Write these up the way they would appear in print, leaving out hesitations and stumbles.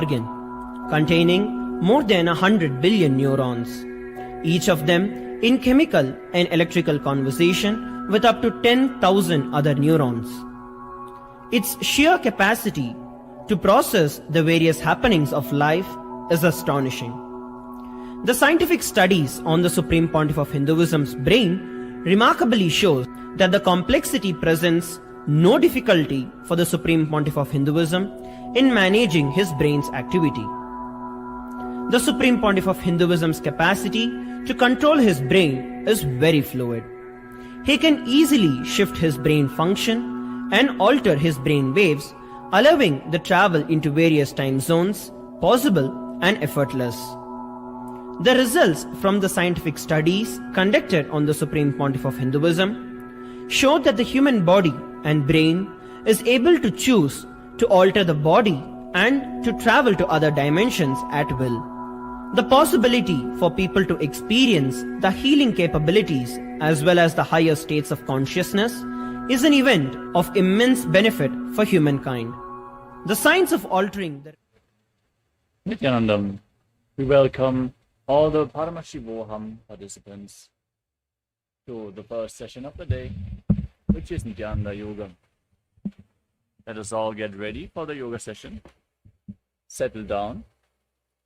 organ, containing more than 100 billion neurons, each of them in chemical and electrical conversation with up to 10,000 other neurons. Its sheer capacity to process the various happenings of life is astonishing. The scientific studies on the Supreme Pontiff of Hinduism's brain remarkably shows that the complexity presents no difficulty for the Supreme Pontiff of Hinduism in managing his brain's activity. The Supreme Pontiff of Hinduism's capacity to control his brain is very fluid. He can easily shift his brain function and alter his brain waves, allowing the travel into various time zones possible and effortless. The results from the scientific studies conducted on the Supreme Pontiff of Hinduism show that the human body and brain is able to choose to alter the body and to travel to other dimensions at will. The possibility for people to experience the healing capabilities as well as the higher states of consciousness is an event of immense benefit for humankind. The science of altering the Nithyanandam, we welcome all the Paramashivoham participants to the first session of the day, which is Nithyananda Yoga. Let us all get ready for the yoga session. Settle down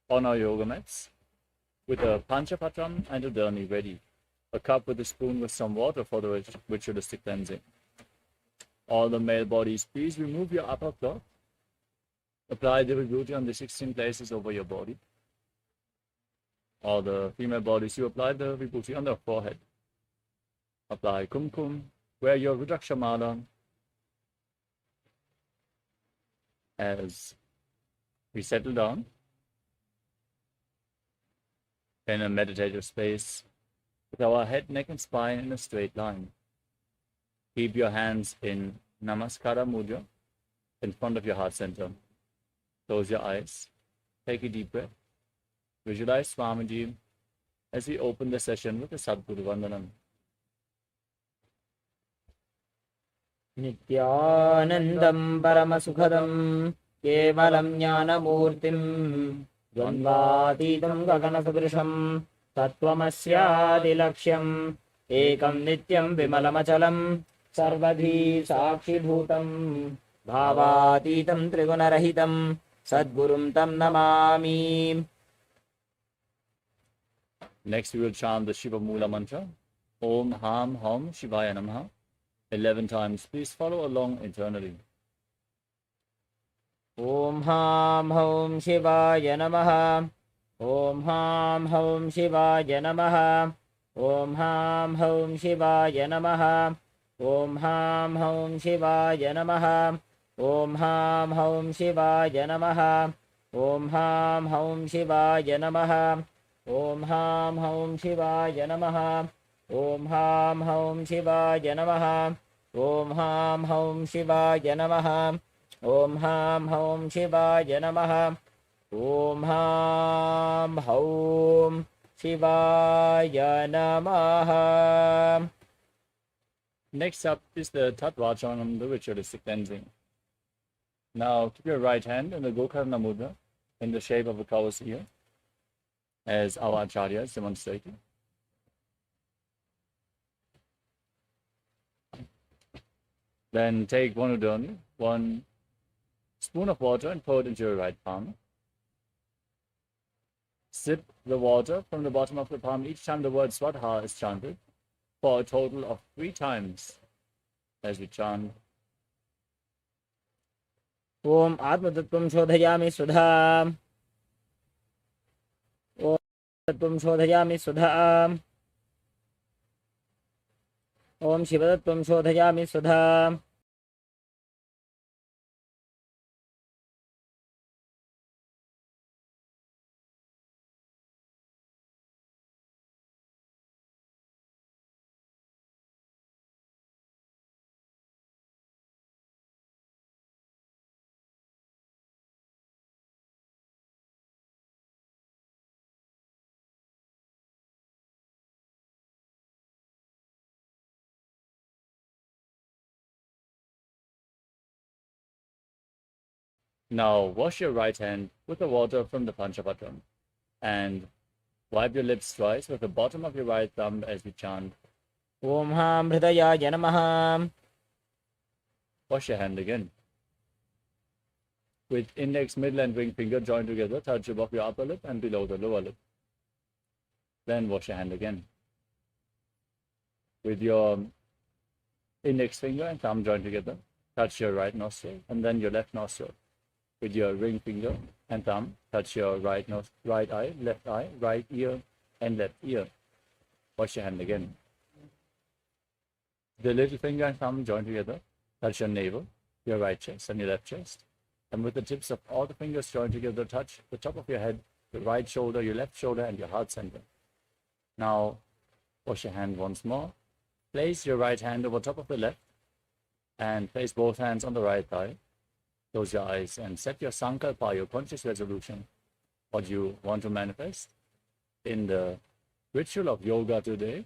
on our yoga mats with a panchapatram and a dharani ready. A cup with a spoon with some water for the ritualistic cleansing. All the male bodies, please remove your upper cloth. Apply the vibhuti on the 16 places over your body. All the female bodies, you apply the vibhuti on the forehead. Apply kumkum, wear your rudraksha mala. As we settle down in a meditative space with our head, neck and spine in a straight line. Keep your hands in Namaskara Mudra in front of your heart center. Close your eyes. Take a deep breath. Visualize Swamiji as we open the session with the Sadguru Vandanam. Nithyanandam Paramasukhadam Kevalam Jnanamurtim Dvandvatitam Gaganasadrisham Tattvamasyaadilaksham Ekam Nityam Vimalamachalam Sarvadhi Sakshibhutam Bhavatitam Trigunarahitam Sadgurum Tam Namami. Next we will chant the Shiva Mula mantra. Om Ham Hum Shivaya Namaha. 11 times. Please follow along internally. Om Ham Hum Shivaya Namaha. Om Ham Hum Shivaya Namaha. Om Ham Hum Shivaya Namaha. Om Ham Hum Shivaya Namaha. Om Ham Hum Shivaya Namaha. Om Ham Hum Shivaya Namaha. Om Ham Hum Shivaya Namaha. Om Ham Hum Shivaya Namaha. Om Ham Hum Shivaya Namaha. Om Ham Hum Shivaya Namaha. Om Ham Hum Shivaya Namaha. Next up is the Tattvachanam, the ritualistic cleansing. Now keep your right hand in the Gokarna Mudra in the shape of a cow's ear, as our Acharya is demonstrating. Then take one udani, 1 spoon of water, and pour it into your right palm. Sip the water from the bottom of the palm each time the word Swadha is chanted, for a total of 3 times as we chant. Om Atmatattvam Shodhayami Sudha. Om Atmatattvam Shodhayami Sudha. Om Shivatattvam Shodhayami Sudha. Now wash your right hand with the water from the Panchapatram and wipe your lips twice with the bottom of your right thumb as we chant. Om Ham Hridayaya Namaha. Wash your hand again. With index, middle and ring finger joined together, touch above your upper lip and below the lower lip. Then wash your hand again. With your index finger and thumb joined together, touch your right nostril and then your left nostril. With your ring finger and thumb, touch your right eye, right ear, and left ear. Wash your hand again. The little finger and thumb joined together, touch your navel, your right chest, and your left chest. And with the tips of all the fingers joined together, touch the top of your head, your right shoulder, your left shoulder, and your heart center. Now, wash your hand once more. Place your right hand over top of the left, and place both hands on the right thigh. Close your eyes and set your sankalpa, your conscious resolution, what you want to manifest in the ritual of yoga today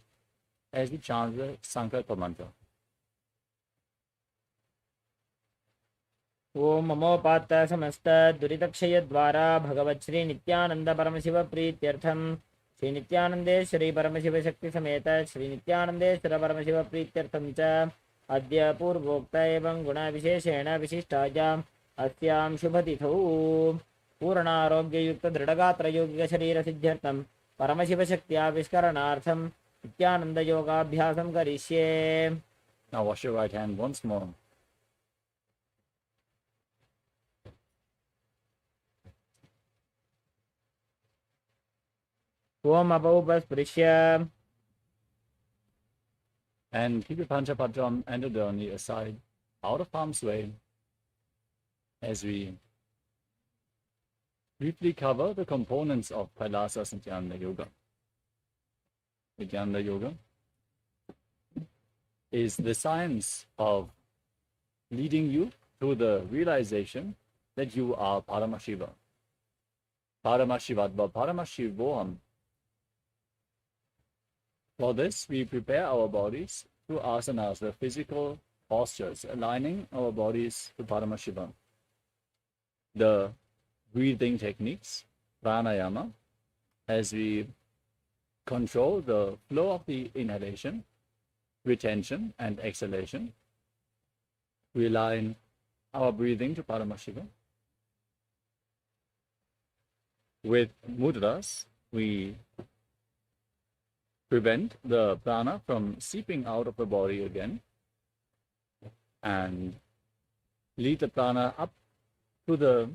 as we chant the sankalpa mantra. Om Amopatta Samasta Duritakshaya Dvara Bhagavat Shri Nithyananda Paramashiva Prityartham Shri Nithyanande Shri Paramashiva Shakti Sameta Shri Nithyanande Shri Paramashiva Prityartham Cha Adya Purvokta Evam Guna Visheshena Vishishtaya Asyam Shubhatithau Purnarogya Yukta Dridagatra Yogiga Sharira Siddhyartham Paramashiva Shaktya Viskaranaartham Nithyananda Yoga Abhyasam Karishye. Now wash your right hand once more. Om Abhaupasprisya. And keep your Panchapatram and Adani aside, out of harm's way, as we briefly cover the components of KAILASA Nithyananda Yoga. Nithyananda Yoga is the science of leading you to the realization that you are Paramashiva. Paramashivatva, Paramashivoham. For this, we prepare our bodies through asanas, the physical postures, aligning our bodies to Paramashivam. The breathing techniques, pranayama, as we control the flow of the inhalation, retention, and exhalation. We align our breathing to Paramashiva. With mudras, we prevent the prana from seeping out of the body again and lead the prana up to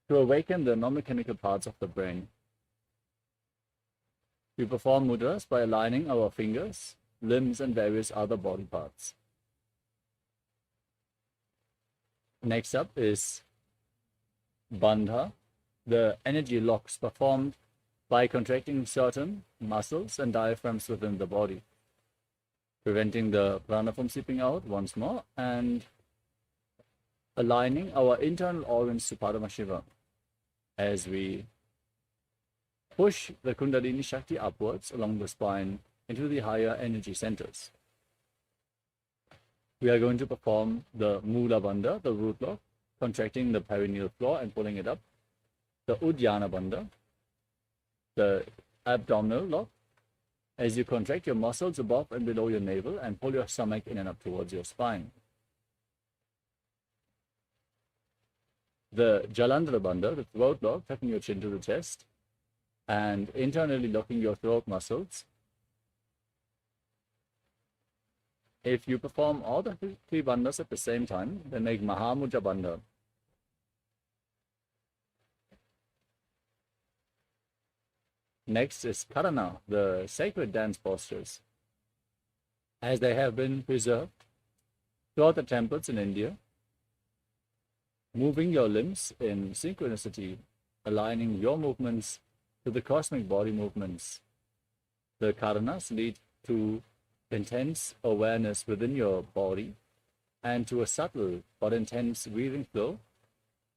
awaken the non-mechanical parts of the brain. We perform mudras by aligning our fingers, limbs, and various other body parts. Next up is bandha, the energy locks performed by contracting certain muscles and diaphragms within the body, preventing the prana from seeping out once more and aligning our internal organs to Paramashiva as we push the Kundalini Shakti upwards along the spine into the higher energy centers. We are going to perform the Mula Bandha, the root lock, contracting the perineal floor and pulling it up, the Uddiyana Bandha, the abdominal lock, as you contract your muscles above and below your navel and pull your stomach in and up towards your spine. The Jalandhara Bandha, the throat lock, tucking your chin to the chest and internally locking your throat muscles. If you perform all the three bandhas at the same time, then make Mahamudra Bandha. Next is Karana, the sacred dance postures, as they have been preserved throughout the temples in India, moving your limbs in synchronicity, aligning your movements to the cosmic body movements. The Karanas lead to intense awareness within your body and to a subtle but intense breathing flow,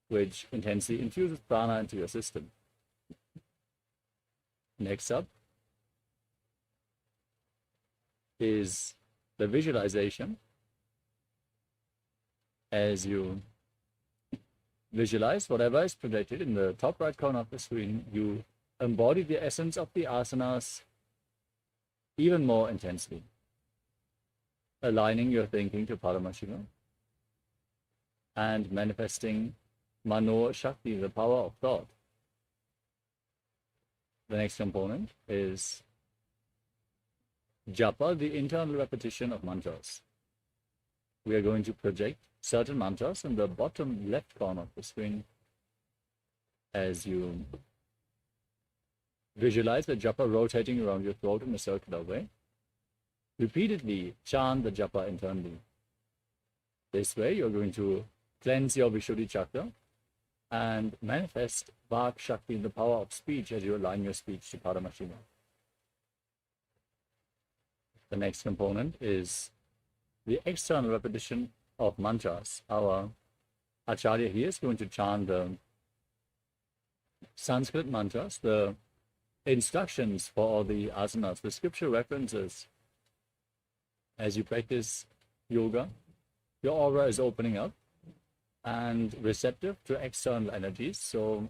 which intensely infuses prana into your system. Next up is the visualization as you visualize whatever is projected in the top right corner of the screen. You embody the essence of the asanas even more intensely, aligning your thinking to Paramashivoham and manifesting Mano Shakti, the power of thought. The next component is Japa, the internal repetition of mantras. We are going to project certain mantras in the bottom left corner of the screen as you visualize the japa rotating around your throat in a circular way. Repeatedly chant the japa internally. This way you're going to cleanse your Vishuddhi chakra and manifest Vak Shakti, the power of speech, as you align your speech to Paramashivoham. The next component is the external repetition of mantras. Our Acharya here is going to chant the Sanskrit mantras, the instructions for all the asanas, the scripture references. As you practice yoga, your aura is opening up and receptive to external energies. So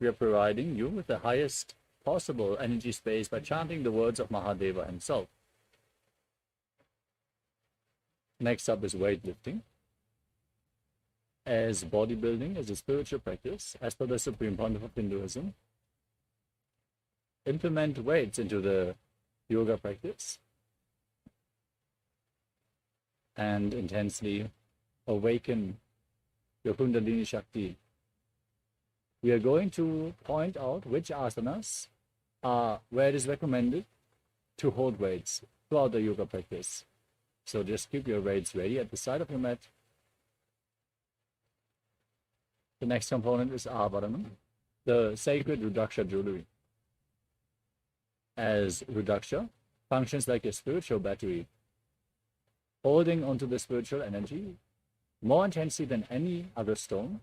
we are providing you with the highest possible energy space by chanting the words of Mahadeva himself. Next up is weightlifting. As bodybuilding is a spiritual practice, as per the Supreme Pontiff of Hinduism, implement weights into the yoga practice and intensely awaken your Kundalini Shakti. We are going to point out which asanas are where it is recommended to hold weights throughout the yoga practice. So just keep your weights ready at the side of your mat. The next component is Abharanam, the sacred Rudraksha jewelry. As Rudraksha functions like a spiritual battery, holding onto the spiritual energy more intensely than any other stone,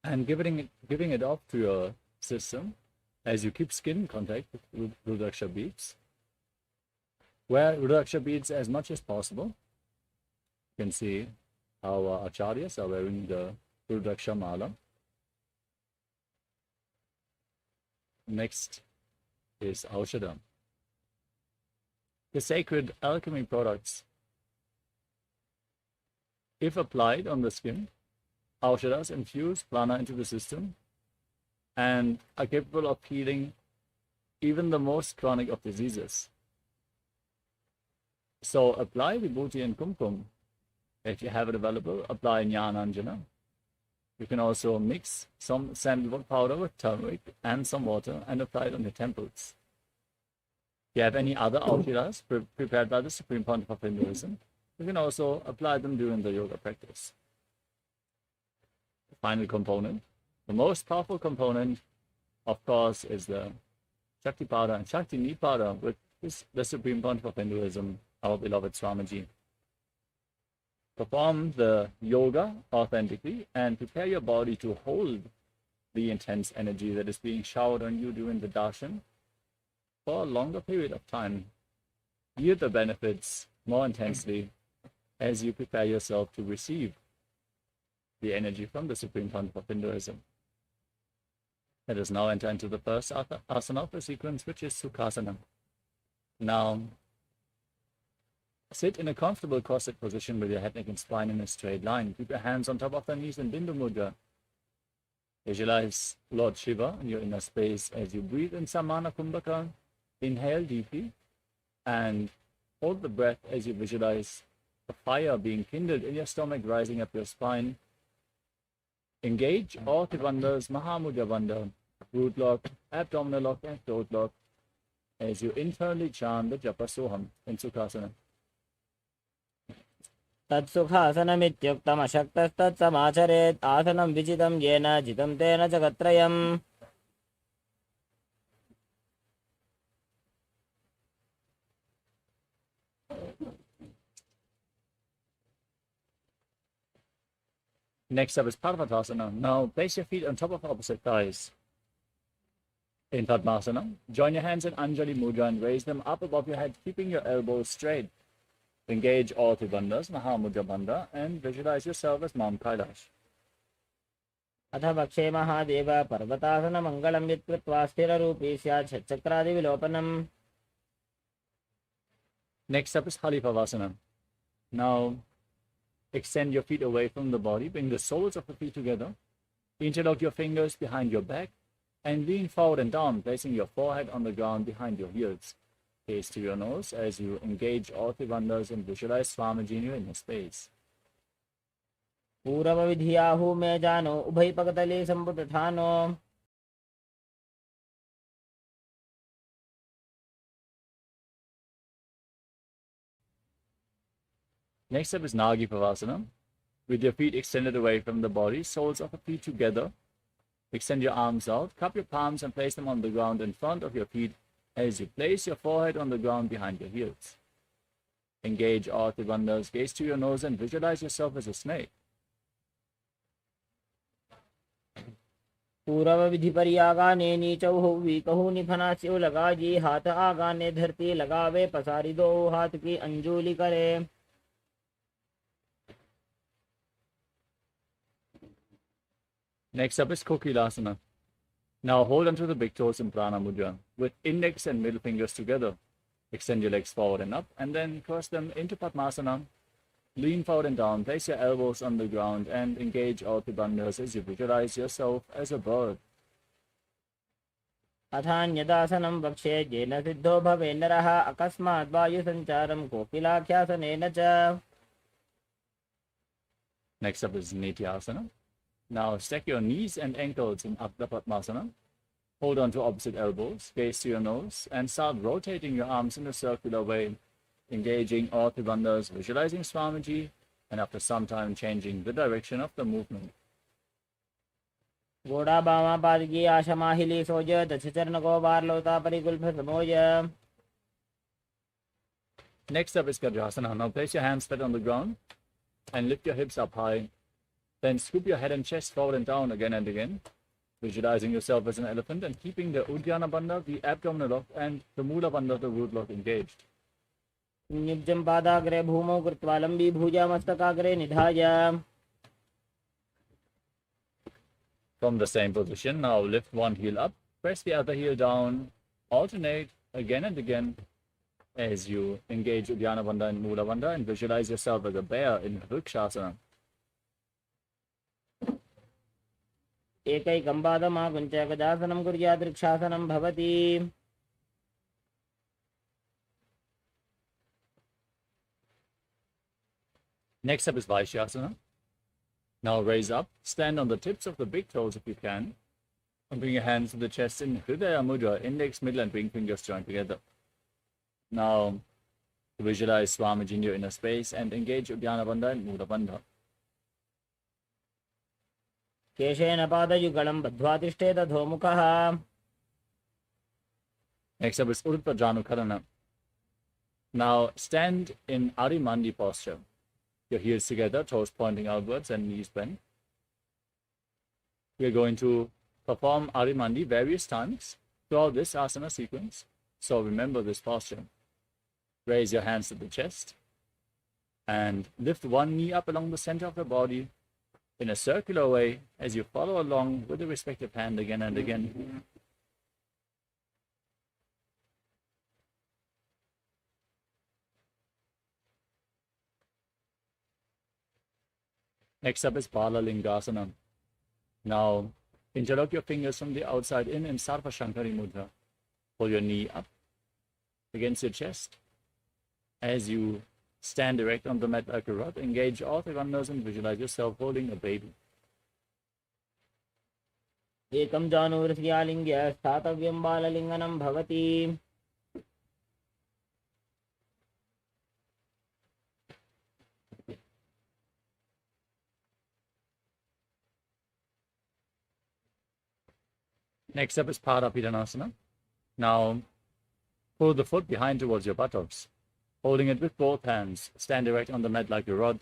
and giving it off to your system as you keep skin contact with Rudraksha beads. Wear Rudraksha beads as much as possible. You can see our acharyas are wearing the Rudraksha mala. Next is Aushadam, the sacred alchemy products. If applied on the skin, Aushadas infuse prana into the system and are capable of healing even the most chronic of diseases. So apply Vibhuti and Kumkum. If you have it available, apply Jnananjana. You can also mix some sandalwood powder with turmeric and some water and apply it on your temples. If you have any other Aushadas prepared by the Supreme Pontiff of Hinduism, you can also apply them during the yoga practice. The final component, the most powerful component, of course, is the Shaktipada and Shakti Nipada, which is the Supreme Pontiff of Hinduism, our beloved Swamiji. Perform the yoga authentically and prepare your body to hold the intense energy that is being showered on you during the darshan for a longer period of time. Yield the benefits more intensely as you prepare yourself to receive the energy from the Supreme Pontiff of Hinduism. Let us now enter into the first asana of the sequence, which is Sukhasana. Now, sit in a comfortable cross-set position with your head, neck, and spine in a straight line. Keep your hands on top of the knees in Bindu Mudra. Visualize Lord Shiva in your inner space as you breathe in Samana Kumbhaka. Inhale deeply and hold the breath as you visualize the fire being kindled in your stomach, rising up your spine. Engage all the bandhas, Mahamudra Bandha, root lock, abdominal lock, and throat lock as you internally chant the Japa Soham in Sukhasana. तत्सुखासनमित्युक्तमशक्तस्तत्समाचरेत् आसनं विजितं येन जितं तेन जगत्त्रयम्. Next up is Parvatasana. Now place your feet on top of opposite thighs. In Padmasana, join your hands in Anjali Mudra and raise them up above your head, keeping your elbows straight. Engage all three bandhas, Mahamudra Bandha, and visualize yourself as Mount Kailash. अथ भक्षे महादेव पर्वतासनमङ्गलं यत्कृत्वा स्थिररूपी स्यात् षट्चक्रादिविलोपनम्. Next up is Halipavasana. Now, extend your feet away from the body, bring the soles of the feet together, interlock your fingers behind your back, and lean forward and down, placing your forehead on the ground behind your heels. Gaze to your nose as you engage all three bandhas and visualize Swamiji in your inner space. पूर्वविधियाहु मे जानो उभयपकतले सम्पुटठानो. Next up is Nagi Pavasana. With your feet extended away from the body, soles of the feet together. Extend your arms out, cup your palms and place them on the ground in front of your feet as you place your forehead on the ground behind your heels. Engage all three bandhas, gaze to your nose and visualize yourself as a snake. पूर्वविधि परियागाने नीचौ वीकहु निफनास्यु लगाजी हाथ आगाने धरती लगावे पसारी दो हाथ की अंजुली करे. Next up is KAILASA. Now hold onto the big toes in Prana Mudra with index and middle fingers together. Extend your legs forward and up and then cross them into Padmasana. Lean forward and down, place your elbows on the ground and engage all the bandhas as you visualize yourself as a bird. अथान्यदासनं वक्षे येन सिद्धो भवे नरः अकस्मात् वायुसञ्चारं कोकिलाख्यासनेन च. Next up is Nithyananda. Now stack your knees and ankles in Apta Padmasana. Hold on to opposite elbows, gaze to your nose, and start rotating your arms in a circular way, engaging all three bandhas, visualizing Swamiji, and after some time changing the direction of the movement. घोड़ा बामा पादकी आशमाहिली सोज दक्ष चरण को बार लोता परिकुल्भ समोज. Next up is Gajrasana. Now place your hands flat on the ground and lift your hips up high. Then scoop your head and chest forward and down again and again, visualizing yourself as an elephant and keeping the Uddiyana Bandha, the abdominal lock, and the Mula Bandha, the root lock, engaged. निब्जं पादाग्रे भूमौ कृत्वा लम्बी भुजा मस्तकाग्रे निधाय. From the same position, now lift one heel up, press the other heel down, alternate again and again as you engage Uddiyana Bandha and Mula Bandha and visualize yourself as a bear in Vrikshasana. एकैकं पादमाकुञ्च गजासनं कुर्यात् वृक्षासनं भवति. Next up is Vaishyasana. Now raise up, stand on the tips of the big toes if you can, and bring your hands to the chest in Hridaya Mudra, index, middle, and ring fingers joined together. Now visualize Swamiji in your inner space and engage Uddiyana Bandha and Mula Bandha. केशेन पादयुगलं बद्ध्वा तिष्ठेत अधोमुखः. Next up is Urpajanukarana. Now stand in Arimandi posture. Your heels together, toes pointing outwards and knees bent. We are going to perform Arimandi various times throughout this asana sequence. So remember this posture. Raise your hands to the chest and lift one knee up along the center of the body in a circular way as you follow along with the respective hand again and again. Next up is Bala Lingasana. Now interlock your fingers from the outside in Sarva Shankari Mudra. Pull your knee up against your chest as you stand erect on the mat like a rod. Engage all three bandhas and visualize yourself holding a baby. एकं जानुवृत्यालिङ्ग्य स्थातव्यं बाललिङ्गनं भवति. Next up is Parapidanasana. Now pull the foot behind towards your buttocks. Holding it with both hands, stand erect on the mat like a rod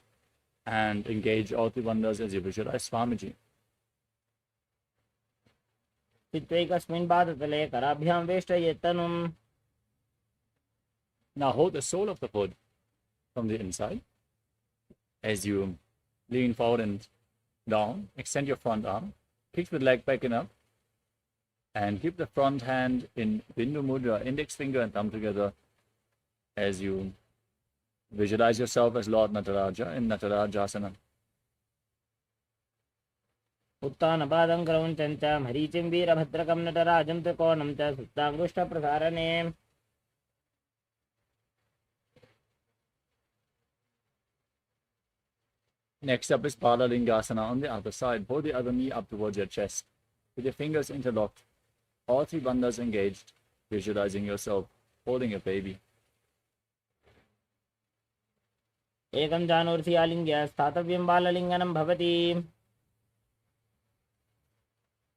and engage all three bandhas as you visualize Swamiji. चित्तैकस्मिन् पादतले कराभ्यां वेष्टयेत्तनुम्. Now hold the sole of the foot from the inside as you lean forward and down. Extend your front arm. kick the leg back and up, and keep the front hand in Bindu Mudra, index finger and thumb together, as you visualize yourself as Lord Nataraja in Natarajasana. उत्तानपादं क्रौञ्चं च मरीचिं वीरभद्रकं नटराजं त्रिकोणं च सुप्ताङ्गुष्ठप्रसारणे Next up is Balalingasana on the other side. Hold the other knee up towards your chest, with your fingers interlocked, all three bandhas engaged, visualizing yourself holding a baby. एकं जानूर्षि आलिङ्ग्य स्थातव्यं बाललिङ्गनं भवति.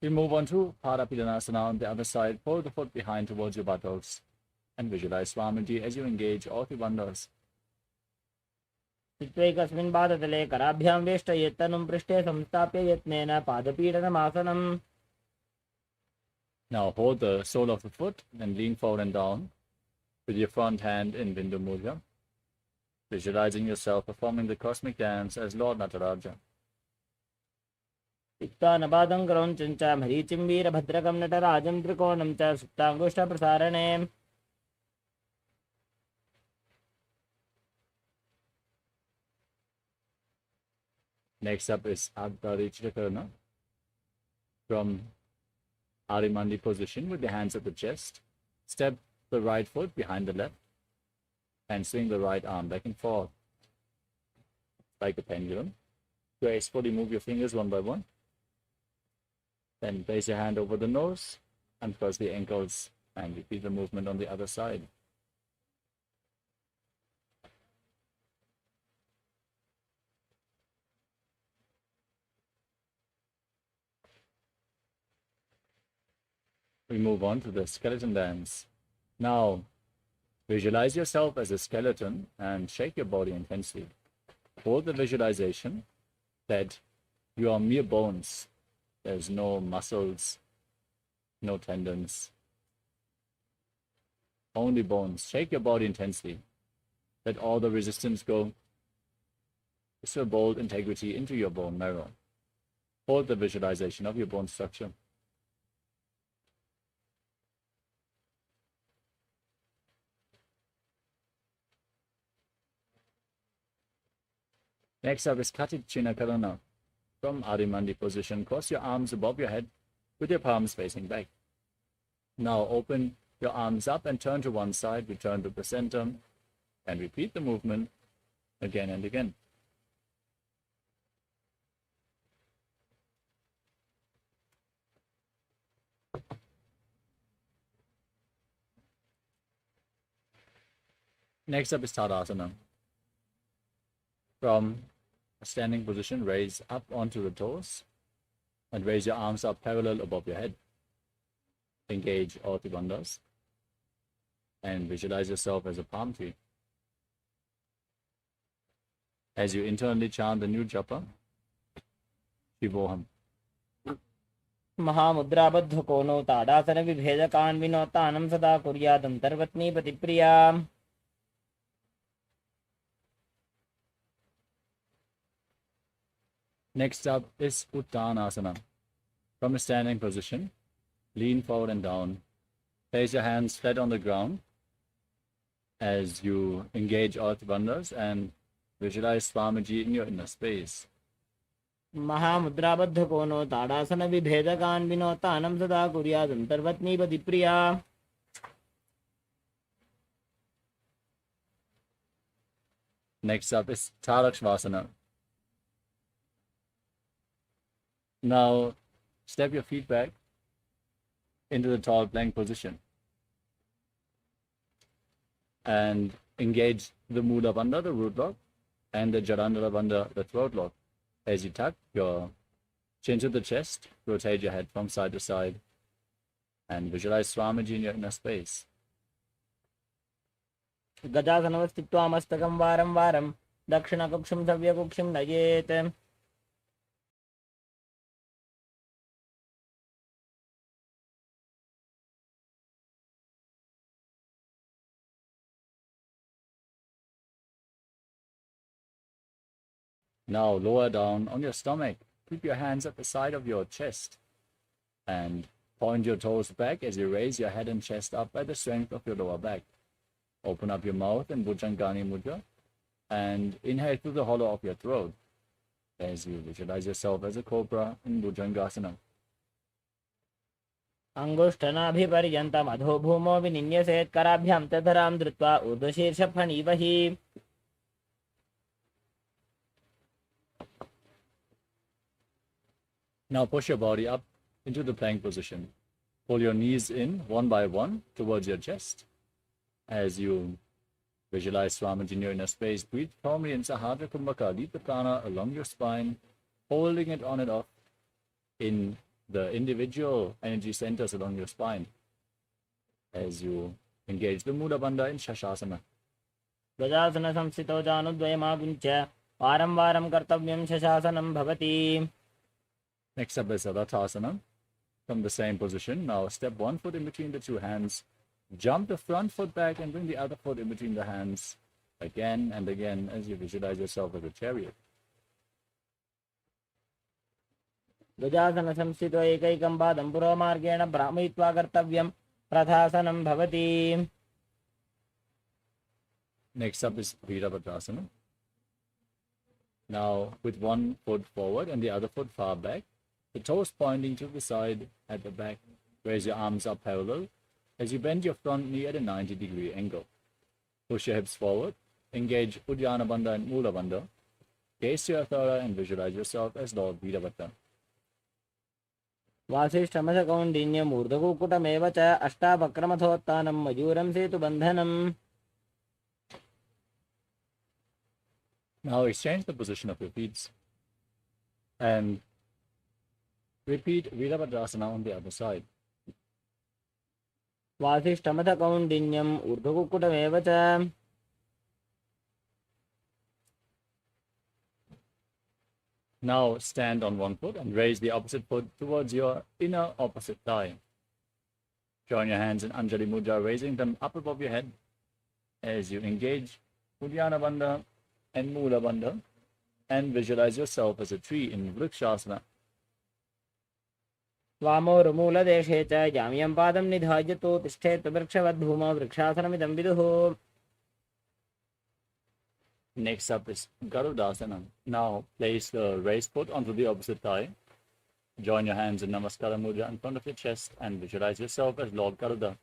We move on to Parapidanasana on the other side. Pull the foot behind towards your buttocks and visualize Swamiji as you engage all three bandhas. चित्वैकस्मिन् पादतले कराभ्यां वेष्टयेत् तनुं पृष्ठे संस्थाप्य यत्नेन पादपीडनमासनम्. Now hold the sole of the foot and lean forward and down with your front hand in Bindu Mudra, visualizing yourself performing the cosmic dance as Lord Nataraja. उत्तानपादं क्रौञ्चं च मरीचिं वीरभद्रकं नटराजं त्रिकोणं च सुप्ताङ्गुष्ठप्रसारणे Next up is Adharichakarana from Arimandi position with the hands at the chest. Step the right foot behind the left and swing the right arm back and forth like a pendulum. Gracefully move your fingers one by one. Then place your hand over the nose and cross the ankles and repeat the movement on the other side. We move on to the skeleton dance. Now, visualize yourself as a skeleton and shake your body intensely. Hold the visualization that you are mere bones. There's no muscles, no tendons, only bones. Shake your body intensely. Let all the resistance go. Restore bold integrity into your bone marrow. Hold the visualization of your bone structure. Next up is Katicchina Karana. From Adimandi position, cross your arms above your head with your palms facing back. Now open your arms up and turn to one side, return to the center, and repeat the movement again and again. Next up is Tadasana. From a standing position, raise up onto the toes and raise your arms up parallel above your head. Engage all the bandhas and visualize yourself as a palm tree. As you internally chant the new japa, Shivoham. महामुद्राबद्धकोनो ताडासनविभेदकान्विनोत्तानं सदा कुर्यादन्तर्वत्नीपतिप्रिया. Next up is Uttanasana. From a standing position, lean forward and down. Place your hands flat on the ground as you engage all the bandhas and visualize Swamiji in your inner space. महामुद्राबद्धकोनो ताडासनविभेदकान्विनोत्तानं सदा कुर्यादन्तर्वत्नीपतिप्रिया. Next up is Tarakshvasana. Now, step your feet back into the tall plank position and engage the Mula Bandha, the root lock, and the Jarandhara Bandha, the throat lock. As you tuck your chin to the chest, rotate your head from side to side, and visualize Swamiji in your inner space. गजासनवस्थित्वा मस्तकं वारं वारं दक्षिणकक्षं सव्यकक्षं नयेत्. Now lower down on your stomach. Keep your hands at the side of your chest And point your toes back as you raise your head and chest up by the strength of your lower back. Open up your mouth in Bhujangani Mudra and inhale through the hollow of your throat as you visualize yourself as a cobra in Bhujangasana. अङ्गुष्ठनाभिपर्यन्तम् अधो भूमौ विनिन्यसेत् कराभ्यां तधरां धृत्वा ऊर्ध्वशीर्षफणीवहि Now push your body up into the plank position. Pull your knees in one by one towards your chest. As you visualize Swamiji in your inner space, breathe firmly in Sahadra Kumbhaka. Lead the prana along your spine, holding it on and off in the individual energy centers along your spine. As you engage the Mula Bandha in Shashasana. गजासनसंस्थितौ जानुद्वयमागुञ्च्य वारं वारं कर्तव्यं शशासनं भवति. Next up is Adhatasana. From the same position, now step one foot in between the two hands. Jump the front foot back and bring the other foot in between the hands again and again as you visualize yourself as a chariot. गजासनसंस्थितौ एकैकं पादं पुरोमार्गेण भ्रामयित्वा कर्तव्यं प्रथासनं भवति. Next up is Virabhadrasana. Now with one foot forward and the other foot far back, the toes pointing to the side at the back. Raise your arms up parallel as you bend your front knee at a 90-degree angle. Push your hips forward. Engage Uddiyana Bandha and Mula Bandha. Gaze to your thara and visualize yourself as Lord Virabhadra. वासिष्ठमसकौण्डिन्यमूर्धकुक्कुटमेव च अष्टावक्रमथोत्थानं मयूरं सेतुबन्धनम्. Now exchange the position of your feet and repeat Virabhadrasana on the other side. वासिष्ठमसकौण्डिन्यम् ऊर्ध्वकुक्कुटमेव च. Now stand on one foot and raise the opposite foot towards your inner opposite thigh. Join your hands in Anjali Mudra, raising them up above your head as you engage Uddiyana Bandha and Mula Bandha and visualize yourself as a tree in Vrikshasana. वामोरुमूलदेशे च जाम्यं पादं निधाय तु तिष्ठेत् वृक्षवद्भूमौ वृक्षासनमिदं विदुः. Next up is Garudasana. Now place the raised foot onto the opposite thigh. Join your hands in Namaskara Mudra in front of your chest and visualize yourself as Lord Garuda.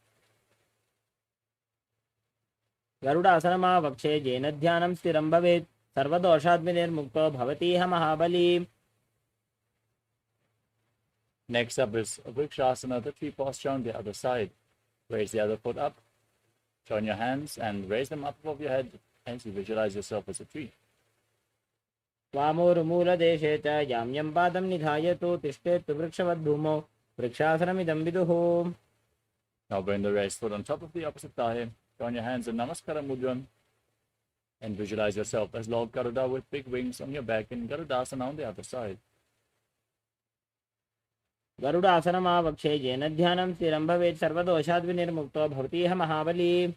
गरुडासनमावक्षे येन ध्यानं स्थिरं भवेत् सर्वदोषाद्विनिर्मुक्तो भवतीह महाबली. Next up is Vrikshasana, the tree posture on the other side. Raise the other foot up. Join your hands and raise them up above your head as you visualize yourself as a tree. वामोरुमूलदेशे च जाम्यं पादं निधाय तु तिष्ठेत् वृक्षवद्भूमौ वृक्षासनमिदं विदुः. Now bring the raised foot on top of the opposite thigh. Join your hands in Namaskara Mudra and visualize yourself as Lord Garuda with big wings on your back in Garudasana on the other side. गरुडासनमावक्षे येन ध्यानं स्थिरं भवेत् सर्वदोषाद्विनिर्मुक्तो भवतीह महाबली.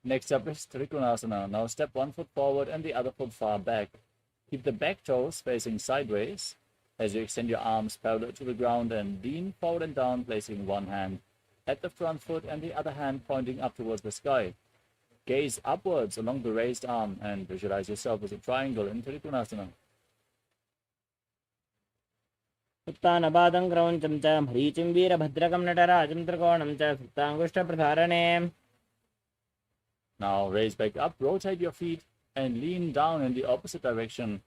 Next up is Trikonasana. Now step one foot forward and the other foot far back. Keep the back toes facing sideways as you extend your arms parallel to the ground and lean forward and down, placing one hand at the front foot and the other hand pointing up towards the sky. Gaze upwards along the raised arm and visualize yourself as a triangle in Trikonasana. उत्तानपादं क्रौञ्चं च मरीचिं वीरभद्रकं नटराजं त्रिकोणं च सुप्ताङ्गुष्ठप्रधारणे. Now raise back up, rotate your feet and lean down in the opposite direction.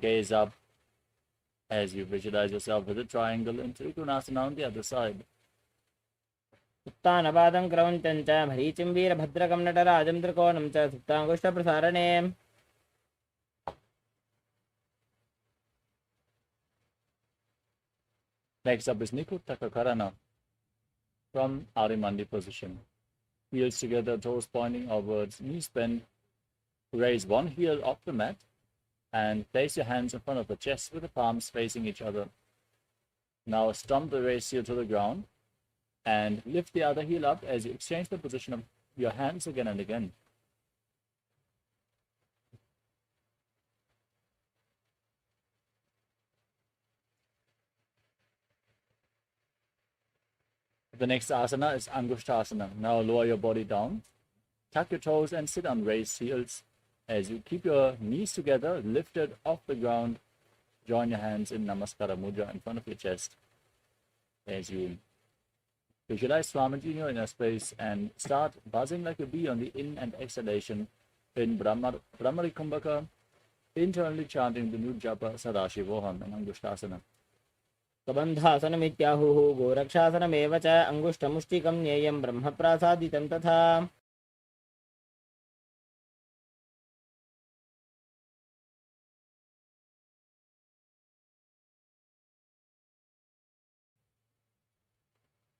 Gaze up as you visualize yourself as a triangle in Trikonasana on the other side. उत्तानपादं क्रौञ्चं च मरीचिं वीरभद्रकं नटराजं त्रिकोणं च सुप्ताङ्गुष्ठप्रसारणे. Next up is Nikutaka Karana from Arimandi position. Heels together, toes pointing outwards, knees bent. Raise one heel off the mat and place your hands in front of the chest with the palms facing each other. Now stomp the raised heel to the ground and lift the other heel up as you exchange the position of your hands again and again. The next asana is Angushtasana. Now lower your body down, tuck your toes and sit on raised heels. As you keep your knees together, lifted off the ground, join your hands in Namaskara Mudra in front of your chest. As you visualize Swamiji in your inner space and start buzzing like a bee on the in and exhalation in Brahmari Kumbhaka, internally chanting the new japa Sadashivoham and Angushtasana. कबन्धासनमित्याहुः गोरक्षासनमेव च अङ्गुष्ठमुष्टिकं ज्ञेयं ब्रह्मप्रासादितं तथा.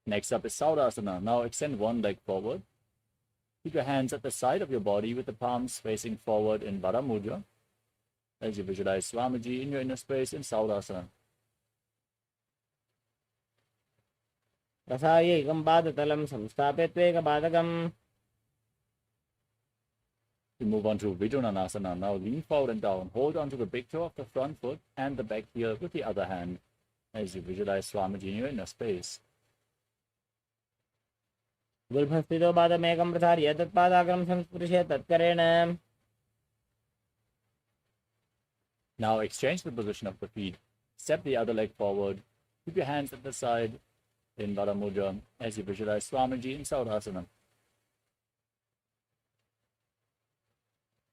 Next up is Saudasana. Now extend one leg forward. Keep your hands at the side of your body with the palms facing forward in Vara Mudra as you visualize Swamiji in your inner space in Saudasana. प्रसार्य एकं पादतलं संस्थाप्य त्वेकपादकम्. We move on to Vidunanasana. Now lean forward and down. Hold on to the big toe of the front foot and the back heel with the other hand as you visualize Swamiji in your inner space. गुल्फस्थितो पादमेकं प्रसार्य तत्पादाग्रं संस्पृश्य तत्करेण. Now exchange the position of the feet. Step the other leg forward. Keep your hands at the side in Vara Mudra as you visualize Swamiji in Saudasana.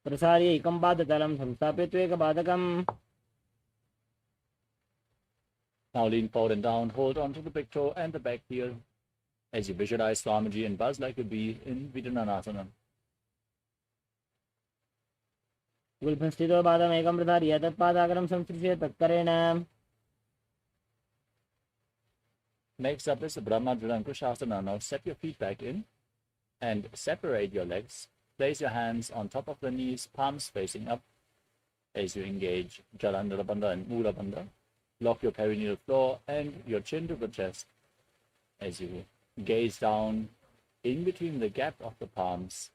प्रसार्य एकं पादतलं संस्थाप्य त्वेकपादकम्. Now lean forward and down. Hold on to the big toe and the back heel as you visualize Swamiji and buzz like a bee in Vidunanasana. गुल्फस्थितो पादमेकं प्रसार्य तत्पादाग्रं संस्पृश्य तत्करेण. Next up is the Brahmadvarankushasana. Now step your feet back in and separate your legs. Place your hands on top of the knees, palms facing up as you engage Jalandhara Bandha and Mula Bandha. Lock your perineal floor and your chin to the chest as you gaze down in between the gap of the palms.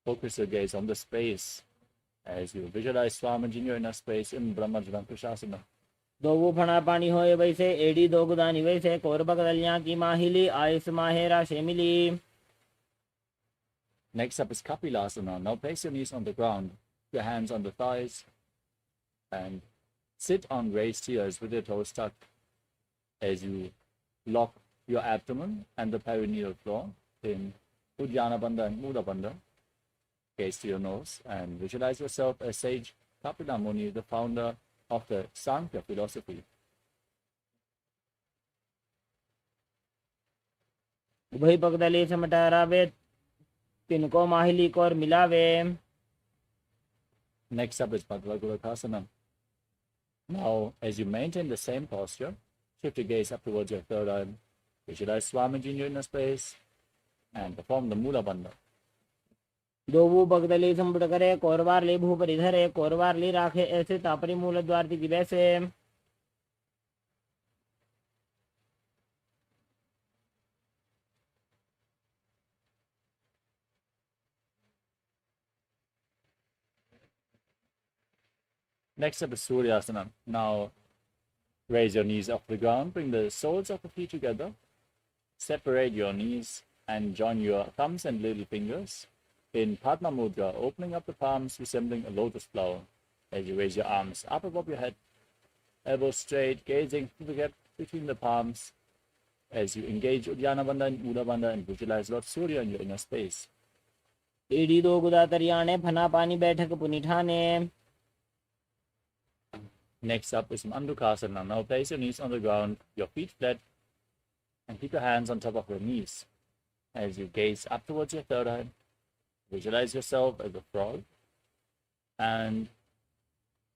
Focus your gaze on the space as you visualize Swamiji in your inner space in Brahmadvarankushasana. दो फणा पानी होए वैसे AD दो गुदानी वैसे कोरबक दलियां की माहिली Ayush माहेरा शेमिली. Next up is Kapilasana. Now place your knees on the ground, your hands on the thighs, and sit on raised heels with your toes tucked as you lock your abdomen and the perineal floor in Uddiyana Bandha and Mula Bandha. Gaze to your nose and visualize yourself as Sage Kapila Muni, the founder of the Sankhya philosophy. उभय पगदली समटारावे तिनको माहिली को और मिलावे. Next up is Bhagavad-Gita. Now, as you maintain the same posture, shift your gaze up towards your third eye, visualize Swamiji in your inner space, and perform the Mula Bandha. दो पगदली संपुट करे कोरवार ले भू परिधरे कोरवार ले राखे ऐसे तापरी मूल द्वार की वैसे. Next up is Suryasana. Now, raise your knees off the ground, bring the soles of the feet together, separate your knees, and join your thumbs and little fingers in Padma Mudra, opening up the palms resembling a lotus flower as you raise your arms up above your head, elbows straight, gazing through the gap between the palms as you engage Uddiyana Bandha and Mula Bandha and visualize Lord Surya in your inner space. एडी दो गुदा तरियाने फना पानी बैठक पुनिठाने. Next up is Mandukasana. Now place your knees on the ground, your feet flat, and keep your hands on top of your knees as you gaze up towards your third eye. Visualize yourself as a frog and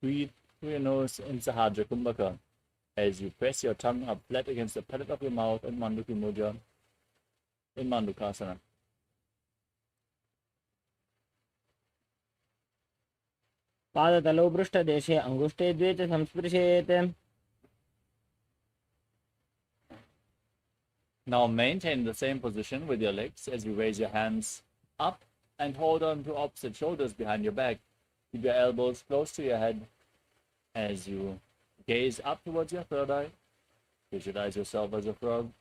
breathe through your nose in Sahajra Kumbhaka as you press your tongue up flat against the palate of your mouth in Manduki Mudra in Mandukasana. पादतलो पृष्ठदेशे अंगुष्ठे द्वे च संस्पृशेत्. Now maintain the same position with your legs as you raise your hands up and hold on to opposite shoulders behind your back. Keep your elbows close to your head as you gaze up towards your third eye. Visualize yourself as a frog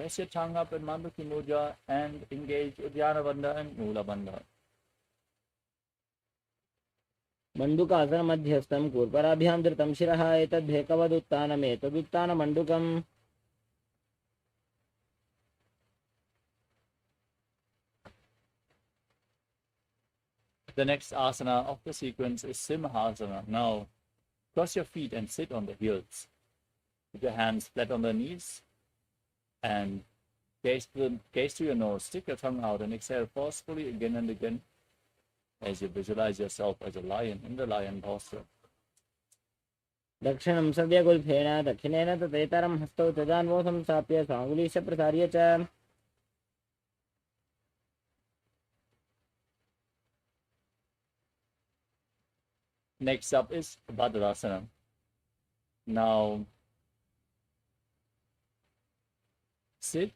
Press your tongue up in Mandukhi Mudra and engage Uddiyana Bandha and Mula Bandha. मण्डुकासन मध्यस्थं कूर्पराभ्यां धृतं शिरः एतद्धेकवदुत्थानमेतदुत्थानमण्डुकम् The next asana of the sequence is Simhasana. Now, cross your feet and sit on the heels. Put your hands flat on the knees and gaze to your nose. Stick your tongue out and exhale forcefully again and again as you visualize yourself as a lion in the lion posture. दक्षिणं सव्यगुल्फेन दक्षिणेन तथेतरं हस्तौ तदान्वो संस्थाप्य स्वाङ्गुलीश प्रसार्य च Next up is Bhadrasana. Now, sit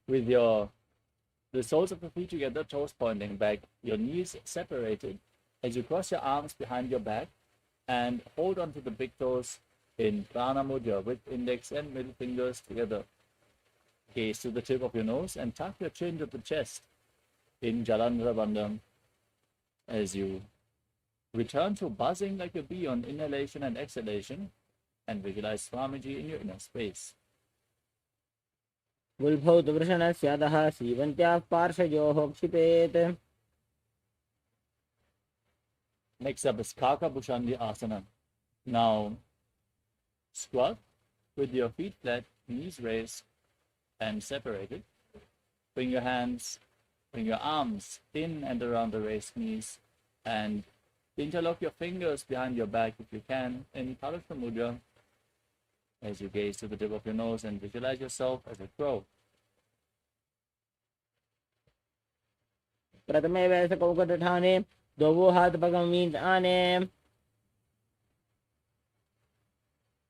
with the soles of the feet together, toes pointing back, your knees separated. As you cross your arms behind your back and hold onto the big toes in Prana Mudra with index and middle fingers together. Gaze to the tip of your nose and tuck your chin to the chest in Jalandhara Bandham as you return to buzzing like a bee on inhalation and exhalation and visualize Swamiji in your inner space. गुल्फौ तु वृषणस्यादः सीवन्त्याः पार्श्वयोः क्षिपेत् Next up is Kaka Bhushandi Asana. Now, squat with your feet flat, knees raised and separated. Bring your arms in and around the raised knees and interlock your fingers behind your back if you can in Kalasha Mudra as you gaze to the tip of your nose and visualize yourself as a crow. प्रथमे वैसकौकटठाने द्वौ हाथपगमीन् आने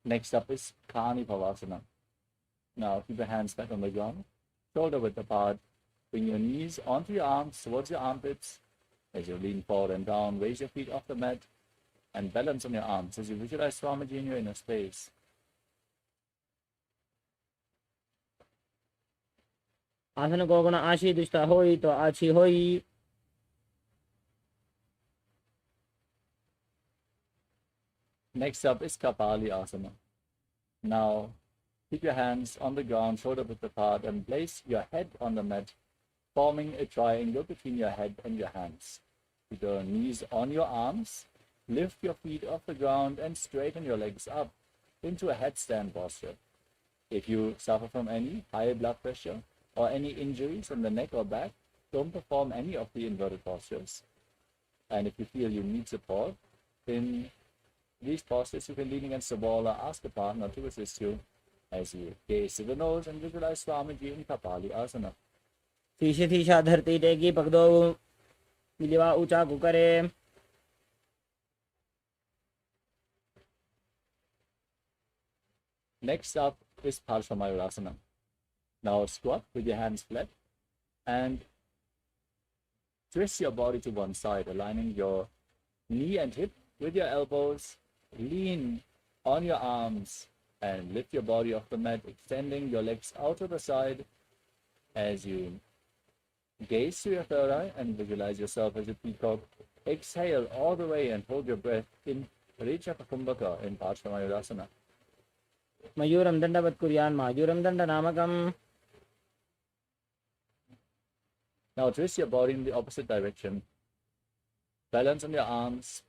Next up is Kani Pavasana. Now keep your hands flat on the ground, shoulder width apart. Bring your knees onto your arms towards your armpits. As you lean forward and down, raise your feet off the mat and balance on your arms as you visualize Swamiji in your inner space. आसन को गुण आशी दुष्टा होई तो आछी होई Next up is Kapali Asana. Now keep your hands on the ground, shoulder width apart, and place your head on the mat, forming a triangle between your head and your hands. With your knees on your arms, lift your feet off the ground and straighten your legs up into a headstand posture. If you suffer from any high blood pressure or any injuries on the neck or back, don't perform any of the inverted postures. And if you feel you need support in these postures, you can lean against the wall or ask a partner to assist you as you gaze to the nose and visualize Swamiji in Kapali Asana. शीश थीशा धरती टेकी पकड़ो मिलिवा ऊंचा कुकरे Next up is Parshvamayurasana. Now squat with your hands flat and twist your body to one side, aligning your knee and hip with your elbows. Lean on your arms and lift your body off the mat, extending your legs out to the side as you gaze to your third eye and visualize yourself as a peacock. Exhale all the way and hold your breath in Richa Kumbhaka in Parshvamayurasana. मयूरं दण्डवत् कुर्यान् मायूरं दण्डनामकम् Now twist your body in the opposite direction. Balance on your arms.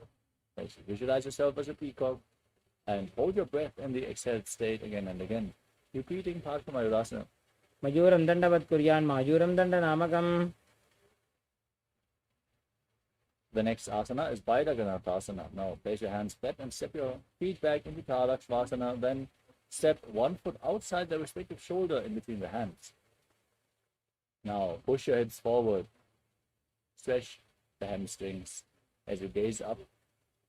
Visualize yourself as a peacock and hold your breath in the exhaled state again and again. Repeating Parshvamayurasana. मयूरं दण्डवत् कुर्यान् मायूरं दण्डनामकम् The next asana is Baidaganathasana. Now place your hands flat and step your feet back into Kalakshvasana. Then step 1 foot outside the respective shoulder in between the hands. Now push your hips forward. Stretch the hamstrings as you gaze up.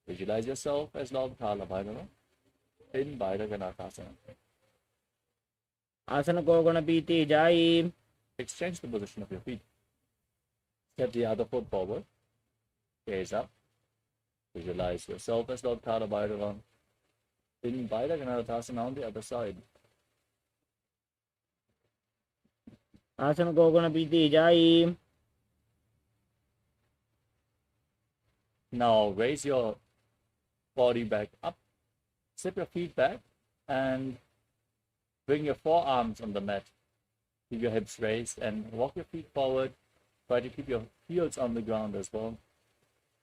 Visualize yourself as Lord Kala Bhairava in Baidaganathasana. आसन को गुण पीती जाई Exchange the position of your feet. Step the other foot forward. Gaze up. Visualize yourself as Lord Kala Bhairava in Baidaganathasana on the other side. आसन को गुण प्रीति जाई। Now raise your body back up, slip your feet back, and bring your forearms on the mat. Keep your hips raised and walk your feet forward. Try to keep your heels on the ground as well.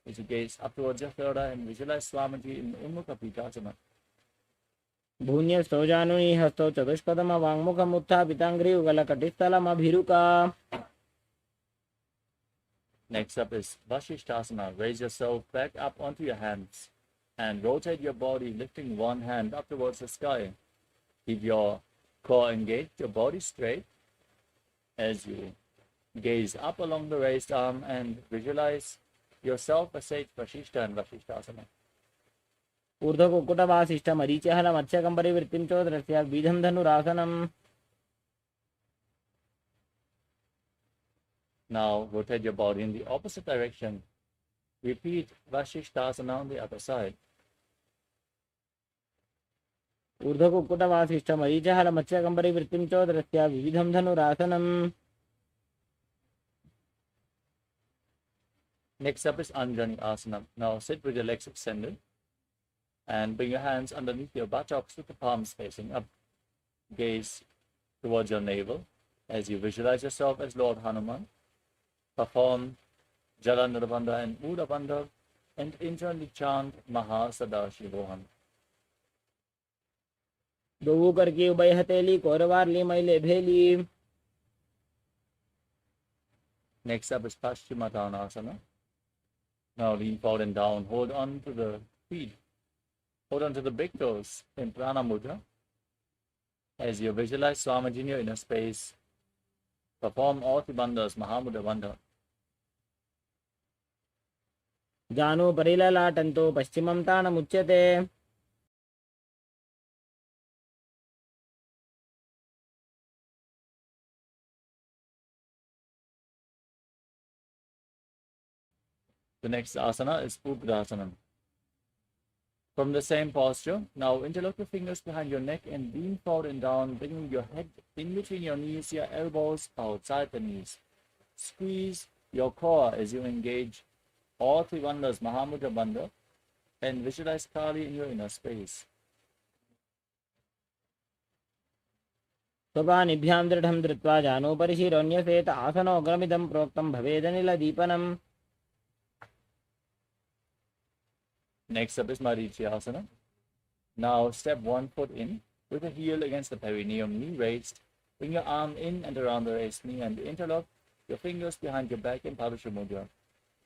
As you gaze up towards your third eye and visualize Swamiji in Ummukha Picasana. भून्यस्थो जानुनी हस्तो चतुष्पदम वाङ्मुखम् उत्थापिताङ्घ्रियुगलकटिस्थलमभिरुका। Next up is Vasishthasana. Raise yourself back up onto your hands and rotate your body, lifting one hand up towards the sky. Keep your core engaged, your body straight as you gaze up along the raised arm and visualize yourself as Sage Vasishta and Vasishthasana. ऊर्ध्वकुक्कुटवासिष्ठमरीचहलमत्स्यकम्परिवृत्तिं चोदरस्य बीजं धनुरासनम्। Now rotate your body in the opposite direction. Repeat Vasishthasana on the other side. ऊर्ध्वकुक्कुटवासिष्ठमरीचहलमत्स्यकम्परिवृत्तिं चोदरस्य विविधं धनुरासनम्। Next up is Anjani Asana. Now sit with your legs extended and bring your hands underneath your buttocks with the palms facing up. Gaze towards your navel as you visualize yourself as Lord Hanuman. Perform Jala Nirvanda and Udabandha and internally chant Mahasadaशिवोहम. दो करके उभय हथेली कोरवारली मैले भेली। Next up is Paschimottanasana. Now lean forward and down. Hold on to the feet. Hold on to the big toes in Prana Mudra. As you visualize Swamiji in your inner space, perform all the bandhas, Mahamudra Bandha. जानु परिललाटन्तो पश्चिमं तानमुच्यते। The next asana is Upadasana. From the same posture, now interlock your fingers behind your neck and lean forward and down, bringing your head in between your knees, your elbows outside the knees. Squeeze your core as you engage all three bandhas, Mahamudra Bandha, and visualize Kali in your inner space. स्वपानिभ्यां दृढं धृत्वा जानोपरि शिरोऽन्यसेत आसनोग्रमिदं प्रोक्तं भवेदनिलदीपनम्। Next up is Marichyasana. Now step one foot in with the heel against the perineum, knee raised. Bring your arm in and around the raised knee and interlock your fingers behind your back in Padusha Mudra.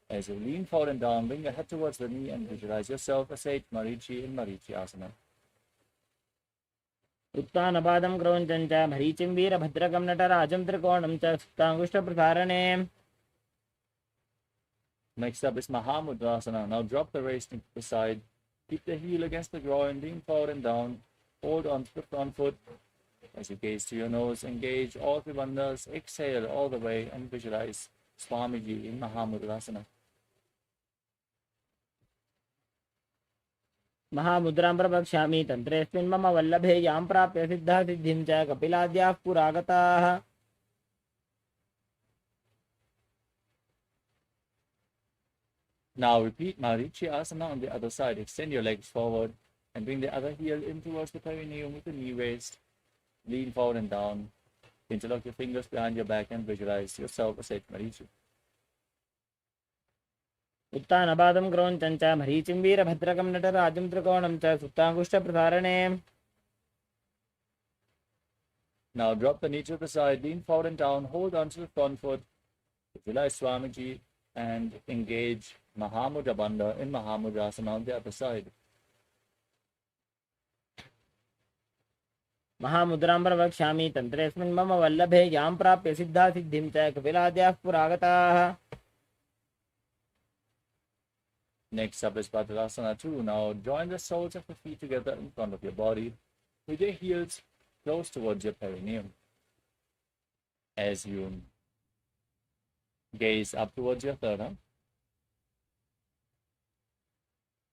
As you lean forward and down, bring your head towards the knee and visualize yourself as Sage Marichi in Marichyasana. उत्तानपादं क्रौञ्चं च भरीचिं वीरभद्रकं नटराजं त्रिकोणं च सुप्ताङ्गुष्ठप्रसारणे। Next up is Mahamudrasana. Now drop the waist into the side. Keep the heel against the groin, lean forward and down. Hold on to the front foot. As you gaze to your nose, engage all the bandhas. Exhale all the way and visualize Swamiji in Mahamudrasana. महामुद्रां प्रवक्ष्यामि तन्त्रेऽस्मिन् मम वल्लभे यां प्राप्य सिद्धा सिद्धिं च कपिलाद्याः पुरागताः। Now repeat Marichyasana on the other side. Extend your legs forward and bring the other heel in towards the perineum with the knee raised. Lean forward and down. Interlock your fingers behind your back and visualize yourself as Sage Marichi. उत्तानपादं क्रौञ्चं च भरीचिं वीरभद्रकं नटराजं त्रिकोणं च सुप्ताङ्गुष्ठप्रसारणे। Now drop the knee to the side, lean forward and down, hold on to the front foot. Visualize Swamiji and engage Mahamudra Bandha in Mahamudrasana on the other side. महामुद्रां प्रवक्ष्यामि तन्त्रेऽस्मिन् मम वल्लभे यां प्राप्य सिद्धा सिद्धिं च कपिलाद्याः पुरागताः। Next up is Padmasana 2. Now join the soles of the feet together in front of your body with your heels close towards your perineum. As you gaze up towards your third eye,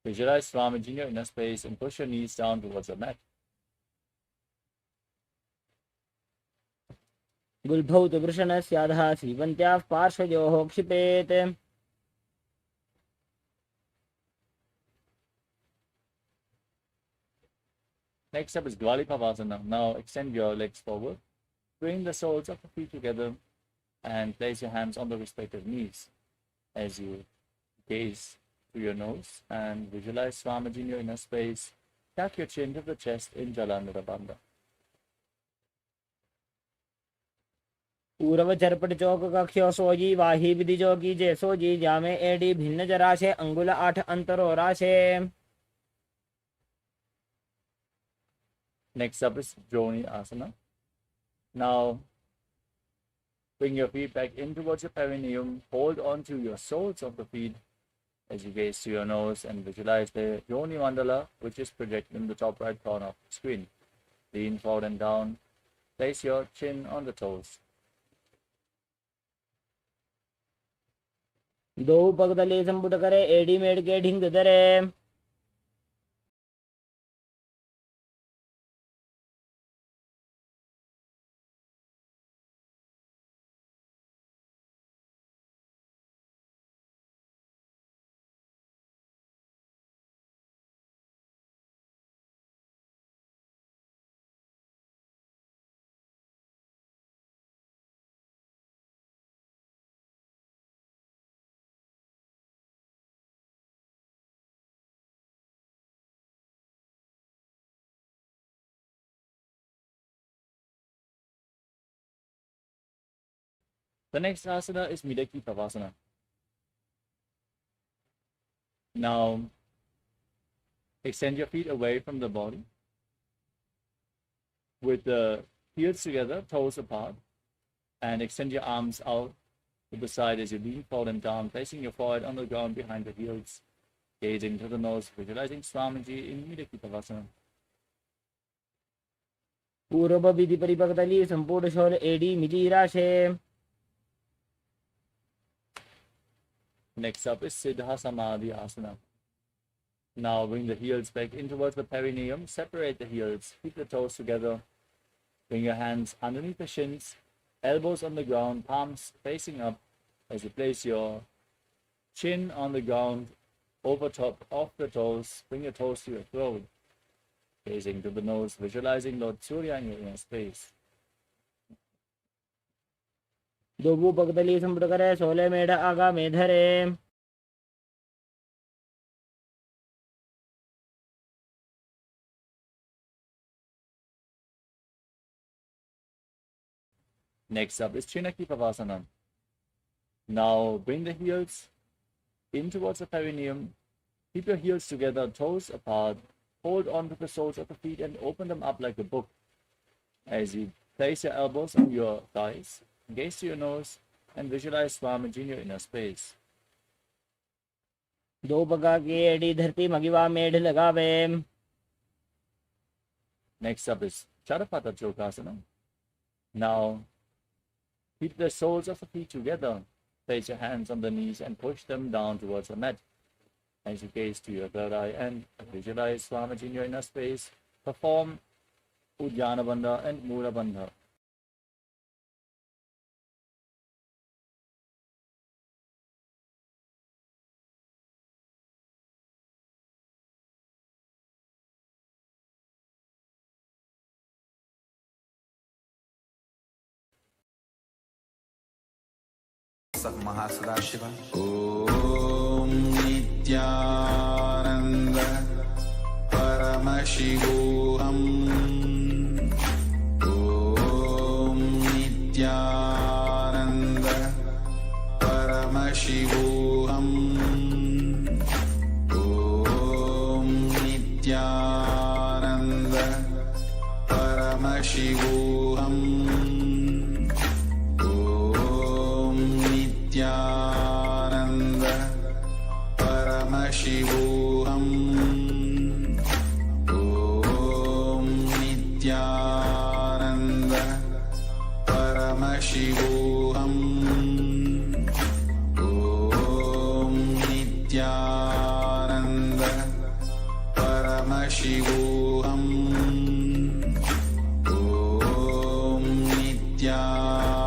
visualize Swamiji in your inner space and push your knees down towards the mat. गुल्भौ तु वृषणस्याधः सीवन्त्याः पार्श्वयोः क्षिपेत्। Next up is Dvalipavasana. Now extend your legs forward. Bring the soles of the feet together and place your hands on the respective knees as you gaze through your nose and visualize Swamiji in your inner space. Tuck your chin to the chest in Jalandhara Bandha. पूर्व चरपट चौक कक्ष्यो सोजी वाही विधि जोगी जे सोजी जामे AD भिन्न जराशे अंगुल 8 अंतरो राशे। Next up is Joni Asana. Now bring your feet back in towards your perineum. Hold on to your soles of the feet as you gaze to your nose and visualize the Yoni Mandala, which is projected in the top right corner of the screen. Lean forward and down. Place your chin on the toes. दो पगदले संपुट करे AD made के ढिंग दरे। The next asana is Midaki Pavasana. Now, extend your feet away from the body with the heels together, toes apart, and extend your arms out to the side as you lean forward and down, placing your forehead on the ground behind the heels, gazing to the nose, visualizing Swamiji in Midaki Pavasana. पूर्व विधि परिपक्तली संपूर्ण शोल एडी मिली राशे। Next up is Siddha Samadhi Asana. Now bring the heels back in towards the perineum. Separate the heels. Keep the toes together. Bring your hands underneath the shins. Elbows on the ground. Palms facing up as you place your chin on the ground over top of the toes. Bring your toes to your throat. Gazing to the nose. Visualizing Lord Surya in your inner space. दो पगदली संपुट करे 16 मेढ आगा में धरे। Next up is Chinaki Pavasana. Now bring the heels in towards the perineum. Keep your heels together, toes apart. Hold on to the soles of the feet and open them up like a book. As you place your elbows on your thighs, gaze to your nose and visualize Swamiji in your inner space. दो पगा की AD धरती मगिवा मेढ लगावे। Next up is Charapata Chokasana. Now keep the soles of the feet together. Place your hands on the knees and push them down towards the mat. As you gaze to your third eye and visualize Swamiji in your inner space, perform Udjana Bandha and Mula Bandha. Mahasada Om Nithyananda Paramashivoham Om Nithyananda Paramashivoham Om Nithyananda Paramashivoham Nithyananda Paramashivoham Om Nithyananda Paramashivoham Om Nithyananda Paramashivoham Om Nithyananda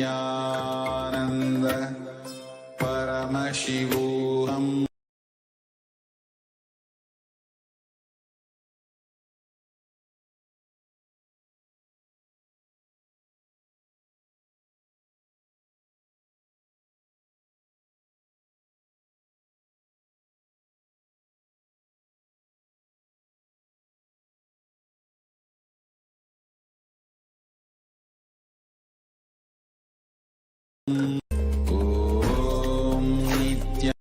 Nithyananda Paramashivoham Om Nitya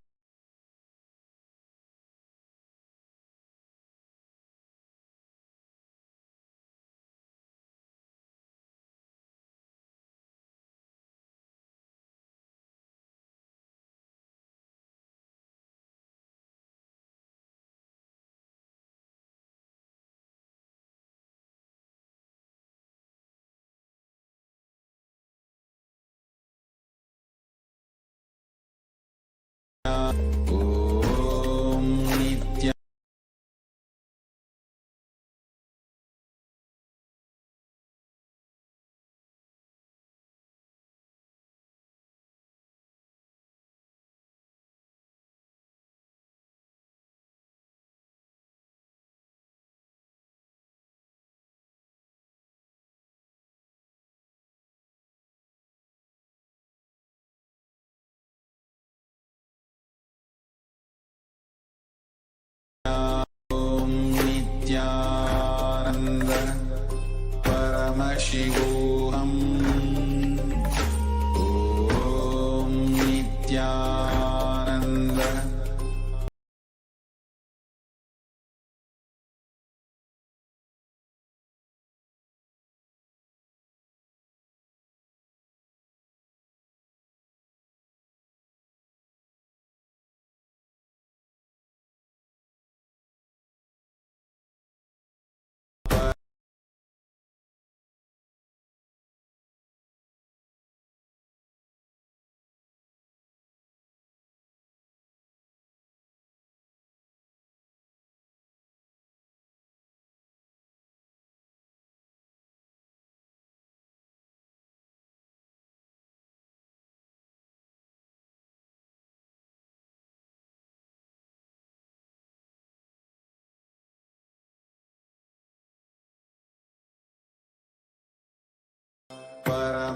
Om Nitya Om Nithyananda Paramashivoham Om Nithyananda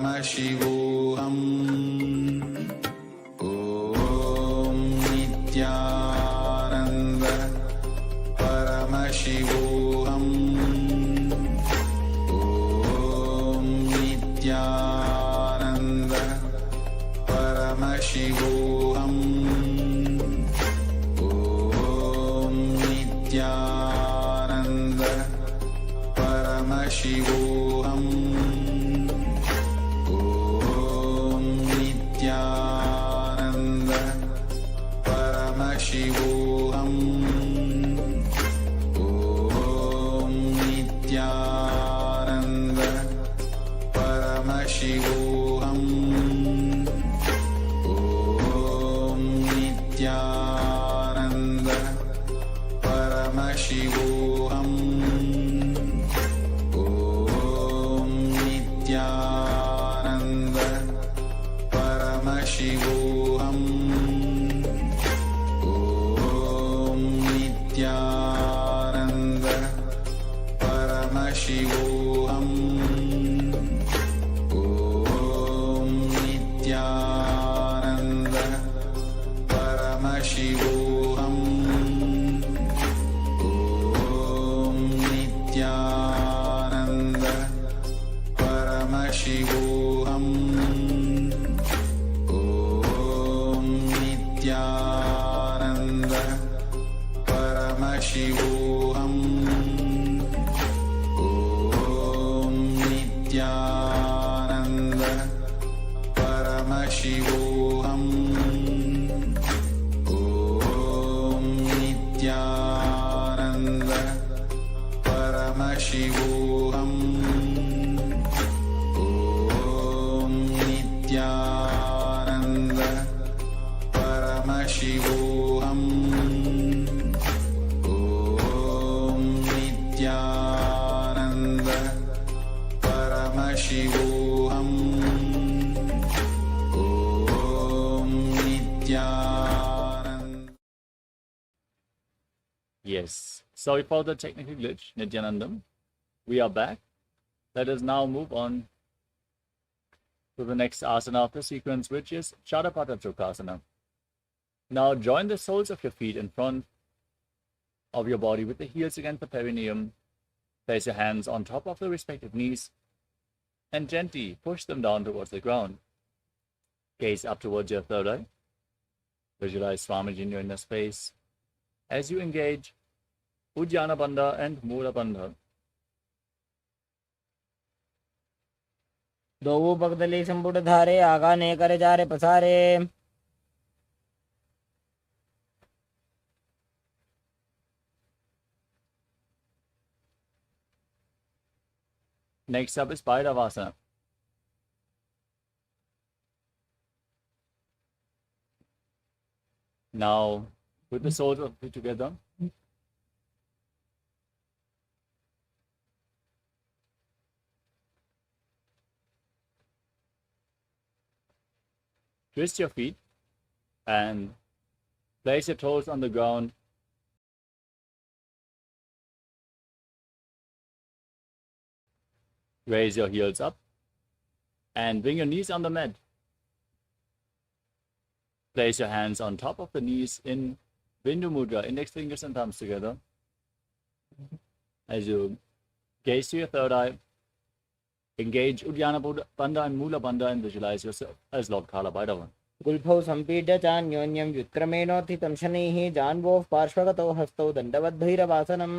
Paramashivoham Om Nithyananda Paramashivoham Om Nithyananda Paramashivoham Om Nithyananda Paramashivoham Om Nithyananda Paramashivoham Om Nithyananda Paramashivoham Om Nithyananda Paramashivoham Om Nithyananda Paramashivoham Om Nithyananda Paramashivoham Om Nithyananda Paramashivoham Om Nithyananda Paramashivoham Om Nithyananda Paramashivoham Om Nithyananda Paramashivoham Om Nithyananda Paramashivoham Om Nithyananda Paramashivoham Om Nithyananda Paramashivoham Yes. Sorry for the technical glitch, Nithyanandam. We are back. Let us now move on to the next asana of the sequence, which is Chadapata Chokasana. Now join the soles of your feet in front of your body with the heels against the perineum. Place your hands on top of the respective knees and gently push them down towards the ground. Gaze up towards your third eye. Visualize Swamiji in your inner space as you engage Uddiyana Bandha and Mula Bandha. दोवु पगदली संपुट धारे आगा ने करे जारे पसारे Next up is Bairavasana. Now, put the soles of feet together. Twist your feet and place your toes on the ground. Raise your heels up and bring your knees on the mat. Place your hands on top of the knees in Bindu Mudra, index fingers and thumbs together. As you gaze to your third eye, engage Uddiyana Bandha and Mula Bandha and visualize yourself as Lord Kala Bhairava. गुल्फौ सम्पीड्य चान्योन्यं व्युत्क्रमेणोत्थितं शनैः जान्वोः पार्श्वगतौ हस्तौ दण्डवद्भैरवासनम्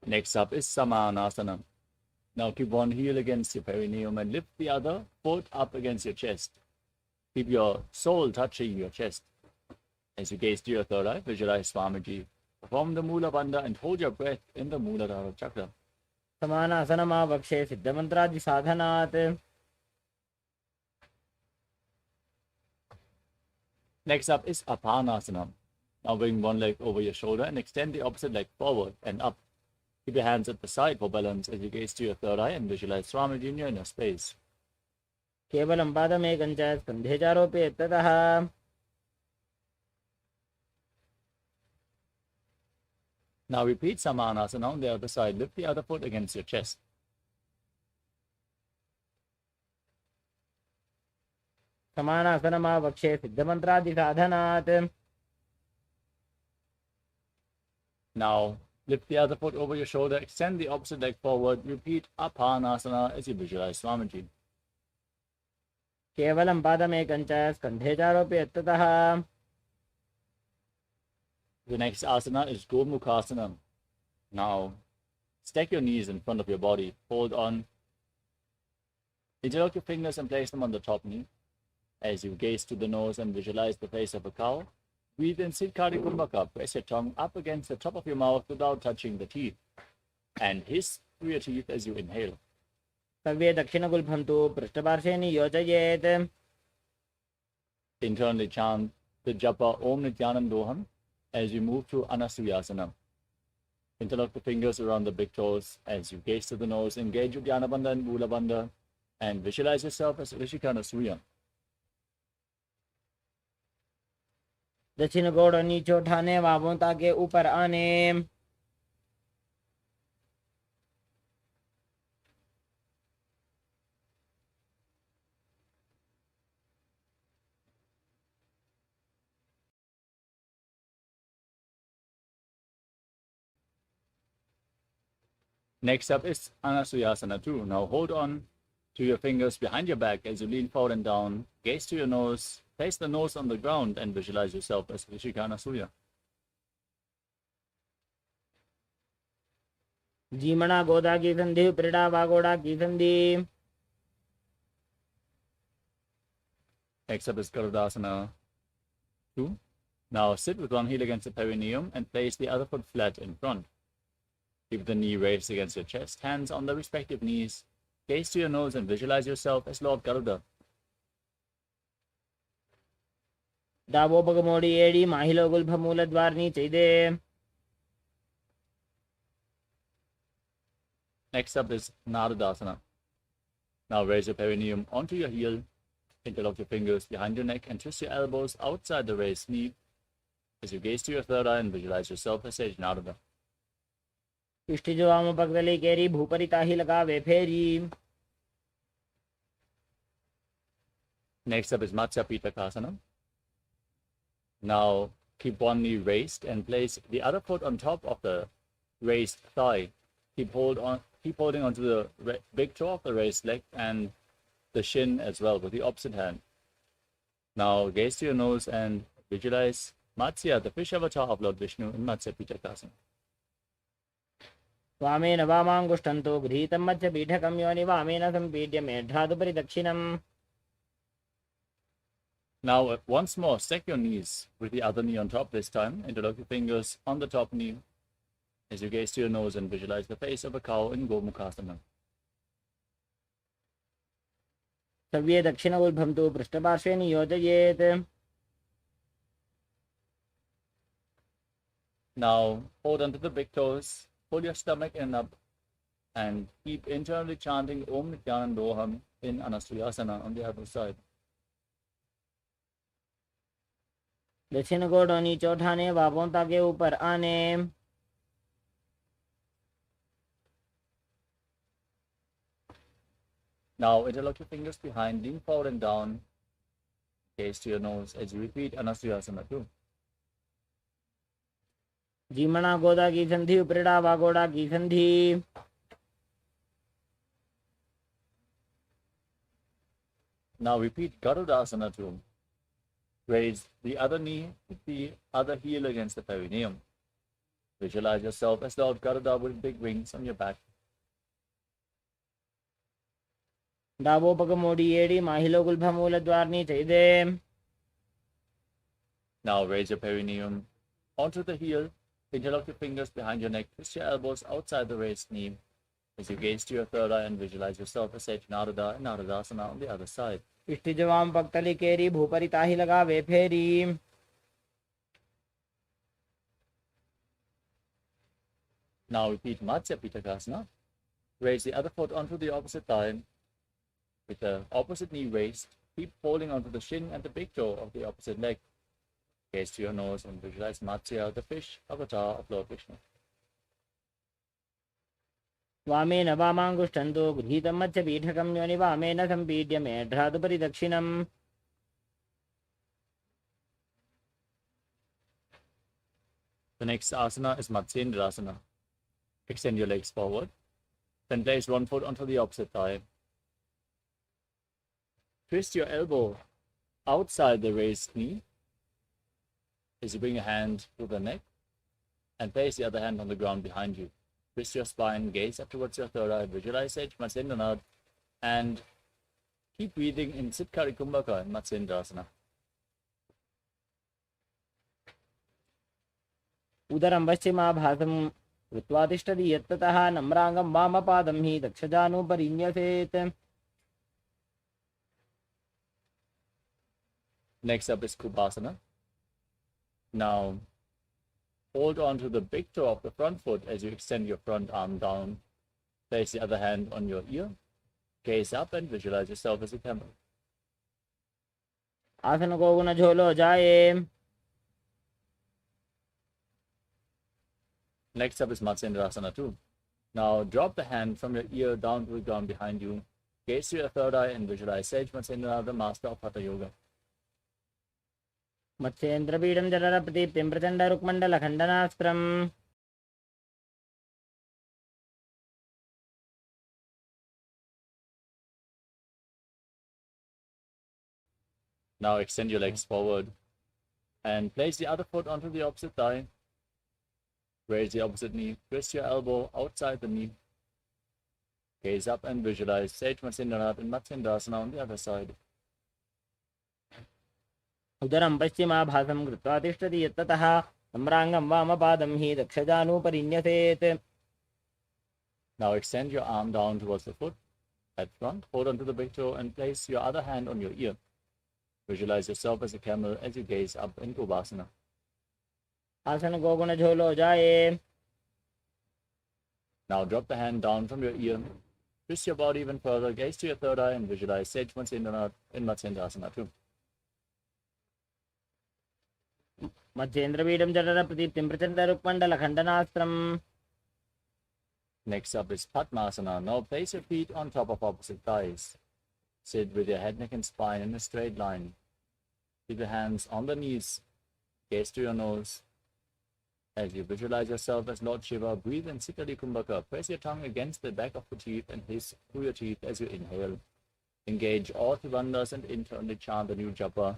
Next up is Samanasana. Now keep one heel against your perineum and lift the other foot up against your chest. Keep your soul touching your chest. As you gaze to your third eye, visualize Swamiji. Perform the Mula Bandha and hold your breath in the Muladhara Chakra. समानासनमावक्षे सिद्धमन्त्रादि साधनात् Next up is Apanasana. Now bring one leg over your shoulder and extend the opposite leg forward and up. Keep your hands at the side for balance as you gaze to your third eye and visualize Swamiji in your inner space. केवलं पादमेकं च स्कन्धे चारोपयेत् ततः Now repeat Samanasana on the other side. Lift the other foot against your chest. समानासनमावक्षे सिद्धमन्त्रादि साधनात् Now lift the other foot over your shoulder. Extend the opposite leg forward. Repeat Apanasana as you visualize Swamiji. केवलं पादमेकं च स्कन्धे चारोपयेत् ततः The next asana is Gomukhasana. Now, stack your knees in front of your body. Hold on. Interlock your fingers and place them on the top knee. As you gaze to the nose and visualize the face of a cow, breathe in Siddhkari Kumbhaka. Press your tongue up against the top of your mouth without touching the teeth. And hiss through your teeth as you inhale. तव्ये दक्षिणगुल्फं तु पृष्ठपार्श्वे नियोजयेत् Internally chant the japa Om Nithyanandoham as you move to Anasuyasana. Interlock the fingers around the big toes as you gaze to the nose, engage Uddiyana Bandha and Mula Bandha, and visualize yourself as Rishikana. दक्षिण गोड़ नीचे उठाने बाबों ताकि ऊपर आने Next up is Anasuyasana 2. Now hold on to your fingers behind your back as you lean forward and down. Gaze to your nose. Place the nose on the ground and visualize yourself as Rishikana. जीमणा गोदा की संधि प्रीड़ा वागोड़ा की संधि Next up is Garudasana 2. Now sit with one heel against the perineum and place the other foot flat in front. Keep the knee raised against your chest, hands on the respective knees. Gaze to your nose and visualize yourself as Lord Garuda. దావోపగమోడి ఏడి మాహిలో గుల్భమూల ద్వార్ని చైదే. Next up is Narudasana. Now raise your perineum onto your heel, interlock your fingers behind your neck and twist your elbows outside the raised knee as you gaze to your third eye and visualize yourself as Sage Narada. इष्टिजो वाम पगदली केरी भूपरी ताही लगावे फेरी. Next up is Matsya Pitakasana. Now keep one knee raised and place the other foot on top of the raised thigh. Keep holding onto the big toe of the raised leg and the shin as well with the opposite hand. Now gaze to your nose and visualize Matsya, the fish avatar of Lord Vishnu, in Matsya Pitakasana. वामेन वामाङ्गुष्ठन्तो गृहीतं मध्य पीठकं योनि वामेन सम्पीड्य मेढ्रादुपरि दक्षिणम्. Now once more stack your knees with the other knee on top this time. Interlock your fingers on the top knee as you gaze to your nose and visualize the face of a cow in Gomukhasana. सव्ये दक्षिण उल्भं तु पृष्ठपार्श्वे नियोजयेत्. Now hold onto the big toes, pull your stomach in up and keep internally chanting Om Nithyananda in Anasthuyasana on the other side. दक्षिण गोडोनी चौठाने वापोंता के ऊपर आने. Now interlock your fingers behind, lean forward and down, gaze to your nose as you repeat Anasthuyasana too. जीमणा गोदा की संधि उपरिड़ा वागोड़ा की संधि. Now repeat Garudasana too. Raise the other knee with the other heel against the perineum. Visualize yourself as Lord Garuda with big wings on your back. दावोपगमोडी एडी माहिलो गुल्भमूल द्वार्नि चैदे. Now raise your perineum onto the heel. Interlock your fingers behind your neck. Twist your elbows outside the raised knee as you gaze to your third eye and visualize yourself as Sage Narada and Narudasana on the other side. इष्टिजवाम पक्तली केरी भूपरी ताही लगावे फेरी. Now repeat Matsya Pitakasana. Raise the other foot onto the opposite thigh with the opposite knee raised. Keep holding onto the shin and the big toe of the opposite leg. Gaze to your nose and visualize Matsya, the fish avatar of Lord Vishnu. वामेन वामाङ्गुष्ठन्तो गृहीतं मध्य पीठकं योनि वामेन सम्पीड्य मेढ्रादुपरि दक्षिणम्. The next asana is Matsyendrasana. Extend your legs forward. Then place one foot onto the opposite thigh. Twist your elbow outside the raised knee as you bring your hand to the neck and place the other hand on the ground behind you. Twist your spine, gaze up towards your third eye, visualize Sage Matsyendranath, and keep breathing in Siddhkari Kumbhaka in Matsyendrasana. उदरं पश्चिमाभासं कृत्वा तिष्ठति यत्ततः नम्राङ्गं वामपादं हि दक्षजानुपरिन्यसेत्. Next up is Kupasana. Now hold on to the big toe of the front foot as you extend your front arm down. Place the other hand on your ear. Gaze up and visualize yourself as a camel. आसन को गुण झोलो जाए. Next up is Matsyendrasana too. Now drop the hand from your ear down to the ground behind you. Gaze to your third eye and visualize Sage Matsyendranath, the master of Hatha Yoga. मत्स्येन्द्रपीडं जलरप्रदीप्तिं प्रचण्डरुक्मण्डलखण्डनास्त्रम्. Now extend your legs forward and place the other foot onto the opposite thigh. Raise the opposite knee, twist your elbow outside the knee. Gaze up and visualize Sage Matsyendranath and Matsyendrasana on the other side. उदरं पश्चिमाभासं कृत्वा तिष्ठति यत्ततः नम्राङ्गं वामपादं हि दक्षजानुपरिन्यसेत्. Now extend your arm down towards the foot at front. Hold onto the big toe and place your other hand on your ear. Visualize yourself as a camel as you gaze up in Kubasana. आसन को गुण झोल हो जाए. Now drop the hand down from your ear. Twist your body even further. Gaze to your third eye and visualize Sage in Matsyendasana too. मत्स्येन्द्रपीडं जठर प्रदीप्तिं Prachanda रुक्मण्डल खण्डनास्त्रम्. Next up is Padmasana. Now place your feet on top of opposite thighs. Sit with your head, neck and spine in a straight line. Keep your hands on the knees. Gaze to your nose. As you visualize yourself as Lord Shiva, breathe in Sikali Kumbhaka. Press your tongue against the back of the teeth and hiss through your teeth as you inhale. Engage all Trivandhas and internally chant the new japa.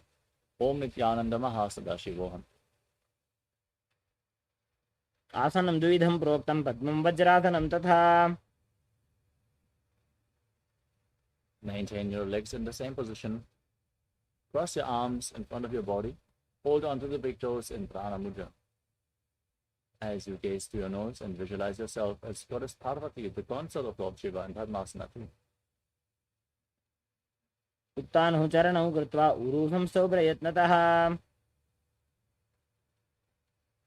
Om Nithyananda Paramashivoham. आसनं द्विविधं प्रोक्तं पद्मं वज्रासनं तथा. Maintain your legs in the same position. Cross your arms in front of your body. Hold on to the big toes in Prana Mudra. As you gaze to your nose and visualize yourself as Goddess Parvati, the consort of Lord Shiva in Padmasana too. उत्तानौ चरणौ कृत्वा उरुसंस्थौ प्रयत्नतः.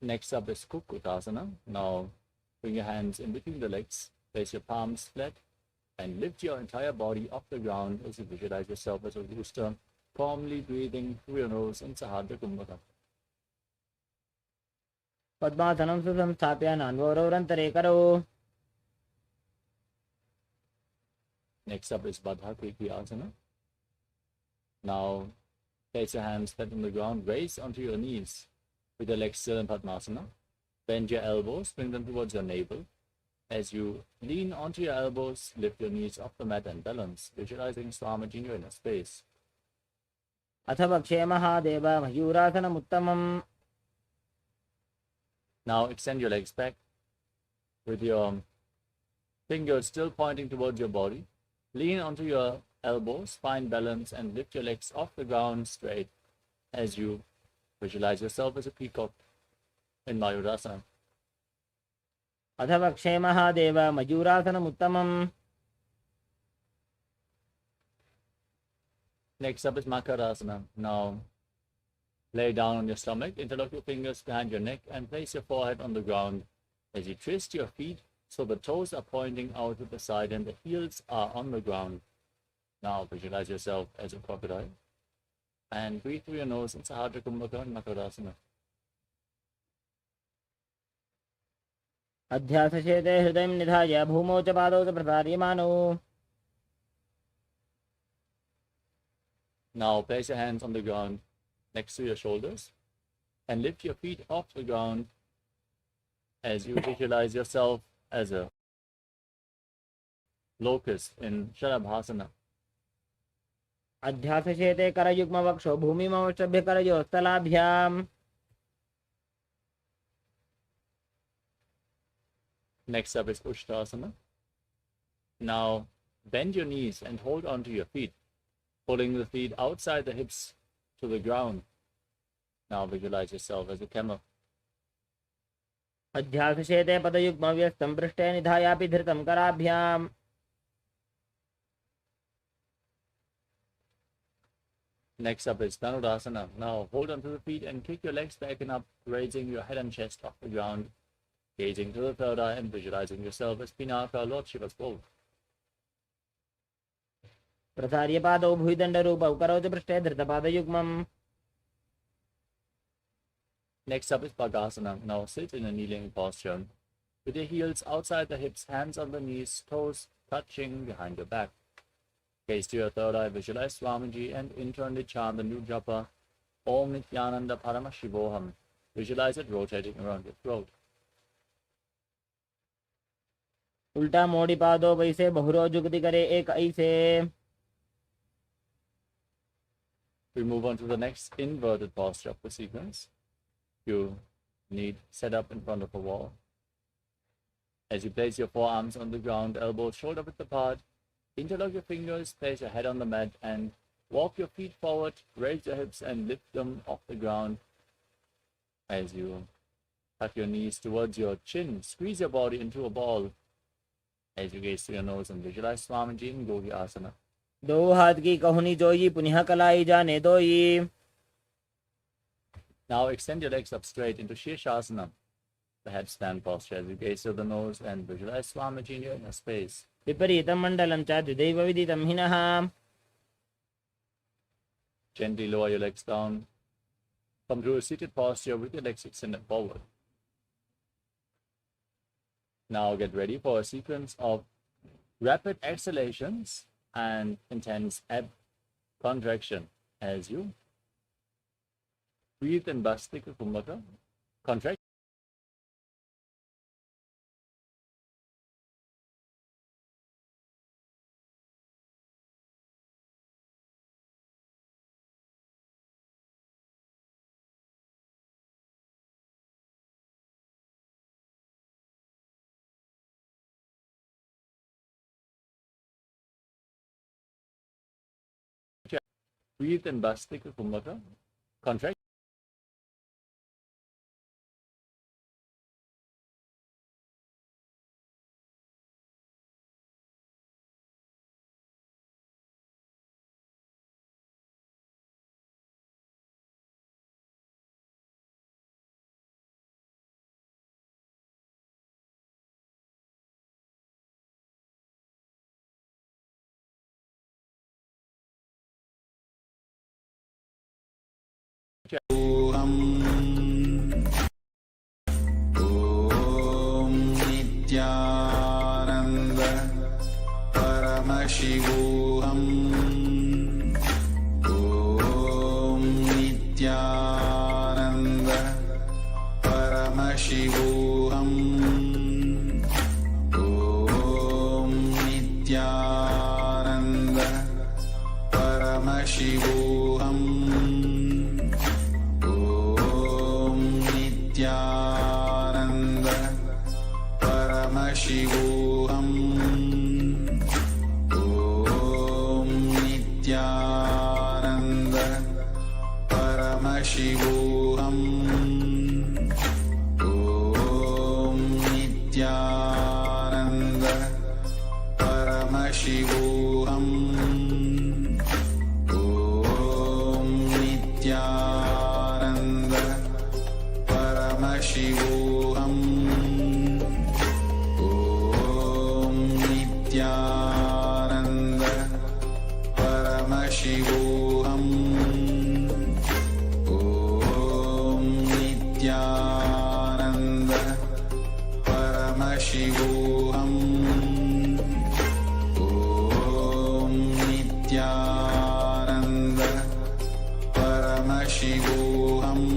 Next up is Kukutasana. Now bring your hands in between the legs, place your palms flat, and lift your entire body off the ground as you visualize yourself as a rooster, calmly breathing through your nose in Sahadra Kumbhaka. पद्मासनं सुसंस्थाप्य नान्वोरन्तरे करौ. Next up is Baddha Krityasana. Now place your hands flat on the ground, raise onto your knees with your legs still in Padmasana. Bend your elbows, bring them towards your navel. As you lean onto your elbows, lift your knees off the mat and balance, visualizing Swamiji in your inner space. अथ वक्षे Mahadev मयूरासनमुत्तमम्. Now extend your legs back with your fingers still pointing towards your body. Lean onto your elbows, find balance, and lift your legs off the ground straight as you visualize yourself as a peacock in Mayurasana. अथ वक्षे Mahadev मयूरासनमुत्तमम्. Next up is Makarasana. Now lay down on your stomach, interlock your fingers behind your neck, and place your forehead on the ground as you twist your feet so the toes are pointing out to the side and the heels are on the ground. Now visualize yourself as a crocodile and breathe through your nose in Sahadra Kumbhaka and Makarasana. अध्यासशेते हृदयं निधाय भूमौ च पादौ च प्रसार्यमानौ. Now place your hands on the ground next to your shoulders and lift your feet off the ground as you visualize yourself as a locust in Shalabhasana. अध्यासशेते करयुग्मवक्षो भूमिमवष्टभ्य करयोस्तलाभ्याम्. Next up is Ushtrasana. Now bend your knees and hold on to your feet, pulling the feet outside the hips to the ground. Now visualize yourself as a camel. अध्यासशेते पदयुग्मव्यस्तं पृष्ठे निधायापि धृतं कराभ्याम्. Next up is Dhanurasana. Now hold on to the feet and kick your legs back and up, raising your head and chest off the ground, gazing to the third eye and visualizing yourself as Pinaka, Lord Shiva's bow. प्रसार्य पादौ भुजदण्डरूपौ करौ च पृष्ठे धृतपादयुग्मम्. Next up is Bhagasana. Now sit in a kneeling posture with your heels outside the hips, hands on the knees, toes touching behind your back. Gaze to your third eye, visualize Swamiji and internally chant the new japa, Om Nithyananda Paramashivoham. Visualize it rotating around your throat. उल्टा मोड़ी पादो वैसे बहुरो जुगति करे एक ऐसे. We move on to the next inverted posture of the sequence. You need set up in front of a wall. As you place your forearms on the ground, elbows shoulder width apart, interlock your fingers, place your head on the mat, and walk your feet forward, raise your hips and lift them off the ground. As you tuck your knees towards your chin, squeeze your body into a ball. As you gaze to your nose and visualize Swamiji in Gogi Asana. दो हाथ की कहुनी जोई पुनः कलाई जाने दोई. Now extend your legs up straight into Shirshasana, the headstand posture, as you gaze to the nose and visualize Swamiji in your inner space. विपरीतं मण्डलं च द्विदैव विदितं हिनः. Gently lower your legs down. Come to a seated posture with your legs extended forward. Now get ready for a sequence of rapid exhalations and intense ab contraction as you breathe in Bastika Kumbhaka. Contract. Breathe in Bastika Kumbhaka. Contract. ॐ नित्यानन्द परमशिवोऽहम् ॐ नित्यानन्द परमशिवोऽहम् ॐ नित्यानन्द परमशिवोऽहम् नित्यानन्द परमशिवोऽहम् ॐ नित्यानन्द परमशिवोऽहम् ॐ नित्यानन्द परमशिवोऽहम् ॐ नित्यानन्द परमशिवोऽहम् ॐ नित्यानन्द परमशिवोऽहम् ॐ नित्यानन्द परमशिवोऽहम् ॐ नित्यानन्द परमशिवोऽहम्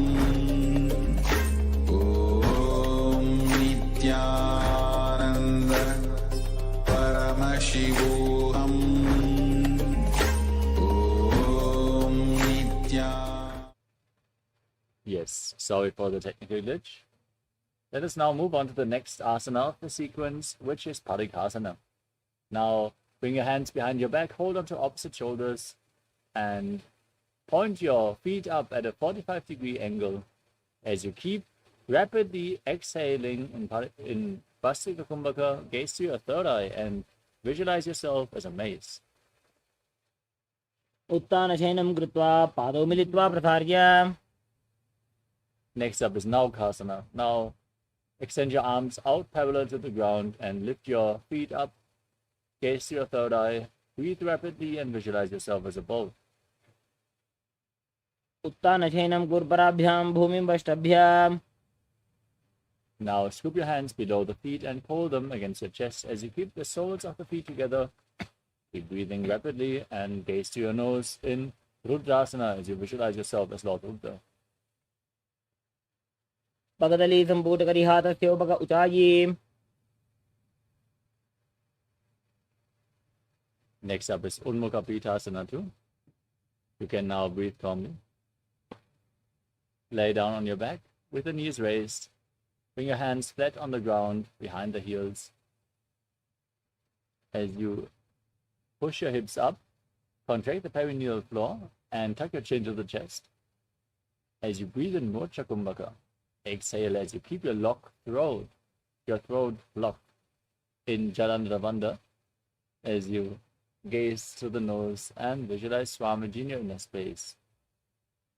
नित्यानन्द परमशिवोऽहम् ॐ नित्या. Yes, sorry for the technical glitch. Let us now move on to the next asana of the sequence, which is Parikasana. Now, bring your hands behind your back, hold onto opposite shoulders, and point your feet up at a 45-degree angle as you keep rapidly exhaling in Bastika Kumbhaka. Gaze to your third eye and visualize yourself as a mace. उत्तानशयनं कृत्वा पादौ मिलित्वा प्रसार्य. Next up is Naukasana. Now, extend your arms out parallel to the ground and lift your feet up. Gaze to your third eye. Breathe rapidly and visualize yourself as a bow. उत्तानशयनं गुरुपराभ्यां भूमिं वष्टभ्याम्. Now, scoop your hands below the feet and pull them against your chest as you keep the soles of the feet together. Keep breathing rapidly and gaze to your nose in Rudrasana as you visualize yourself as Lord Rudra. पगदली सम्पूटकरिहातस्य उपग उचायी. Next up is Unmukha Pitasana too. You can now breathe calmly. Lay down on your back with the knees raised. Bring your hands flat on the ground behind the heels. As you push your hips up, contract the perineal floor and tuck your chin to the chest. As you breathe in Mocha Kumbhaka, exhale as you keep your throat locked in Jalandhara Bandha. As you Gaze through the nose and visualize Swamiji in your inner space.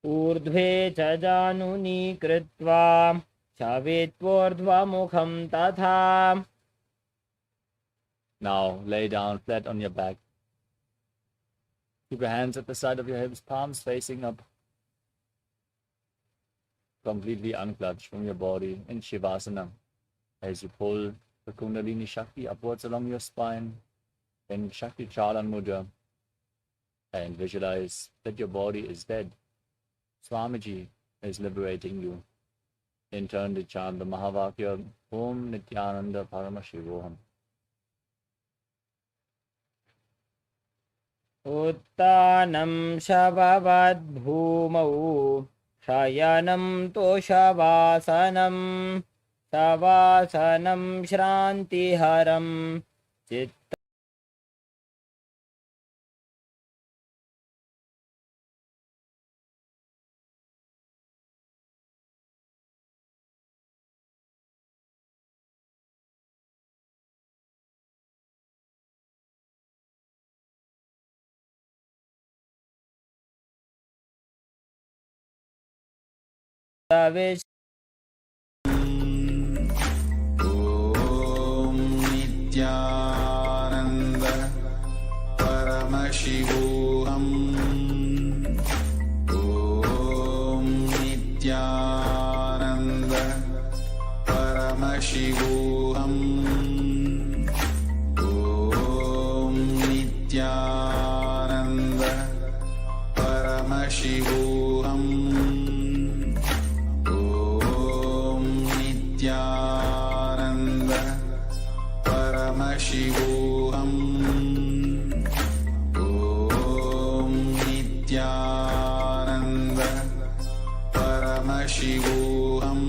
ऊर्ध्वे च जानुनी कृत्वा शवेत्वोर्ध्वमुखं तथा. Now lay down flat on your back. Keep your hands at the side of your hips, palms facing up. Completely unclutched from your body in Shavasana as you pull the Kundalini Shakti upwards along your spine in Shakti Chalan Mudra and visualize that your body is dead. Swamiji is liberating you. In turn, to chant the Mahavakya Om Nithyananda Paramashivoham. उत्तानं शववद्भूमौ शयनं तोषवासनं शवासनं श्रान्तिहरं चित्त विश्व ॐ नित्यानन्द परमशिवोऽहम् ॐ नित्यानन्द परमशिवोऽहम् ॐ नित्यानन्द परमशिवोऽहम् नित्यानन्द परमशिवोऽहम् ॐ नित्यानन्द परमशिवोऽहम्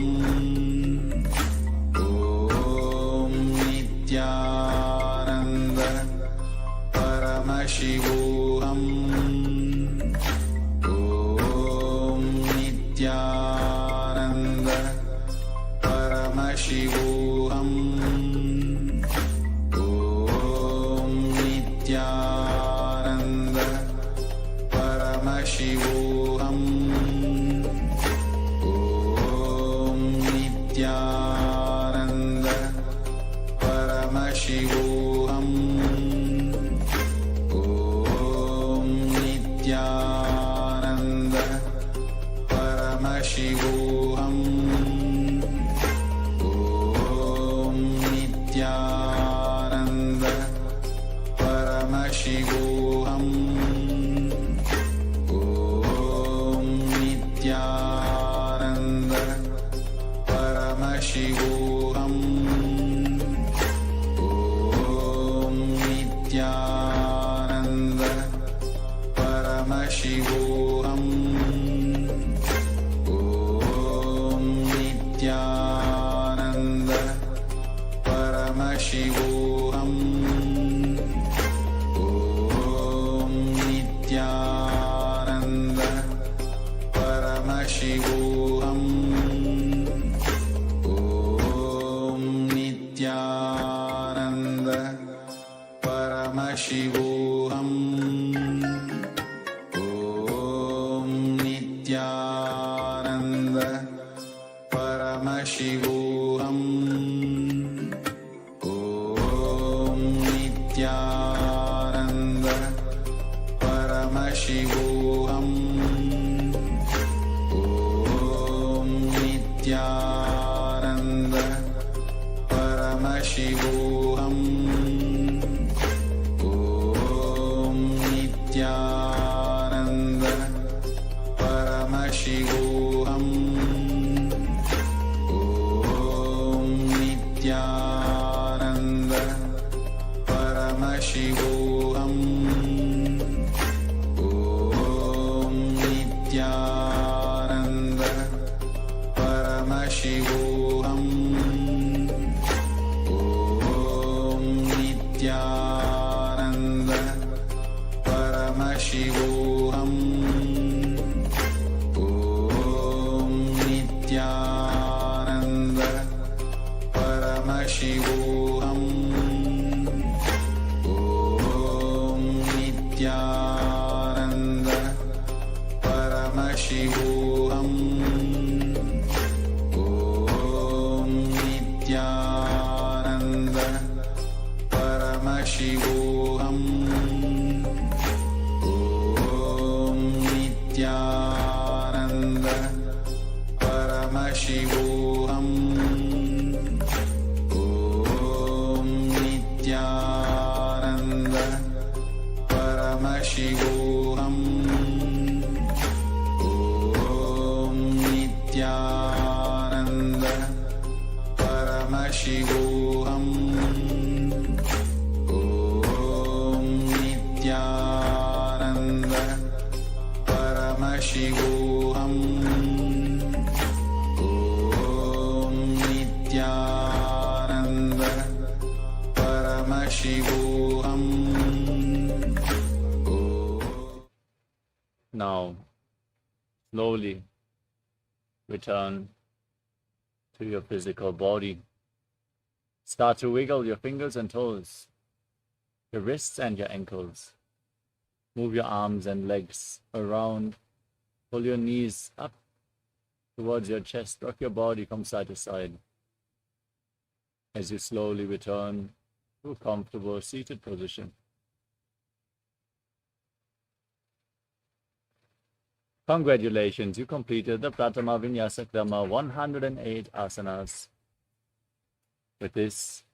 ॐ नित्यानन्द परमशिवोऽहम् ॐ नित्यानन्द परमशिवोऽहम् ॐ नित्यानन्द परमशिवोऽहम् ॐ नित्यानन्द परमशिवोऽहम् ॐ नित्यानन्द परमशिवोऽहम् नित्यानन्द परमशिवोऽहम् ॐ नित्यानन्द परमशिवोऽहम् ॐ नित्यानन्द परमशिवोऽहम् ॐ नित्यानन्द परमशिवोऽहम् ॐ नित्यानन्द परमशिवोऽहम् ॐ नित्यानन्द परमशिवोऽहम् ॐ नित्यानन्द परमशिवोऽहम् ॐ नित्यानन्द परमशिवोऽहम् ॐ नित्यानन्द परमशिवोऽहम् ॐ नित्यानन्द परमशिवोऽहम् ॐ नित्यानन्द परमशिवोऽहम् ॐ नित्यानन्द परमशिवोऽहम् ॐ नित्यानन्द परमशिवोऽहम् ॐ नित्यानन्द परमशिवोऽहम् ॐ Paramashivoham Om Nithyananda Paramashivoham Om Nithyananda Paramashivoham Om Nithyananda Paramashivoham Om Nithyananda Paramashivoham Om Nithyananda Paramashivoham Om Nithyananda Paramashivoham. Now, slowly return to your physical body. Start to wiggle your fingers and toes, your wrists and your ankles. Move your arms and legs around. Pull your knees up towards your chest. Rock your body from side to side as you slowly return to a comfortable seated position. Congratulations, you completed the Pratama Vinyasa Krama 108 asanas. With this,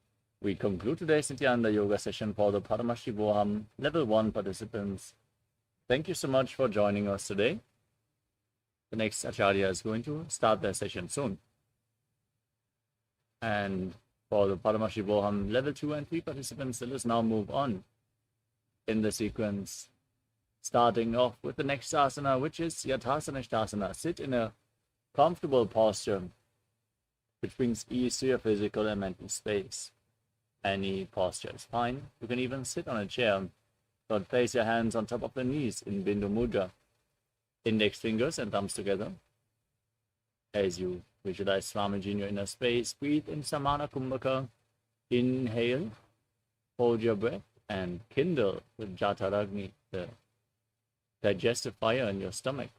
we conclude today's Nithyananda Yoga session for the Paramashivoham Level 1 participants. Thank you so much for joining us today. The next Acharya is going to start their session soon. And for the Paramashivoham Level 2 and 3 participants, let us now move on in the sequence, starting off with the next asana, which is Yathasanishtasana. Sit in a comfortable posture, which brings ease to your physical and mental space. Any posture is fine. You can even sit on a chair, but place your hands on top of the knees in Bindu Mudra. Index fingers and thumbs together. As you visualize Swamiji in your inner space, breathe in Samana Kumbhaka. Inhale, hold your breath, and kindle with Jataragni, the digestive fire in your stomach.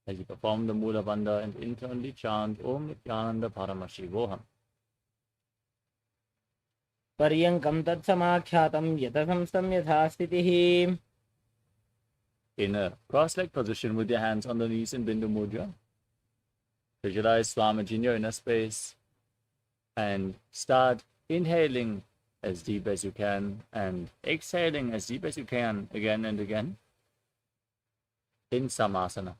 As you perform the Mula Bandha and internally chant Om Nithyananda Paramashivoham. पर्यङ्कं तत्समाख्यातं यतसंस्थं यथा स्थितिः. In a cross-legged position with your hands on the knees in Bindu Mudra, visualize Swamiji in your inner space and start inhaling as deep as you can and exhaling as deep as you can again and again in Samasana.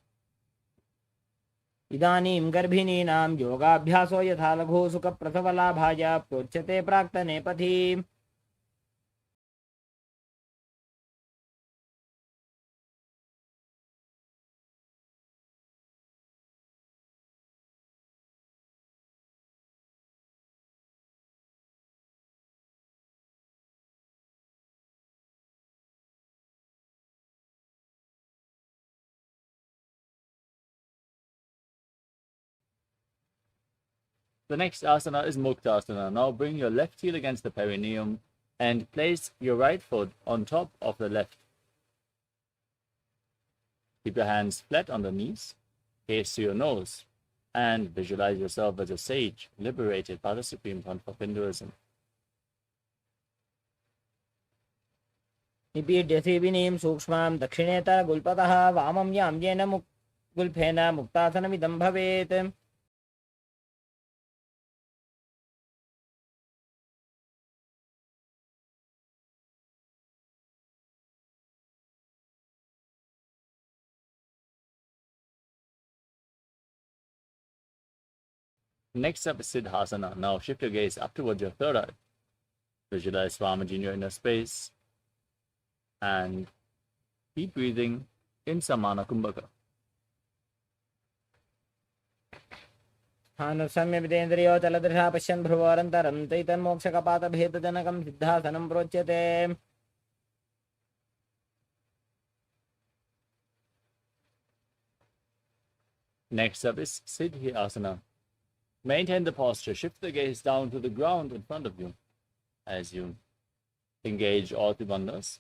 इदानीं गर्भिणीनां योगाभ्यासो यथा लघु सुखप्रसवलाभाय प्रोच्यते प्राक्तने पथि. The next asana is Muktasana. Now bring your left heel against the perineum and place your right foot on top of the left. Keep your hands flat on the knees, gaze to your nose, and visualize yourself as a sage liberated by the Supreme Font of Hinduism. निपीड्य सेविनीं सूक्ष्मां दक्षिणेतर गुल्पतः वामं यां येन गुल्फेन मुक्तासनमिदं भवेत्. Next up is Siddhasana. Now shift your gaze up towards your third eye. Visualize Swamiji in your inner space and keep breathing in Samana Kumbhaka. स्थानसम्यमितेन्द्रियो चलदृशा पश्यन् भ्रुवोरन्तरं तैतन्मोक्षकपातभेदजनकं सिद्धासनं प्रोच्यते. Next up is Siddhyasana. Maintain the posture. Shift the gaze down to the ground in front of you as you engage all the bandhas.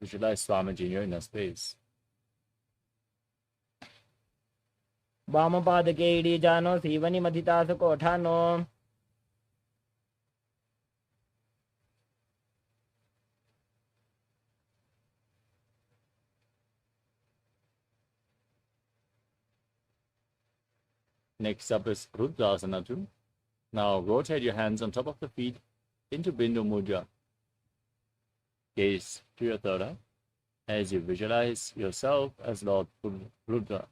Visualize Swamiji in your inner space. वामपादके इडीजानो सीवनि मथितासु कोठानो Next up is Rudrasana 2. Now rotate your hands on top of the feet into Bindu Mudra. Gaze to your third eye as you visualize yourself as Lord Rudra.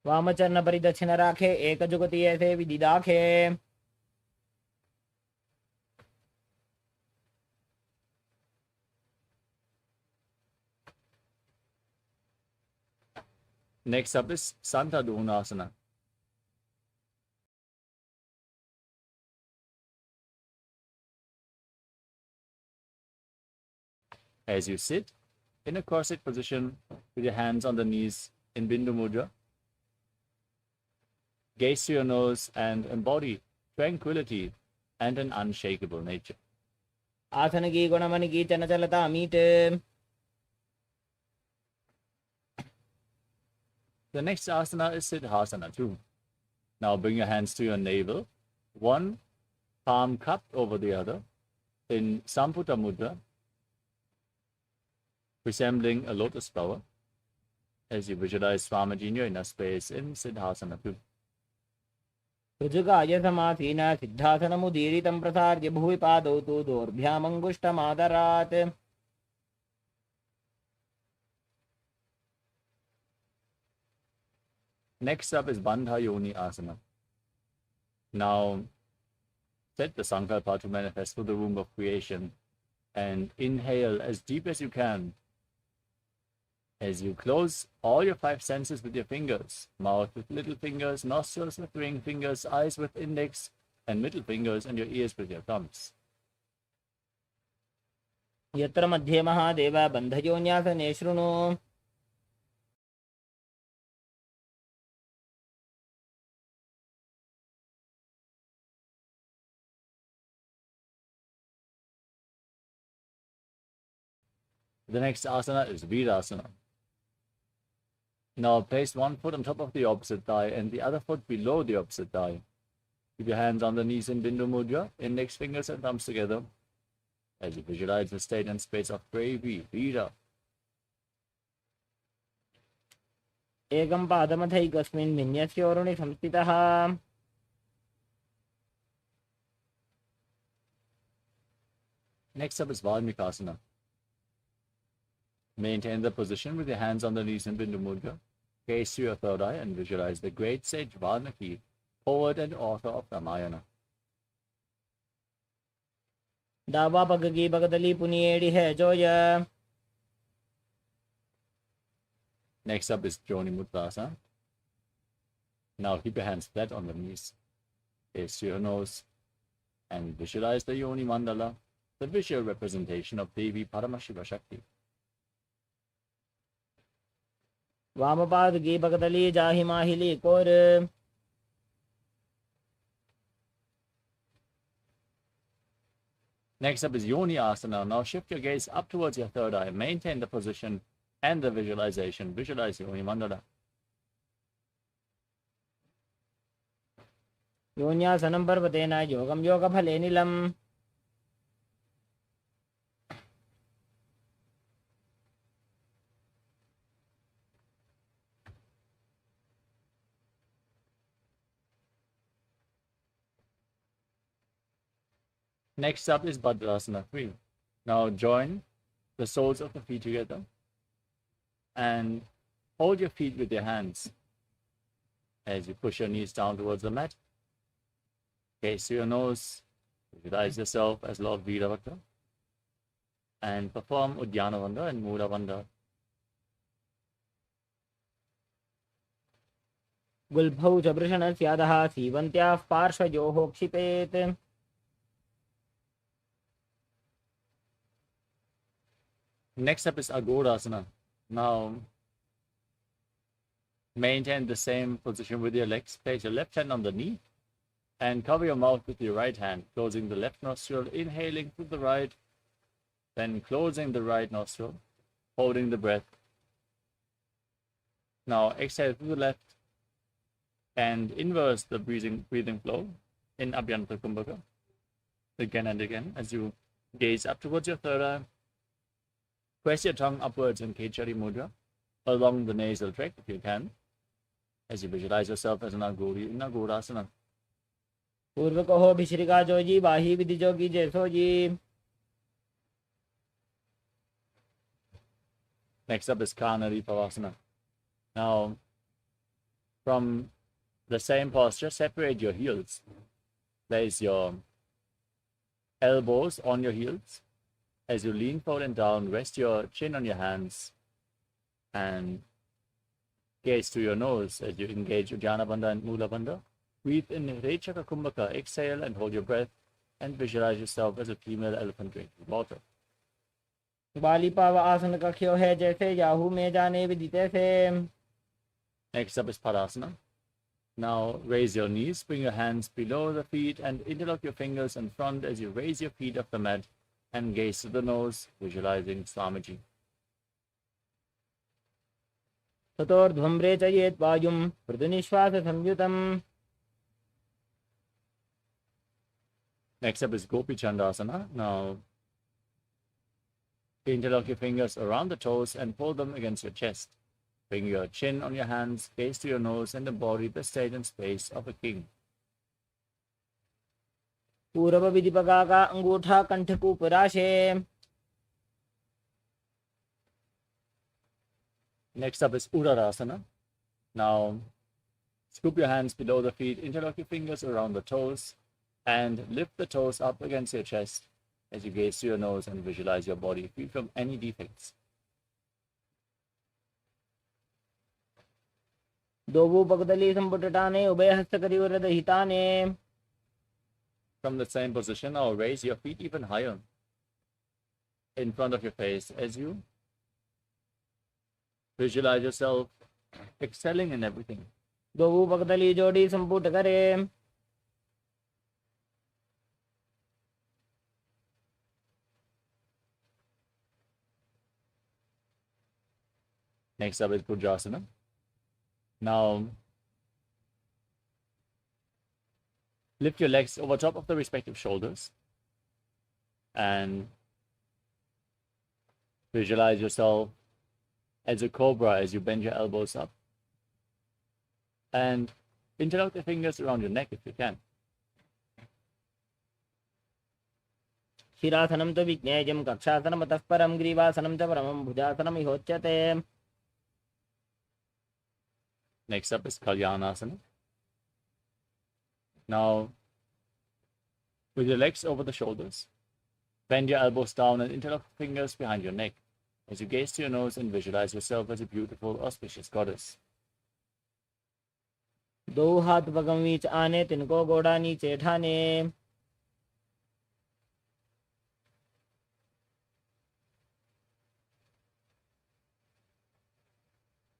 वामचरण परिदक्षिण राखे एक जुगति ऐसे विधि दाखे Next up is Santa Dhunasana. As you sit in a corset position with your hands on the knees in Bindu Mudra, gaze to your nose and embody tranquility and an unshakable nature. आसन की गुणमन की चंचलता meet The next asana is Siddhasana 2. Now bring your hands to your navel, one palm cupped over the other in Samputa Mudra, resembling a lotus flower, as you visualize Swamiji in your inner space in Siddhasana 2. ऋजुकाय समासीन सिद्धासनमुदीरितं प्रसार्य भुवि पादौ तु दोर्भ्यामङ्गुष्ठमादरात् Next up is Bandha Yoni Asana. Now set the Sankalpa to manifest through the womb of creation and inhale as deep as you can. As you close all your five senses with your fingers, mouth with little fingers, nostrils with ring fingers, eyes with index and middle fingers, and your ears with your thumbs. यत्र मध्ये महादेव बन्धयोन्यासने शृणु The next asana is Virasana. Now place one foot on top of the opposite thigh and the other foot below the opposite thigh. Keep your hands on the knees in Bindu Mudra, index fingers and thumbs together, as you visualize the state and space of Previ, Vira. एकं पादमथैकस्मिन् भिन्यस्योरुणि संस्थितः Next up is Valmikasana. Maintain the position with your hands on the knees in Bindu Mudra. Gaze to your third eye and visualize the great sage Valmiki, poet and author of Ramayana. दावा पगगी बगदली पुनिएड़ी है जोय Next up is Joni Mudra. Now keep your hands flat on the knees. Gaze to your nose and visualize the Yoni Mandala, the visual representation of Devi Paramashiva Shakti. वामपादगी बगदली जाहि माहिली core Next up is Yoni Asana. Now shift your gaze up towards your third eye. Maintain the position and the visualization. Visualize Yoni Mandala. योन्यासनं पर्वतेन योगं योगफले नीलम् Next up is Bhadrasana 3. Now join the soles of the feet together and hold your feet with your hands as you push your knees down towards the mat. Gaze to your nose, visualize yourself as Lord Veeravata, and perform Udyana Bandha and Mula Bandha. गुल्भौ च वृषणस्यादः सीवन्त्याः पार्श्वयोः क्षिपेत् Next up is Agodasana. Now maintain the same position with your legs. Place your left hand on the knee and cover your mouth with your right hand, closing the left nostril, inhaling through the right, then closing the right nostril, holding the breath. Now exhale to the left and inverse the breathing flow in Abhyantara Kumbhaka again and again as you gaze up towards your third eye. Press your tongue upwards in Kechari Mudra along the nasal tract if you can, as you visualize yourself as an Agori in Agorasana. पूर्व कहो भिश्रिका जोजी बाही विधि जोगी जैसो जी. Next up is Kanari Pavasana. Now, from the same posture, separate your heels. Place your elbows on your heels. As you lean forward and down, rest your chin on your hands and gaze to your nose as you engage Ujjana Bandha and Mula Bandha. Breathe in Rechaka Kumbhaka, exhale and hold your breath and visualize yourself as a female elephant drinking water. बाली पाव आसन कख्यो है जैसे Yahoo में जाने विदिते से. Next up is Padasana. Now raise your knees, bring your hands below the feet and interlock your fingers in front as you raise your feet off the mat and gaze to the nose, visualizing Swamiji. ततोर्ध्वं रेचयेत् वायुं मृदुनिश्वास संयुतम्. Next up is Gopi Chandasana. Now interlock your fingers around the toes and pull them against your chest. Bring your chin on your hands, gaze to your nose and embody the state and space of a king. पूर्व विधिपका का अंगूठा कंठ को पराशे. Next up is Uddarasana. Now scoop your hands below the feet, interlock your fingers around the toes and lift the toes up against your chest as you gaze to your nose and visualize your body free from any defects. दोबू पगदली संपुटटाने उभय हस्त करिवर दहिताने. From the same position, now raise your feet even higher in front of your face as you visualize yourself excelling in everything. दोबू पगदली जोड़ी संपुट करे. Next up is Bhudrasana. Now lift your legs over top of the respective shoulders and visualize yourself as a cobra as you bend your elbows up and interlock the fingers around your neck if you can. शिरासनं तो विज्ञेयं कक्षासनं ततः परं ग्रीवासनं च परमं भुजासनं इहोच्यते. Next up is Kalyanasana. Now, with your legs over the shoulders, bend your elbows down and interlock fingers behind your neck as you gaze to your nose and visualize yourself as a beautiful, auspicious goddess. दो हाथ पगम बीच आने तिनको गोड़ा नीचे ठाने.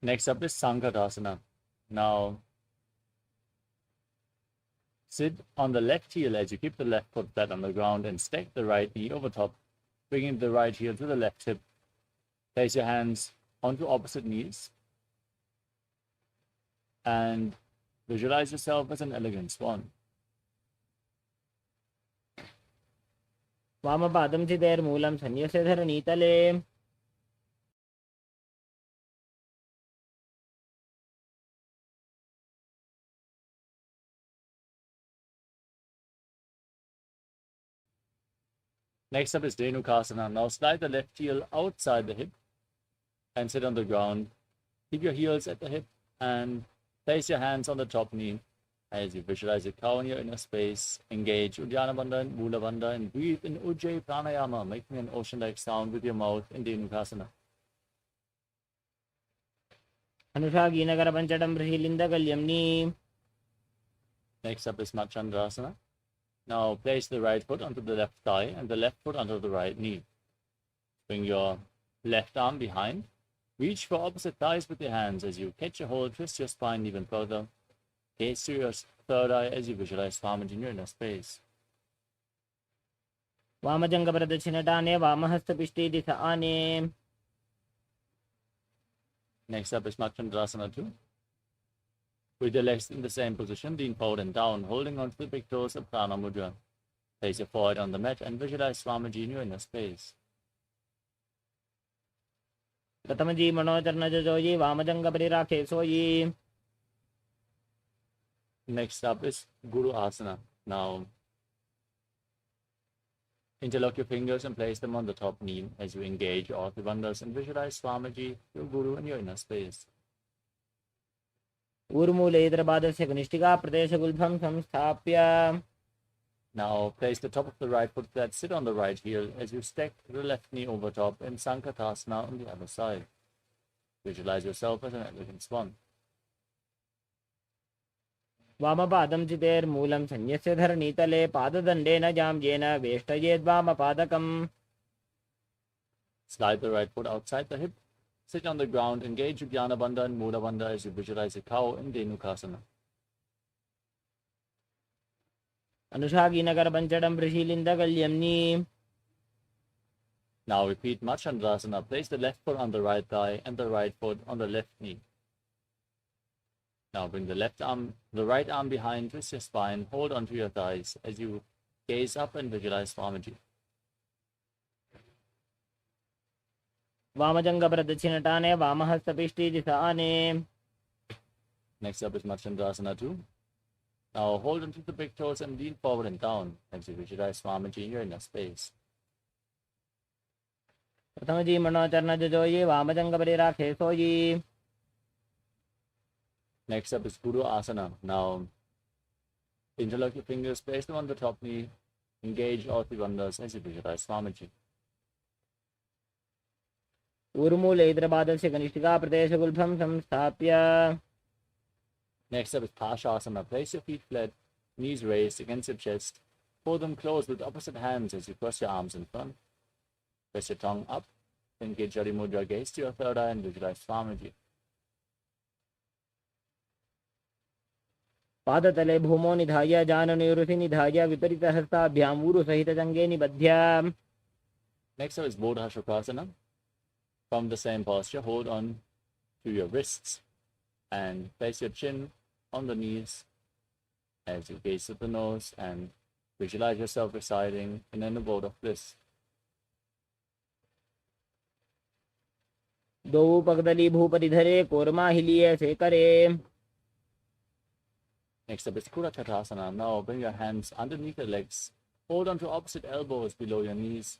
Next up is Sankatasana. Now, sit on the left heel as you keep the left foot flat on the ground and stack the right knee over top, bringing the right heel to the left hip. Place your hands onto opposite knees and visualize yourself as an elegant swan. वामपादं चिदेर्मूलं संन्यस्य धरणीतले. Next up is Dhenukasana. Now slide the left heel outside the hip and sit on the ground. Keep your heels at the hip and place your hands on the top knee as you visualize a cow in your inner space. Engage Uddiyana Bandha and Mula Bandha and breathe in Ujjayi Pranayama, making an ocean-like sound with your mouth in Dhenukasana. अनुषागी Nagar पंचडं बृहिलिंद गल्यम्नी. Next up is Machandrasana. Now place the right foot onto the left thigh and the left foot onto the right knee. Bring your left arm behind. Reach for opposite thighs with your hands as you catch a hold, twist your spine even further. Gaze to your third eye as you visualize Swamiji in your inner space. वामजंग प्रदक्षिणटाने वामहस्त पिष्टी दिशा आने. Next up is Matsyendrasana 2. With your legs in the same position, lean forward and down, holding on to the big toes of Prana Mudra. Place your forehead on the mat and visualize Swamiji in your inner space. प्रथम जी मनोचरण जोजी वामजंग परिराखे सोई. Next up is Guru Asana. Now, interlock your fingers and place them on the top knee as you engage all the bandhas and visualize Swamiji, your Guru, in your inner space. ऊर्मूले इतरपादस्य कनिष्ठिका प्रदेशगुल्भं संस्थाप्य. Now, place the top of the right foot flat, sit on the right heel as you stack the left knee over top in Sankatasana on the other side. Visualize yourself as an elegant swan. वामपादं चितेर्मूलं संन्यस्य धरणीतले पाददण्डेन जाम्येन वेष्टयेद्वामपादकम्. Slide the right foot outside the hip. Sit on the ground, engage Uddiyana Bandha and Mula Bandha as you visualize a cow in Dhenukasana. अनुषागीनकरपञ्चडं प्रशीलिन्दगल्यम्नि. Now repeat Matsyendrasana. Place the left foot on the right thigh and the right foot on the left knee. Now bring the right arm behind, twist your spine, hold onto your thighs as you gaze up and visualize Swamiji. वामजङ्गप्रदक्षिणटाने वामहस्तपिष्टिदिशाने. Next up is Matsyendrasana 2. Now hold onto the big toes and lean forward and down as you visualize Swamiji in your inner space. प्रथम जी मनोचरण जोजी वामजङ्गपरिराखे सोई. Next up is Guru Asana. Now interlock your fingers, place them on the top knee, engage all three bandhas as you visualize Swamiji. ऊर्मूले इतरपादस्य कनिष्ठिका प्रदेशगुल्भं संस्थाप्य. Next up is Pashasana. Place your feet flat, knees raised against your chest. Pull them close with opposite hands as you cross your arms in front. Press your tongue up. Engage Jari Mudra, gaze to your third eye and visualize Swamiji. पादतले भूमो निधाय जाननुरुषि निधाय विपरीतहस्ताभ्याम् ऊरुसहितजङ्गे निबध्य. Next up is Bodha Shukrasana. From the same posture, hold on to your wrists and place your chin on the knees as you gaze at the nose and visualize yourself residing in an abode of bliss. द्वौ पगदली भूपतिधरे कोर्माहिलीय शेखरे. Next up is Kurakatasana. Now bring your hands underneath your legs. Hold on to opposite elbows below your knees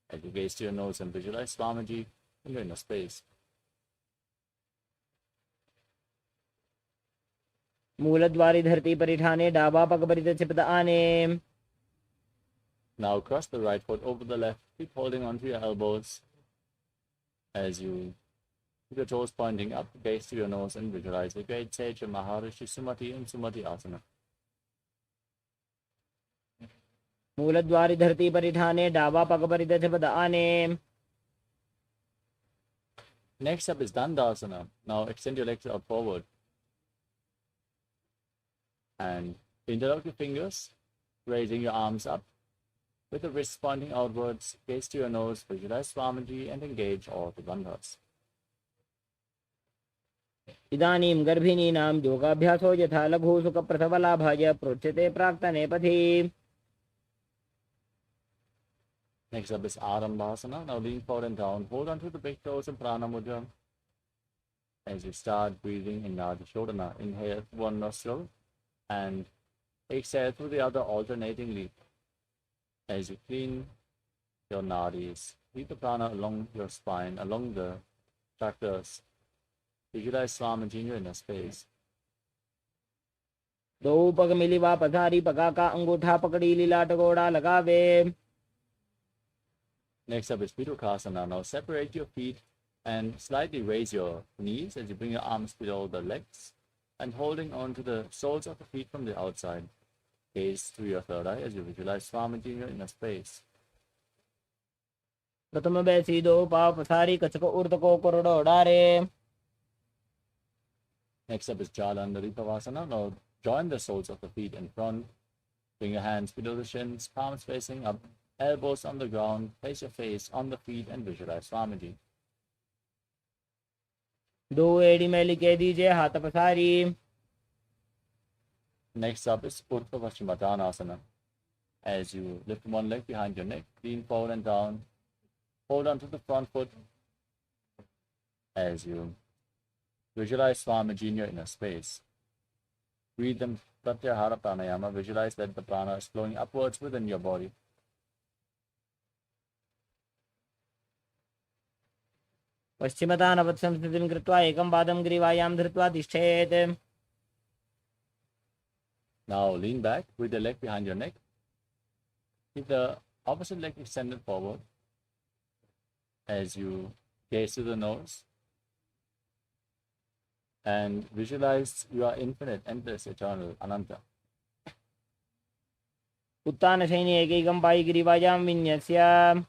as you gaze to your nose and visualize Swamiji in your inner space. मूलद्वारि धरती परिठाने डाबा पगपरितचिपदाने. Now cross the right foot over the left. Keep holding onto your elbows as you keep your toes pointing up, gaze to your nose and visualize the great sage Maharishi Sumati in Sumati Asana. मूलद्वारि धरती परिठाने डाबा पगपरितचिपदाने. Next up is Dandasana. Now extend your legs out forward and interlock your fingers, raising your arms up with the wrists pointing outwards, gaze to your nose, visualize Swamiji and engage all the bandhas. इदानीं गर्भिणीनां योगाभ्यासो यथा लघु सुखप्रसवलाभाय प्रोच्यते प्राक्तने पथि. Next up is Arambhasana. Now lean forward and down. Hold on to the big toes in Prana Mudra as you start breathing in Nadi Shodhana. Inhale through one nostril and exhale through the other alternatingly as you clean your nadis. Keep the prana along your spine, along the chakras. Visualize Swamiji in your inner space. दो पग मिली वा पधारी पगा का अंगूठा पकड़ी लीलाट गोड़ा लगावे. Next up is Pidukasana. Now separate your feet and slightly raise your knees as you bring your arms below the legs and holding on to the soles of the feet from the outside. Gaze through your third eye as you visualize Swamiji in your inner space. प्रथम बैसी दो पाव पसारी कचको उर्द को कोरडो डारे. Next up is Jalandharipavasana. Now join the soles of the feet in front. Bring your hands below the shins, palms facing up, elbows on the ground. Place your face on the feet and visualize Swamiji. दो एड़ी में लिखे दीजिए हाथ पसारी। Next up is Urdhva Paschimottanasana. As you lift one leg behind your neck, lean forward and down, hold on to the front foot. As you visualize Swamiji in your inner space, breathe in Pratyahara Pranayama. Visualize that the prana is flowing upwards within your body. पश्चिमतानवत् संस्थितिं कृत्वा एकं पादं ग्रीवायां धृत्वा तिष्ठेत्। Now lean back with the leg behind your neck. Keep the opposite leg extended forward as you gaze to the nose and visualize you are infinite, endless, eternal, Ananta. उत्तानशयने एकैकं Pai ग्रीवायां विन्यस्य।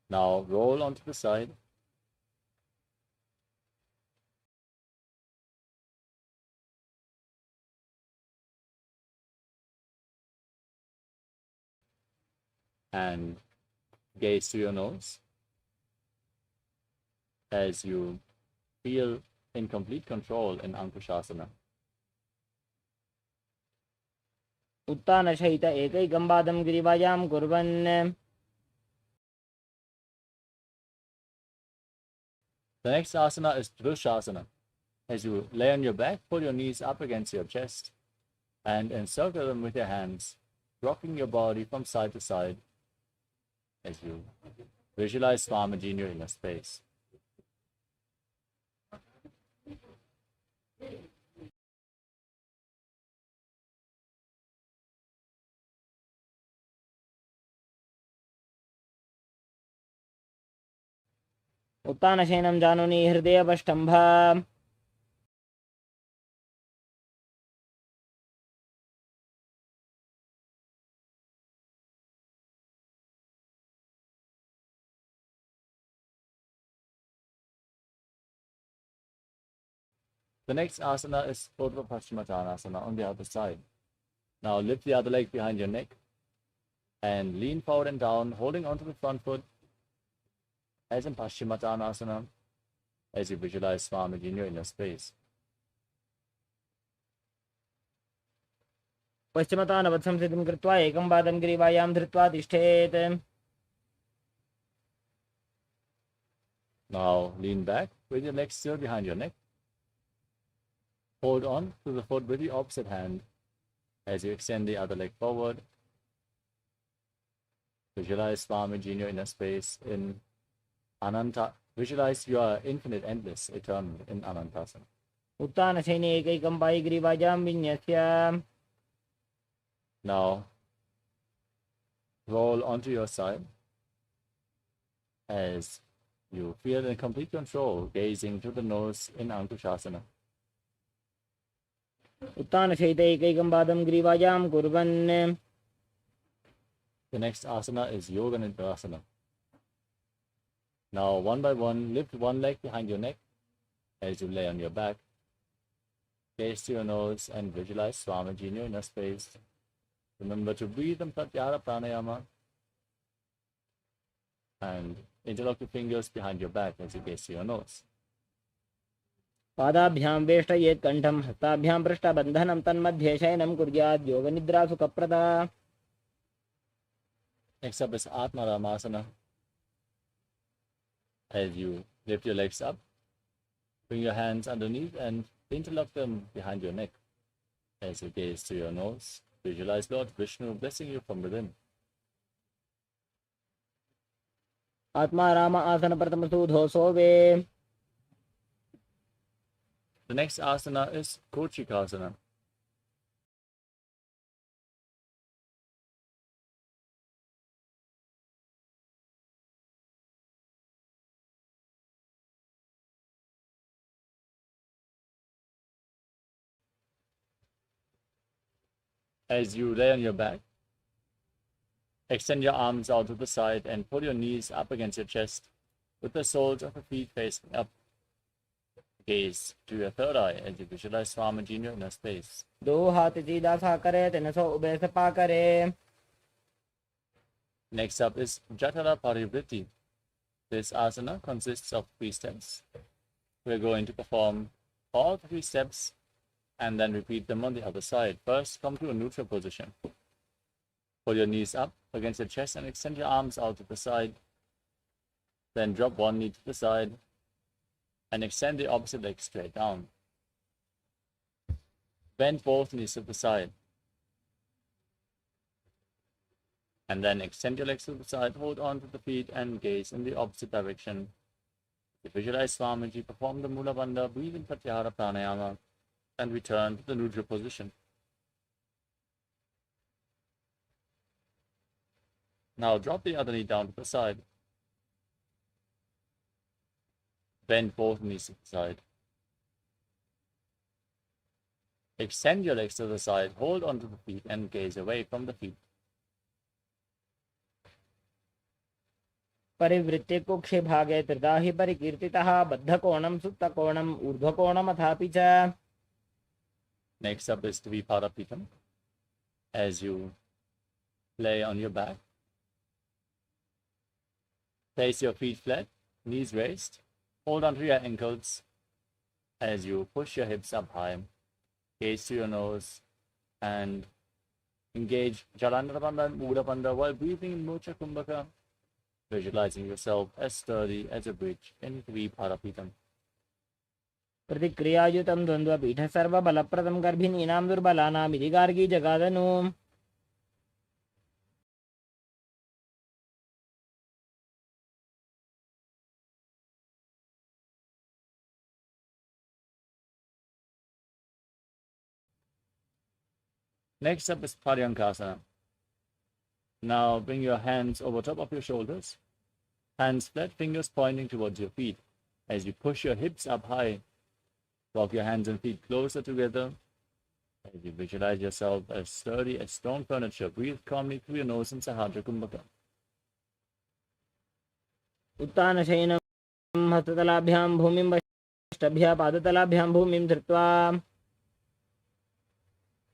Now roll onto the side. And gaze to your nose as you feel in complete control in Ankushasana. उत्तानशयित एकैकं पादं ग्रीवायां कुर्वन्। The next asana is Drushasana. As you lay on your back, pull your knees up against your chest and encircle them with your hands, rocking your body from side to side as you visualize Swamiji in your inner space. उत्तानशयनं जानुनि हृदयपष्टम्भ। The next asana is Urdhva Paschimottanasana on the other side. Now lift the other leg behind your neck and lean forward and down, holding onto the front foot as in Paschimottanasana, as you visualize Swamiji in your inner space. पश्चिमतानवत् संस्थितिं कृत्वा एकं पादं ग्रीवायां धृत्वा तिष्ठेत्। Now lean back with your legs still behind your neck. Hold on to the foot with the opposite hand as you extend the other leg forward. Visualize Swamiji in your inner space in Ananta. Visualize you are infinite, endless, eternal in Anantasana. उत्तानशयने एकैकं Pai ग्रीवायां विन्यस्य। Now roll onto your side as you feel in complete control, gazing to the nose in Ankushasana. उत्तानशयित एकैकं पादं ग्रीवायां कुर्वन्। The next asana is Yoga Nidrasana. Now, one by one, lift one leg behind your neck as you lay on your back. Gaze to your nose and visualize Swamiji in your inner space. Remember to breathe in Pratyahara Pranayama and interlock your fingers behind your back as you gaze to your nose. पादाभ्यां वेष्टयेत् कण्ठं हस्ताभ्यां पृष्ठबन्धनं तन्मध्ये शयनं कुर्यात् योगनिद्रा सुखप्रदा। Next up is Atmaramasana. As you lift your legs up, bring your hands underneath and interlock them behind your neck. As you gaze to your nose, visualize Lord Vishnu blessing you from within. आत्मा राम आसन प्रथम सूधो सोवे। The next asana is Kochikasana. As you lay on your back, extend your arms out to the side and pull your knees up against your chest with the soles of the feet facing up. Gaze to your third eye as you visualize Swamiji in your inner space. दो हाथ सीधा सा करे तिनसो उभय सपा करे। Next up is Jatara Parivritti. This asana consists of 3 steps. we're going to perform all 3 steps and then repeat them on the other side. First, come to a neutral position. Pull your knees up against your chest and extend your arms out to the side. Then drop one knee to the side and extend the opposite leg straight down. Bend both knees to the side. And then extend your legs to the side, hold on to the feet and gaze in the opposite direction. Visualize Swamiji, perform the Mula Bandha, breathe in Pratyahara Pranayama, and return to the neutral position. Now drop the other knee down to the side. Bend both knees to the side. Extend your legs to the side, hold onto the feet and gaze away from the feet. परिवृत्ते कुक्षे भागे त्रिदाहि परिकीर्तितः बद्धकोणं सुप्तकोणं ऊर्ध्वकोणमथापि च. Next up is to be Parapitam. As you lay on your back, place your feet flat, knees raised, hold onto your ankles as you push your hips up high, gaze to your nose, and engage Jalandhara Bandha and Mula Bandha while breathing in Mocha Kumbhaka, visualizing yourself as sturdy as a bridge in 3 Parapitam. प्रतिक्रियायुतं द्वन्द्वपीठ सर्वबलप्रदं गर्भिणीनां दुर्बलानां इति Gargi जगादनु. Next up is Paryankasana. Now bring your hands over top of your shoulders, hands flat, fingers pointing towards your feet. As you push your hips up high, walk your hands and feet closer together. As you visualize yourself as sturdy as stone furniture, breathe calmly through your nose in Sahasrara Kumbhaka. उत्तानशयनं हस्ततलाभ्यां भूमिं वष्टभ्यः पादतलाभ्यां भूमिं धृत्वा.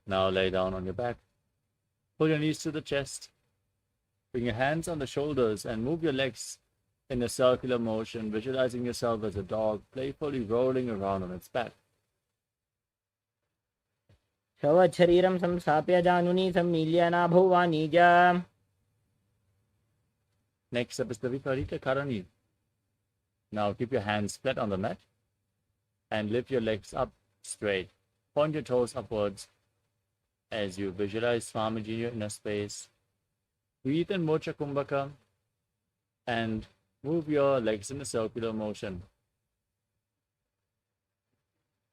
Now lay down on your back. Pull your knees to the chest. Bring your hands on the shoulders and move your legs in a circular motion, visualizing yourself as a dog playfully rolling around on its back. शरीरं संस्थाप्य जानुनी सम्मील्य नाभौ वाणिज्य. Next up is the Viparita Karani. Now keep your hands flat on the mat and lift your legs up straight. Point your toes upwards as you visualize Swamiji in your inner space. Breathe in Mocha Kumbhaka and move your legs in a circular motion.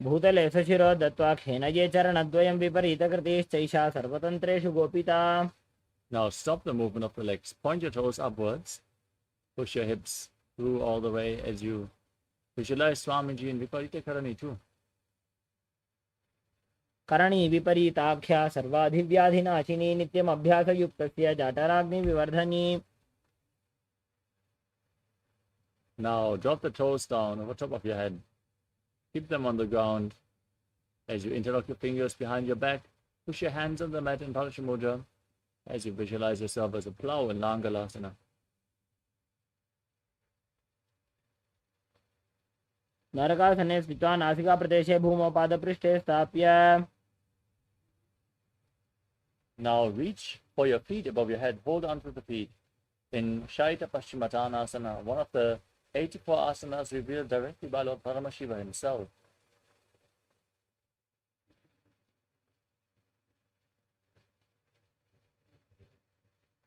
भूतले सशिरो दत्त्वा खेनये चरणद्वयं विपरीतकृतिश्चैषा सर्वतन्त्रेषु गोपिता. Now stop the movement of the legs. Point your toes upwards. Push your hips through all the way as you visualize Swamiji in Viparita Karani too. करणी विपरीताख्या सर्वाधिव्याधिनाशिनी नित्यम अभ्यासयुक्तस्य जाटराग्नि विवर्धनी. Now drop the toes down over top of your head. Keep them on the ground as you interlock your fingers behind your back. Push your hands on the mat in Palashamudra as you visualize yourself as a plow in Langalasana. नरकासने स्थित्वा नासिका प्रदेशे भूमौ पादपृष्ठे स्थाप्य. Now reach for your feet above your head. Hold on to the feet. In Shaita Paschimottanasana, one of the 84 asanas revealed directly by Lord Paramashiva himself.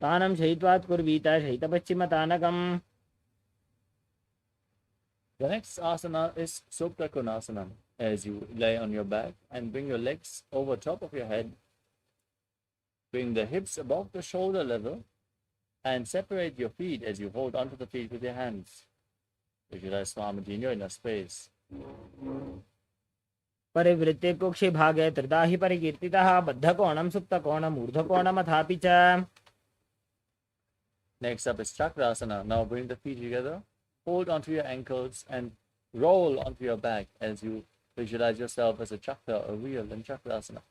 तानं शयित्वात् कुर्वीत शयितपश्चिमतानकम्. The next asana is Supta Konasana. As you lay on your back and bring your legs over top of your head, bring the hips above the shoulder level and separate your feet as you hold onto the feet with your hands. Visualize Swamiji in your inner space. परिवृत्ते कुक्षे भागे त्रिदाहि परिकीर्तितः बद्धकोणं सुप्तकोणं ऊर्ध्वकोणमथापि च. Next up is Chakrasana. Now bring the feet together, hold onto your ankles and roll onto your back as you visualize yourself as a chakra, a wheel in Chakrasana.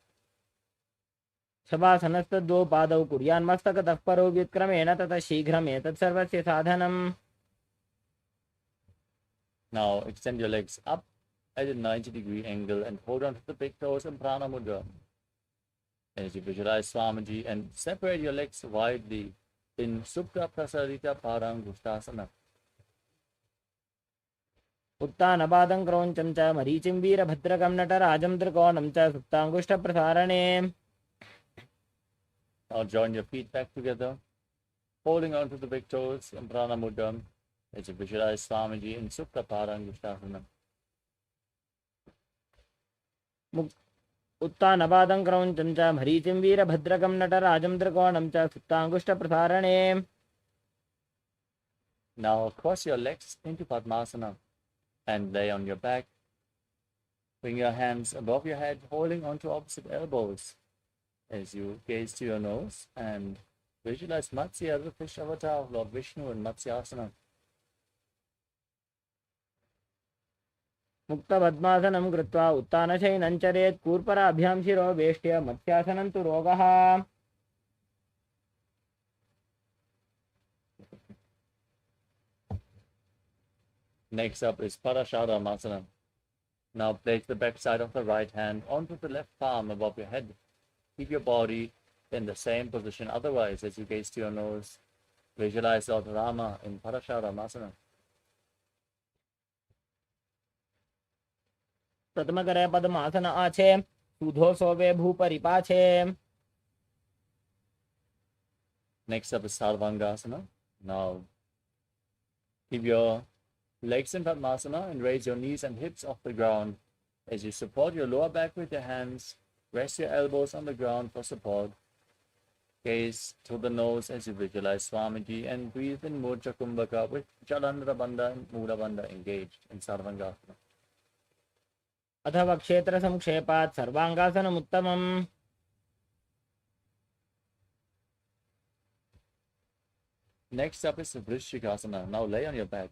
शवासनस्तद्वौ पादौ कुर्यान्मस्तकतः परो व्युत्क्रमेण ततः शीघ्रमेतत् सर्वस्य साधनम्. Now extend your legs up at a 90-degree angle and hold on to the big toes in Prana Mudra. As you visualize Swamiji and separate your legs widely in Supta Prasarita Parangushtasana. उत्तानपादं क्रौञ्चं च मरीचिं वीरभद्रकं नटराजं त्रिकोणं च सुप्ताङ्गुष्ठप्रसारणे Now join your feet back together, holding on to the big toes in Prana Mudra as you visualize Swamiji in Supta Parangushtasana. उत्तानपादं क्रौञ्चं च मरीचिं वीरभद्रकं नटराजं त्रिकोणं च सुप्ताङ्गुष्ठप्रसारणे Now cross your legs into Padmasana and lay on your back. Bring your hands above your head, holding onto opposite elbows as you gaze to your nose and visualize Matsya, the fish avatar of Lord Vishnu in Matsyasana. मुक्तपद्मासनं कृत्वा उत्तानशयनं चरेत् कूर्पराभ्यां शिरो वेष्ट्य मत्स्यासनं तु रोगः Next up is Parasharamasana. Now place the back side of the right hand onto the left palm above your head. Keep your body in the same position. Otherwise, as you gaze to your nose, visualize Lord Rama in Parasharamasana. प्रथमकरे पद्मासन आछे सुधो सोवे भूपरिपाछे Next up is Sarvangasana. Now keep your legs in Padmasana and raise your knees and hips off the ground. As you support your lower back with your hands, rest your elbows on the ground for support. Gaze to the nose as you visualize Swamiji and breathe in Murja Kumbhaka with Jalandhara Bandha and Mula Bandha engaged in Sarvangasana. अथवा क्षेत्रसंक्षेपात् सर्वाङ्गासनमुत्तमम् Next up is Vrishikasana. Now lay on your back.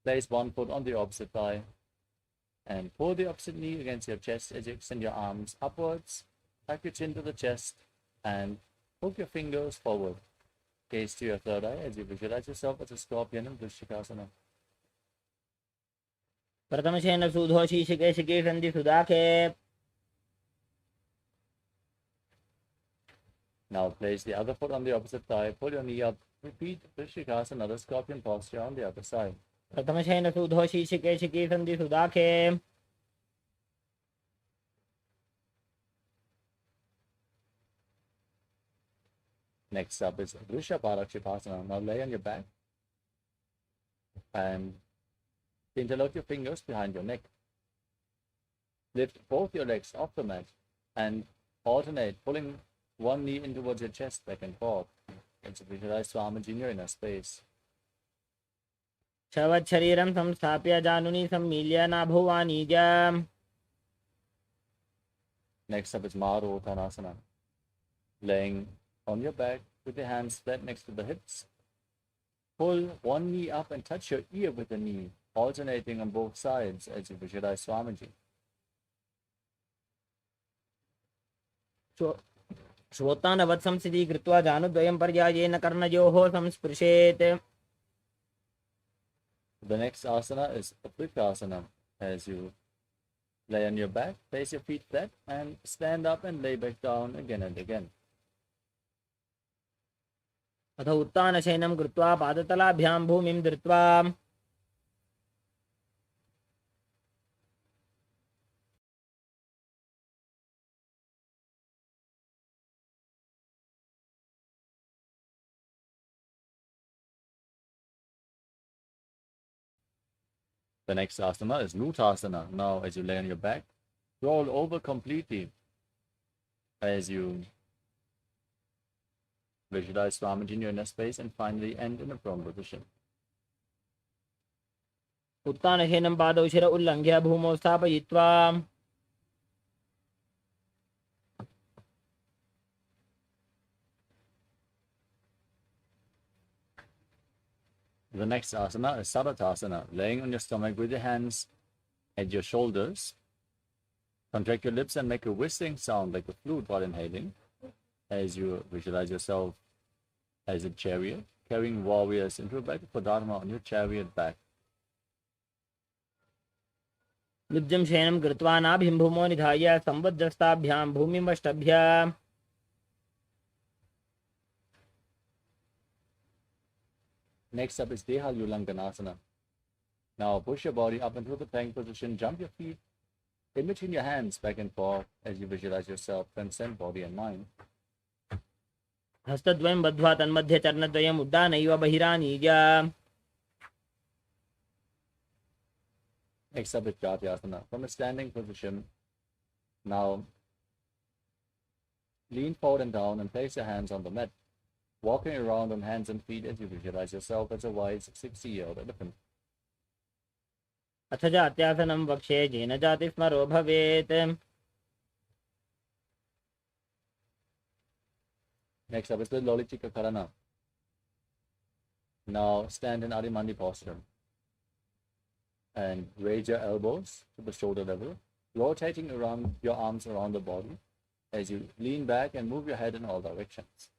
Place one foot on the opposite thigh and pull the opposite knee against your chest as you extend your arms upwards, tuck your chin to the chest and hook your fingers forward. Gaze to your third eye as you visualize yourself as a scorpion in Vrishikasana. प्रथमशेन सुधो शीशिके शिके सन्धि सुदाखे Now place the other foot on the opposite thigh, pull your knee up, repeat Vrishikasana, the scorpion posture on the other side. प्रथमशेन सुधो शीशिके शिके सन्धि सुदाखे Next up is Vrishabharakshipasana. Now lay on your back and interlock your fingers behind your neck. Lift both your legs off the mat and alternate, pulling one knee in towards your chest, back and forth. And so visualize Swamiji in your inner space. शवच्छरीरं संस्थाप्य जानुनी सम्मील्य नाभुवानीज Next up is Marottanasana. Laying on your back with your hands flat next to the hips. Pull one knee up and touch your ear with the knee, alternating on both sides as you visualize Swamiji. श्वोत्तानवत् संस्थिति कृत्वा जानुद्वयं पर्यायेन कर्णयोः संस्पृशेत् The next asana is Aplikasana. As you lay on your back, place your feet flat and stand up and lay back down again and again. अथ उत्तानशयनं कृत्वा पादतलाभ्यां भूमिं धृत्वा The next asana is Lutasana. Now, as you lay on your back, roll over completely as you visualize Swamiji in your inner space and finally end in a prone position. उत्तानशयनं पादौ शिर उल्लङ्घ्य भूमौ स्थापयित्वा The next asana is Saratasana. Laying on your stomach with your hands at your shoulders. Contract your lips and make a whistling sound like a flute while inhaling as you visualize yourself as a chariot, carrying warriors into a battle for Dharma on your chariot back. निब्जं शयनं कृत्वा नाभिं भूमौ निधाय संवज्रस्ताभ्यां भूमिमष्टभ्य Next up is Deha Ulanganasana. Now push your body up into the plank position, jump your feet in between your hands back and forth as you visualize yourself, transcend body and mind. हस्तद्वयं बद्ध्वा तन्मध्ये चरणद्वयम् उड्डानैव बहिरानीय Next up is Jatyasana. From a standing position, now lean forward and down and place your hands on the mat, walking around on hands and feet as you visualize yourself as a wise 60-year-old elephant. अथ जात्यासनं वक्ष्ये येन जातिस्मरो भवेत् Next up is the Lolitika Karana. Now stand in Adimandi posture and raise your elbows to the shoulder level, rotating around your arms around the body as you lean back and move your head in all directions.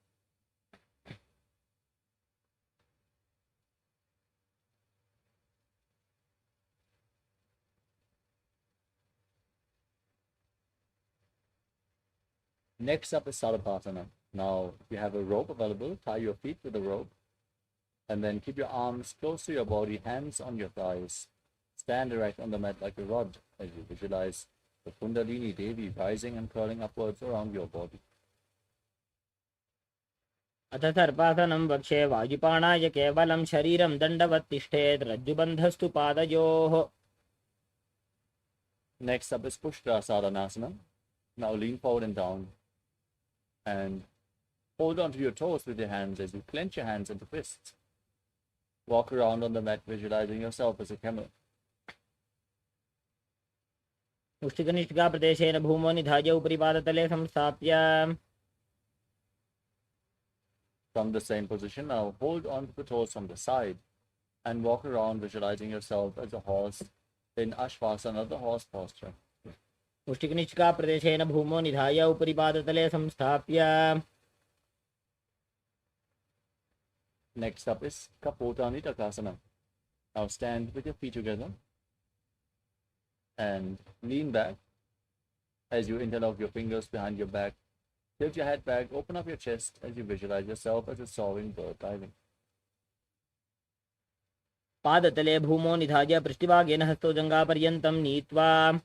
Next up is Sarabhasana. Now, if you have a rope available, tie your feet with the rope and then keep your arms close to your body, hands on your thighs. Stand erect on the mat like a rod as you visualize the Kundalini Devi rising and curling upwards around your body. अथ सर्पासनं वक्ष्ये वायुपाणाय केवलं शरीरं दण्डवत् तिष्ठेत् रज्जुबन्धस्तु पादयोः Next up is Pushta Sadhanasana. Now lean forward and down and hold onto your toes with your hands as you clench your hands into fists. Walk around on the mat visualizing yourself as a camel. मुष्टिकनिष्ठिका प्रदेशेन भूमौ निधाय उपरि पादतले संस्थाप्य From the same position, now hold on to the toes from the side and walk around visualizing yourself as a horse in Ashvasana, the horse posture. मुष्टिकनिष्ठिका प्रदेशेन भूमौ निधाय उपरि पादतले संस्थाप्य Next up is Kapota Nitakasana. Now stand with your feet together and lean back as you interlock your fingers behind your back. Tilt your head back, open up your chest as you visualize yourself as a soaring bird diving. पादतले भूमौ निधाय पृष्ठभागेन हस्तो जङ्घापर्यन्तं नीत्वा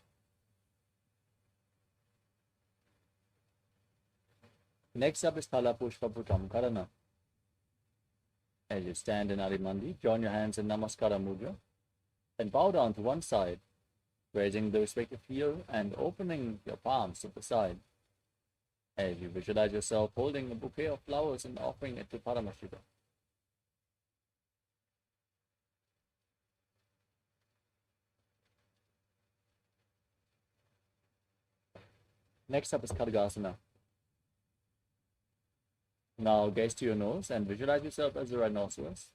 Next up is Thala Pushpa Putam Karana. As you stand in Adimandi, join your hands in Namaskara Mudra and bow down to one side, raising the respective heel and opening your palms to the side. As you visualize yourself holding a bouquet of flowers and offering it to Paramashivoham. Next up is Khadgasana. Now gaze to your nose and visualize yourself as a rhinoceros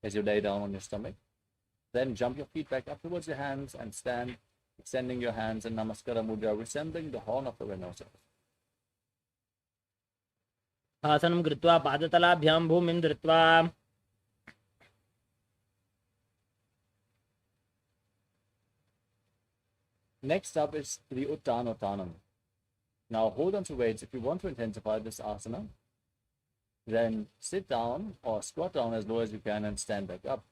as you lay down on your stomach. Then jump your feet back up towards your hands and stand, extending your hands in Namaskara Mudra, resembling the horn of a rhinoceros. आसनं कृत्वा पादतलाभ्यां भूमिं धृत्वा Next up is the Uttanottanam. Now hold on to weights if you want to intensify this asana. Then sit down or squat down as low as you can and stand back up.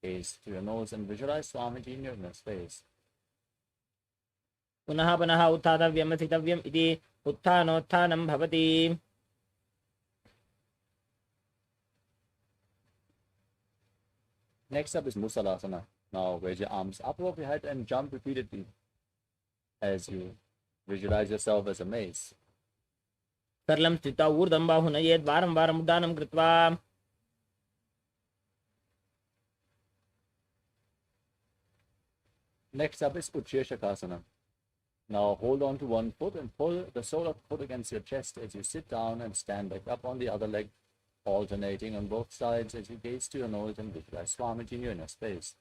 Gaze to your nose and visualize Swamiji in your inner space. पुनः पुनः उत्थातव्यम् स्थितव्यम् इति उत्थानोत्थानं भवति Next up is Musalasana. Now raise your arms up above your head and jump repeatedly as you visualize yourself as a mace. सरलं स्थित्वा ऊर्ध्वं बाहु नयेत् वारं वारम् उड्डानं कृत्वा Next up is Utsheshakasana. Now hold on to one foot and pull the sole of the foot against your chest as you sit down and stand back up on the other leg, alternating on both sides as you gaze to your nose and visualize Swamiji in your inner space.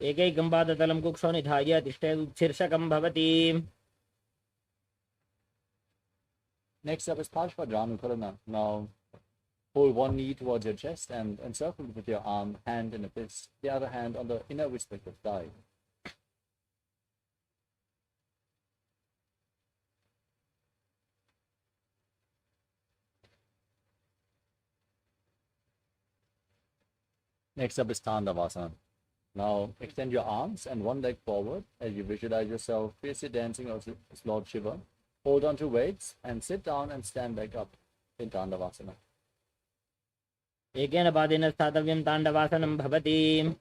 एकैकं पादतलं कुक्षौ निधाय तिष्ठेदुच्छीर्षकं भवति Next up is Parshvadranukarana. Now pull one knee towards your chest and encircle it with your arm, hand in a fist, the other hand on the inner respective thigh. Next up is Tandavasana. Now extend your arms and one leg forward as you visualize yourself fiercely dancing as Lord Shiva. Hold on to weights and sit down and stand back up in Tandavasana. एकेन पादेन स्थातव्यं ताण्डवासनं भवति.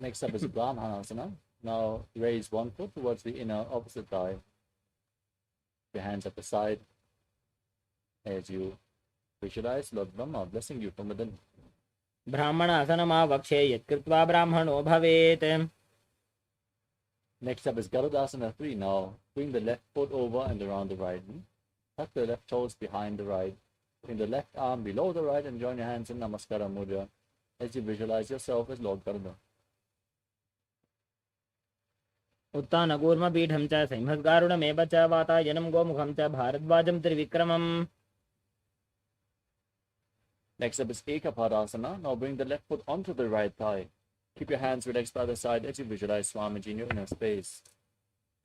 Next up is Brahmanasana. Now raise one foot towards the inner opposite thigh. Your hands at the side as you visualize Lord Brahma blessing you from within. ब्राह्मणासनमावक्षे यत्कृत्वा ब्राह्मणो भवेत्. Next up is Garudasana 3. Now bring the left foot over and around the right knee. Tuck the left toes behind the right. Bring the left arm below the right and join your hands in Namaskara Mudra as you visualize yourself as Lord Garuda. उत्तानकूर्मपीठं च सिंहस्गारुडमेव च वातायनं गोमुखं च भारद्वाजं त्रिविक्रमम्. Next up is Ekapadasana. Now bring the left foot onto the right thigh. Keep your hands relaxed by the side as you visualize Swamiji in your inner space.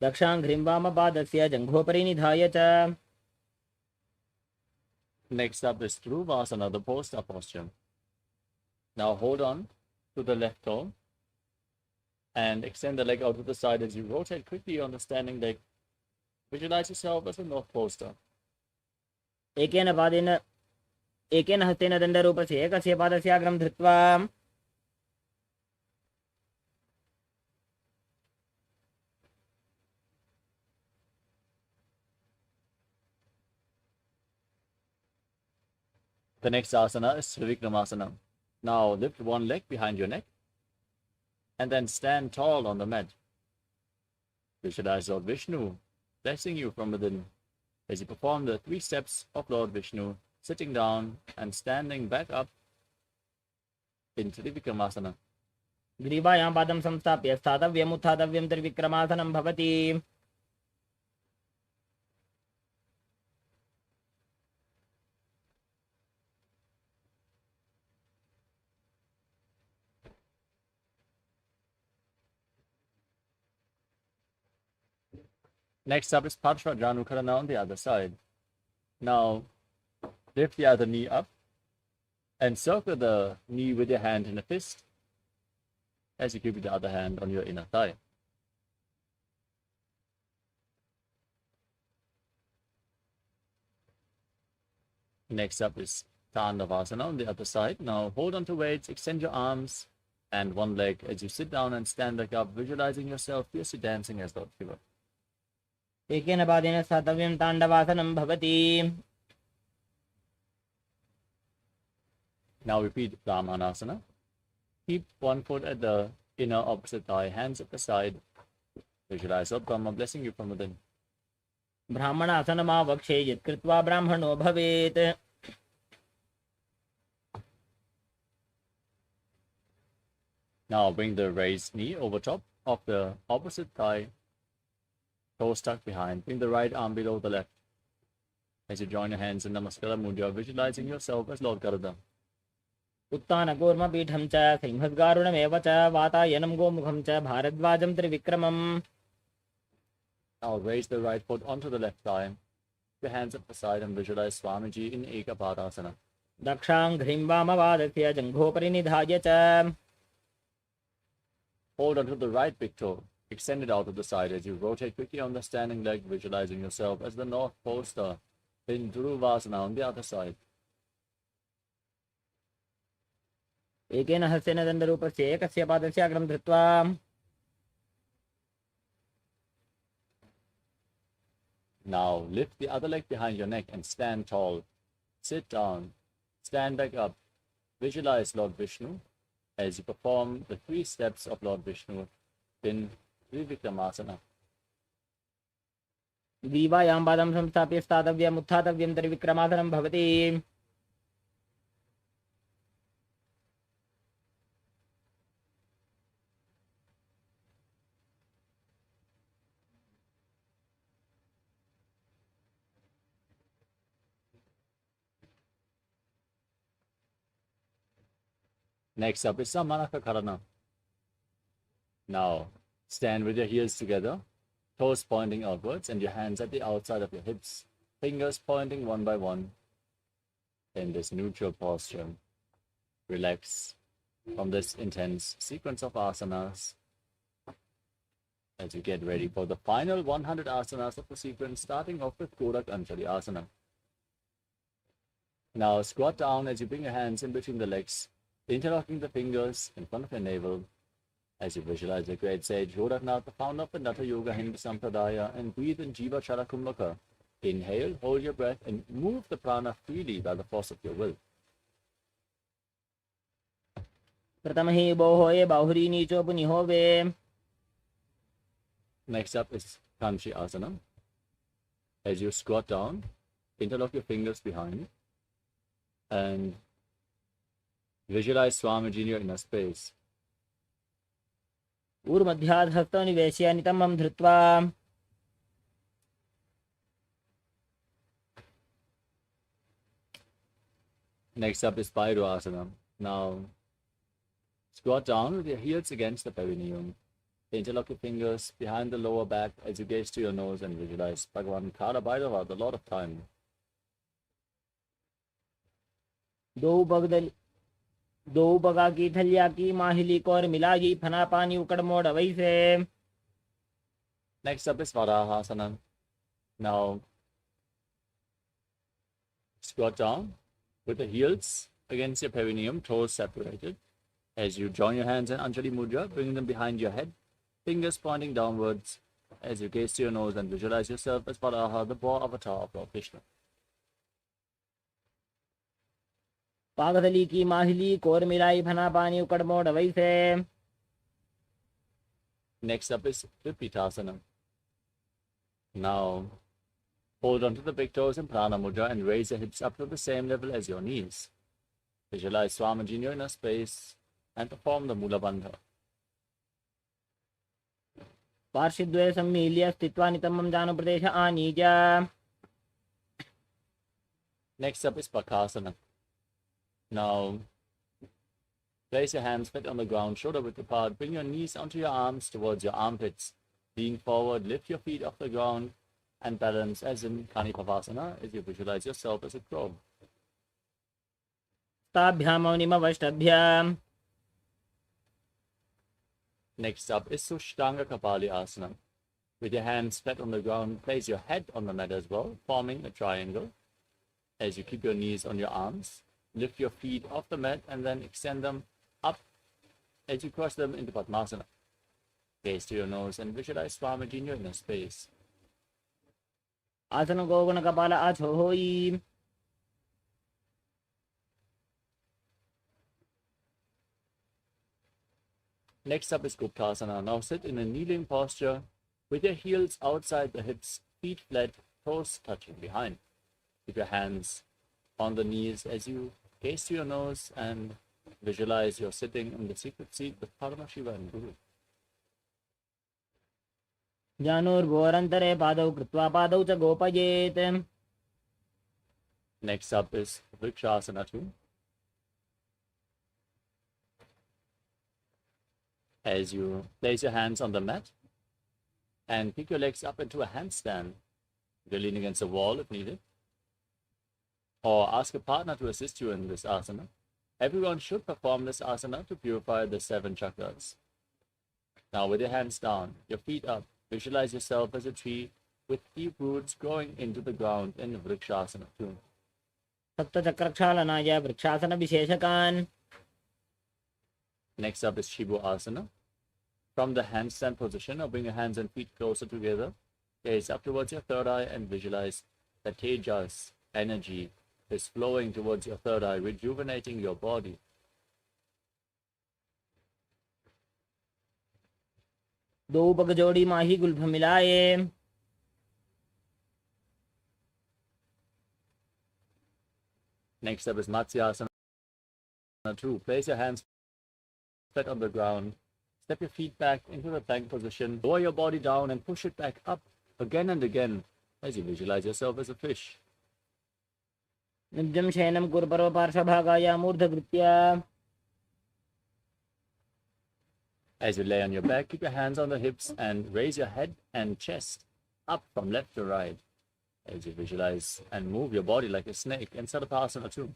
दक्षाङ्घ्रिं वामपादस्य जङ्घोपरि निधाय च. Next up is Dhruvasana, the poster posture. Now hold on to the left toe and extend the leg out to the side as you rotate quickly on the standing leg. Visualize yourself as a north poster. एकेन हस्तेन दण्डरूपस्य एकस्य पादस्याग्रं धृत्वा. The next asana is Trivikramasana. Now lift one leg behind your neck and then stand tall on the mat. Visualize Lord Vishnu blessing you from within as you perform the 3 steps of Lord Vishnu, sitting down and standing back up in Trivikramasana. ग्रीवायां पादं संस्थाप्य स्थातव्यम् उत्थातव्यं त्रिविक्रमासनं भवति. Next up is Parshvajanukarana on the other side. Now lift the other knee up and circle the knee with your hand in a fist as you keep the other hand on your inner thigh. Next up is Tandavasana on the other side. Now hold on to weights, extend your arms and one leg as you sit down and stand back up, visualizing yourself fiercely dancing as Lord Shiva. एकेन पादेन स्थातव्यं ताण्डवासनं भवति. Now repeat Brahmanasana. Keep one foot at the inner opposite thigh, hands at the side. Visualize Lord Brahma blessing you from within. ब्राह्मणासनमावक्षे यत्कृत्वा ब्राह्मणो भवेत्. Now bring the raised knee over top of the opposite thigh, toes tucked behind. Bring the right arm below the left as you join your hands in Namaskara Mudra, visualizing yourself as Lord Garuda. उत्तानकूर्मपीठं च सिंहस्गारुडमेव च वातायनं गोमुखं च भारद्वाजं त्रिविक्रमम्. Now raise the right foot onto the left thigh. Keep your hands at the side and visualize Swamiji in Ekapadasana. दक्षाङ्घ्रिं वामपादस्य जङ्घोपरि निधाय च. Hold onto the right big toe. Extend it out to the side as you rotate quickly on the standing leg, visualizing yourself as the north poster in Dhruvasana on the other side. एकेन हस्तेन दण्डरूपस्य एकस्य पादस्याग्रं धृत्वा. Now lift the other leg behind your neck and stand tall. Sit down. Stand back up. Visualize Lord Vishnu as you perform the 3 steps of Lord Vishnu in Trivikramasana. ग्रीवायां पादं संस्थाप्य स्थातव्यम् उत्थातव्यं त्रिविक्रमासनं भवति. Next up is Samanakakarana. Now stand with your heels together, toes pointing outwards and your hands at the outside of your hips, fingers pointing one by one. in this neutral posture. Relax from this intense sequence of asanas as you get ready for the final 100 asanas of the sequence, starting off with Kodak Anjali Asana. Now squat down as you bring your hands in between the legs, interlocking the fingers in front of your navel as you visualize the great sage Goraknath, the founder of the Natha Yoga Hindu Sampradaya, and breathe in Jiva Chala Kumbhaka. Inhale, hold your breath, and move the prana freely by the force of your will. Pratamahi bohoye bahuri nicho punihove. Next up is Kanchi Asana. As you squat down, interlock your fingers behind and visualize Swamiji in your inner space. ऊर्मध्याद् हस्तो निवेश्य नितम्बं धृत्वा Next up is Pyro Asana. Now, squat down with your heels against the perineum. Interlock your fingers behind the lower back as you gaze to your nose and visualize Bhagavan Kala Bhairava, the Lord of Time. दो बगा की थलिया की माहिली को और मिलागी फना पानी उकड़ मोड़ वैसे. Next up is Varahasana. Now, squat down with the heels against your perineum, toes separated. As you join your hands in Anjali Mudra, bringing them behind your head, fingers pointing downwards as you gaze to your nose and visualize yourself as Varaha, the boar avatar of Lord Krishna. पागदली की माहिली core मिलाई फना पानी उकड़ मोड़ वैसे. Next up is Vipitasana. Now, hold onto the big toes in Prana Mudra and raise your hips up to the same level as your knees. Visualize Swamiji in your inner space and perform the Mula Bandha. पार्श्वद्वय सम्मील्य स्थित्वा नितम्बं जानु प्रदेश आनीय. Next up is Pakasana. Now, place your hands flat on the ground, shoulder width apart. Bring your knees onto your arms towards your armpits. Lean forward, lift your feet off the ground, and balance as in Kanipavasana as you visualize yourself as a crow. ताभ्याम मौनिमवष्टभ्याम. Next up is Sushtanga Kapali Asana. With your hands flat on the ground, place your head on the mat as well, forming a triangle. As you keep your knees on your arms, lift your feet off the mat and then extend them up as you cross them into Padmasana. Gaze to your nose and visualize Swamiji in your inner space. आसन गोगुण कपाल आछो होई. Next up is Guptasana. Now sit in a kneeling posture with your heels outside the hips, feet flat, toes touching behind. Keep your hands on the knees as you gaze to your nose and visualize you're sitting in the secret seat with Paramashiva and Guru. जानूर्भोरन्तरे पादौ कृत्वा पादौ च गोपयेत्. Next up is Vrikshasana 2. As you place your hands on the mat and pick your legs up into a handstand, you lean against the wall if needed, or ask a partner to assist you in this asana. Everyone should perform this asana to purify the 7 chakras. Now with your hands down, your feet up, visualize yourself as a tree with deep roots growing into the ground in Vrikshasana 2. सप्तचक्रक्षालनाय vrikshasana विशेषकान्. Next up is Shibu Asana. From the handstand position, or bring your hands and feet closer together. Gaze up towards your third eye and visualize that Tejas energy is flowing towards your third eye, rejuvenating your body. दो पग जोड़ी माही Gulf मिलाए. Next up is Matsyasana 2. Place your hands flat on the ground. Step your feet back into the plank position. Lower your body down and push it back up again and again as you visualize yourself as a fish. निब्जं शयनं कुरु पर्वपार्श्वभागाय मूर्धकृत्य. As you lay on your back, keep your hands on the hips and raise your head and chest up from left to right. as you visualize and move your body like a snake in Sadapasana too.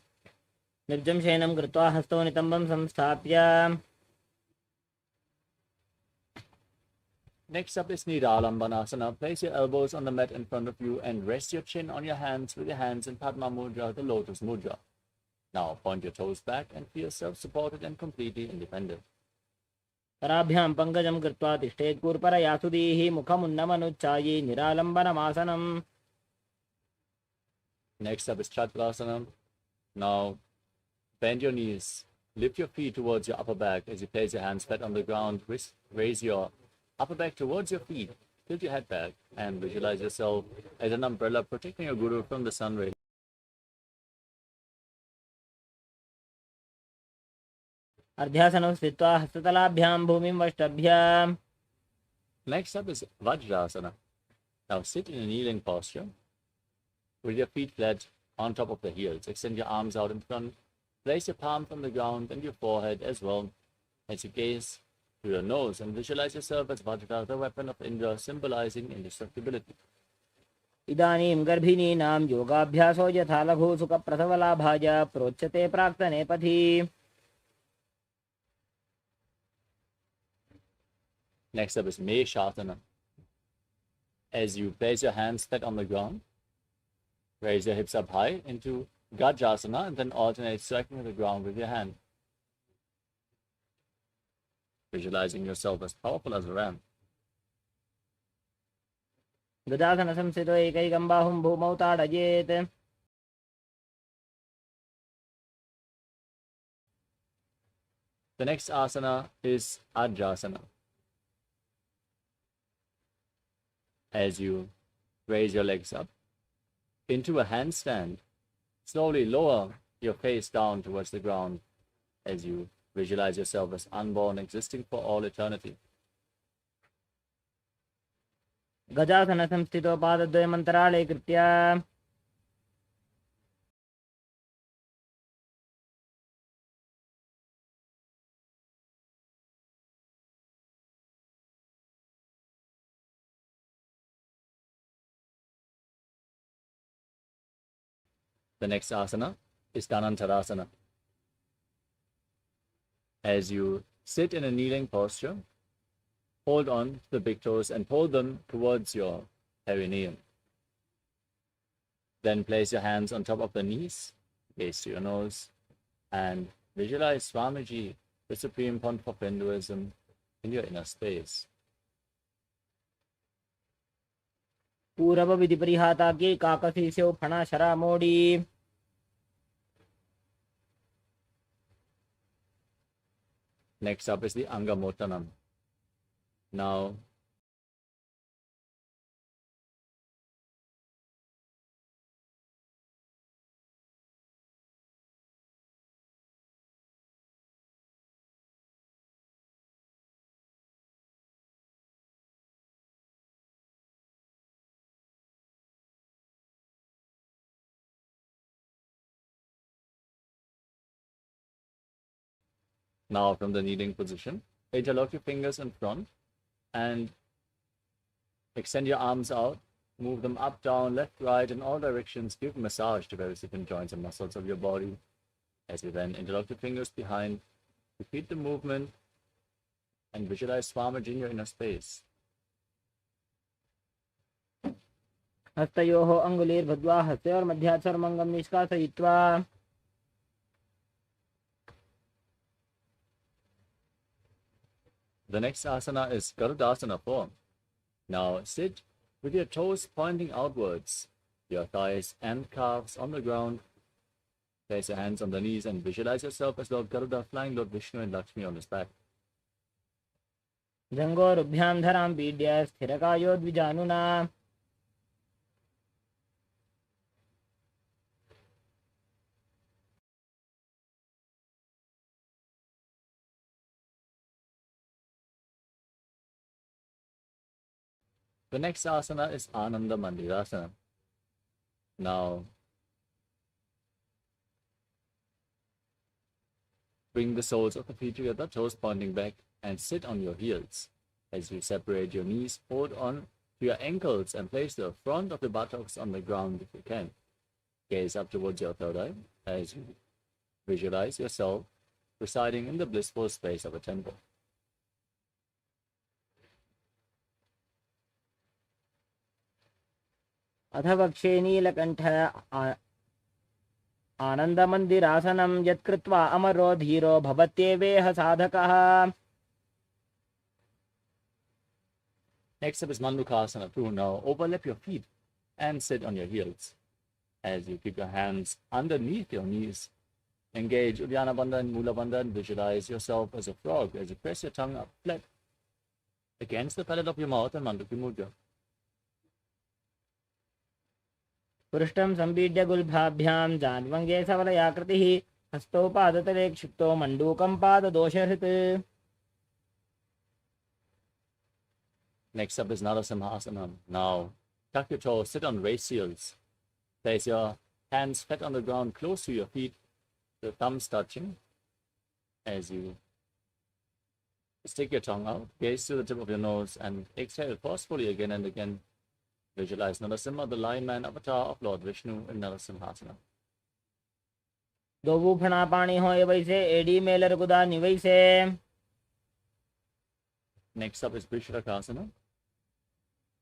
निर्जं शयनं कृत्वा हस्तौ नितम्बं संस्थाप्य Next up is Niralambanasana. Place your elbows on the mat in front of you and rest your chin on your hands with your hands in Padma Mudra, the Lotus Mudra. Now point your toes back and feel self-supported and completely independent. कराभ्यां पङ्कजं कृत्वा तिष्ठेत् कूर्परया सुधीः मुखमुन्नमनुच्चायि निरालम्बनमासनम्. Next up is Chakrasana. Now bend your knees, lift your feet towards your upper back as you place your hands flat on the ground. Raise your upper back towards your feet, tilt your head back, and visualize yourself as an umbrella protecting your guru from the sun rays. अर्ध्यासनं स्थित्वा हस्ततलाभ्यां भूमिं वष्टभ्य. Next up is Vajrasana. Now sit in a kneeling posture with your feet flat on top of the heels. Extend your arms out in front. Place your palms on the ground and your forehead as well as you gaze through your nose and visualize yourself as Vajra, the weapon of Indra, symbolizing indestructibility. इदानीं गर्भिणीनां योगाभ्यासो यथा लघु सुखप्रसवलाभाय प्रोच्यते प्राक्तने पथि. Next up is Meshasana. As you place your hands flat on the ground, raise your hips up high into Gajasana and then alternate striking the ground with your hand. Visualizing yourself as powerful as a ram. गजासनसंस्थितो एकैकं बाहुं भूमौ ताडयेत्. The next asana is Ajasana. As you raise your legs up into a handstand, slowly lower your face down towards the ground as you visualize yourself as unborn, existing for all eternity. गजासनसंस्थितो पादद्वयमन्तराळे कृत्य. The next asana is Dhanantarasana. As you sit in a kneeling posture, hold on to the big toes and pull them towards your perineum. Then place your hands on top of the knees, gaze to your nose, and visualize Swamiji, the Supreme Pontiff of Hinduism, in your inner space. पूरवविधिपरिहाताके काकसीस्यौ फणाशरामोडी. Next up is the Angamotanam. Now, from the kneeling position, interlock your fingers in front and extend your arms out, move them up, down, left, right, in all directions. Give massage to various different joints and muscles of your body. As you then interlock your fingers behind, repeat the movement and visualize Swamiji in your inner space. हस्तयोः अङ्गुलीर्भद्वा हस्तयोर्मध्यात् सर्वमङ्गं निष्कासयित्वा. The next asana is Garudasana form. Now sit with your toes pointing outwards, your thighs and calves on the ground. Place your hands on the knees and visualize yourself as Lord Garuda flying Lord Vishnu and Lakshmi on his back. जङ्घोरुभ्यां धरां पीड्य स्थिरकायो द्विजानुना. The next asana is Ananda Mandirasana. Now, bring the soles of the feet together, toes pointing back, and sit on your heels. As you separate your knees, hold on to your ankles and place the front of the buttocks on the ground if you can. Gaze up towards your third eye as you visualize yourself residing in the blissful space of a temple. अथ वक्षे Neelkanth आनन्दमन्दिरासनं यत्कृत्वा अमरो धीरो भवत्येवेह साधकः. Next up is Mandukasana 2. Now overlap your feet and sit on your heels. As you keep your hands underneath your knees, engage Uddiyana Bandhan, Mula Bandhan, visualize yourself as a frog as you press your tongue up flat against the palate of your mouth and Manduki Mudra. पृष्ठं सम्पीड्य गुल्भाभ्यां जान्वङ्गे सवलयाकृतिः हस्तौ पादतले क्षिप्तो मण्डूकं पाददोषहृत्. Next up is Narasimhasana. Now tuck your toes, sit on raised heels. Place your hands flat on the ground close to your feet, the thumbs touching. As you stick your tongue out, gaze to the tip of your nose and exhale forcefully again and again. Visualize Narasimha, the lion man avatar of Lord Vishnu in Narasimhasana. दो फणा पानी हो वैसे AD Mailer गुदा निवैसे. Next up is Vishrakasana.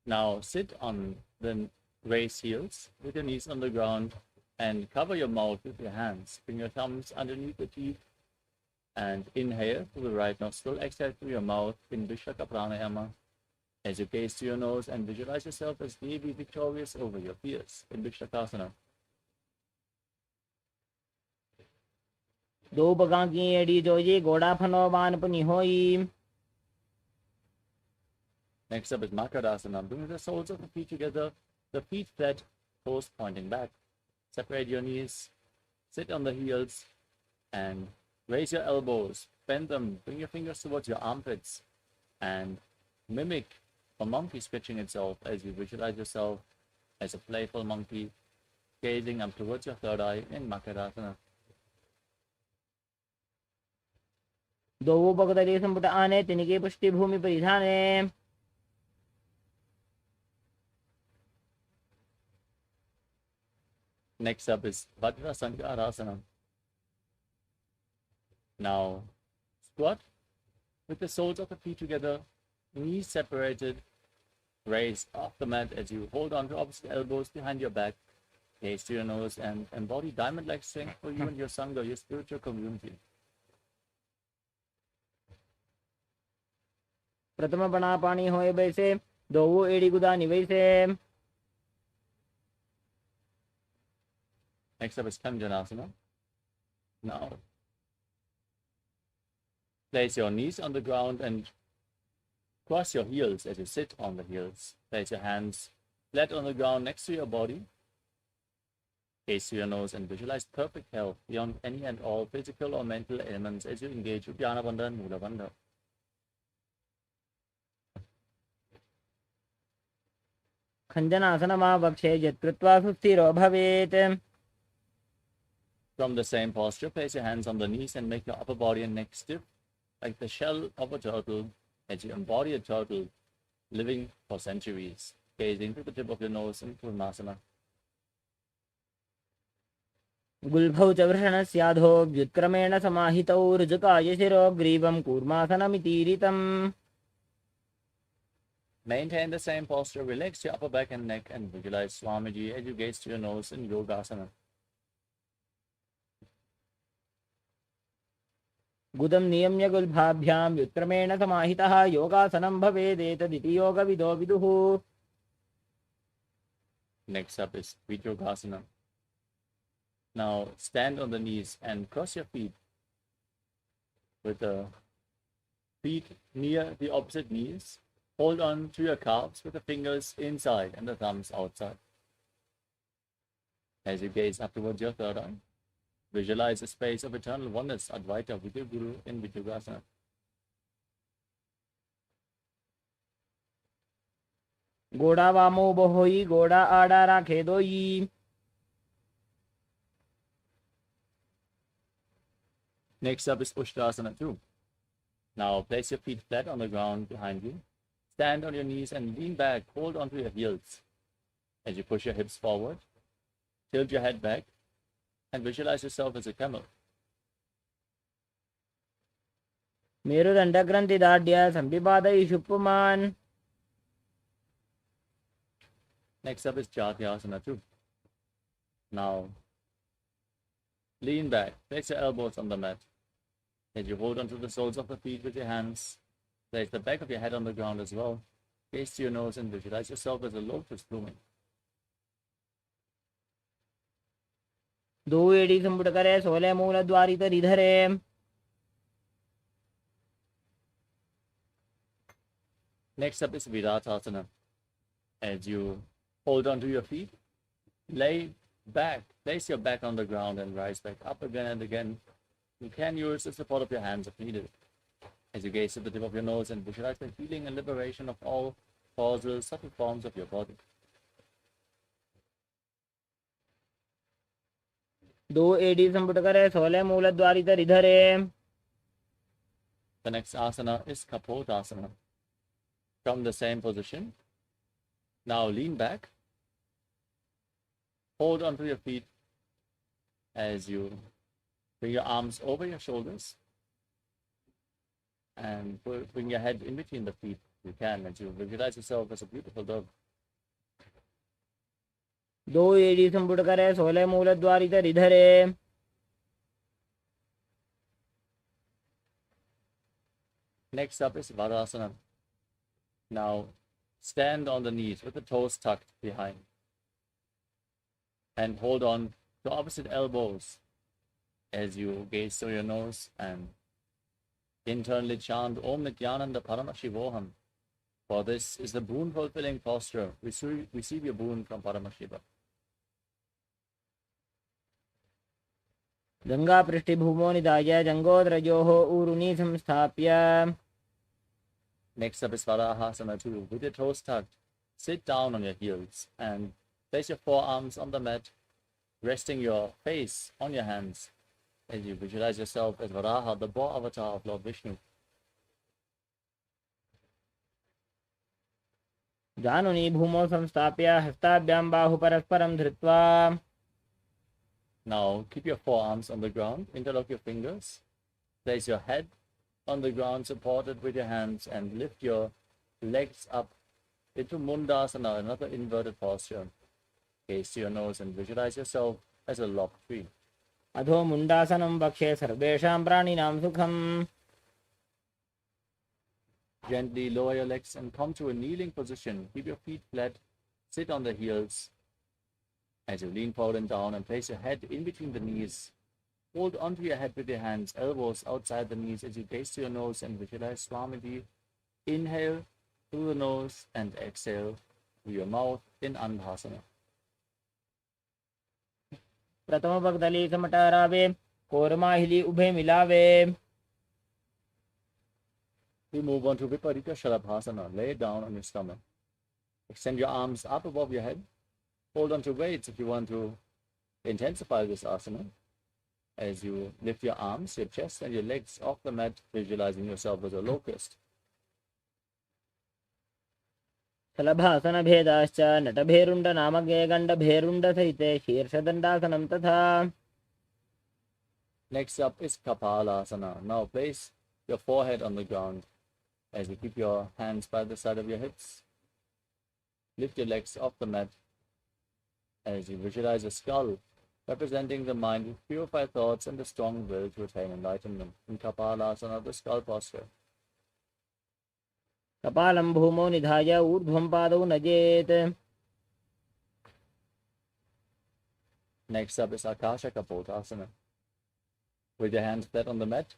Now sit on the raised heels with your knees on the ground and cover your mouth with your hands. Bring your thumbs underneath the teeth and inhale through the right nostril, exhale through your mouth in Vishraka Pranayama. As you gaze to your nose and visualize yourself as Devi victorious over your fears in Vishrakasana. दो बगा की AD Joji घोड़ा फनो बान पुनि होई. Next up is Makarasana. Bring the soles of the feet together, the feet flat, toes pointing back. Separate your knees, sit on the heels, and raise your elbows. Bend them, bring your fingers towards your armpits, and mimic a monkey stretching itself as you visualize yourself as a playful monkey, gazing up towards your third eye in Makarasana. दो बगदली संपुट आने तिनके पुष्टि भूमि परिधाने. Next up is Vajrasankarasana. Now, squat with the soles of the feet together, knees separated, raise off the mat as you hold on to opposite elbows behind your back, gaze to your nose, and embody diamond-like strength for you and your Sangha, your spiritual community. प्रथम बना पानी होए वैसे दो AD गुदा निवैसे. Next up is Kanjanasana. Now, place your knees on the ground and cross your heels as you sit on the heels. Place your hands flat on the ground next to your body. Gaze to your nose and visualize perfect health beyond any and all physical or mental ailments as you engage with Uddiyana Bandha and Mula Bandha. खञ्जनासनमा वक्षे यत्कृत्वा सुस्थिरो भवेत्. From the same posture, place your hands on the knees and make your upper body and neck stiff like the shell of a turtle as you embody a turtle living for centuries, gazing to the tip of your nose in Purnasana. गुल्भौ च वृषणस्याधो व्युत्क्रमेण समाहितौ ऋजुकाय शिरो ग्रीवं कूर्मासनमितीरितम्. Maintain the same posture, relax your upper back and neck and visualize Swamiji as you gaze to your nose in Yogasana. गुदं नियम्य गुल्भाभ्यां व्युत्क्रमेण समाहितः योगासनं भवेदेतदिति योगविदो विदुः. Next up is Vidyogasana. Now stand on the knees and cross your feet with the feet near the opposite knees. Hold on to your calves with the fingers inside and the thumbs outside. As you gaze up towards your third eye, visualize a space of eternal oneness, Advaita, with your Guru in Vidyogasana. गोड़ा वामो बहोई गोड़ा आड़ा राखे दोई. Next up is Ushtrasana 2. Now place your feet flat on the ground behind you. Stand on your knees and lean back. Hold onto your heels. As you push your hips forward, tilt your head back, and visualize yourself as a camel. मेरुदण्डग्रन्थिदाढ्य सम्पिपादयिषु पुमान्. Next up is Jatyasana 2. Now, lean back. Place your elbows on the mat. As you hold onto the soles of the feet with your hands, place the back of your head on the ground as well. Gaze to your nose and visualize yourself as a lotus blooming. दो एड़ी संपुट करे सोले मूल द्वारी तरी धरे. Next up is Viratasana. As you hold onto your feet, lay back, place your back on the ground and rise back up again and again. You can use the support of your hands if needed. As you gaze to the tip of your nose and visualize the healing and liberation of all causal, subtle forms of your body. दो एड़ी संपुट करे सोले मूल द्वारी तरी धरे. The next asana is Kapotasana. From the same position, now lean back, hold onto your feet as you bring your arms over your shoulders and bring your head in between the feet. You can, as you visualize yourself as a beautiful dove. दो एड़ी संपुट करे सोले मूल द्वारी तरी धरे. Next up is Vadasana. Now stand on the knees with the toes tucked behind and hold on to opposite elbows as you gaze through your nose and internally chant Om Nithyananda Paramashivoham. For this is the boon fulfilling posture. Receive your boon from Paramashiva. Ganga पृष्ठभूमो निधाय जंगोद्रजोः ऊरुनी संस्थाप्य. Next up is Varahasana 2. With your toes tucked, sit down on your heels and place your forearms on the mat, resting your face on your hands as you visualize yourself as Varaha, the boar avatar of Lord Vishnu. जानुनी भूमौ संस्थाप्य हस्ताभ्यां बाहु परस्परं धृत्वा. Now keep your forearms on the ground, interlock your fingers, place your head on the ground supported with your hands and lift your legs up into Mundasana, another inverted posture. Gaze to your nose and visualize yourself as a lopped tree. अधो मुंडासनं वक्षे सर्वेषां प्राणिनां सुखम्. Gently lower your legs and come to a kneeling position. Keep your feet flat, sit on the heels. As you lean forward and down and place your head in between the knees, hold onto your head with your hands, elbows outside the knees as you gaze to your nose and visualize Swamiji. Inhale through the nose and exhale through your mouth in Andhasana. प्रथम भगदली समटारावे कोरमाहिली उभे मिलावे. We move on to Viparita Shalabhasana. Lay down on your stomach. Extend your arms up above your head. Hold on to weights if you want to intensify this asana. As you lift your arms, your chest and your legs off the mat, visualizing yourself as a locust. शलभासन भेदाश्च नटभेरुण्ड नामके गण्डभेरुण्ड सहिते शीर्षदण्डासनं तथा. Next up is Kapalasana. Now place your forehead on the ground as you keep your hands by the side of your hips. Lift your legs off the mat as you visualize a skull representing the mind with purified thoughts and the strong will to attain enlightenment. In Kapalasana, the skull posture. कपालं भूमौ निधाय ऊर्ध्वं पादौ नजेत्. Next up is Akasha Kapotasana. With your hands flat on the mat,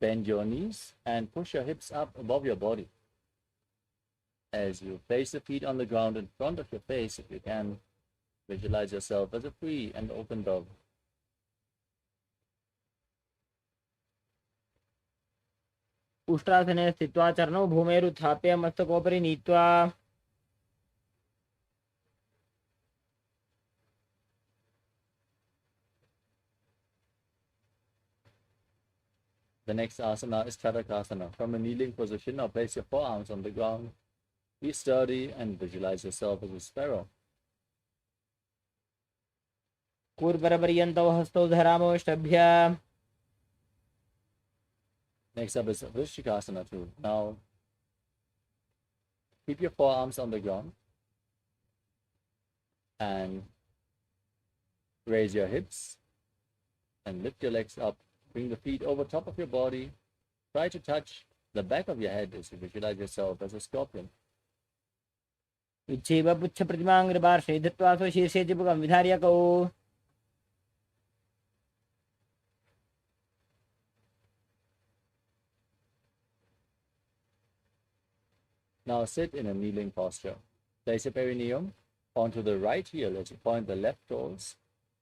bend your knees and push your hips up above your body. As you place the feet on the ground in front of your face, if you can, visualize yourself as a free and open dove. उष्ट्रासने स्थित्वा चरणौ भूमेरुत्थाप्य मस्तकोपरि नीत्वा. The next asana is Charakasana. From a kneeling position, now place your forearms on the ground. Be sturdy and visualize yourself as a sparrow. कूर्परपर्यन्तौ हस्तौ धरामोष्टभ्य Next up is Vrishikasana too. Now, keep your forearms on the ground and raise your hips and lift your legs up. Bring the feet over top of your body. Try to touch the back of your head as you visualize yourself as a scorpion. विच्छेव पुच्छप्रतिमाङ्घ्रिपार्श्वे धृत्वा स्वशीर्षे चिबुकं विधार्यकौ Now sit in a kneeling posture. Place your perineum onto the right heel as you point the left toes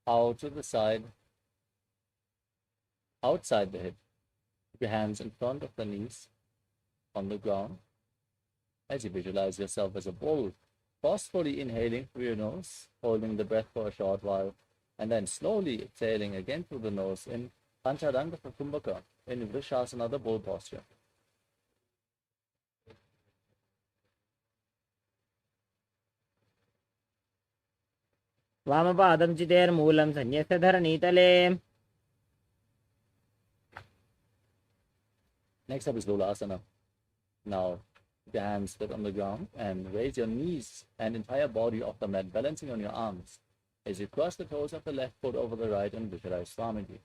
out to the side, outside the hip. Keep your hands in front of the knees on the ground as you visualize yourself as a bull, forcefully inhaling through your nose, holding the breath for a short while, and then slowly exhaling again through the nose in Panchadanga Kumbhaka, in Vrishasana, the bull posture. वामपादं चितेर्मूलं संन्यस्य धरणीतले Next up is Lolasana. Now, keep your hands flat on the ground and raise your knees and entire body off the mat, balancing on your arms as you cross the toes of the left foot over the right and visualize Swamiji.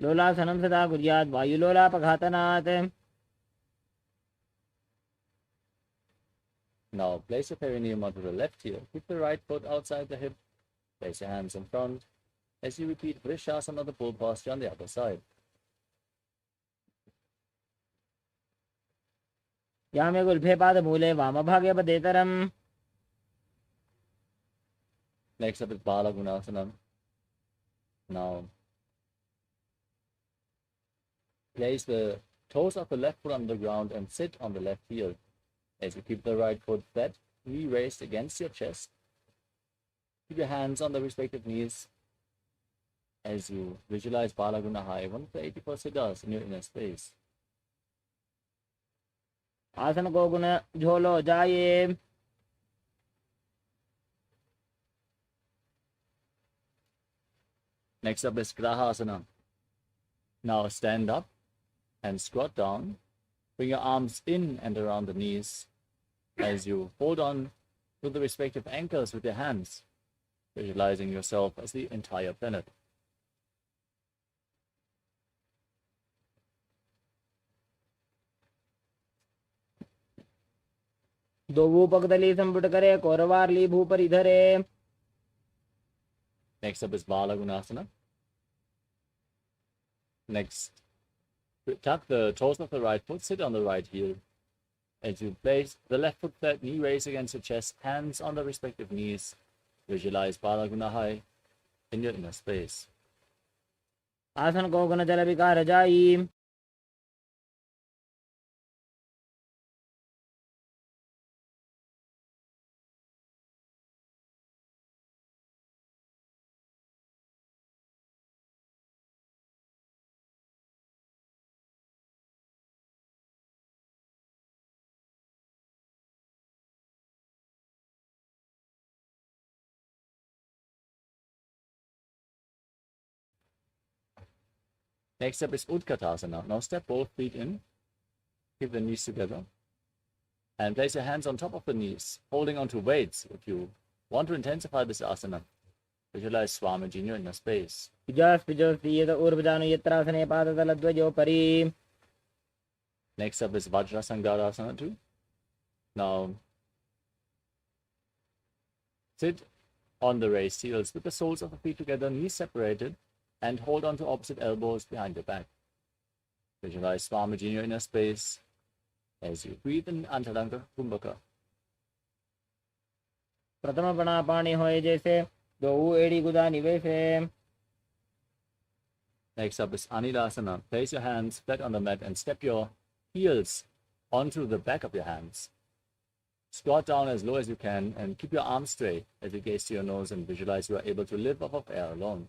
लोलासनं सदा कुर्यात् वायुलोलापघातनात् Now, place your perineum onto the left heel. Keep the right foot outside the hip. Place your hands in front as you repeat Vrishasana, the bull posture on the other side. Yame गुल्फे पादमूले वामभागे पदेतरम् Next up is Bala Gunasana. Now, place the toes of the left foot on the ground and sit on the left heel. As you keep the right foot flat, knee raised against your chest. Keep your hands on the respective knees as you visualize Balaguna High, one of the 84 siddhas in your inner space. आसन को गुण झोलो जाये Next up is Grahasana. Now stand up and squat down. Bring your arms in and around the knees as you hold on to the respective anchors with your hands, visualizing yourself as the entire planet. दो भूपगदली संपुट करे कौरवारली भूपरि धरे Next up is Balagunasana. Next, tuck the toes of the right foot, sit on the right heel. As you place the left foot flat, knee raised against your chest, hands on the respective knees. Visualize Balaguna High in your inner space. आसन को गुण जल विकार जाई Next up is Utkatasana. Now step both feet in, keep the knees together, and place your hands on top of the knees, holding onto weights if you want to intensify this asana. Visualize Swamiji in your inner space. पिजोस् पिजोस् दीयत ऊर्वजानु यत्रासने पादतलद्वयोपरि Next up is Vajrasangarasana too. Now, sit on the raised heels with the soles of the feet together, knees separated, and hold on to opposite elbows behind your back. Visualize Swamiji in your inner space as you breathe in Antalanka Kumbhaka. प्रथम बना पानी होए जैसे दो एड़ी गुदा निवेशे Next up is Anilasana. Place your hands flat on the mat and step your heels onto the back of your hands. Squat down as low as you can and keep your arms straight as you gaze to your nose and visualize you are able to live off of air alone.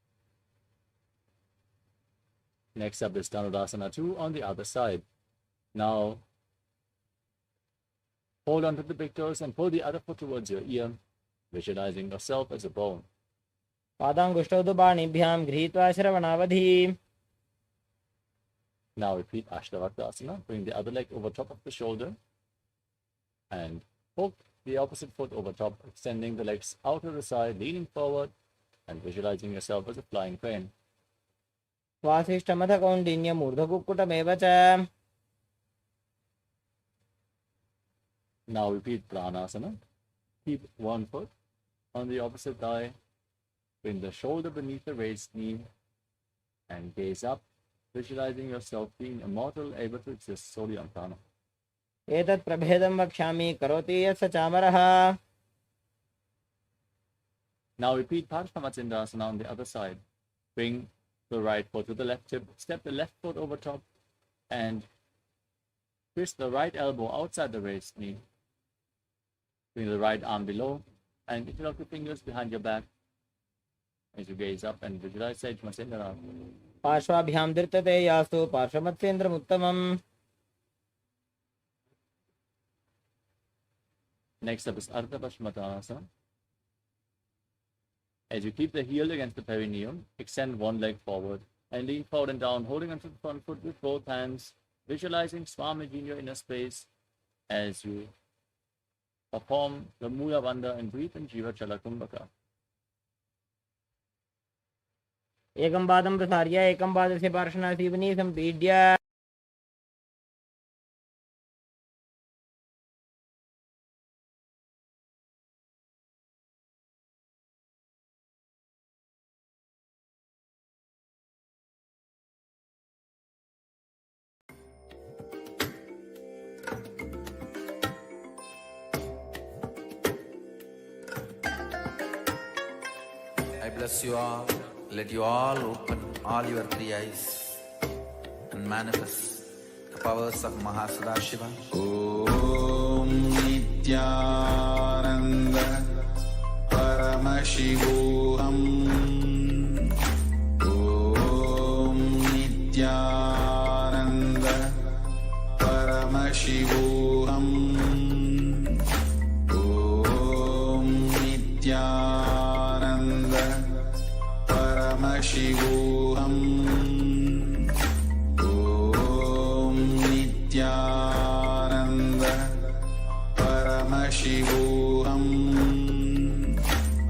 Next up is Dhanurasana 2 on the other side. Now, hold on to the big toes and pull the other foot towards your ear, visualizing yourself as a bone. पादाङ्गुष्ठौ तु पाणिभ्यां गृहीत्वा श्रवणावधि. Now repeat Ashtavakra. Bring the other leg over top of the shoulder and hook the opposite foot over top, extending the legs out to the side, leaning forward and visualizing yourself as a flying crane. वासिष्ठमथ कौण्डिन्यमूर्धकुक्कुटमेव च. Now repeat Pranasana. Keep one foot on the opposite thigh. Bring the shoulder beneath the raised knee and gaze up, visualizing yourself being immortal, able to exist solely on prana. एतत् प्रभेदं वक्ष्यामि करोति यत् स चामरः. Now repeat Parshvamatsindasana on the other side. Bring the right foot to the left hip, step the left foot over top, and twist the right elbow outside the raised knee. Bring the right arm below, and interlock the fingers behind your back as you gaze up and visualize Sajmasindana. पार्श्वाभ्यां धृतते यास्तु पार्श्वमत्सेन्द्रमुत्तमम्. Next up is Ardha Paschimottanasana. As you keep the heel against the perineum, extend one leg forward and lean forward and down, holding onto the front foot with both hands, visualizing Swamiji in your inner space as you perform the Mula Bandha and breathe in Jiva Chala Kumbhaka. एकं पादं प्रसार्य एकं पादस्य पार्श्वनासीवनी सम्पीड्य. I bless you all. Let you all open all your three eyes and manifest the powers of Mahasadashiva. Om Nithyananda Paramashivoham. Om Nithyananda Paramashivoham. Om Nithyananda Paramashivoham. Om Nithyananda Paramashivoham.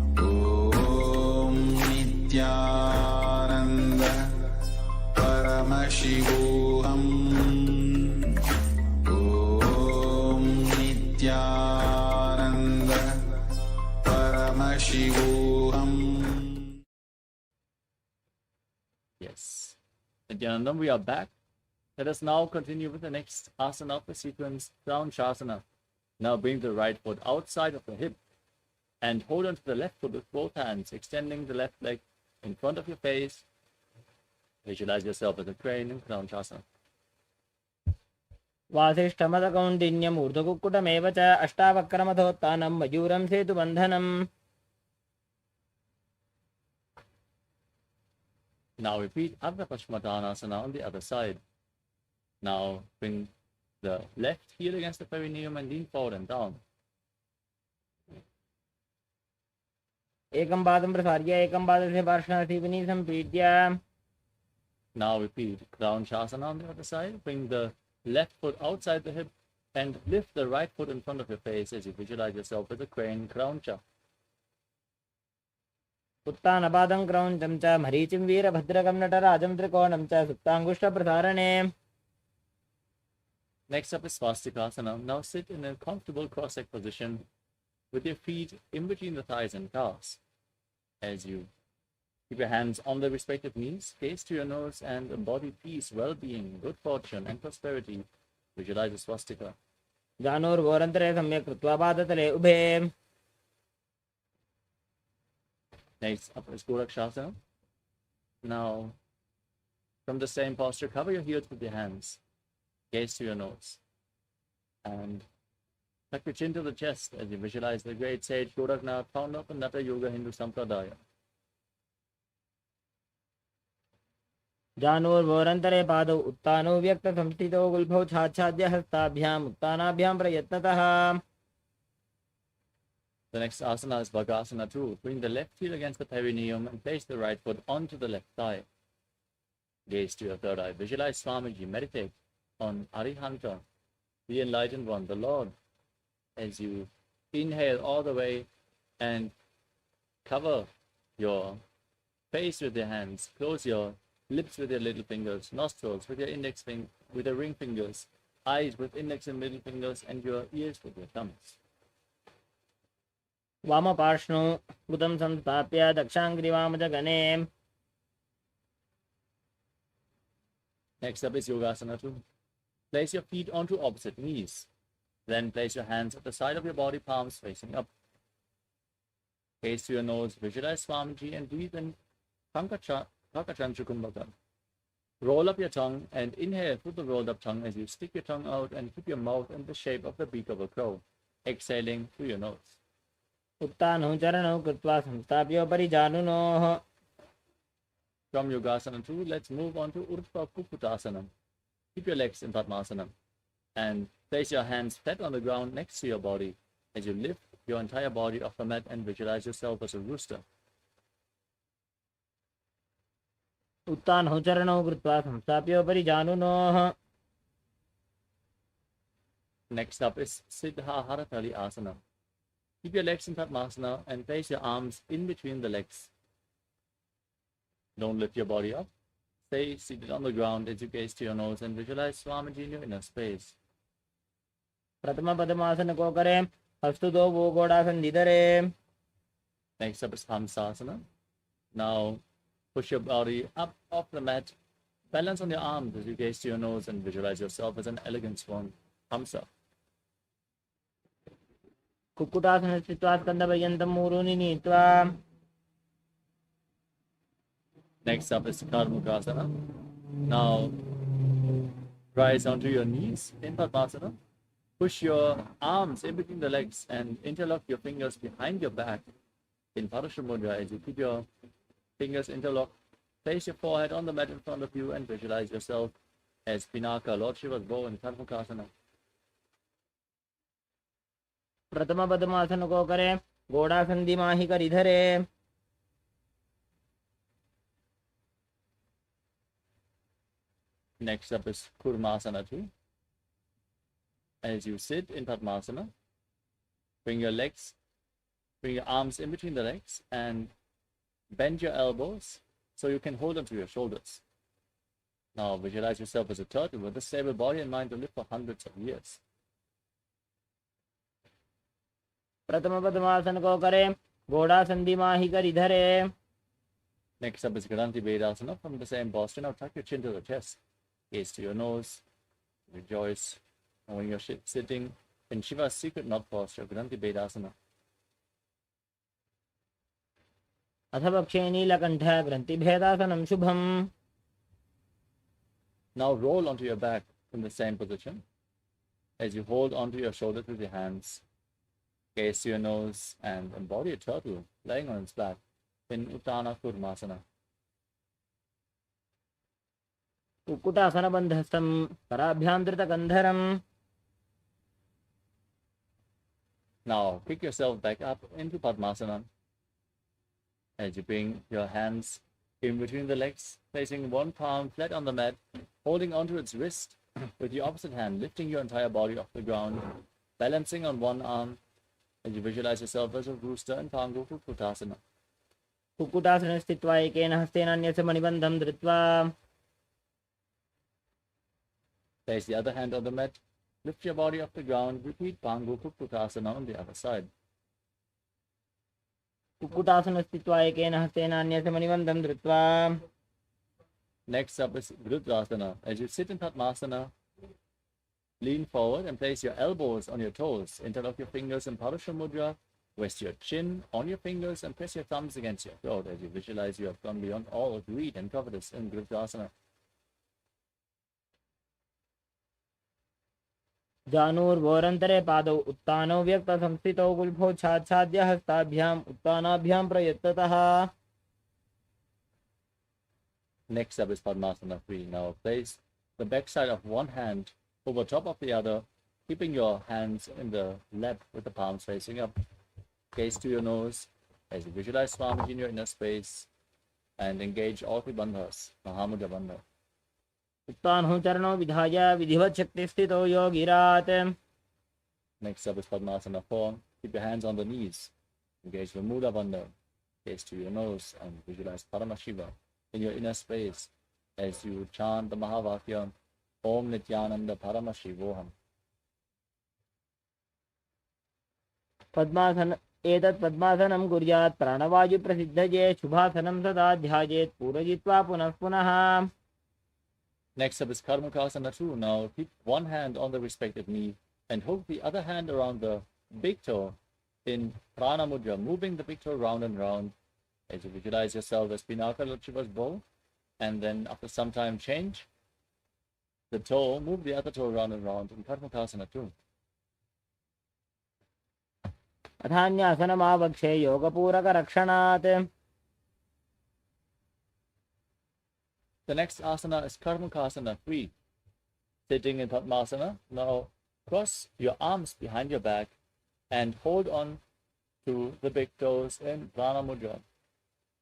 Om Nithyananda Paramashivoham. Om Nithyananda Paramashivoham. Yes. Nithyanandam, we are back. Let us now continue with the next asana of the sequence, Crown Shasana. Now bring the right foot outside of the hip and hold onto the left foot with both hands, extending the left leg in front of your face. Visualize yourself as a crane in Crown Shasana. वासिष्ठमथ कौण्डिन्यमूर्धकुक्कुटमेव च. अष्टावक्रमथोत्थानं मयूरं सेतुबन्धनम्. Now repeat Ardha Paschimottanasana on the other side. Now bring the left heel against the perineum and lean forward and down. एकं पादं प्रसार्य एकं पादस्य पार्श्वनासीवनी सम्पीड्य. Now repeat Crown Shasana on the other side. Bring the left foot outside the hip and lift the right foot in front of your face as you visualize yourself as a crane, Crowncha. उत्तानपादं क्रौञ्चं च मरीचिं वीरभद्रकं नटराजं त्रिकोणं च सुप्ताङ्गुष्ठप्रसारणे. Next up is Swastikasana. Now sit in a comfortable cross-leg position with your feet in between the thighs and calves. As you keep your hands on the respective knees, gaze to your nose and embody peace, well-being, good fortune and prosperity. Visualize the swastika. जानोर्घोरन्तरे सम्यक् कृत्वा पादतले उभे. Next up is Gorakshasana. Now, from the same posture, cover your heels with your hands. Gaze to your nose. And tuck your chin to the chest as you visualize the great sage Goraknath, founder of the Natha Yoga Hindu Sampradaya. जानुर्वोरन्तरे पादौ उत्तानौ व्यक्तसंस्थितौ गुल्फौ छाच्छाद्य हस्ताभ्याम् उत्तानाभ्यां प्रयत्नतः. The next asana is Bhagasana 2. Bring the left heel against the perineum and place the right foot onto the left thigh. Gaze to your third eye. Visualize Swamiji. Meditate on Arihanta, the enlightened one, the Lord. As you inhale all the way and cover your face with your hands, close your lips with your little fingers, nostrils with your index finger, with your ring fingers, eyes with index and middle fingers, and your ears with your thumbs. वामपार्ष्णौ बुधं संस्थाप्य दक्षाङ्ग्रिवामजगणे. Next up is Yogasana 2. Place your feet onto opposite knees. Then place your hands at the side of your body, palms facing up. Gaze to your nose, visualize Swamiji, and breathe in Kakachanchukumbhaka. Roll up your tongue and inhale through the rolled up tongue as you stick your tongue out and keep your mouth in the shape of the beak of a crow, exhaling through your nose. उत्तानौ चरणौ कृत्वा संस्थाप्योपरि जानुनोः. From Yogasana 2, let's move on to Urdhva Kukutasana. Keep your legs in Padmasana and place your hands flat on the ground next to your body as you lift your entire body off the mat and visualize yourself as a rooster. उत्तानौ चरणौ कृत्वा संस्थाप्योपरि जानुनोः. Next up is Siddha Haratali Asana. Keep your legs in Padmasana and place your arms in between the legs. Don't lift your body up. Stay seated on the ground as you gaze to your nose and visualize Swamiji in your inner space. प्रथम पद्मासन को करें, हस्तु दो वो घोड़ासन धरे. Next up is Hamsasana. Now push your body up off the mat. Balance on your arms as you gaze to your nose and visualize yourself as an elegant swan. Hamsa. Kukkutasana स्थित्वा स्कन्धपर्यन्तं मूरूनि नीत्वा. Next up is Karmukasana. Now rise onto your knees in Padmasana. Push your arms in between the legs and interlock your fingers behind your back in Parasha Mudra as you keep your fingers interlocked. Place your forehead on the mat in front of you and visualize yourself as Pinaka, Lord Shiva's bow in Karmukasana. प्रथम पद्मासन को करें, घोड़ासन दिमाही कर इधरे. Next up is Kurmasana 2. As you sit in Padmasana, bring your arms in between the legs and bend your elbows so you can hold onto your shoulders. Now visualize yourself as a turtle with a stable body and mind to live for hundreds of years. प्रथम पद्मासन को करें, घोड़ासन दिमाही कर इधरे. Next up is Granthi Vedasana. From the same posture, now tuck your chin to the chest. Gaze to your nose. Rejoice. And when you're sitting in Shiva's secret knot posture, Granthi Vedasana. अथ पक्षे नीलकण्ठ ग्रन्थिभेदासनं शुभम्. Now roll onto your back in the same position as you hold onto your shoulders with your hands. Gaze to your nose and embody a turtle laying on its back in Uttana Kurmasana. Kukkutasana बन्धस्थं कराभ्यां धृतकन्धरम्. Now pick yourself back up into Padmasana as you bring your hands in between the legs, placing one palm flat on the mat, holding onto its wrist with your opposite hand, lifting your entire body off the ground, balancing on one arm as you visualize yourself as a rooster in Pangu Kukutasana. Kukkutasana स्थित्वा एकेन हस्तेन अन्यस्य मणिबन्धं धृत्वा. Place the other hand on the mat, lift your body off the ground, repeat Pangu Kukutasana on the other side. Kukkutasana स्थित्वा एकेन हस्तेन अन्यस्य मणिबन्धं धृत्वा. Next up is Vridrasana. As you sit in Padmasana, lean forward and place your elbows on your toes. Interlock your fingers in Parasha Mudra. Rest your chin on your fingers and press your thumbs against your throat as you visualize you have gone beyond all of greed and covetous in Vridrasana. जानुर्वोरन्तरे पादौ उत्तानौ व्यक्तसंस्थितौ गुल्फौ छाच्छाद्य हस्ताभ्याम् उत्तानाभ्यां प्रयत्नतः. Next up is Padmasana 3. Now place the backside of one hand over top of the other, keeping your hands in the lap with the palms facing up. Gaze to your nose as you visualize Swamiji in your inner space and engage all three bandhas, Mahamudra Bandha. उत्तानो चरणो विधाय विधिवत् शक्ति स्थितो योगिरात्. Next up is Padmasana 4. Keep your hands on the knees. Engage the Mula Bandha. Gaze to your nose and visualize Paramashiva in your inner space as you chant the Mahavakya Om Nithyananda Paramashivoham. पद्मासन एतत् पद्मासनं कुर्यात् प्राणवायु प्रसिद्धये शुभासनं सदा ध्यायेत् पूरयित्वा पुनः पुनः. Next up is Karmukasana 2. Now keep one hand on the respective knee and hook the other hand around the big toe in Prana Mudra, moving the big toe round and round as you visualize yourself as Pinaka Lord Shiva's bow. And then after some time change the toe, move the other toe round and round in Karmukasana 2. अथान्यासनमावक्षे योगपूरकरक्षणात्. The next asana is Karmukasana 3. Sitting in Padmasana. Now cross your arms behind your back and hold on to the big toes in Prana Mudra.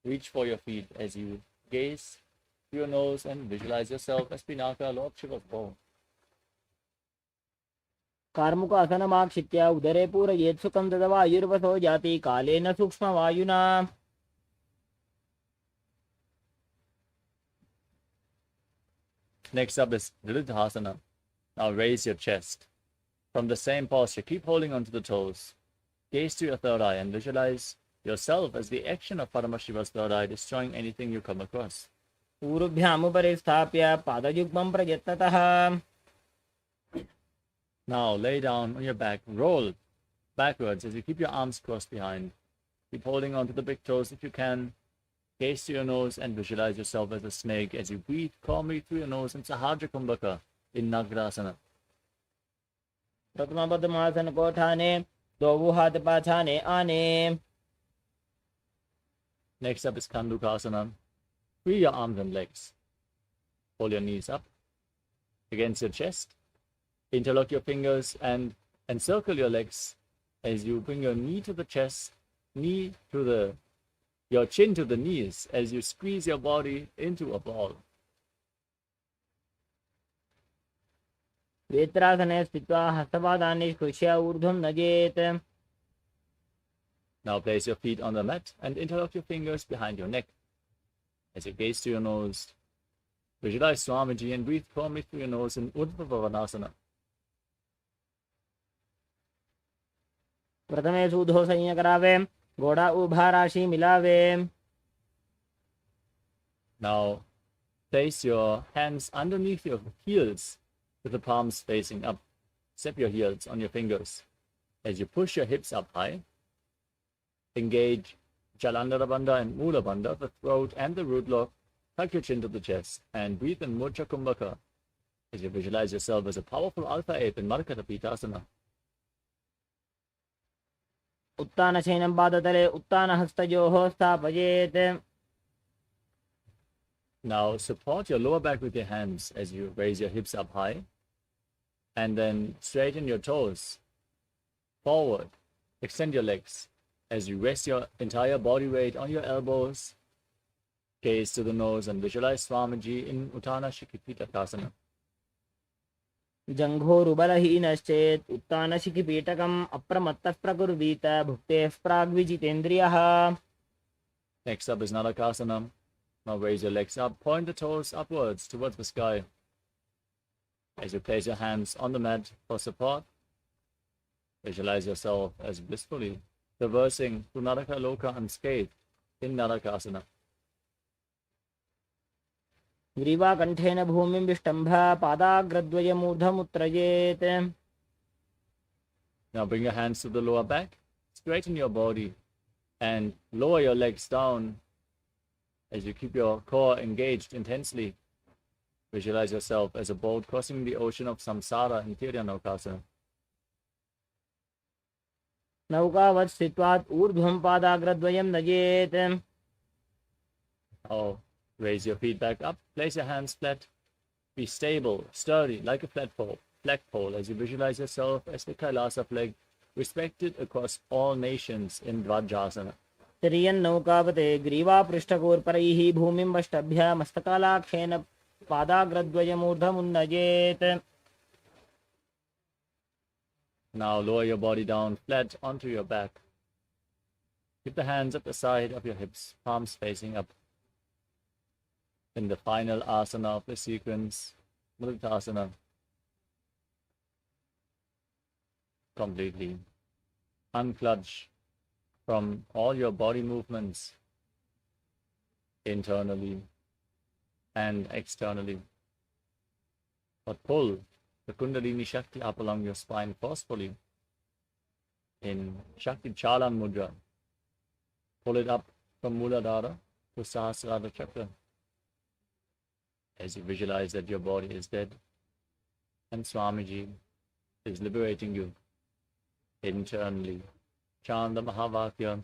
Reach for your feet as you gaze to your nose and visualize yourself as Pinaka, Lord Shiva's bow. कार्मुकासनमाक्षित्य उदरे पूरयेत् सुखं तदवायुर्वसो जाति कालेन सूक्ष्मवायुना. Next up is Lilithasana. Now raise your chest. From the same posture, keep holding onto the toes. Gaze to your third eye and visualize yourself as the action of Paramashiva's third eye, destroying anything you come across. पूर्वभ्यामुपरि स्थाप्य पादयुग्मं प्रयत्नतः. Now lay down on your back, roll backwards as you keep your arms crossed behind. Keep holding onto the big toes if you can. Gaze to your nose and visualize yourself as a snake as you breathe calmly through your nose in Sahajra Kumbhaka in Nagrasana. प्रथम पद्मासन कोठाने दो हाथ पाछाने आने. Next up is Kandukasana. Free your arms and legs. Hold your knees up against your chest. Interlock your fingers and encircle your legs as you bring your knee to the chest, your chin to the knees as you squeeze your body into a ball. वेत्रासने स्थित्वा हस्तपादान् निष्कृष्य ऊर्ध्वं नजेत्. Now place your feet on the mat and interlock your fingers behind your neck. As you gaze to your nose, visualize Swamiji and breathe calmly through your nose in Urdhva Vavanasana. प्रथमे सूधो संयम करावे घोड़ा उभा राशि मिलावे. Now place your hands underneath your heels with the palms facing up. Step your heels on your fingers. As you push your hips up high, engage Jalandhara Bandha and Mula Bandha, the throat and the root lock. Tuck your chin to the chest and breathe in Murcha Kumbhaka as you visualize yourself as a powerful alpha ape in Markata Pitasana. उत्तानशयनं पादतले उत्तानहस्तयोः स्थापयेत्. Now support your lower back with your hands as you raise your hips up high and then straighten your toes forward. Extend your legs as you rest your entire body weight on your elbows. Gaze to the nose and visualize Swamiji in Uttana Shikhipita. जङ्घोरुबलहीनश्चेत् उत्तानशिखिपीठकम् अप्रमत्तः प्रकुर्वीत भुक्तेः प्राग्विजितेन्द्रियः. Next up is Narakasana. Now raise your legs up, point the toes upwards towards the sky. As you place your hands on the mat for support, visualize yourself as blissfully traversing through Naraka Loka unscathed in Narakasana. ग्रीवाकण्ठेन भूमिं विष्टम्भ पादाग्रद्वयमूर्धमुत्रयेत्. Now bring your hands to the lower back, straighten your body, and lower your legs down as you keep your core engaged intensely. Visualize yourself as a boat crossing the ocean of samsara in Tiryanokasana. नौकावत् स्थित्वात् ऊर्ध्वं पादाग्रद्वयं नयेत्. Now Raise your feet back up, place your hands flat, be stable, sturdy, like a flagpole as you visualize yourself as the KAILASA flag, respected across all nations in Dvajasana. तिर्यन्नौकापते ग्रीवापृष्ठकोर्परैः भूमिं वष्टभ्य मस्तकालाक्षेन पादाग्रद्वयमूर्धमुन्नयेत्. Now lower your body down flat onto your back. Keep the hands at the side of your hips, palms facing up. In the final asana of the sequence, Mritasana, completely uncludge from all your body movements internally and externally. But pull the Kundalini Shakti up along your spine forcefully in Shakti Chalan Mudra. Pull it up from Muladhara to Sahasrara Chakra as you visualize that your body is dead and Swamiji is liberating you internally. Chant the Mahavakya,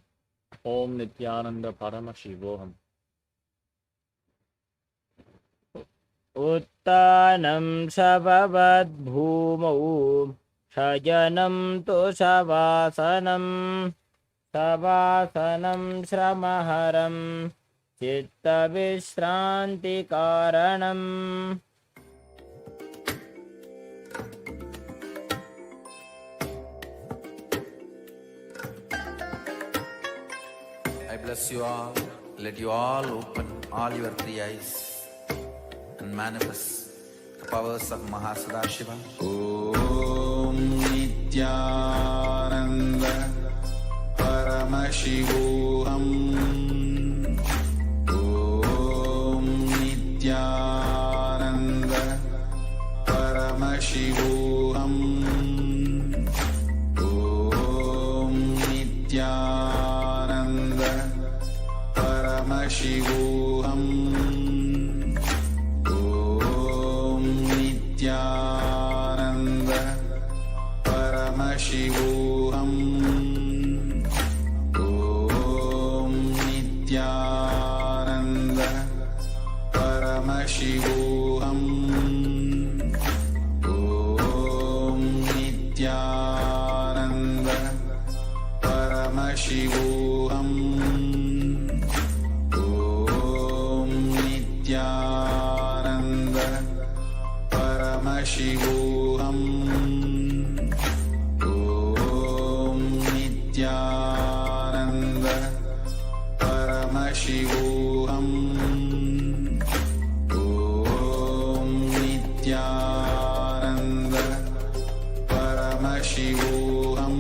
Om Nithyananda Paramashivoham. उत्तानं शववद्भूमौ शयनं तु शवासनं शवासनं श्रमहरं चित्तविश्रान्तिकारणम्. I bless you all. Let you all open all your three eyes and manifest the powers of Mahasudashiva. Om Nithyananda Paramashivoham. Om Nithyananda Paramashivoham. Om Nithyananda Paramashivoham. Nithyananda Paramashivoham. Om Nithyananda Paramashivoham. Om Nithyananda Paramashivoham. Om Nithyananda Paramashivoham. Om Nithyananda Paramashivoham. Om Nithyananda Paramashivoham. Om Nithyananda Paramashivoham. Om Nithyananda Paramashivoham.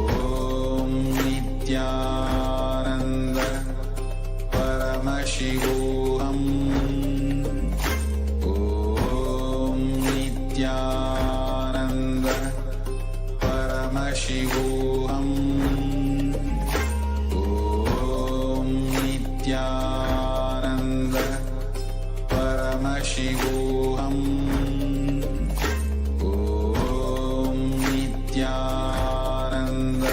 Om Nithyananda Paramashivoham. Om Nithyananda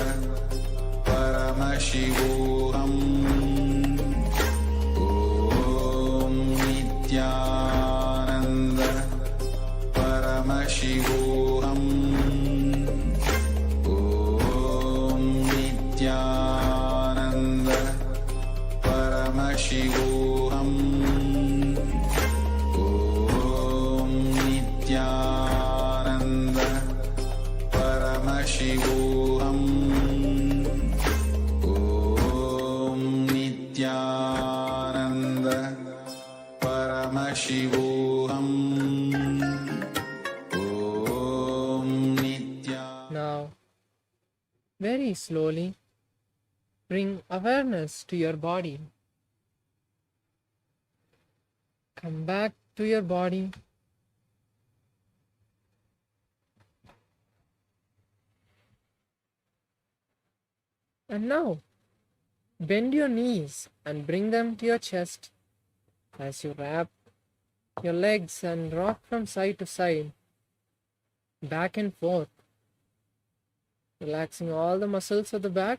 Paramashivoham. Om Nithyananda Paramashivoham. Om Nithyananda Paramashivoham. Om Nithyananda Paramashivoham. Om Nithyananda Paramashivoham. Om Nithyananda. Now, very slowly, bring awareness to your body. Come back to your body. And now, bend your knees and bring them to your chest as you wrap your legs and rock from side to side, back and forth, relaxing all the muscles of the back,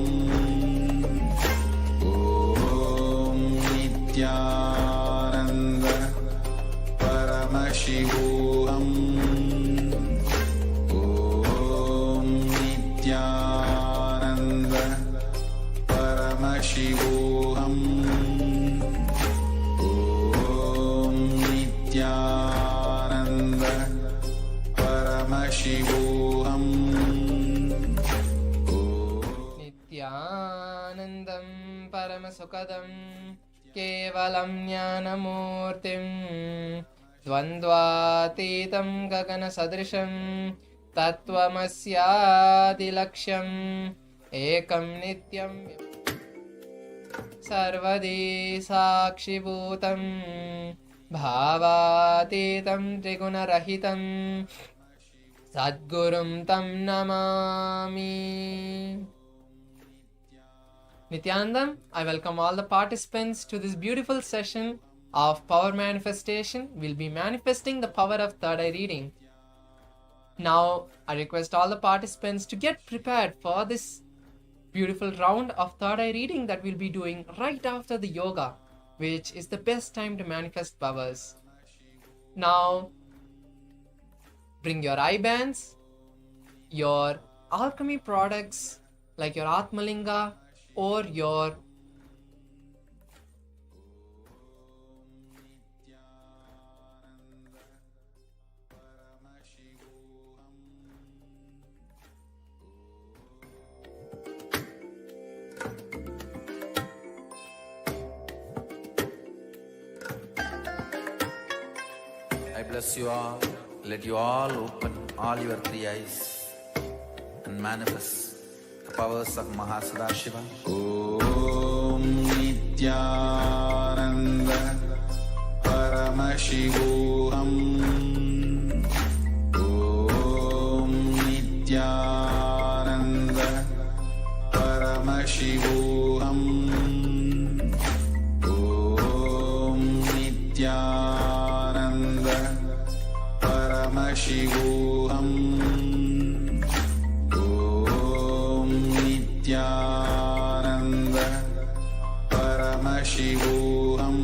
Paramashivoham Om Nithyananda Paramashivoham Om Nithyananda Paramashivoham नित्यानन्दं परमसुखदं केवलं ज्ञानमूर्तिं द्वन्द्वातीतं गगनसदृशं तत्त्वमस्यादिलक्ष्यम् एकं नित्यं सर्वदी साक्षिभूतं भावातीतं त्रिगुणरहितं सद्गुरुं तं Namami. Nithyanandam, I welcome all the participants to this beautiful session of power manifestation. We'll be manifesting the power of third eye reading. Now, I request all the participants to get prepared for this beautiful round of third eye reading that we'll be doing right after the yoga, which is the best time to manifest powers. Now, bring your eye bands, your alchemy products like your Atmalinga or your I bless you all. Let you all open all your three eyes and manifest the powers of Mahasadashiva. Om Nithyananda Paramashivoham Om Nithyananda Paramashivoham Om Nithyananda Paramashivoham Om Nithyananda Paramashivoham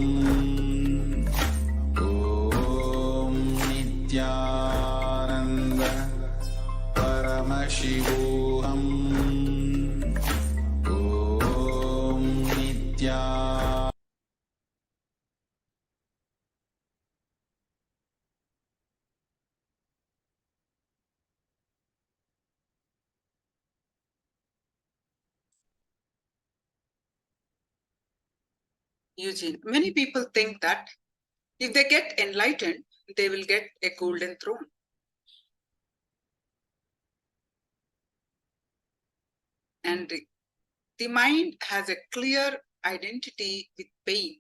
Om Nithyananda Paramashivoham Om Nithyananda. Eugene, many people think that if they get enlightened, they will get a golden throne. And the mind has a clear identity with pain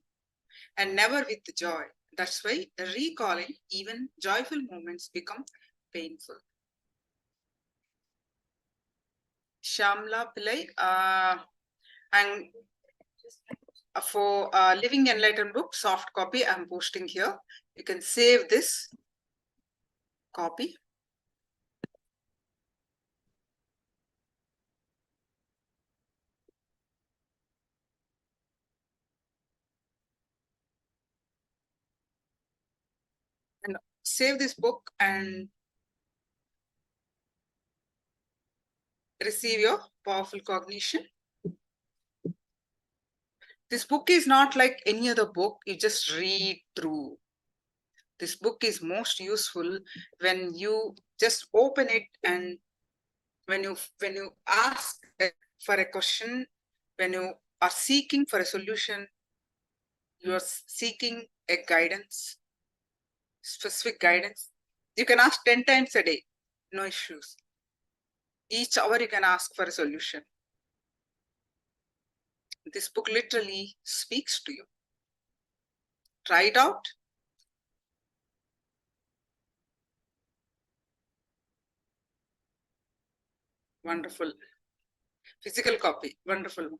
and never with joy. That's why recalling even joyful moments become painful. Shamla Pillai, and for Living Enlightened book, soft copy, I'm posting here. You can save this copy. And save this book and receive your powerful cognition. This book is not like any other book you just read through. This book is most useful when you just open it and when you ask for a question, when you are seeking for a solution, you are seeking a guidance, specific guidance. You can ask 10 times a day, no issues. Each hour you can ask for a solution. This book literally speaks to you. Try it out. Wonderful. Physical copy. Wonderful.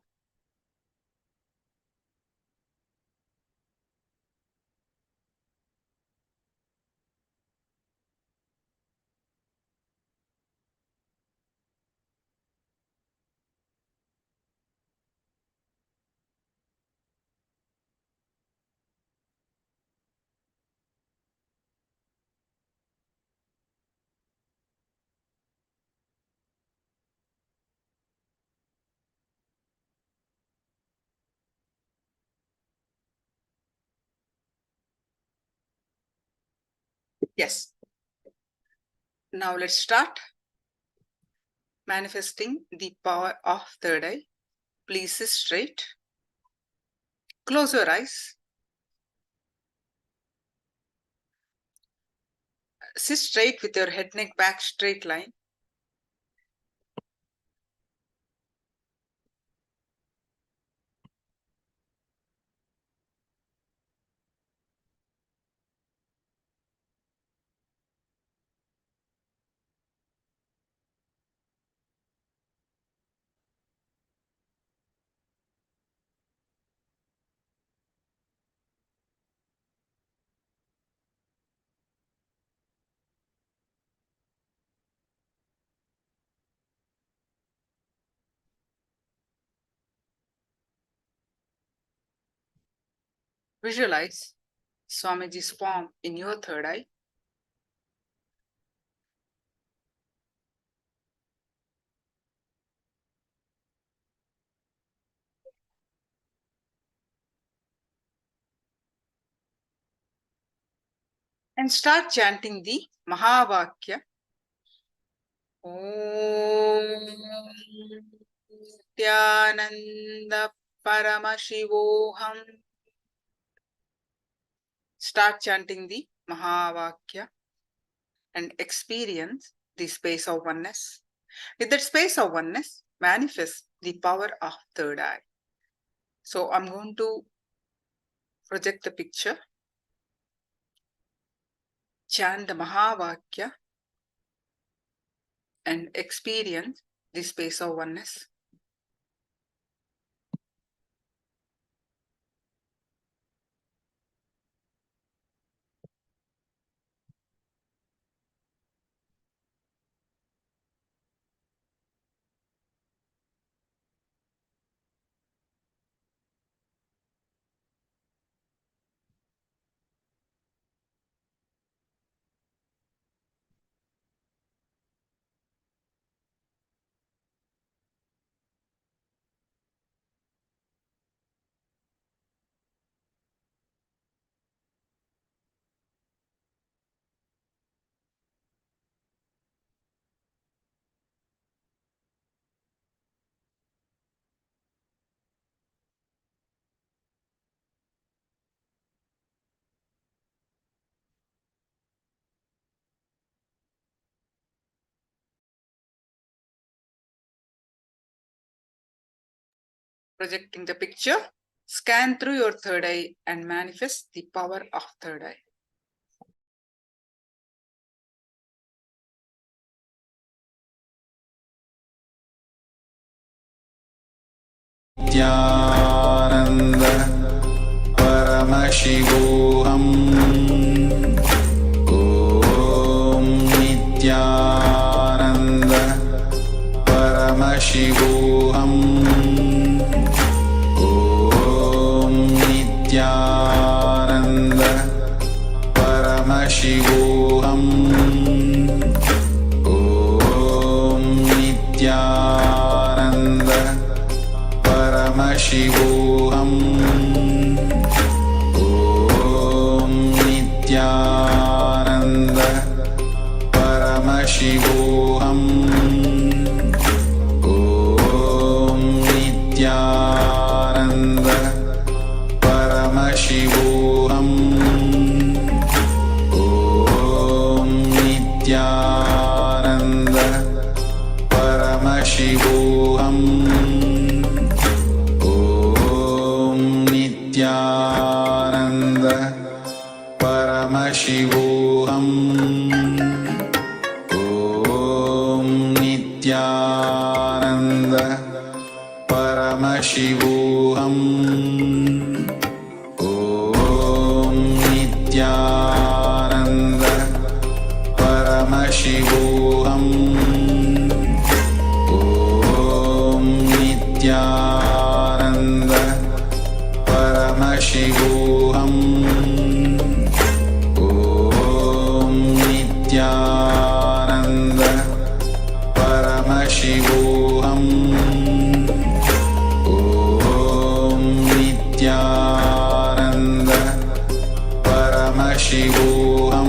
Yes. Now let's start. Manifesting the power of third eye. Please sit straight. Close your eyes. Sit straight with your head, neck, back straight line. Visualize Swamiji's palm in your third eye. And start chanting the Mahavakya. Om Nithyananda Paramashivoham. Start chanting the Mahavakya and experience the space of oneness. With that space of oneness, manifest the power of third eye. So I'm going to project the picture. Chant the Mahavakya and experience the space of oneness. Projecting the picture, scan through your third eye and manifest the power of third eye. Nithyananda Paramashivoham. Om Nithyananda Paramashivoham. Om Nithyananda Paramashivoham. Om Nithyananda Paramashivoham. Om Nithyananda Paramashivoham. Om Nithyananda Paramashivoham. Om Nithyananda Paramashivoham. Om Nithyananda Paramashivoham. Om Nithyananda Paramashivoham. Om Nithyananda Paramashivoham. Om Nithyananda Paramashivoham. Om Nithyananda Paramashivoham. Om Nithyananda Paramashivoham.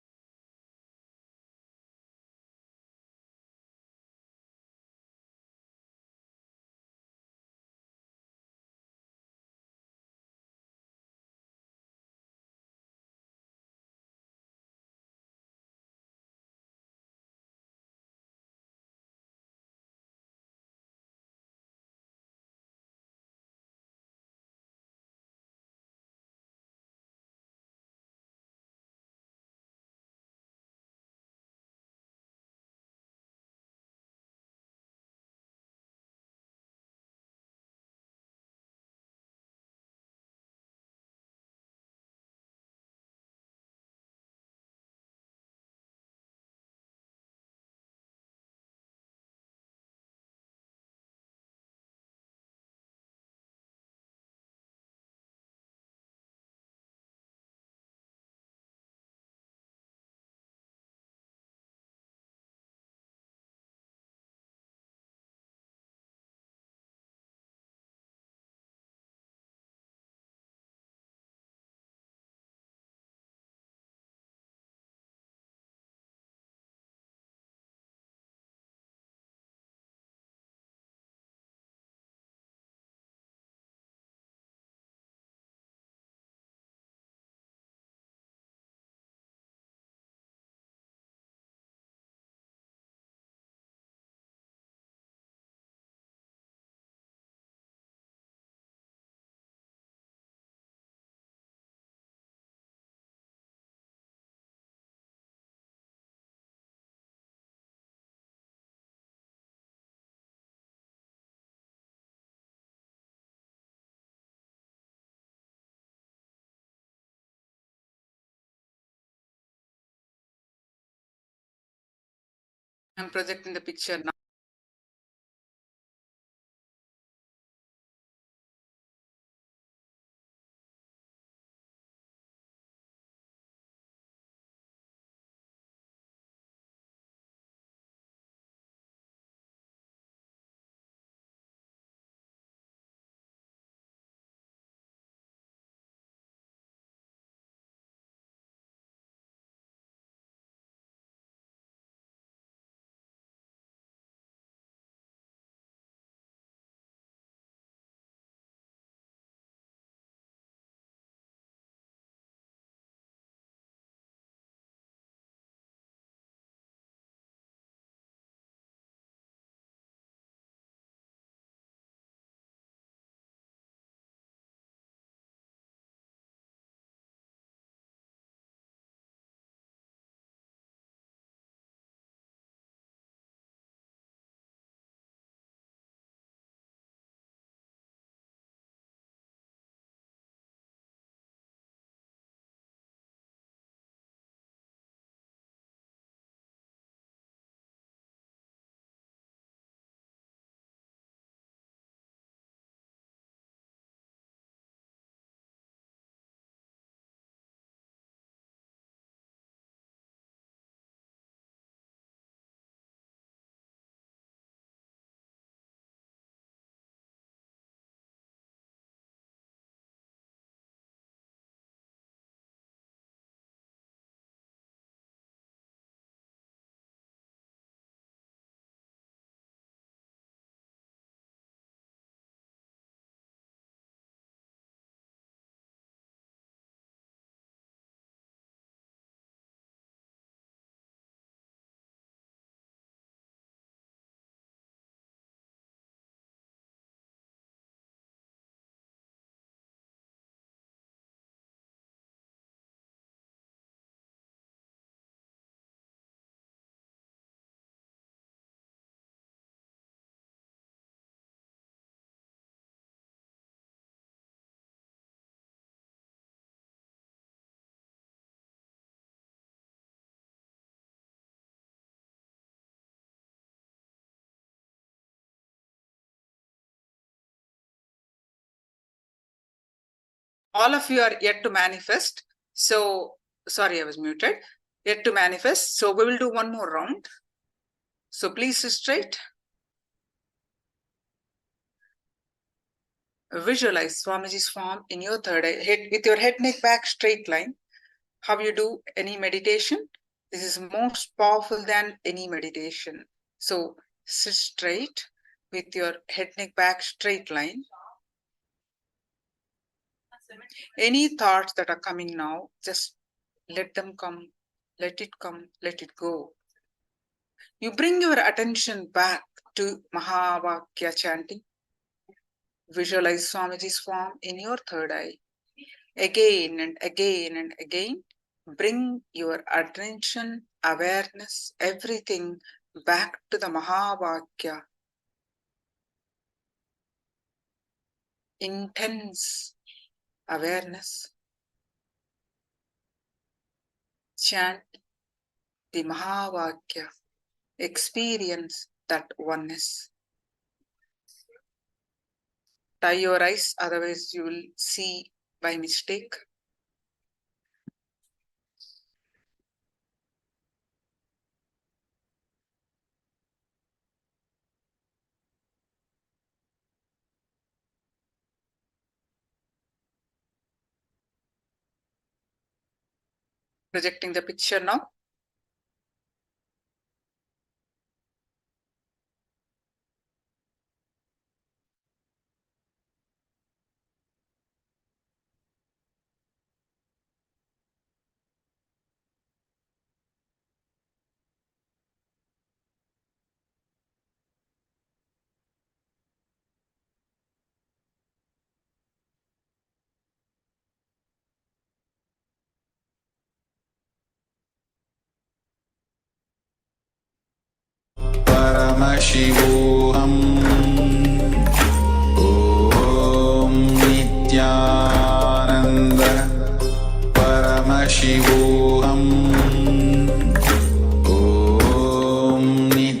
I'm projecting the picture now. All of you are yet to manifest. So, sorry, I was muted. Yet to manifest. So, we will do one more round. So, please sit straight. Visualize Swamiji's form in your third eye, head, with your head, neck, back, straight line. How you do any meditation? This is most powerful than any meditation. So, sit straight with your head, neck, back, straight line. Any thoughts that are coming now, just let them come, let it come, let it go. You bring your attention back to Mahavakya chanting. Visualize Swamiji's form in your third eye. Again and again and again, bring your attention, awareness, everything back to the Mahavakya. Intense awareness. Chant the Mahavakya. Experience that oneness. Tie your eyes, otherwise you will see by mistake. Projecting the picture now. Paramashivoham Om Nithyananda Paramashivoham Om Nithyananda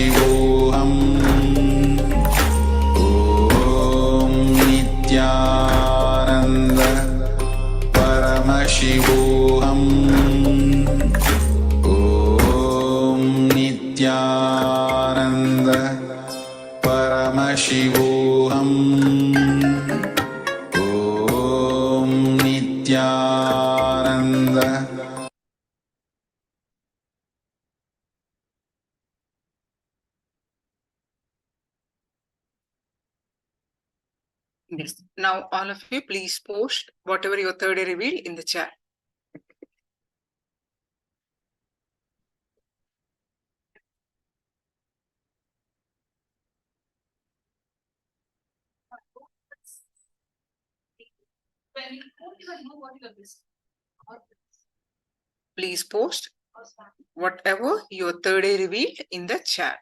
Paramashivoham Om Nithyananda Paramashivoham Om Nithyananda Paramashivoham Om Nithyananda. Yes. Now, all of you, please post whatever your third eye revealed in the chat. Please post whatever your third eye revealed in the chat.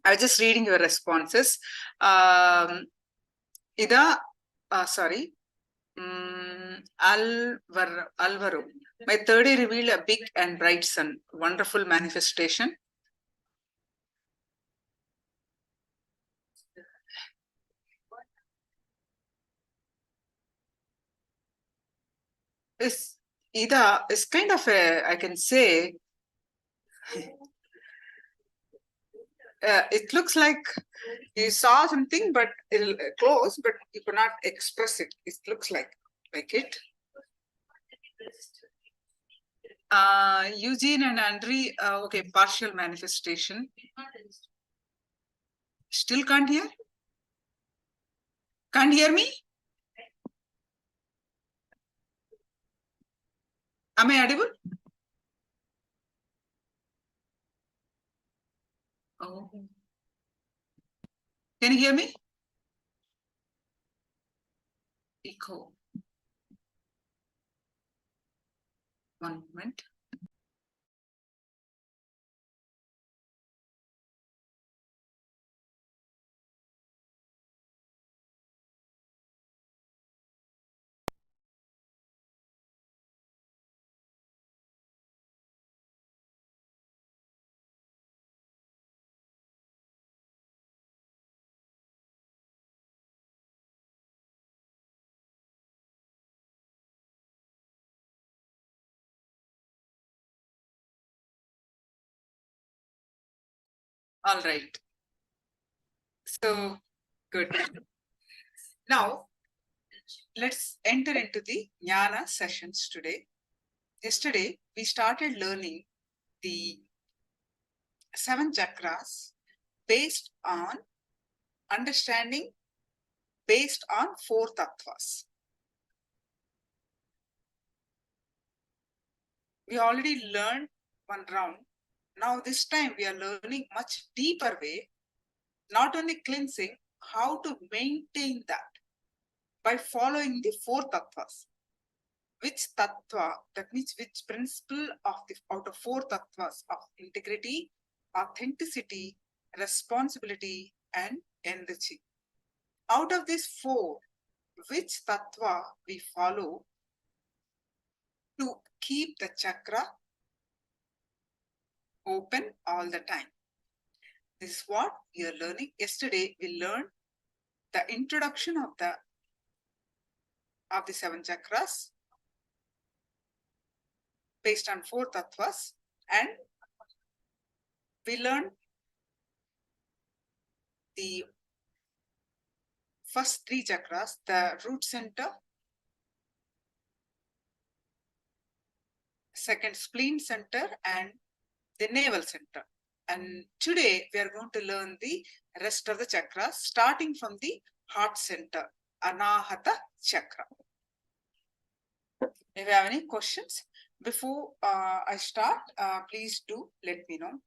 I was just reading your responses. Sorry. Alvaro. My third eye revealed a big and bright sun. Wonderful manifestation. Ida is kind of a, I can say, it looks like you saw something, but close, but you could not express it. It looks like it. Eugene and Andre, okay, partial manifestation. Still can't hear? Can't hear me? Am I audible? Oh. Can you hear me? Echo. One moment. All right. So good. Now let's enter into the Jnana sessions today. Yesterday we started learning the 7 chakras based on understanding based on 4 tattvas. We already learned one round. Now this time we are learning much deeper way, not only cleansing, how to maintain that by following the 4 tattvas. Which tattva, that means which principle of the out of 4 tattvas of integrity, authenticity, responsibility, and enriching. Out of these 4, which tattva we follow to keep the chakra open all the time? This is what we are learning. Yesterday we learned the introduction of the 7 chakras based on 4 tattvas, and we learned the first 3 chakras, the root center, second spleen center, and the navel center. And today we are going to learn the rest of the chakras, starting from the heart center, Anahata chakra. If you have any questions before I start, please do let me know.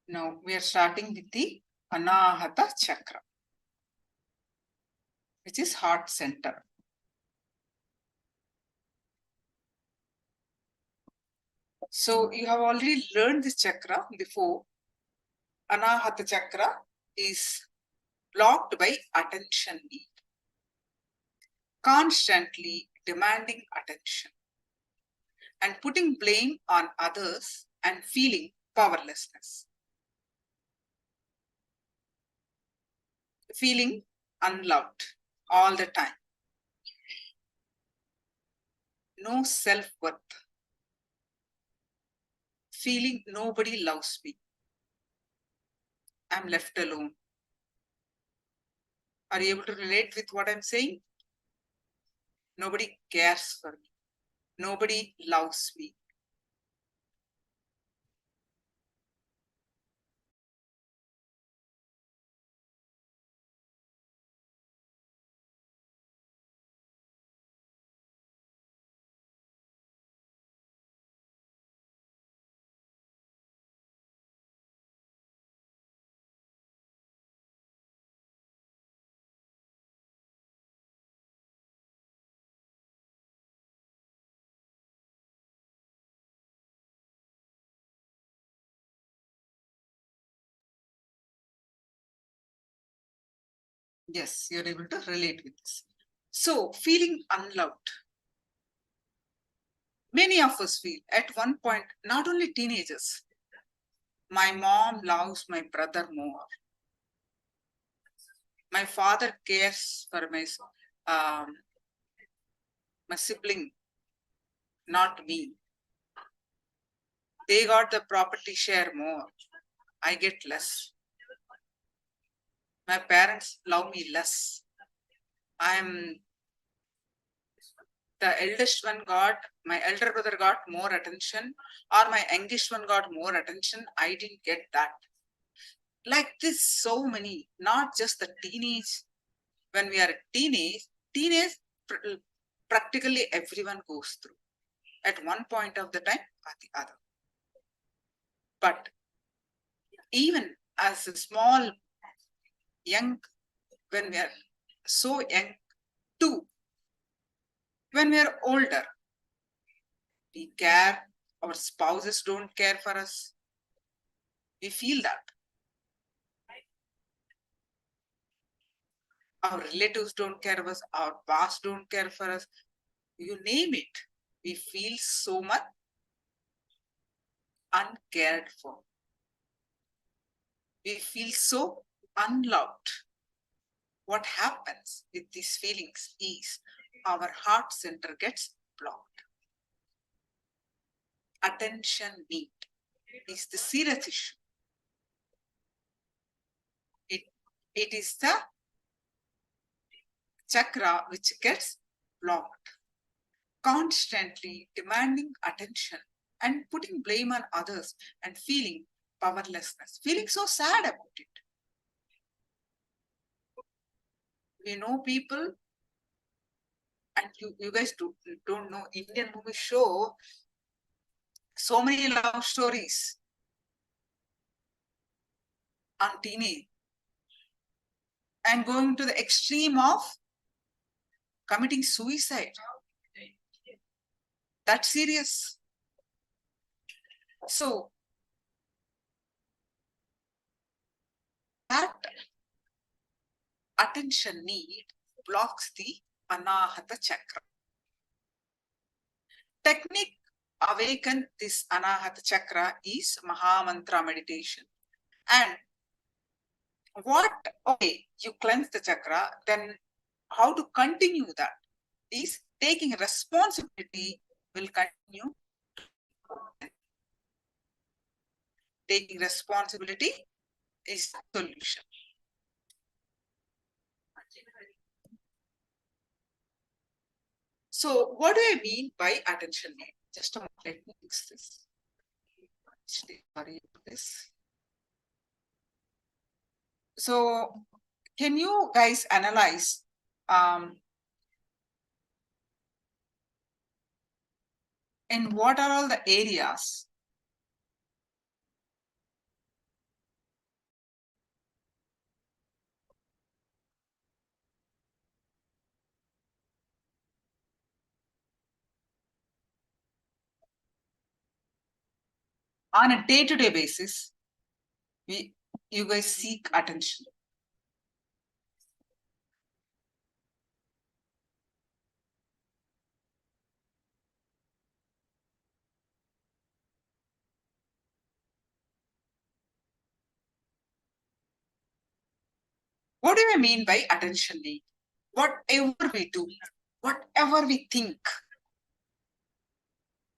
Now we are starting with the Anahata Chakra, which is heart center. So you have already learned this chakra before. Anahata Chakra is blocked by attention need, constantly demanding attention and putting blame on others and feeling powerlessness, feeling unloved all the time, no self-worth, feeling nobody loves me, I'm left alone. Are you able to relate with what I'm saying? Nobody cares for me. Nobody loves me. Yes, you're able to relate with this. So, feeling unloved. Many of us feel at one point, not only teenagers, my mom loves my brother more. My father cares for my sibling, not me. They got the property share more. I get less. My parents love me less. I am the eldest one my elder brother got more attention, or my youngest one got more attention. I didn't get that. Like this, so many, not just the teenage. When we are a teenage, practically everyone goes through at one point of the time or the other. But even as a small, young, when we are so young too, when we are older, we care, our spouses don't care for us. We feel that. Our relatives don't care for us, our boss don't care for us. You name it, we feel so much uncared for. We feel so unloved. What happens with these feelings is our heart center gets blocked. Attention need is the serious issue. It is the chakra which gets blocked, constantly demanding attention and putting blame on others and feeling powerlessness, feeling so sad about it. We know people, and you guys don't know, Indian movies show so many love stories on teenage and going to the extreme of committing suicide. That's serious. So that attention need blocks the Anahata chakra. Technique awaken this Anahata chakra is Mahamantra meditation. And you cleanse the chakra, then how to continue that is taking responsibility will continue. Taking responsibility is the solution. So what do I mean by attention need? Just a moment, let me fix this. Sorry for this. So can you guys analyze in what are all the areas On a day-to-day basis, you guys seek attention. What do I mean by attention need? Whatever we do, whatever we think,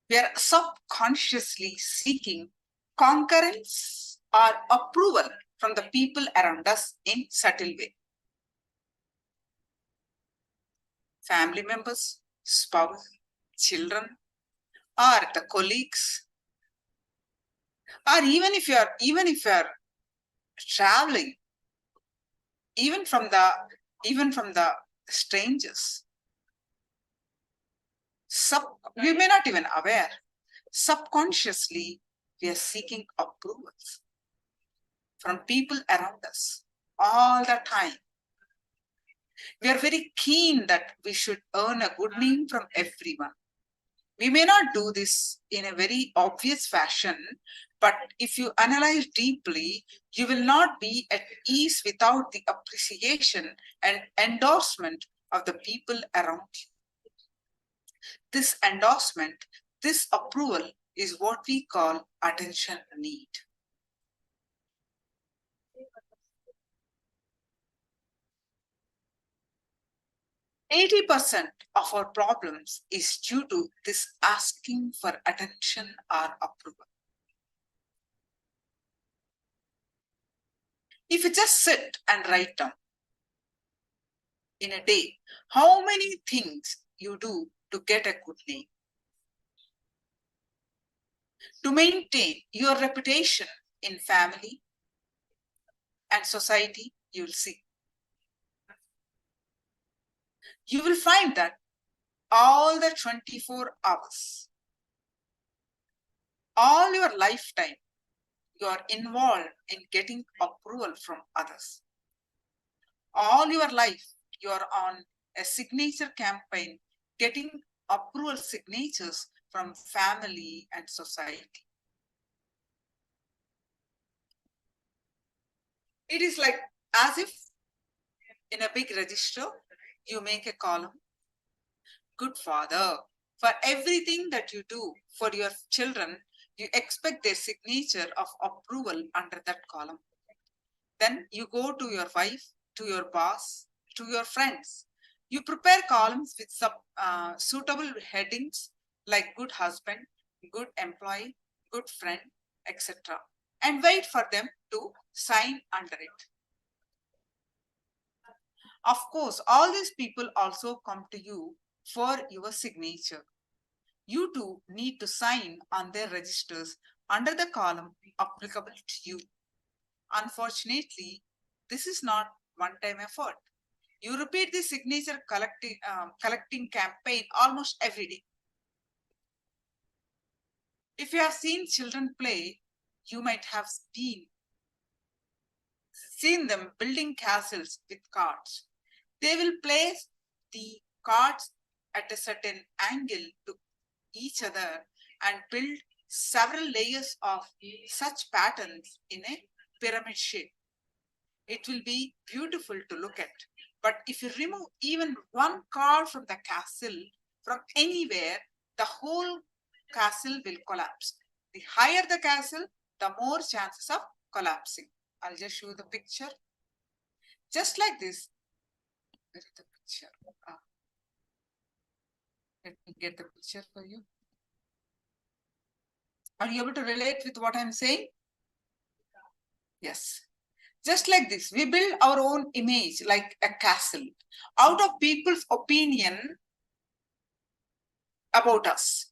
we are subconsciously seeking concurrence or approval from the people around us in subtle way. Family members, spouse, children, or the colleagues, or even if you are traveling, even from the strangers. We may not even aware. Subconsciously, we are seeking approvals from people around us all the time. We are very keen that we should earn a good name from everyone. We may not do this in a very obvious fashion, but if you analyze deeply, you will not be at ease without the appreciation and endorsement of the people around you. This endorsement, this approval is what we call attention need. %80 of our problems is due to this asking for attention or approval. If you just sit and write down in a day, how many things you do to get a good name, to maintain your reputation in family and society, you'll see. You will find that all the 24 hours, all your lifetime, you are involved in getting approval from others. All your life, you are on a signature campaign, getting approval signatures from family and society. It is like as if in a big register, you make a column. Good father. For everything that you do for your children, you expect their signature of approval under that column. Then you go to your wife, to your boss, to your friends. You prepare columns with some suitable headings like good husband, good employee, good friend, etc. and wait for them to sign under it. Of course, all these people also come to you for your signature. You too need to sign on their registers under the column applicable to you. Unfortunately, this is not one-time effort. You repeat the signature collecting campaign almost every day. If you have seen children play, you might have seen them building castles with cards. They will place the cards at a certain angle to each other and build several layers of such patterns in a pyramid shape. It will be beautiful to look at. But if you remove even one card from the castle, from anywhere, the whole castle will collapse. The higher the castle, the more chances of collapsing. I'll just show the picture. Just like this. Where is the picture? Let me get the picture for you. Are you able to relate with what I'm saying? Yes. Just like this, we build our own image like a castle out of people's opinion about us.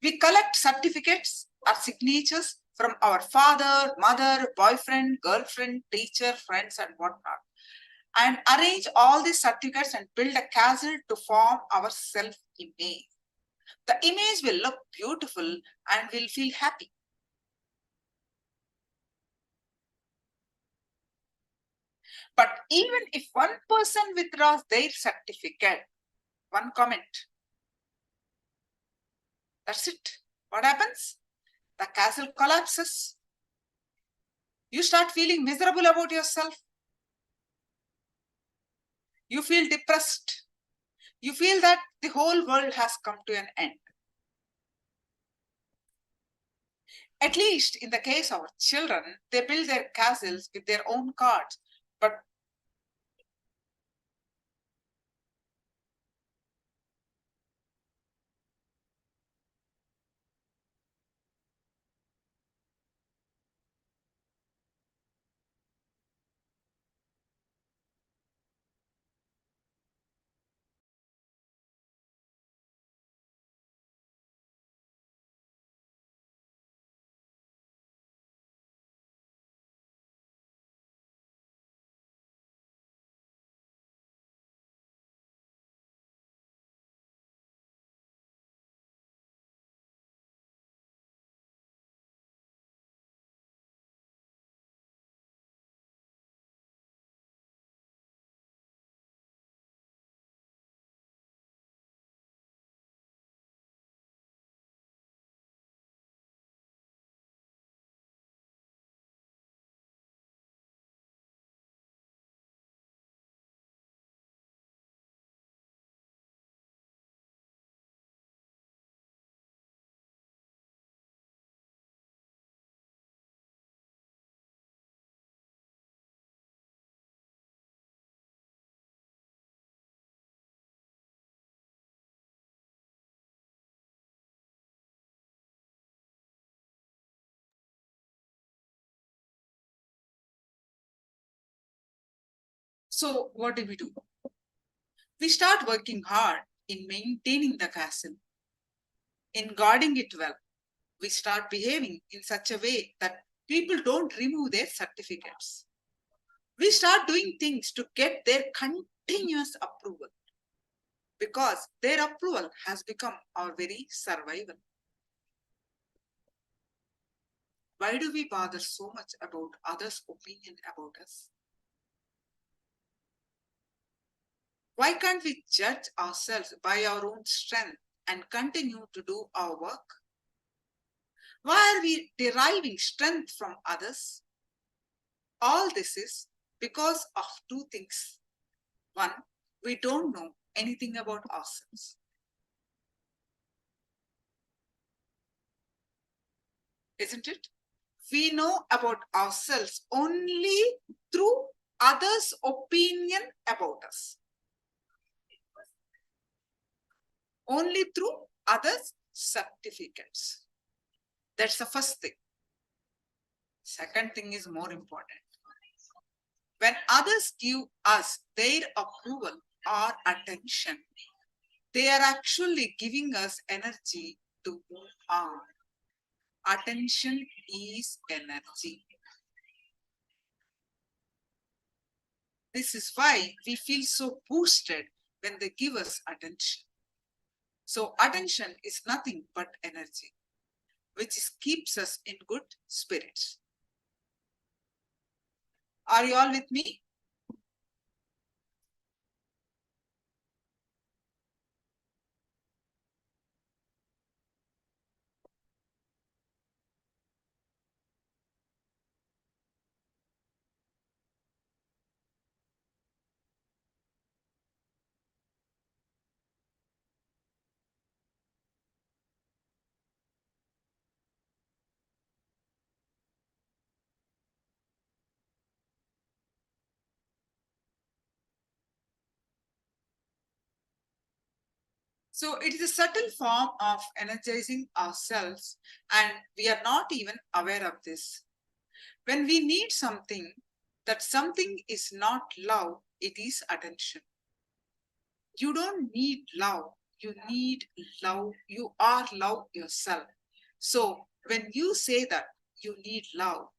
We collect certificates or signatures from our father, mother, boyfriend, girlfriend, teacher, friends, and whatnot, and arrange all these certificates and build a castle to form our self-image. The image will look beautiful and we'll feel happy. But even if one person withdraws their certificate, one comment, that's it. What happens? the castle collapses. You start feeling miserable about yourself. You feel depressed. You feel that the whole world has come to an end. At least in the case of children, they build their castles with their own cards. But so what do? We start working hard in maintaining the castle, in guarding it well. We start behaving in such a way that people don't remove their certificates. We start doing things to get their continuous approval because their approval has become our very survival. Why do we bother so much about others' opinion about us? Why can't we judge ourselves by our own strength and continue to do our work? Why are we deriving strength from others? All this is because of two things. One, we don't know anything about ourselves. Isn't it? We know about ourselves only through others' opinion about us. Only through others' certificates. That's the first thing. Second thing is more important. When others give us their approval or attention, they are actually giving us energy to move on. Attention is energy. This is why we feel so boosted when they give us attention. So attention is nothing but energy, which keeps us in good spirits. Are you all with me? So it is a subtle form of energizing ourselves, and we are not even aware of this. When we need something, that something is not love, it is attention. You don't need love, you need love. You are love yourself. So when you say that you need love,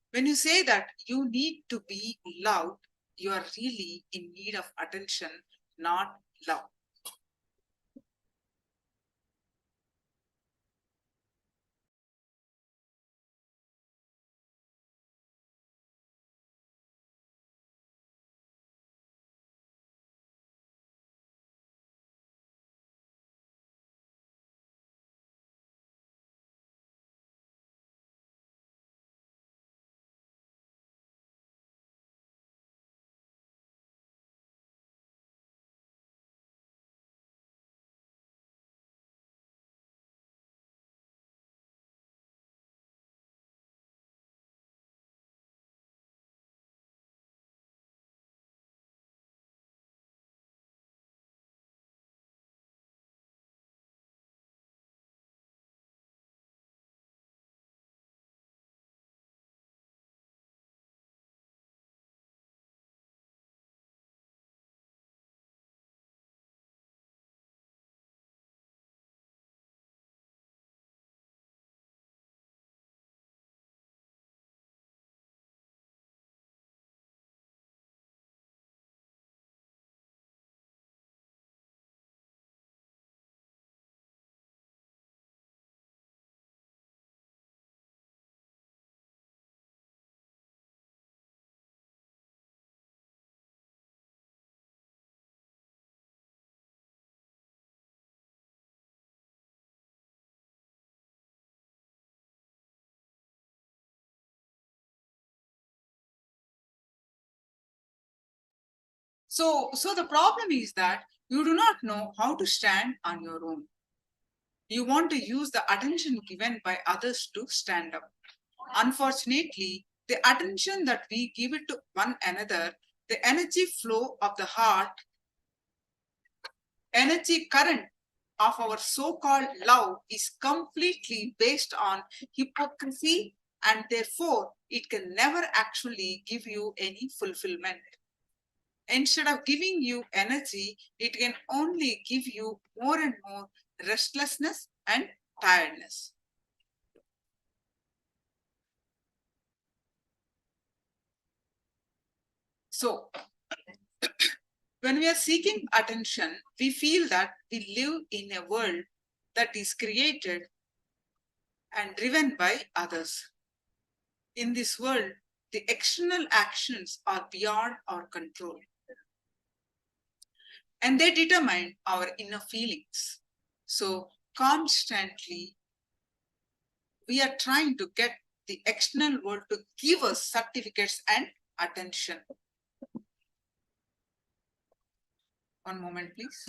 when you say that you need to be loved, you are really in need of attention, not love. So the problem is that you do not know how to stand on your own. You want to use the attention given by others to stand up. Unfortunately, the attention that we give it to one another, the energy flow of the heart, energy current of our so-called love is completely based on hypocrisy, and therefore it can never actually give you any fulfillment. Instead of giving you energy, it can only give you more and more restlessness and tiredness. So, when we are seeking attention, we feel that we live in a world that is created and driven by others. In this world, the external actions are beyond our control, and they determine our inner feelings. So, constantly, we are trying to get the external world to give us certificates and attention. One moment, please.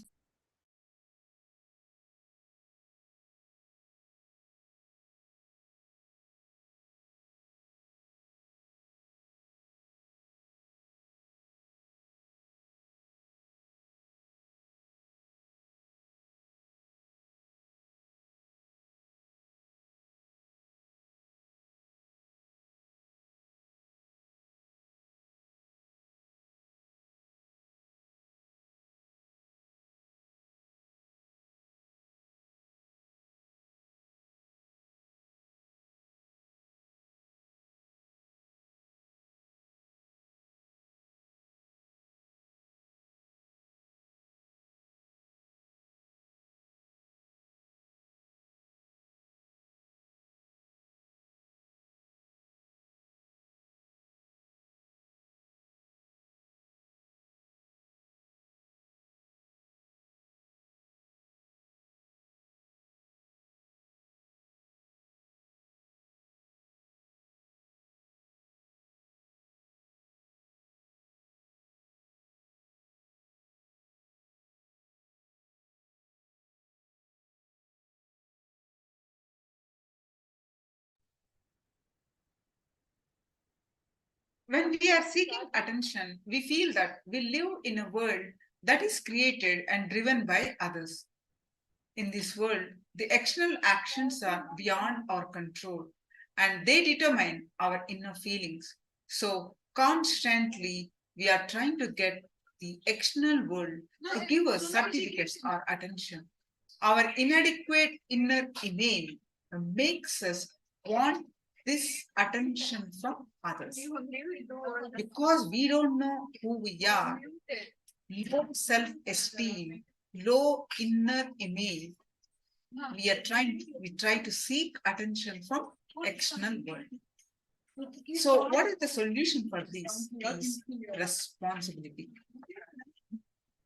When we are seeking attention, we feel that we live in a world that is created and driven by others. In this world, the external actions are beyond our control, and they determine our inner feelings. So, constantly, we are trying to get the external world to give us certificates or attention. Our inadequate inner image makes us want this attention from others. Because we don't know who we are, low self-esteem, low inner image, we try to seek attention from external world. So what is the solution for this? Is responsibility.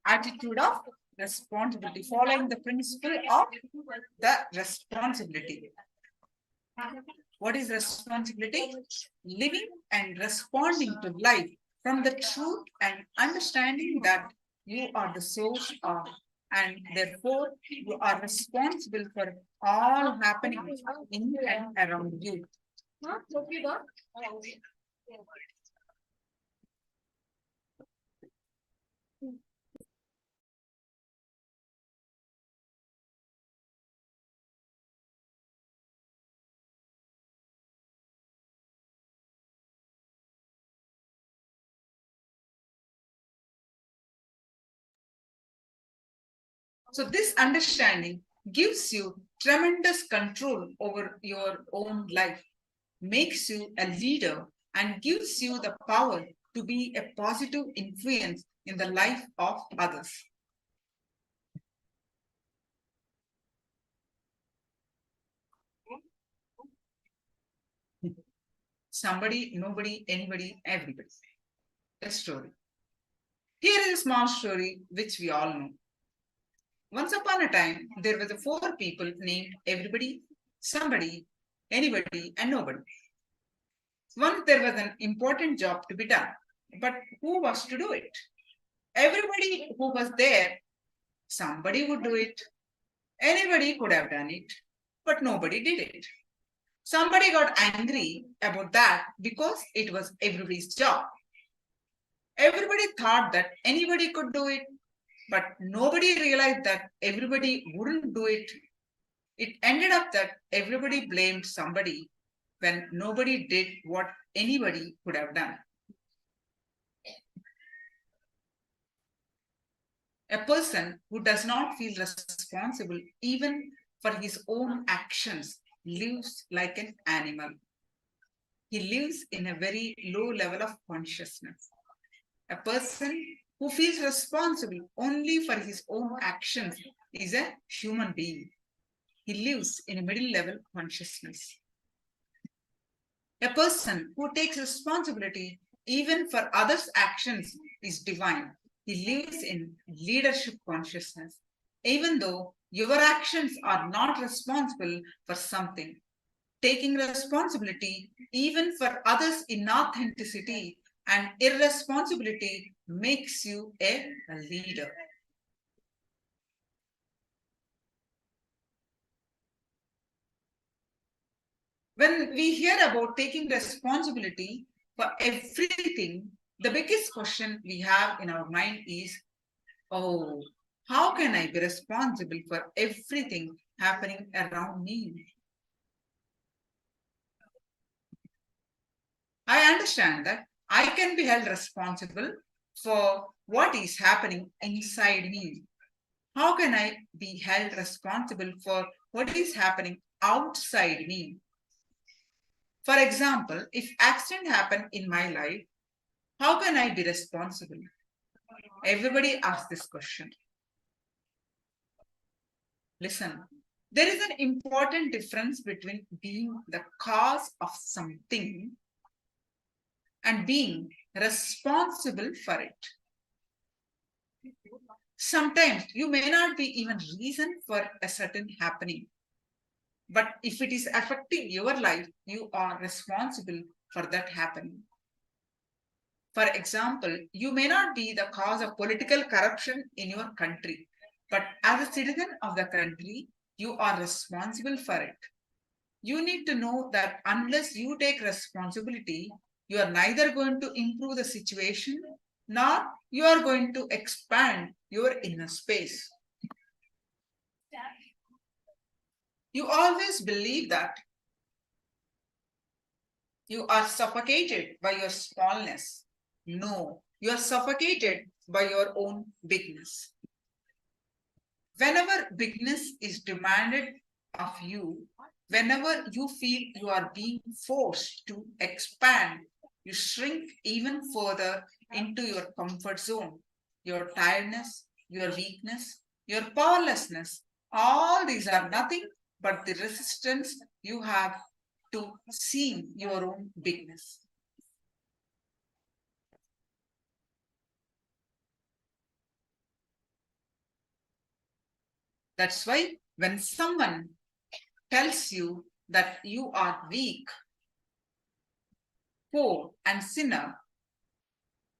Attitude of responsibility, following the principle of the responsibility. What is responsibility? Living and responding to life from the truth and understanding that you are the source of, and therefore you are responsible for all happening in and around you. So this understanding gives you tremendous control over your own life, makes you a leader, and gives you the power to be a positive influence in the life of others. Somebody, nobody, anybody, everybody. A story. Here is a small story which we all know. Once upon a time, there were the four people named everybody, somebody, anybody, and nobody. Once there was an important job to be done, but who was to do it? Everybody who was there, somebody would do it. Anybody could have done it, but nobody did it. Somebody got angry about that because it was everybody's job. Everybody thought that anybody could do it, but nobody realized that everybody wouldn't do it. It ended up that everybody blamed somebody when nobody did what anybody could have done. A person who does not feel responsible even for his own actions lives like an animal. He lives in a very low level of consciousness. A person who feels responsible only for his own actions is a human being. He lives in a middle level consciousness. A person who takes responsibility even for others' actions is divine. He lives in leadership consciousness. Even though your actions are not responsible for something, taking responsibility even for others' inauthenticity and irresponsibility makes you a leader. When we hear about taking responsibility for everything, the biggest question we have in our mind is, oh, how can I be responsible for everything happening around me? I understand that I can be held responsible for what is happening inside me. How can I be held responsible for what is happening outside me? For example, if accident happened in my life, how can I be responsible? Everybody asks this question. Listen, there is an important difference between being the cause of something and being responsible for it. Sometimes you may not be even reason for a certain happening, but if it is affecting your life, you are responsible for that happening. For example, you may not be the cause of political corruption in your country, but as a citizen of the country, you are responsible for it. You need to know that unless you take responsibility, you are neither going to improve the situation nor you are going to expand your inner space. You always believe that you are suffocated by your smallness. No, you are suffocated by your own bigness. Whenever bigness is demanded of you, whenever you feel you are being forced to expand, you shrink even further into your comfort zone. Your tiredness, your weakness, your powerlessness, all these are nothing but the resistance you have to seeing your own bigness. That's why when someone tells you that you are weak, poor, and sinner,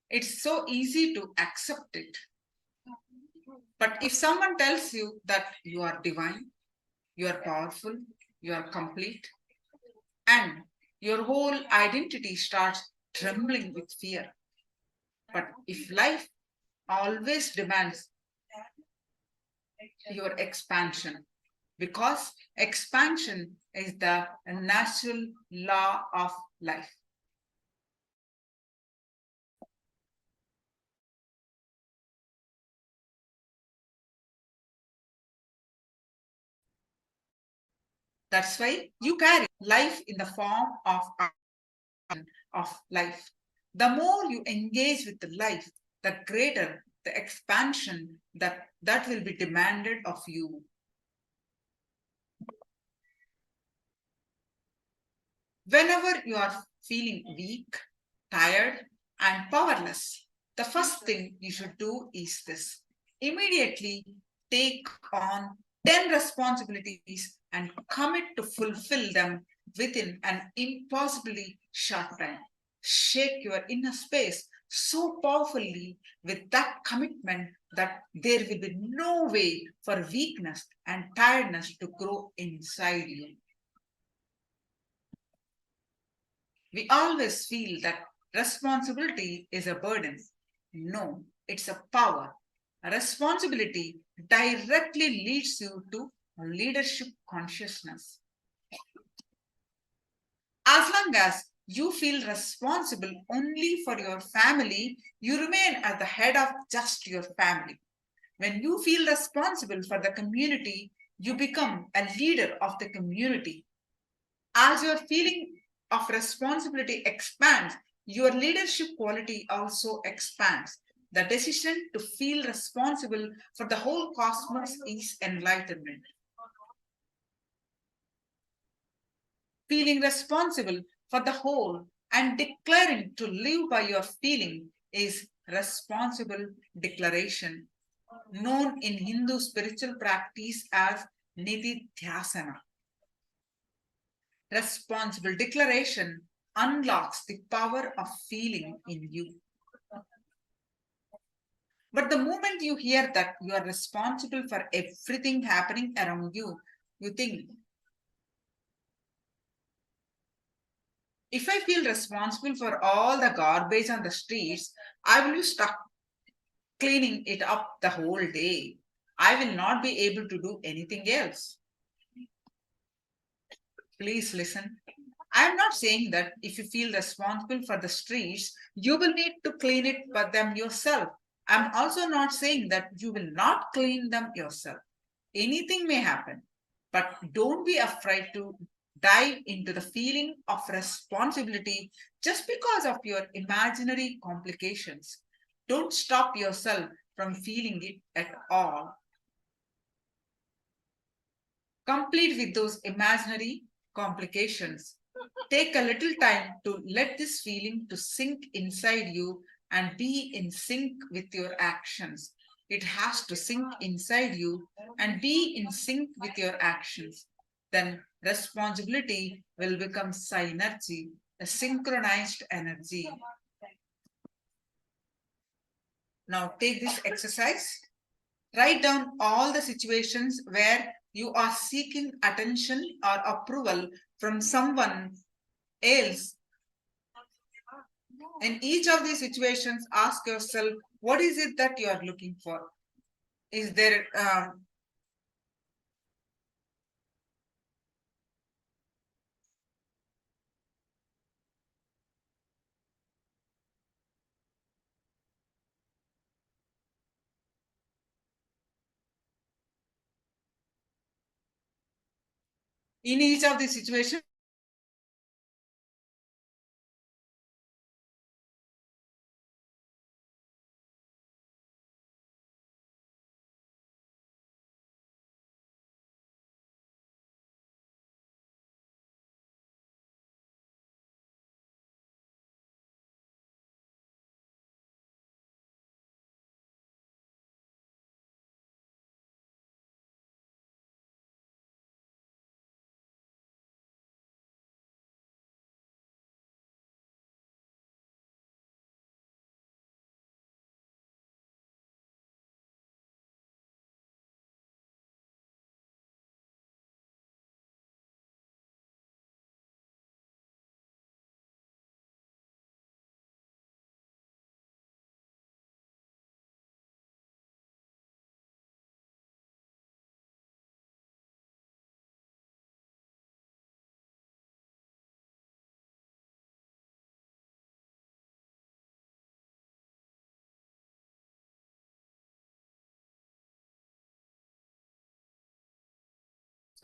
it's so easy to accept it. But if someone tells you that you are divine, you are powerful, you are complete, and your whole identity starts trembling with fear. But if life always demands your expansion, because expansion is the natural law of life. That's why you carry life in the form of life. The more you engage with the life, the greater the expansion that will be demanded of you. Whenever you are feeling weak, tired, and powerless, the first thing you should do is this. Immediately take on 10 responsibilities and commit to fulfill them within an impossibly short time. Shake your inner space so powerfully with that commitment that there will be no way for weakness and tiredness to grow inside you. We always feel that responsibility is a burden. No, it's a power. A responsibility directly leads you to leadership consciousness. As long as you feel responsible only for your family, you remain at the head of just your family. When you feel responsible for the community, you become a leader of the community. As your feeling of responsibility expands, your leadership quality also expands. The decision to feel responsible for the whole cosmos is enlightenment. Feeling responsible for the whole and declaring to live by your feeling is responsible declaration, known in Hindu spiritual practice as Nididhyasana. Responsible declaration unlocks the power of feeling in you. But the moment you hear that you are responsible for everything happening around you, you think, if I feel responsible for all the garbage on the streets, I will be stuck cleaning it up the whole day. I will not be able to do anything else. Please listen. I am not saying that if you feel responsible for the streets, you will need to clean it for them yourself. I'm also not saying that you will not clean them yourself. Anything may happen, but don't be afraid to dive into the feeling of responsibility just because of your imaginary complications. Don't stop yourself from feeling it at all. Complete with those imaginary complications. Take a little time to let this feeling to sink inside you and be in sync with your actions. It has to sink inside you and be in sync with your actions. Then responsibility will become synergy, a synchronized energy. Now take this exercise. Write down all the situations where you are seeking attention or approval from someone else. In each of these situations, ask yourself, what is it that you are looking for? Is there in each of these situations,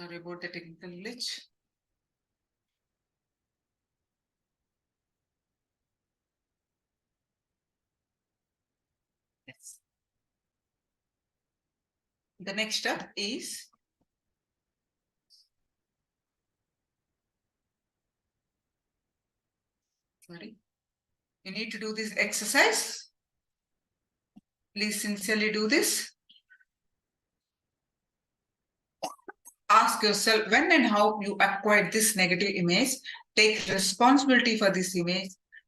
sorry about the technical glitch. Yes. The next step is sorry. You need to do this exercise. Please sincerely do this. Ask yourself when and how you acquired this negative image. Take responsibility for this image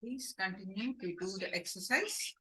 Please continue to do the exercise.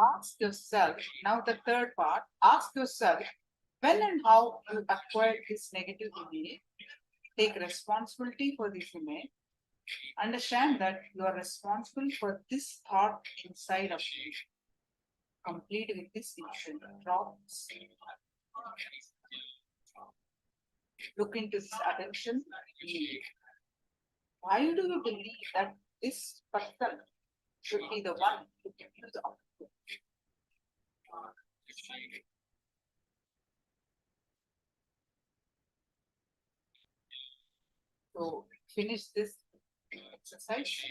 Ask yourself, now the third part, ask yourself when and how you acquired this negative image. Take responsibility for this image. Understand that you are responsible for this thought inside of you. Complete with this vision. Drop. Look into this attention. Why do you believe that this person should be the one to give you the output? So finish this exercise.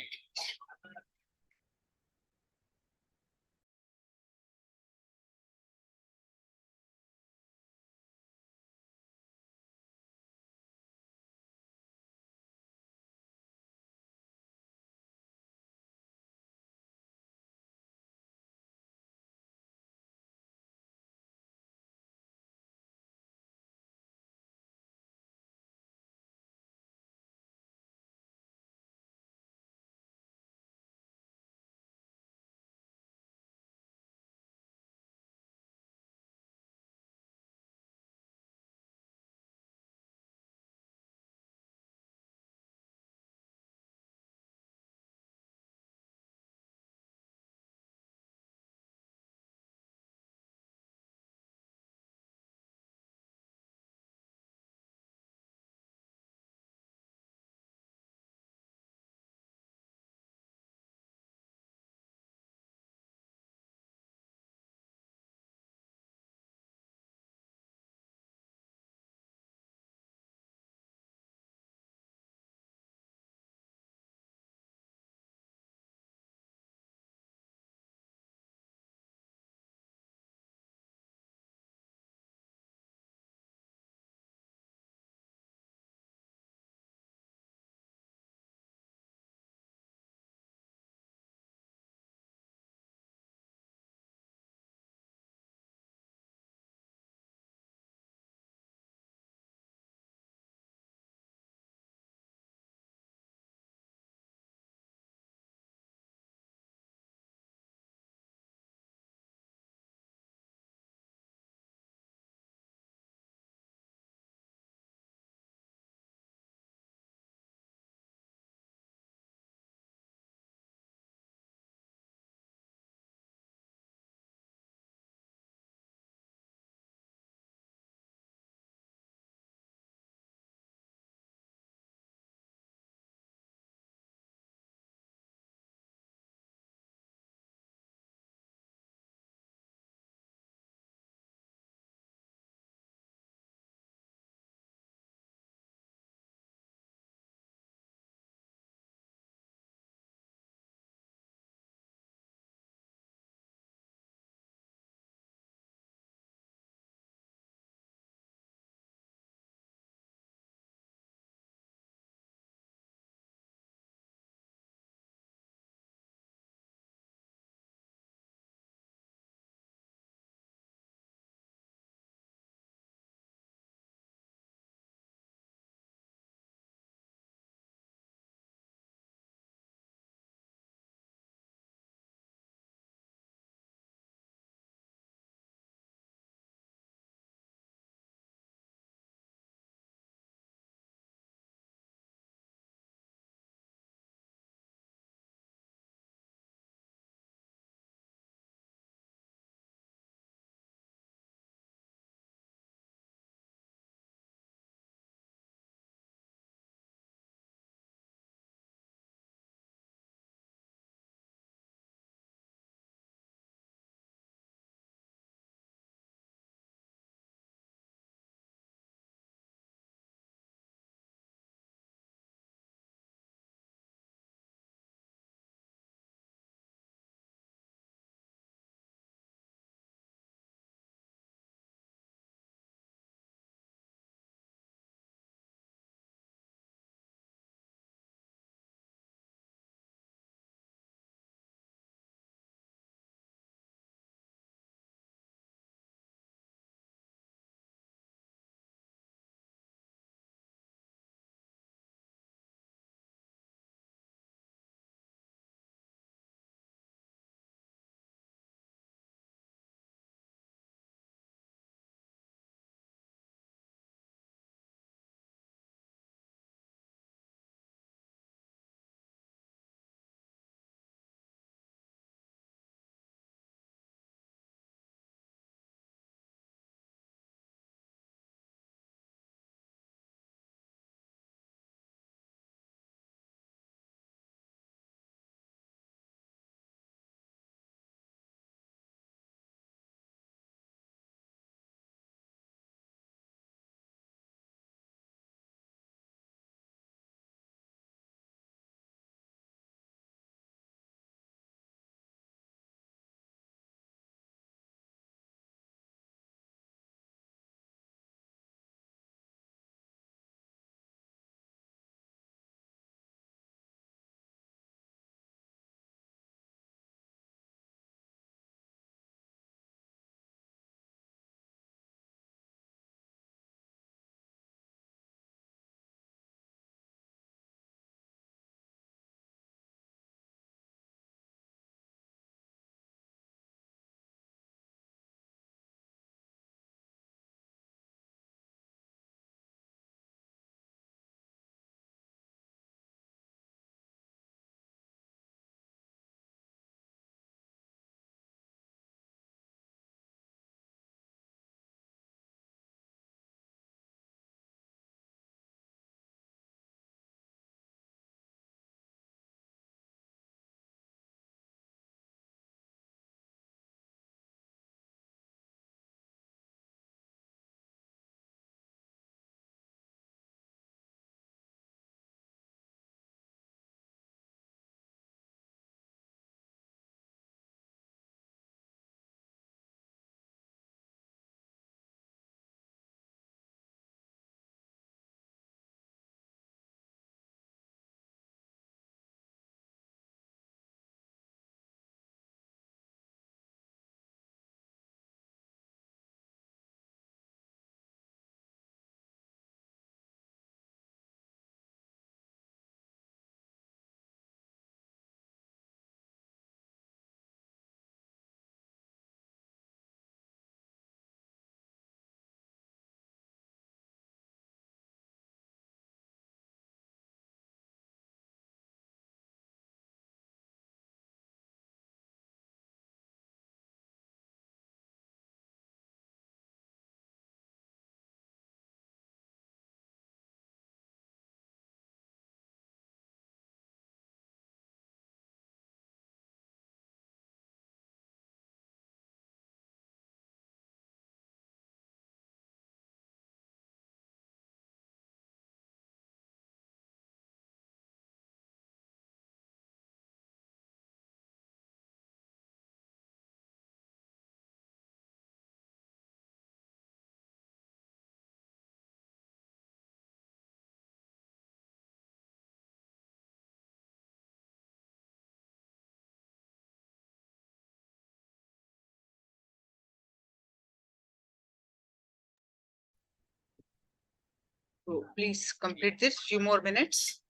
So please complete this few more minutes.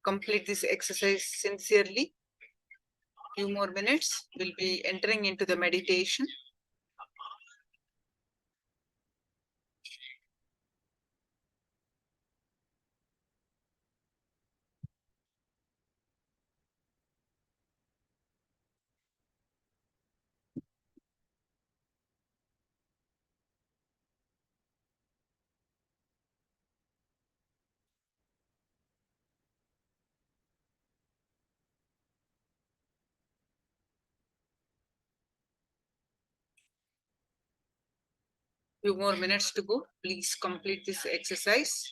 Complete this exercise sincerely. Few more minutes. We'll be entering into the meditation. Few more minutes to go. Please complete this exercise.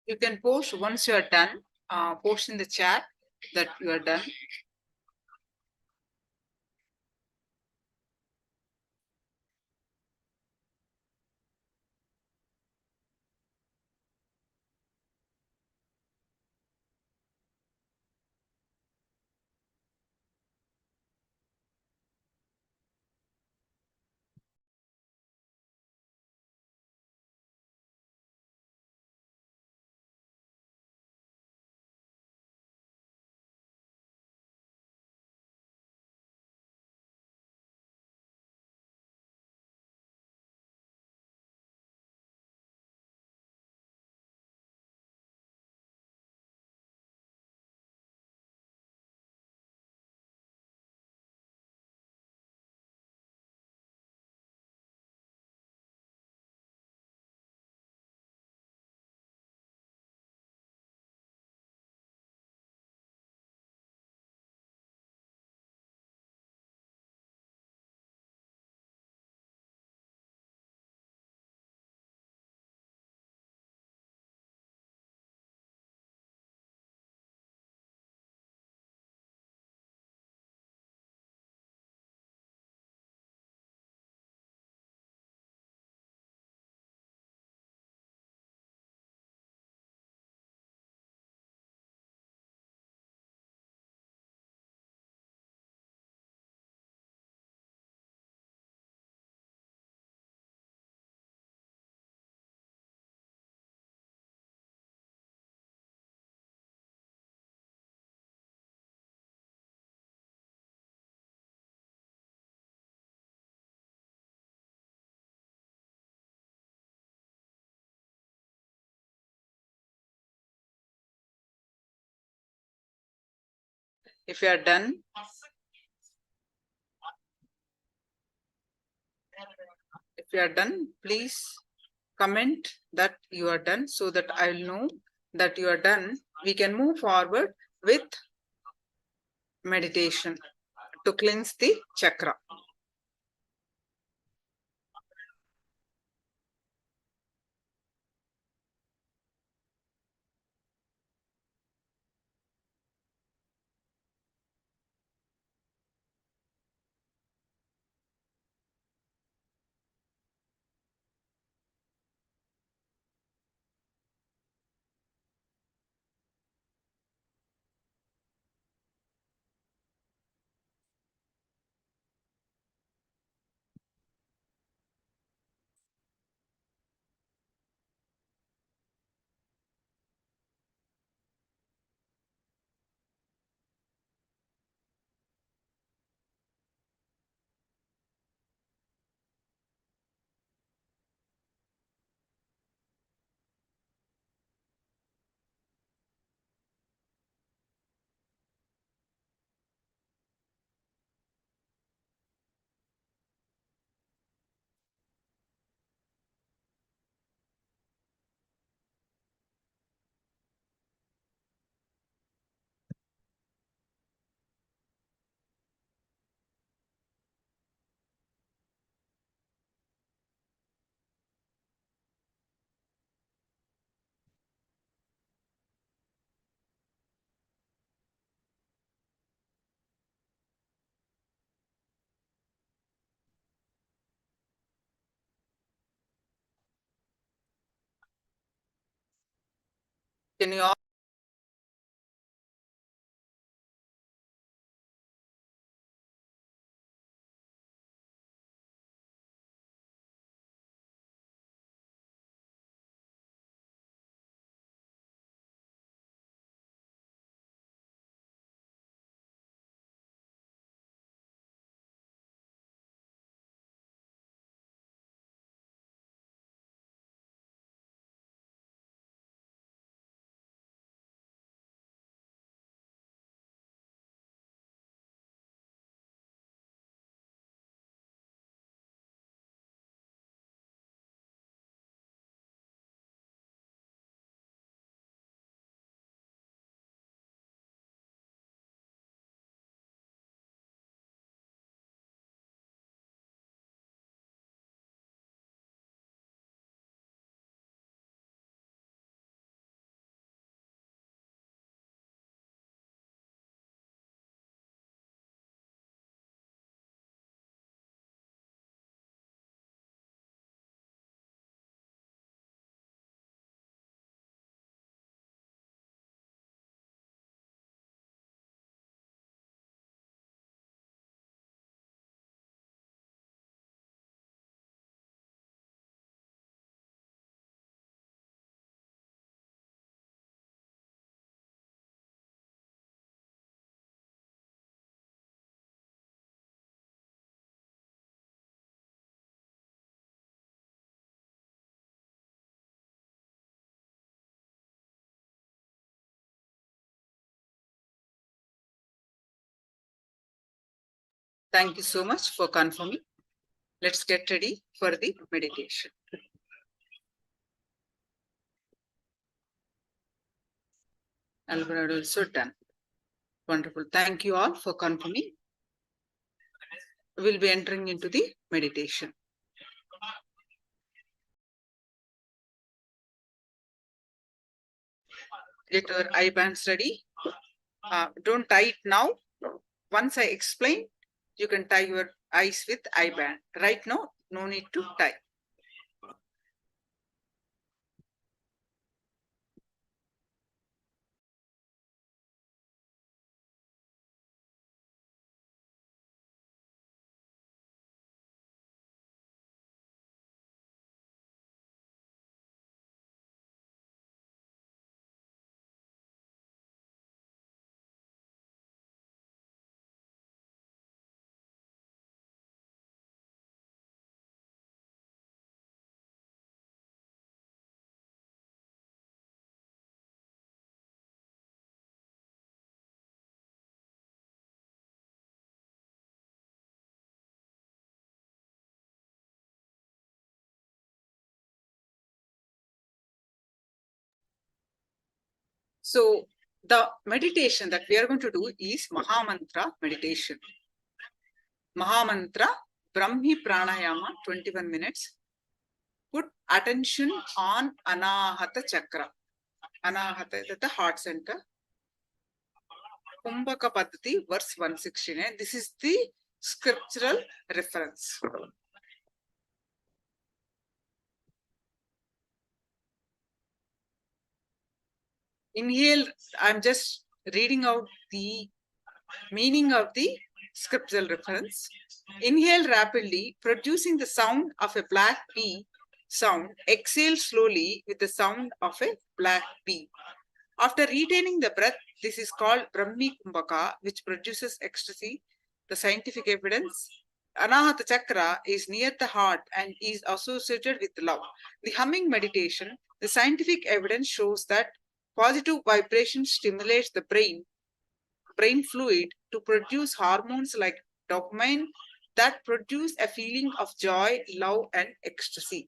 You can post once you are done. Post in the chat that you are done. If you are done, please comment that you are done so that I will know that you are done. We can move forward with meditation to cleanse the chakra. Can you all? Thank you so much for confirming. Let's get ready for the meditation. Alvarado also done. Wonderful. Thank you all for confirming. We'll be entering into the meditation. Get your eye bands ready. Don't tie it now. Once I explain, you can tie your eyes with eye band. Right now, no need to tie. So the meditation that we are going to do is Mahamantra meditation. Mahamantra, Brahmi Pranayama, 21 minutes. Put attention on Anahata Chakra. Anahata is at the heart center. Kumbhaka Paddhati, verse 169. This is the scriptural reference. Inhale, I'm just reading out the meaning of the scriptural reference. Inhale rapidly, producing the sound of a black bee sound. Exhale slowly with the sound of a black bee. After retaining the breath, this is called Brahmi Kumbhaka, which produces ecstasy. The scientific evidence, Anahata Chakra is near the heart and is associated with love. The humming meditation, the scientific evidence shows that positive vibration stimulates the brain fluid to produce hormones like dopamine that produce a feeling of joy, love, and ecstasy.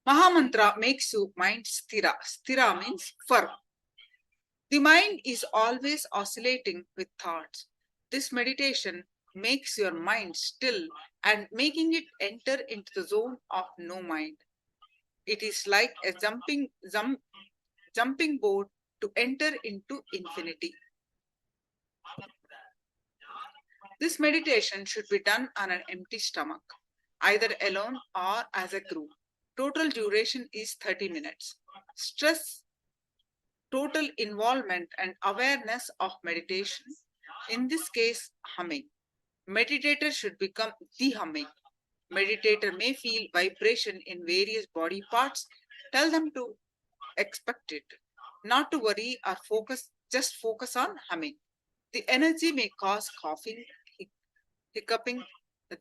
Mahamantra makes your mind sthira. Sthira means firm. The mind is always oscillating with thoughts. This meditation makes your mind still and making it enter into the zone of no mind. It is like a jumping board to enter into infinity. This meditation should be done on an empty stomach, either alone or as a group. Total duration is 30 minutes. stress total involvement and awareness of meditation. In this case, humming. Meditator should become the humming. Meditator may feel vibration in various body parts. Tell them to expect it. Not to worry or focus, just focus on humming. The energy may cause coughing, hiccuping.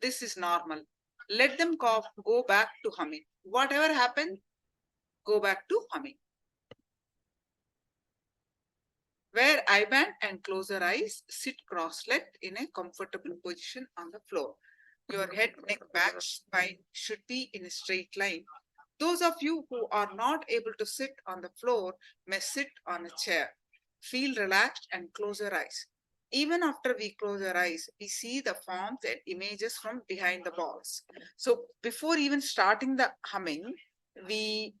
This is normal. Let them cough, go back to humming. Whatever happened, go back to humming. Wear eye band and close your eyes. Sit cross-legged in a comfortable position on the floor. Your head, neck, back, spine should be in a straight line. Those of you who are not able to sit on the floor may sit on a chair. Feel relaxed and close your eyes. Even after we close our eyes, we see the forms and images from behind the balls. So before even starting the humming, to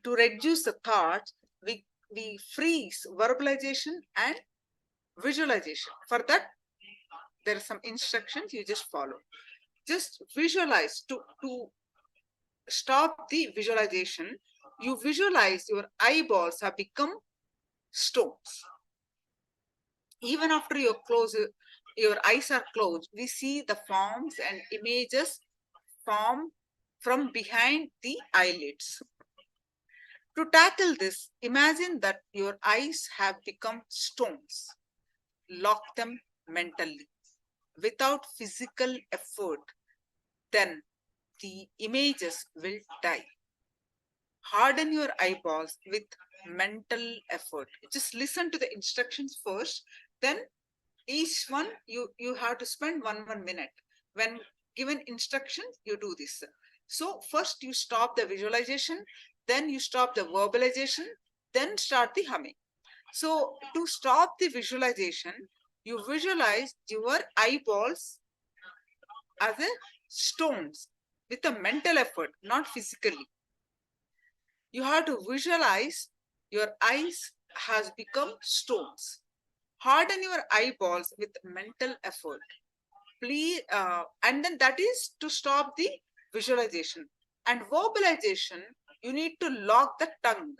reduce the thoughts, we freeze verbalization and visualization. For that, there are some instructions you just follow. Just visualize. To stop the visualization, you visualize your eyeballs have become stones. Even after your eyes are closed, we see the forms and images form from behind the eyelids. To tackle this, imagine that your eyes have become stones. Lock them mentally without physical effort. Then the images will die. Harden your eyeballs with mental effort. Just listen to the instructions first. Then each one you have to spend one minute. When given instructions, you do this. So first you stop the visualization, then you stop the verbalization, then start the humming. So to stop the visualization, you visualize your eyeballs as a stones with a mental effort, not physically. You have to visualize your eyes has become stones. Harden your eyeballs with mental effort. Please, and then that is to stop the visualization. And verbalization, you need to lock the tongue.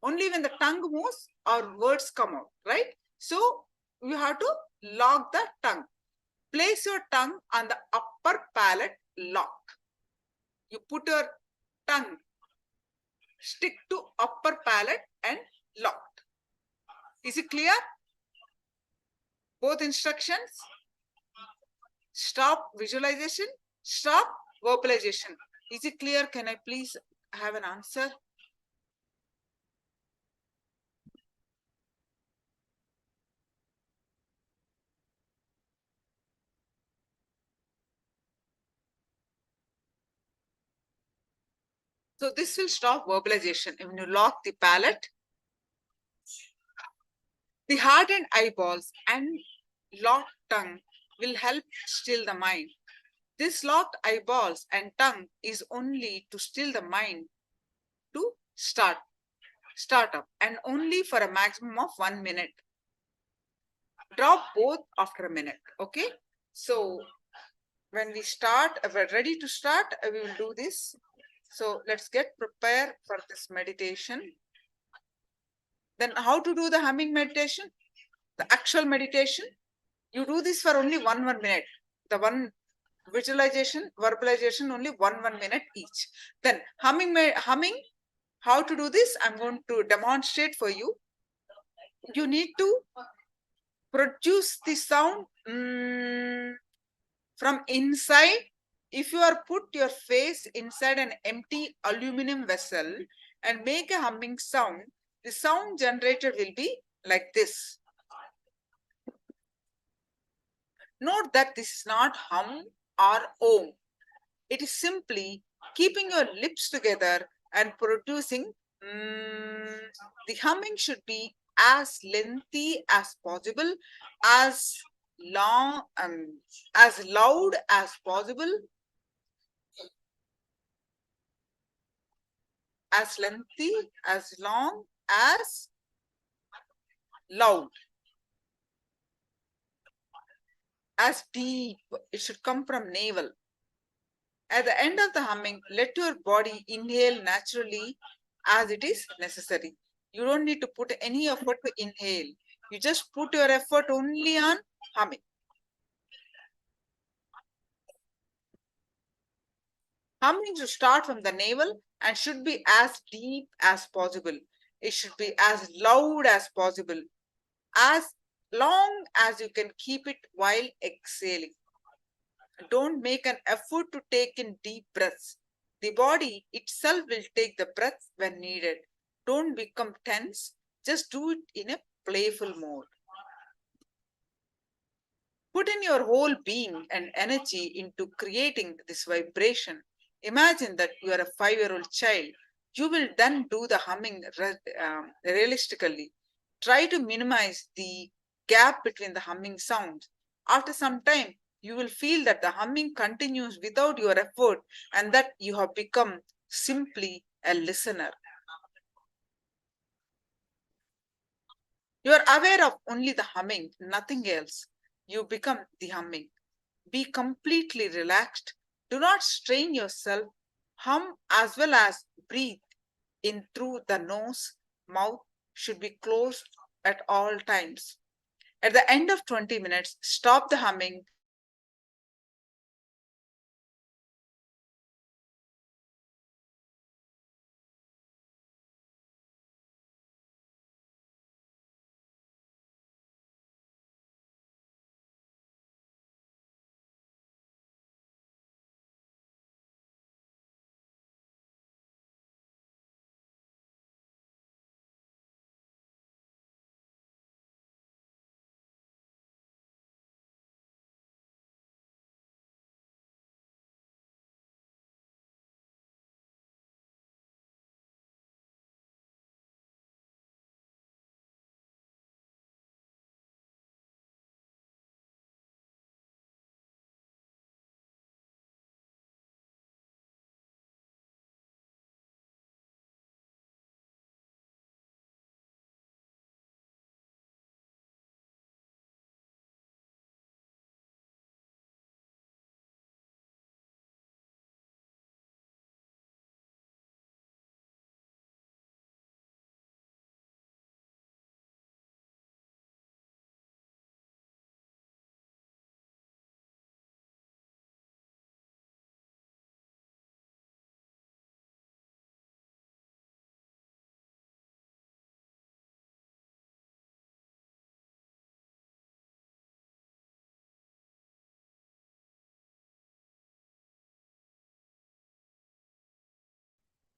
Only when the tongue moves, our words come out, right? So you have to lock the tongue. Place your tongue on the upper palate lock. You put your tongue, stick to upper palate and locked. Is it clear? Both instructions. Stop visualization, stop verbalization. Is it clear? Can I please have an answer? So this will stop verbalization. When you lock the palate, the hardened eyeballs and locked tongue will help still the mind. This locked eyeballs and tongue is only to still the mind to start up, and only for a maximum of 1 minute. Drop both after a minute. Okay. So when we start, we're ready to start, we will do this. So let's get prepared for this meditation. Then how to do the humming meditation? The actual meditation, you do this for only 1 minute. The one visualization, verbalization, only 1 minute each. Then humming, how to do this? I'm going to demonstrate for you. You need to produce the sound from inside. If you are put your face inside an empty aluminum vessel and make a humming sound, the sound generated will be like this. Note that this is not hum or om. It is simply keeping your lips together and producing. The humming should be as lengthy as possible, as long, as loud as possible, as lengthy, as long, as loud, as deep. It should come from navel. At the end of the humming, let your body inhale naturally as it is necessary. You don't need to put any effort to inhale. You just put your effort only on humming. Humming should start from the navel and should be as deep as possible. It should be as loud as possible, as long as you can keep it while exhaling. Don't make an effort to take in deep breaths. The body itself will take the breath when needed. Don't become tense. Just do it in a playful mode. Put in your whole being and energy into creating this vibration. Imagine that you are a 5-year-old child. You will then do the humming realistically. Try to minimize the gap between the humming sounds. After some time, you will feel that the humming continues without your effort and that you have become simply a listener. You are aware of only the humming, nothing else. You become the humming. Be completely relaxed. Do not strain yourself. Hum as well as breathe in through the nose. Mouth should be closed at all times. At the end of 20 minutes, stop the humming.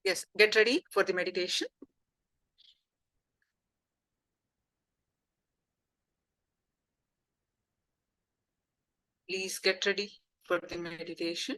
Yes, get ready for the meditation. Please get ready for the meditation.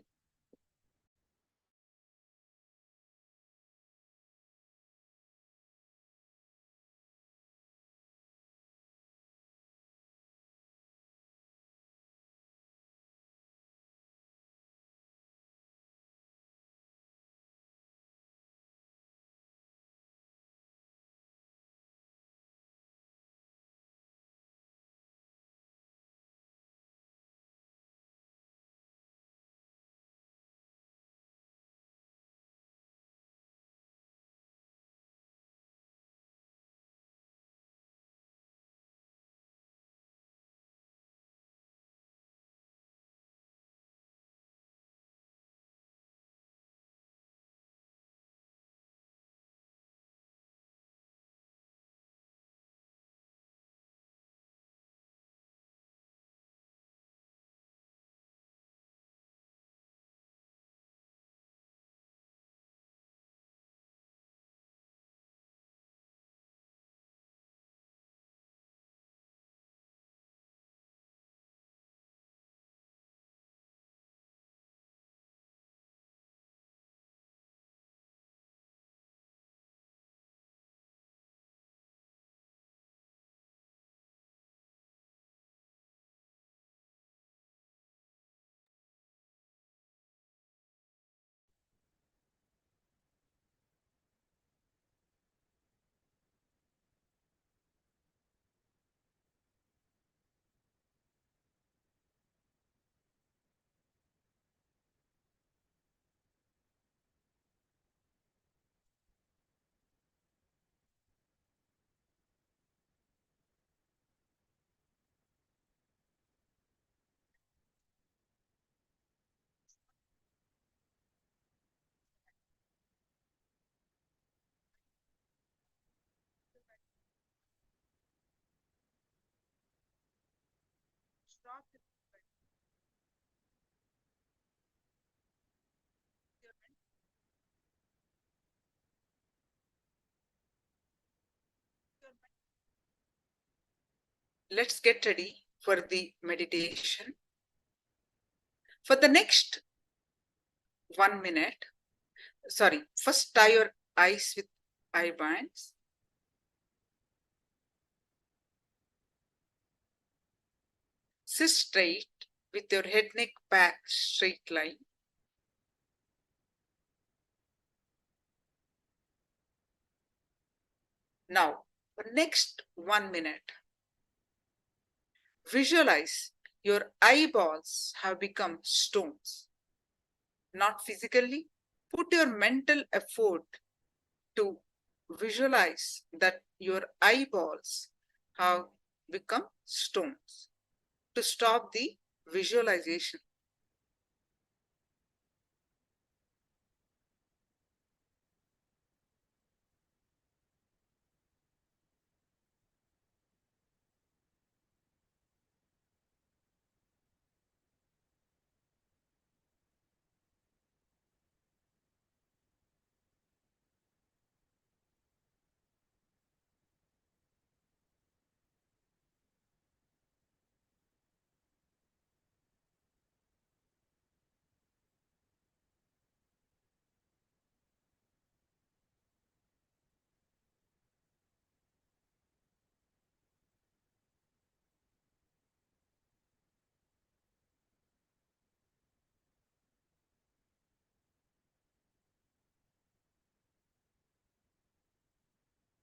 stop the movement. Let's get ready for the meditation. For the next 1 minute, first tie your eyes with eye bands. Sit straight with your head, neck, back straight line. Now, for next 1 minute, visualize your eyeballs have become stones. Not physically, put your mental effort to visualize that your eyeballs have become stones. To stop the visualization,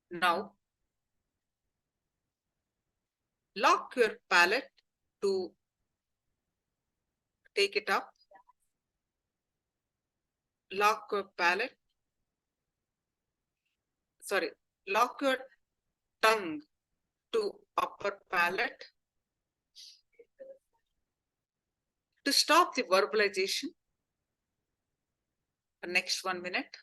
now lock your palate to take it up. Lock your palate. Lock your tongue to upper palate. To stop the verbalization, the next 1 minute.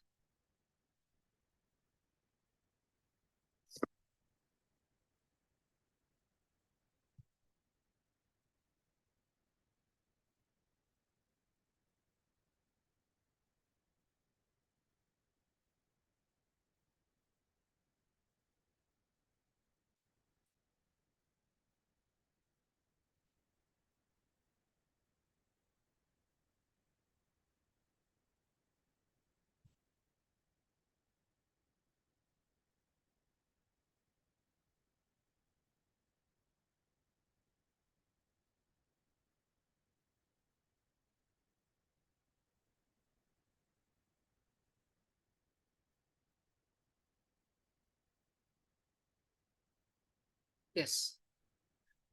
Yes.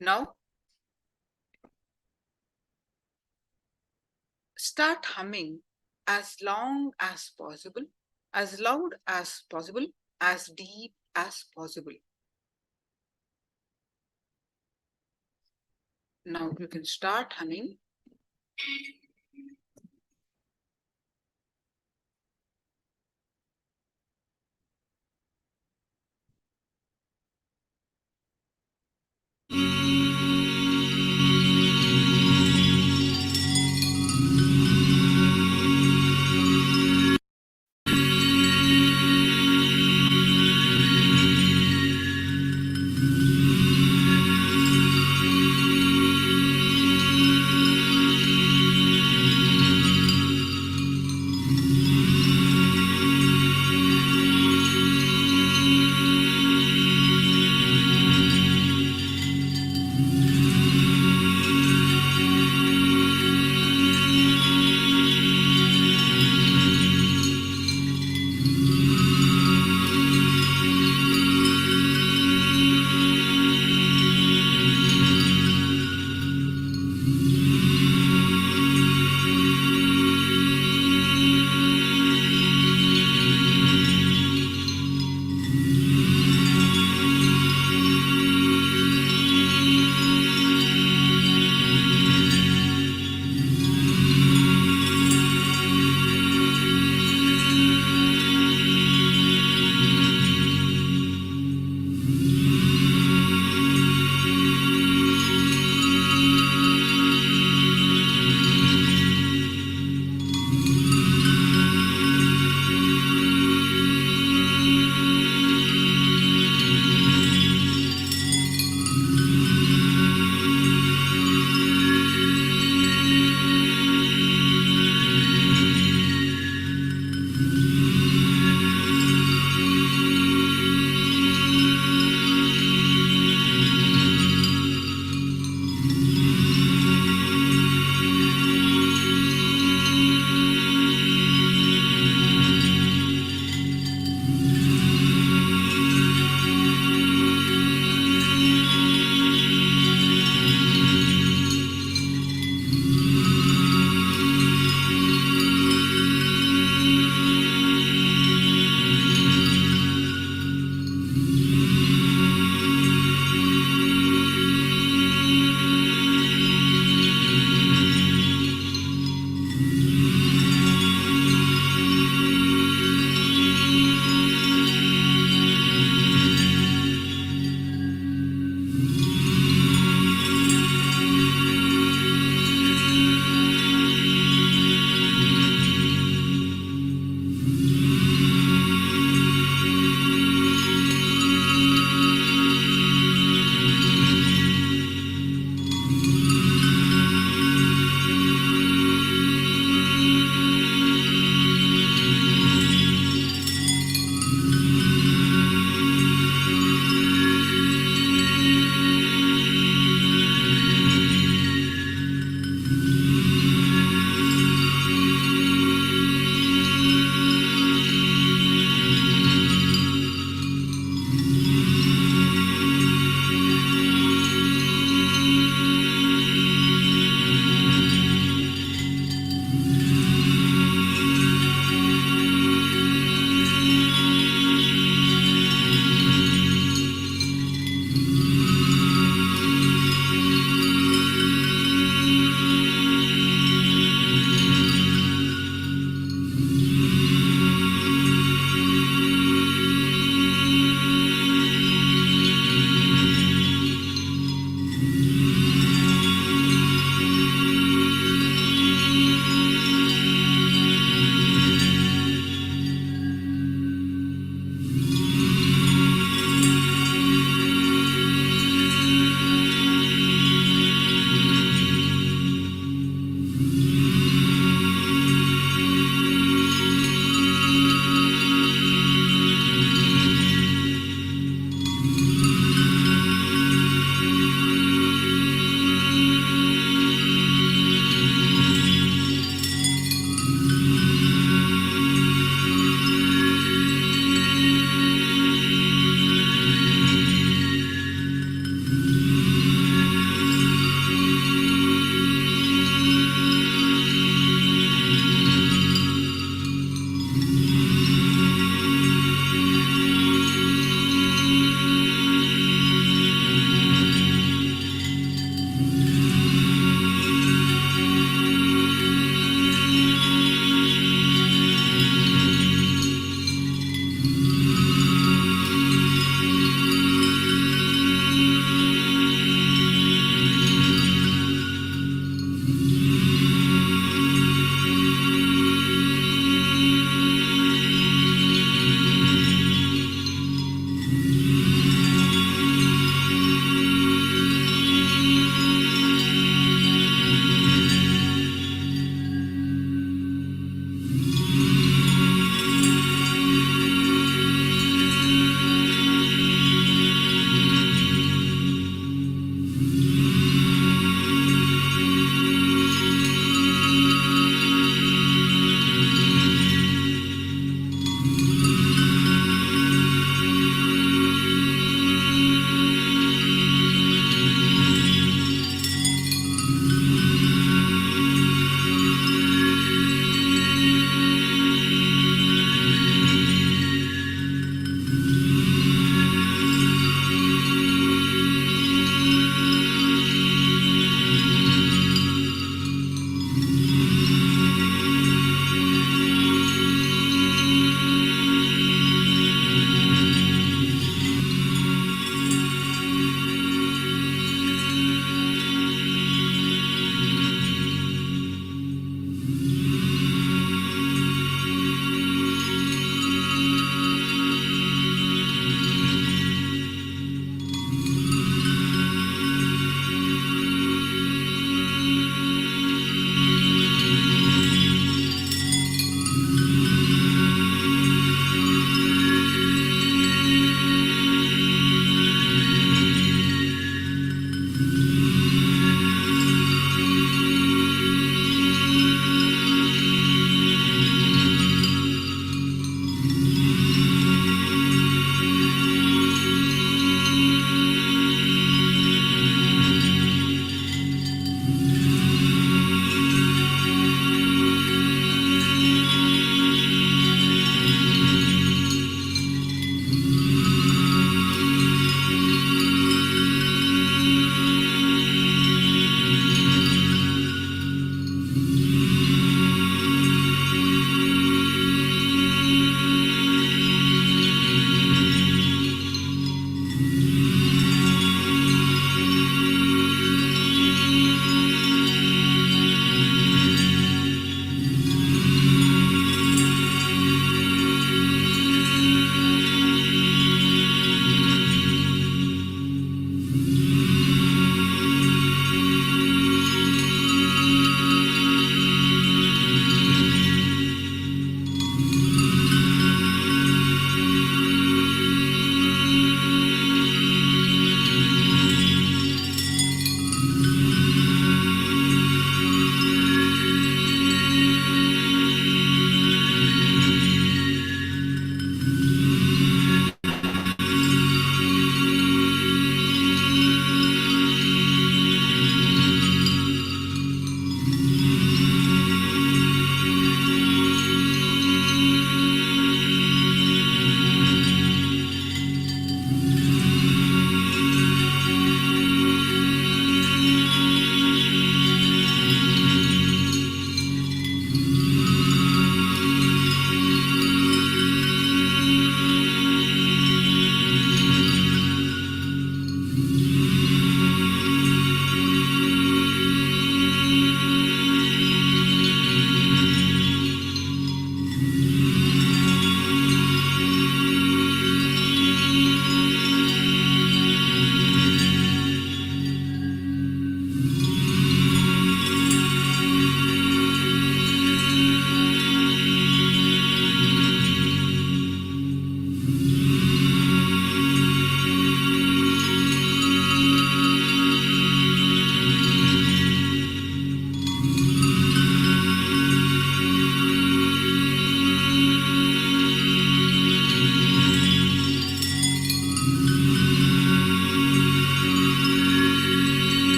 Now, start humming as long as possible, as loud as possible, as deep as possible. Now you can start humming.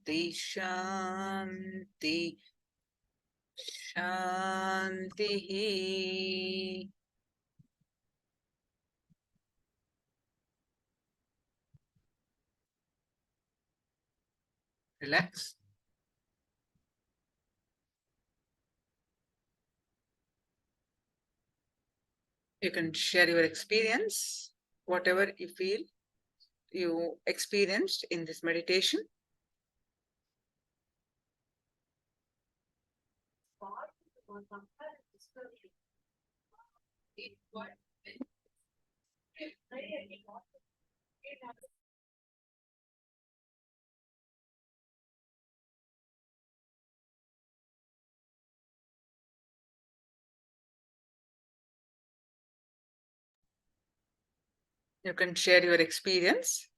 Shanti. Shanti. Relax. You can share your experience, whatever you feel you experienced in this meditation. You can share your experience.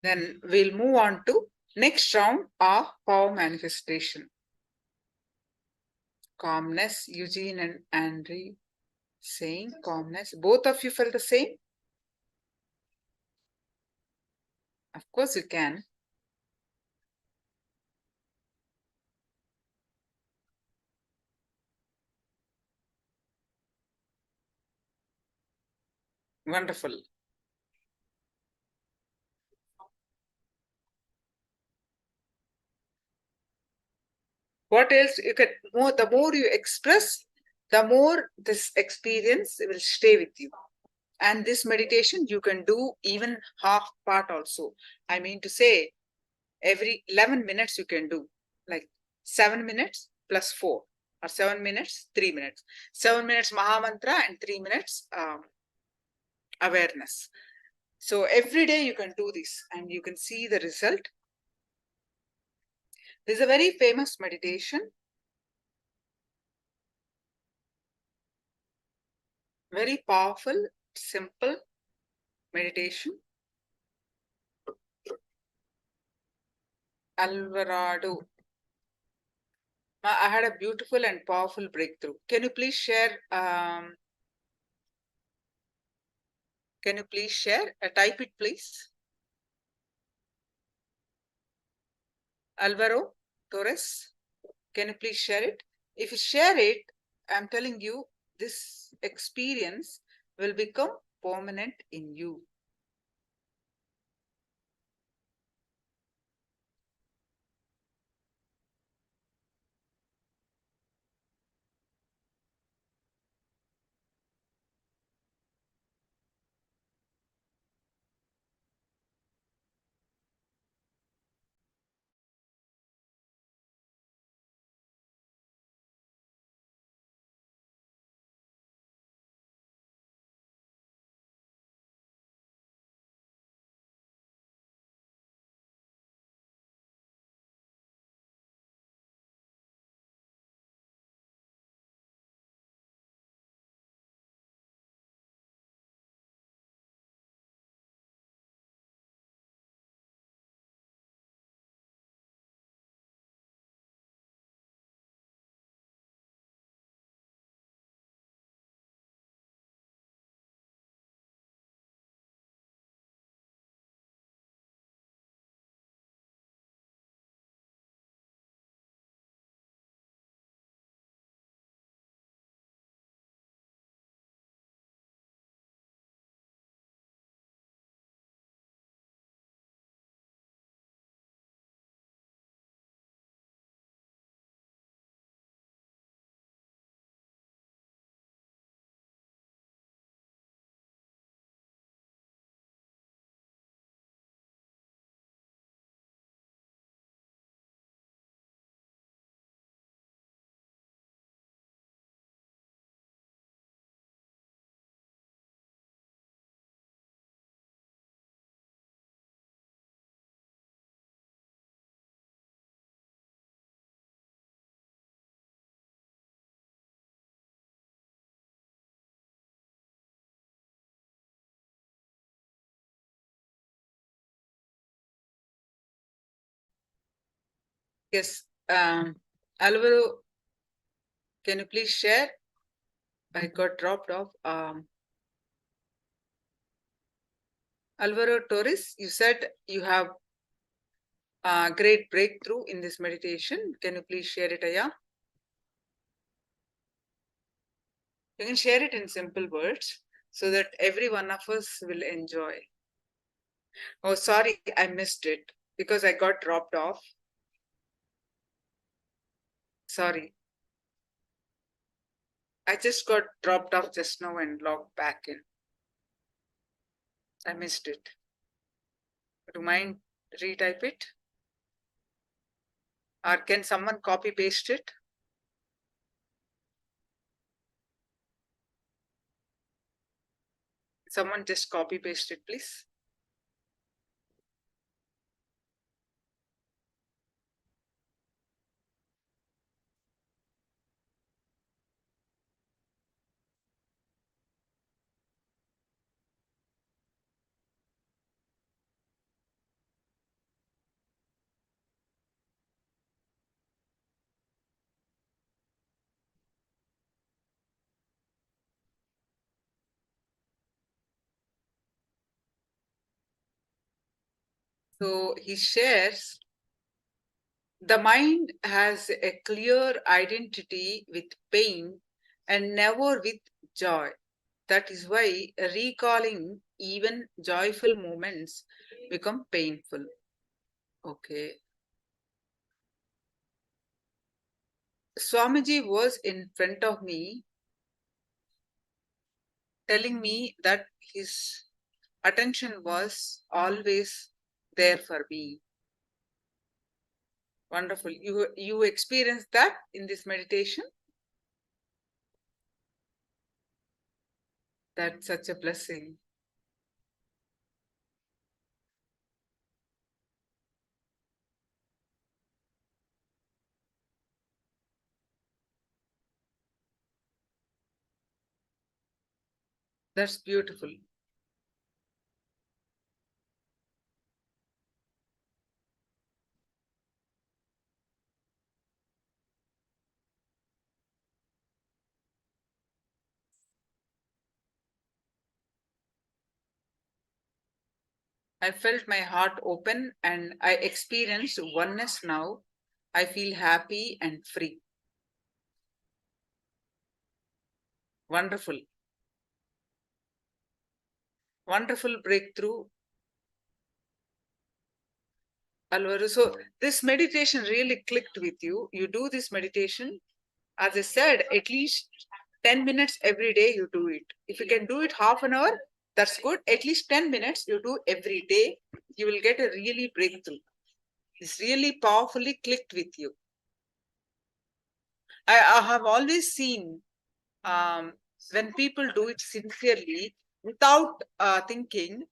Then we'll move on to next round of power manifestation. Calmness, Eugene and Andre saying calmness. Both of you felt the same? Of course you can. Wonderful. What else you can more? The more you express, the more this experience will stay with you. And this meditation you can do even half part also. I mean to say, every 11 minutes you can do, like 7 minutes plus 4, or 7 minutes, 3 minutes. 7 minutes Mahamantra and 3 minutes awareness. So every day you can do this and you can see the result. This is a very famous meditation. Very powerful, simple meditation. Alvarado. I had a beautiful and powerful breakthrough. Can you please share? Can you please share? Type it, please. Alvaro Torres, can you please share it? If you share it, I'm telling you, this experience will become permanent in you. Yes, Alvaro Can you please share? I got dropped off. Alvaro Torres, you said you have a great breakthrough in this meditation. Can you please share it, Aya? You can share it in simple words so that every one of us will enjoy. Oh, sorry, I missed it because I got dropped off. Sorry. I just got dropped off just now and logged back in. I missed it. Do you mind retype it? Or can someone copy paste it? Someone just copy paste it, please. So he shares the mind has a clear identity with pain and never with joy. That is why recalling even joyful moments become painful. Okay. Swamiji was in front of me telling me that his attention was always there for me. Wonderful. You experienced that in this meditation? That's such a blessing. That's beautiful. I felt my heart open and I experienced oneness now. I feel happy and free. Wonderful. Wonderful breakthrough. Alvaro, so this meditation really clicked with you. You do this meditation, as I said, at least 10 minutes every day you do it. If you can do it half an hour, that's good. At least 10 minutes you do every day, you will get a really breakthrough. It's really powerfully clicked with you. I have always seen when people do it sincerely without thinking,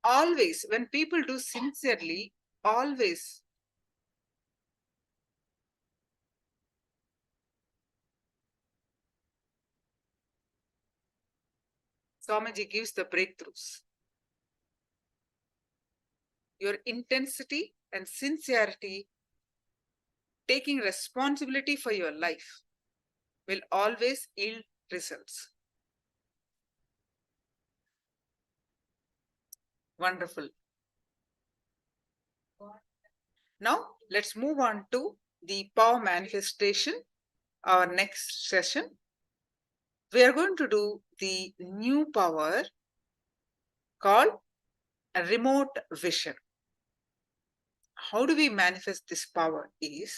always, when people do sincerely, always, Swamiji gives the breakthroughs. Your intensity and sincerity, taking responsibility for your life, will always yield results. Wonderful. Now, let's move on to the power manifestation, our next session. We are going to do the new power called remote vision. How do we manifest this power is,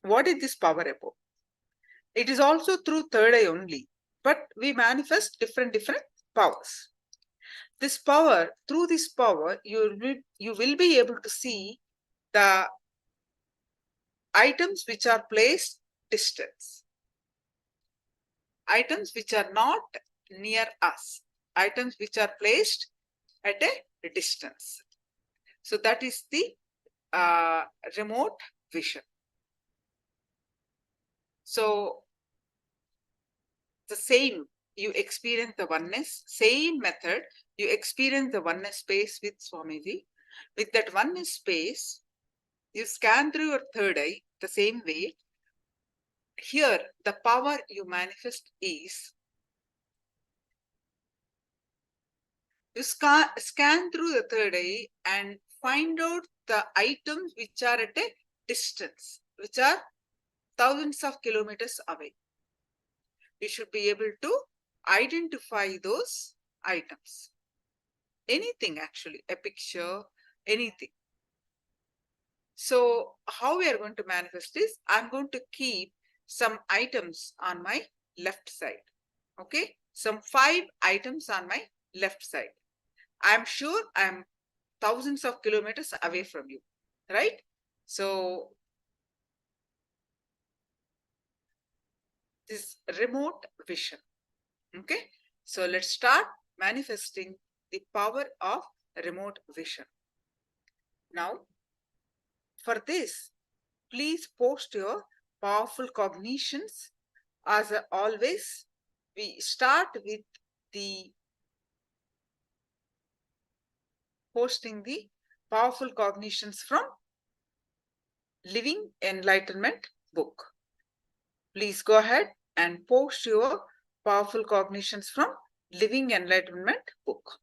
what is this power about? It is also through third eye only, but we manifest different powers. This power, through this power, you will be able to see the items which are placed distance, items which are not near us, items which are placed at a distance. So that is the remote vision. So the same, you experience the oneness, same method, you experience the oneness space with Swamiji. With that oneness space, you scan through your third eye the same way. Here, the power you manifest is, you scan through the third eye and find out the items which are at a distance, which are thousands of kilometers away. You should be able to identify those items. Anything actually, a picture, anything. So how we are going to manifest this? I'm going to keep some items on my left side. Okay, some 5 items on my left side. I'm sure I'm thousands of kilometers away from you, right? So this remote vision. Okay, so let's start manifesting the power of remote vision. Now, for this, please post your powerful cognitions. As always, we start with the posting the powerful cognitions from Living Enlightenment book. Please go ahead and post your powerful cognitions from Living Enlightenment book.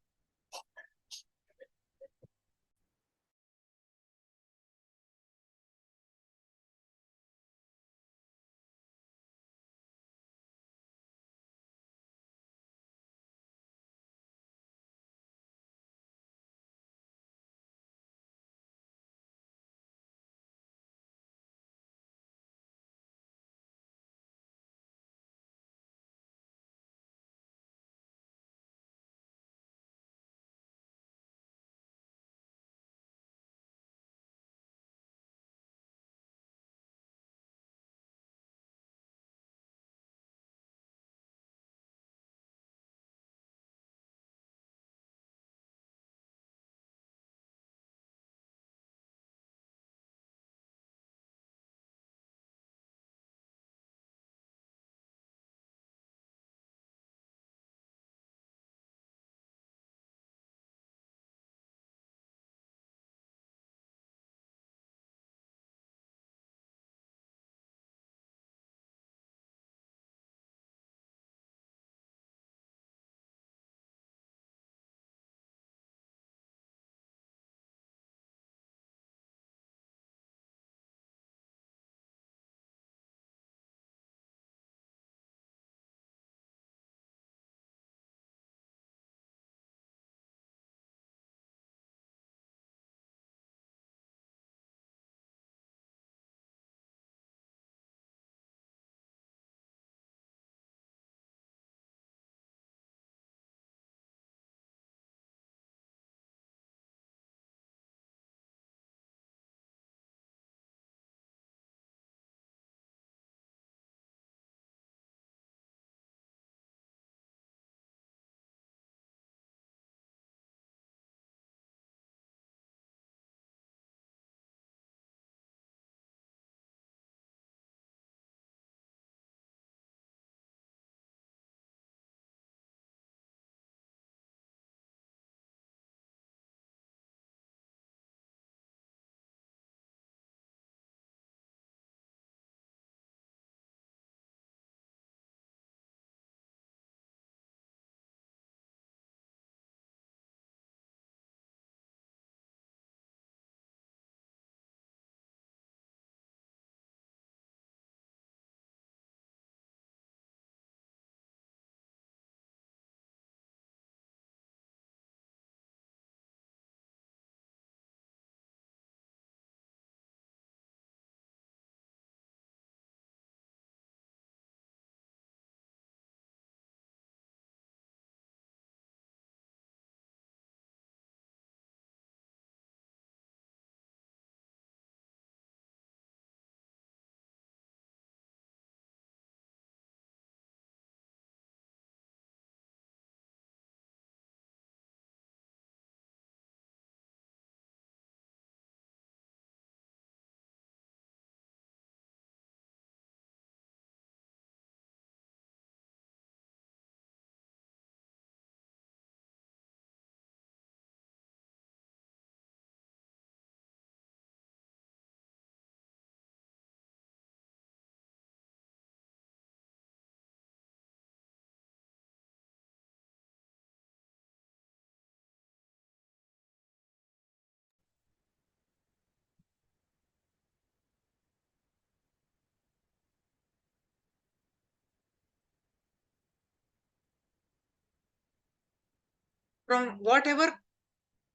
from whatever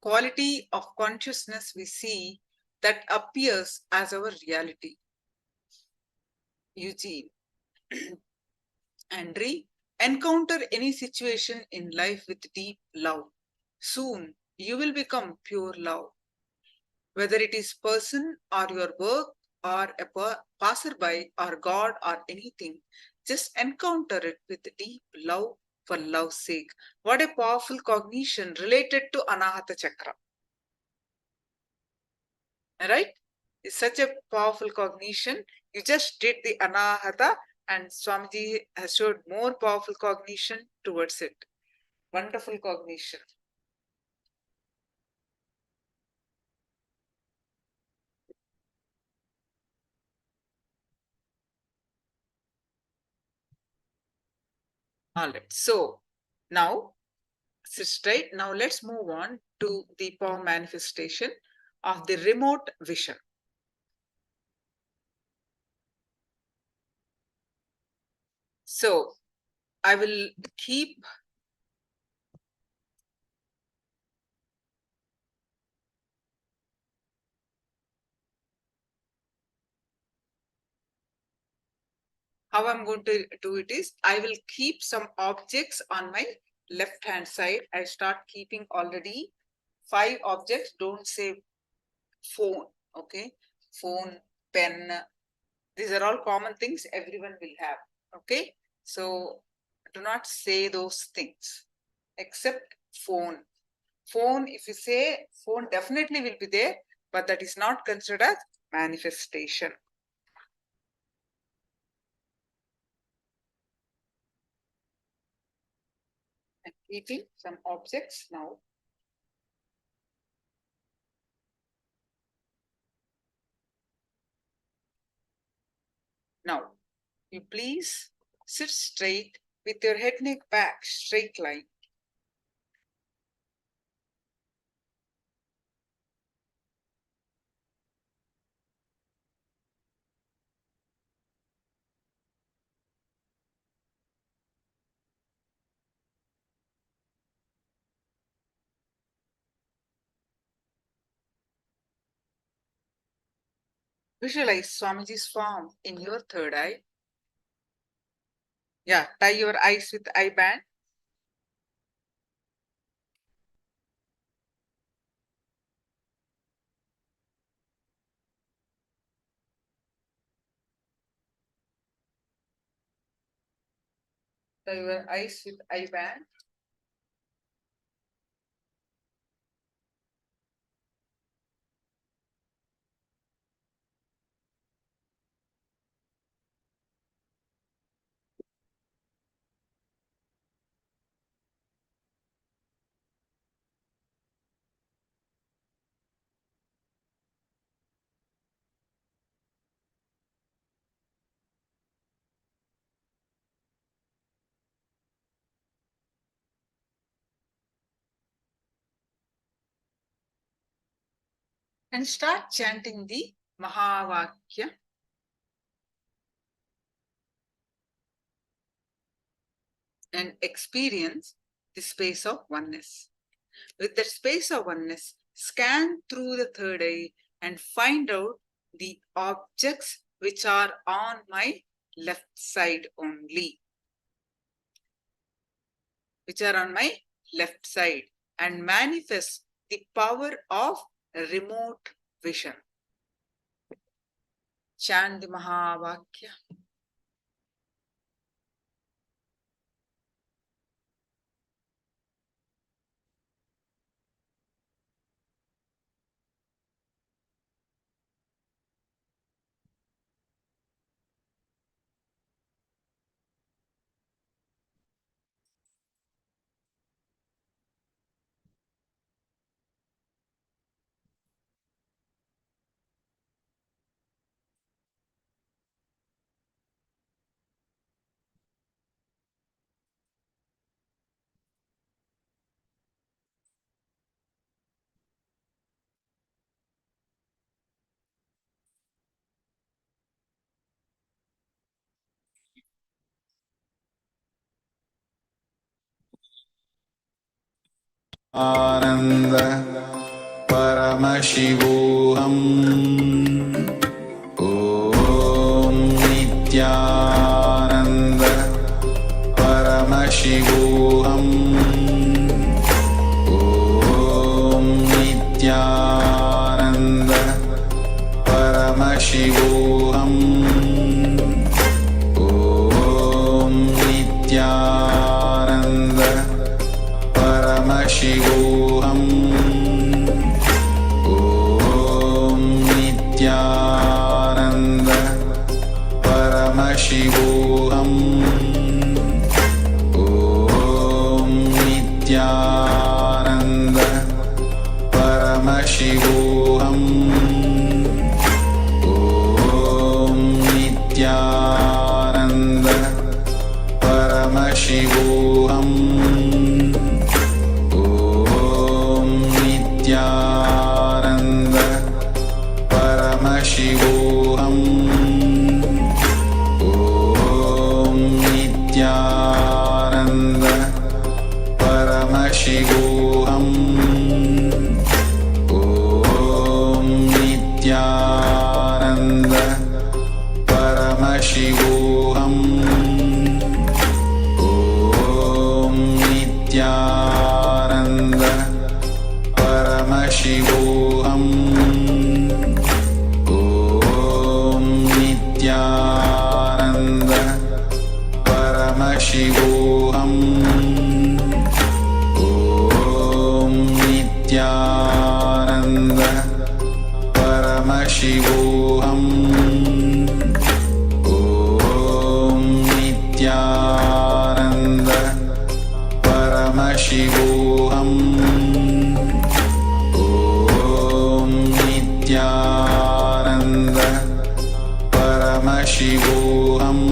quality of consciousness we see that appears as our reality. Eugene. Andre, encounter any situation in life with deep love. Soon you will become pure love. Whether it is person or your work or a passerby or God or anything, just encounter it with deep love for love's sake. What a powerful cognition related to Anahata Chakra. Right? It's such a powerful cognition. You just did the Anahata and Swamiji has showed more powerful cognition towards it. Wonderful cognition. All right. So now, sit straight. Now let's move on to the power manifestation of the remote vision. So I will keep how I'm going to do it is I will keep some objects on my left hand side. I start keeping already 5 objects. Don't say phone. Okay. Phone, pen. These are all common things everyone will have. Okay. So do not say those things except phone. Phone, if you say phone, definitely will be there, but that is not considered as manifestation. And keeping some objects now. Now, you please sit straight with your head, neck, back, straight line. Visualize Swamiji's form in your third eye. Yeah, tie your eyes with eye band. Tie your eyes with eye band. And start chanting the Mahavakya. And experience the space of oneness. With that space of oneness, scan through the third eye and find out the objects which are on my left side only. Which are on my left side and manifest the power of remote vision. Chant the Mahavakya. आनन्द परमशिवोऽहम् ॐ नित्यानन्द परमशिवोऽहम् ॐ नित्यानन्द परमशिवोऽहम् ॐ नित्यानन्द परमशिवोऽहम् ॐ नित्यानन्द परमशिवोऽहम् ॐ नित्यानन्द परमशिवोऽहम् ॐ नित्यानन्द परमशिवोऽहम् ॐ नित्यानन्द परमशिवोऽहम् ॐ नित्यानन्द परमशिवोऽहम् ॐ नित्यानन्द परमशिवोऽहम् ॐ नित्यानन्द परमशिवोऽहम् ॐ नित्यानन्द परमशिवोऽहम् ॐ नित्यानन्द परमशिवोऽहम् ॐ नित्यानन्द परमशिवोऽहम् ॐ नित्यानन्द परमशिवोऽहम्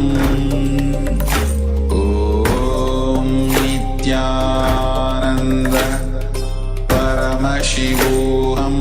ॐ नित्यानन्द परमशिवोऽहम्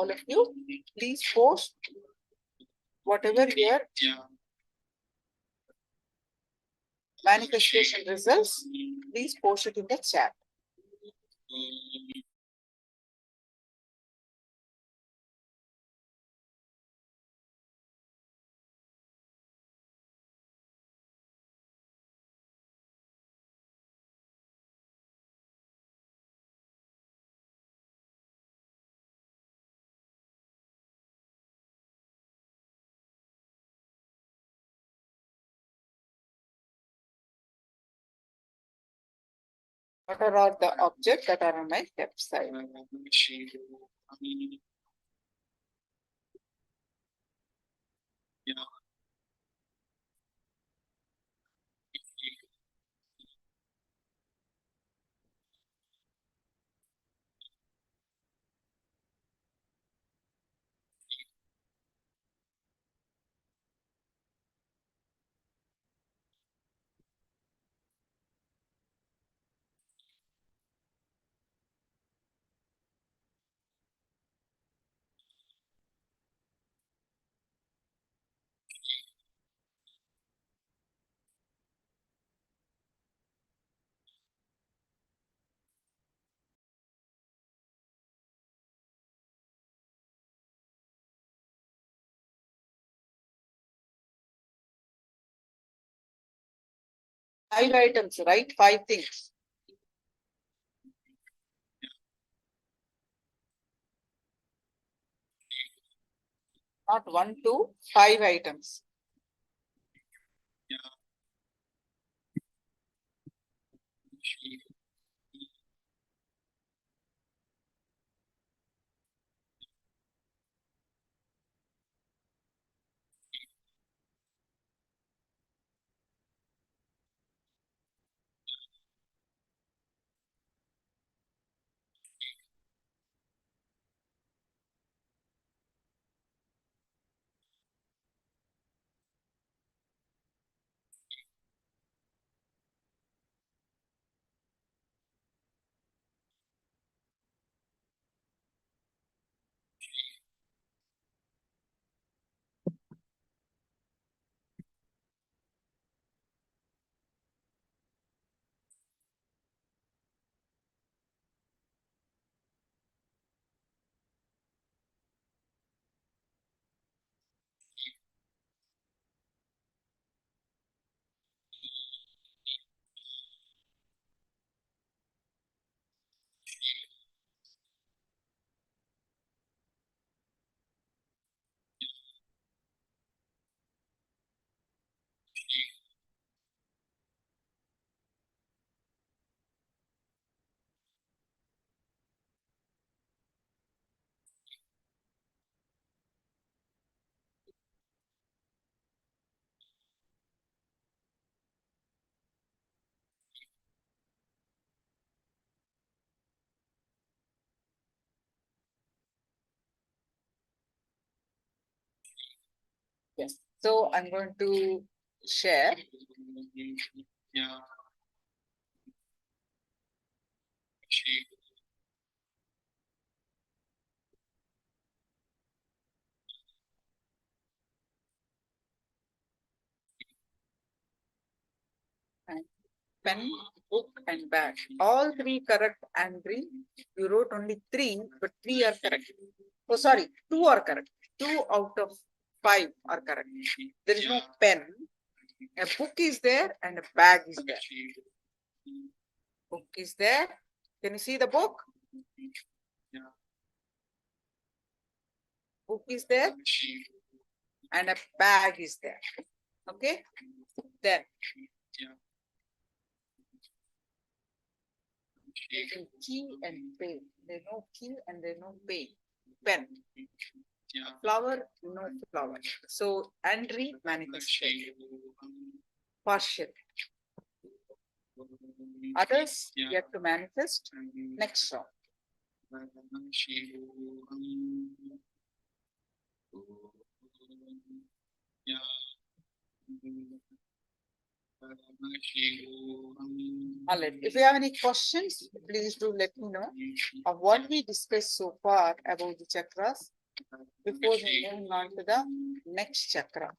all of you. Please post whatever your manifestation results. Please post it in the chat. What are all the objects that are on my left side? Five items, right? Five things. Not one, two, five items. Yes. So I'm going to share. And pen, book, and bag. All three correct, Andrew. You wrote only three, but three are correct. Oh, sorry, two are correct. Two out of five are correct. There is no pen. A book is there and a bag is there. Book is there. Can you see the book? Book is there and a bag is there. Okay. Then using key and pen. There's no key and there's no pen. Flower, no flower. So Andrew manifested partial. Others yet to manifest next round. All right. If you have any questions, please do let me know of what we discussed so far about the chakras before we move on to the next chakra.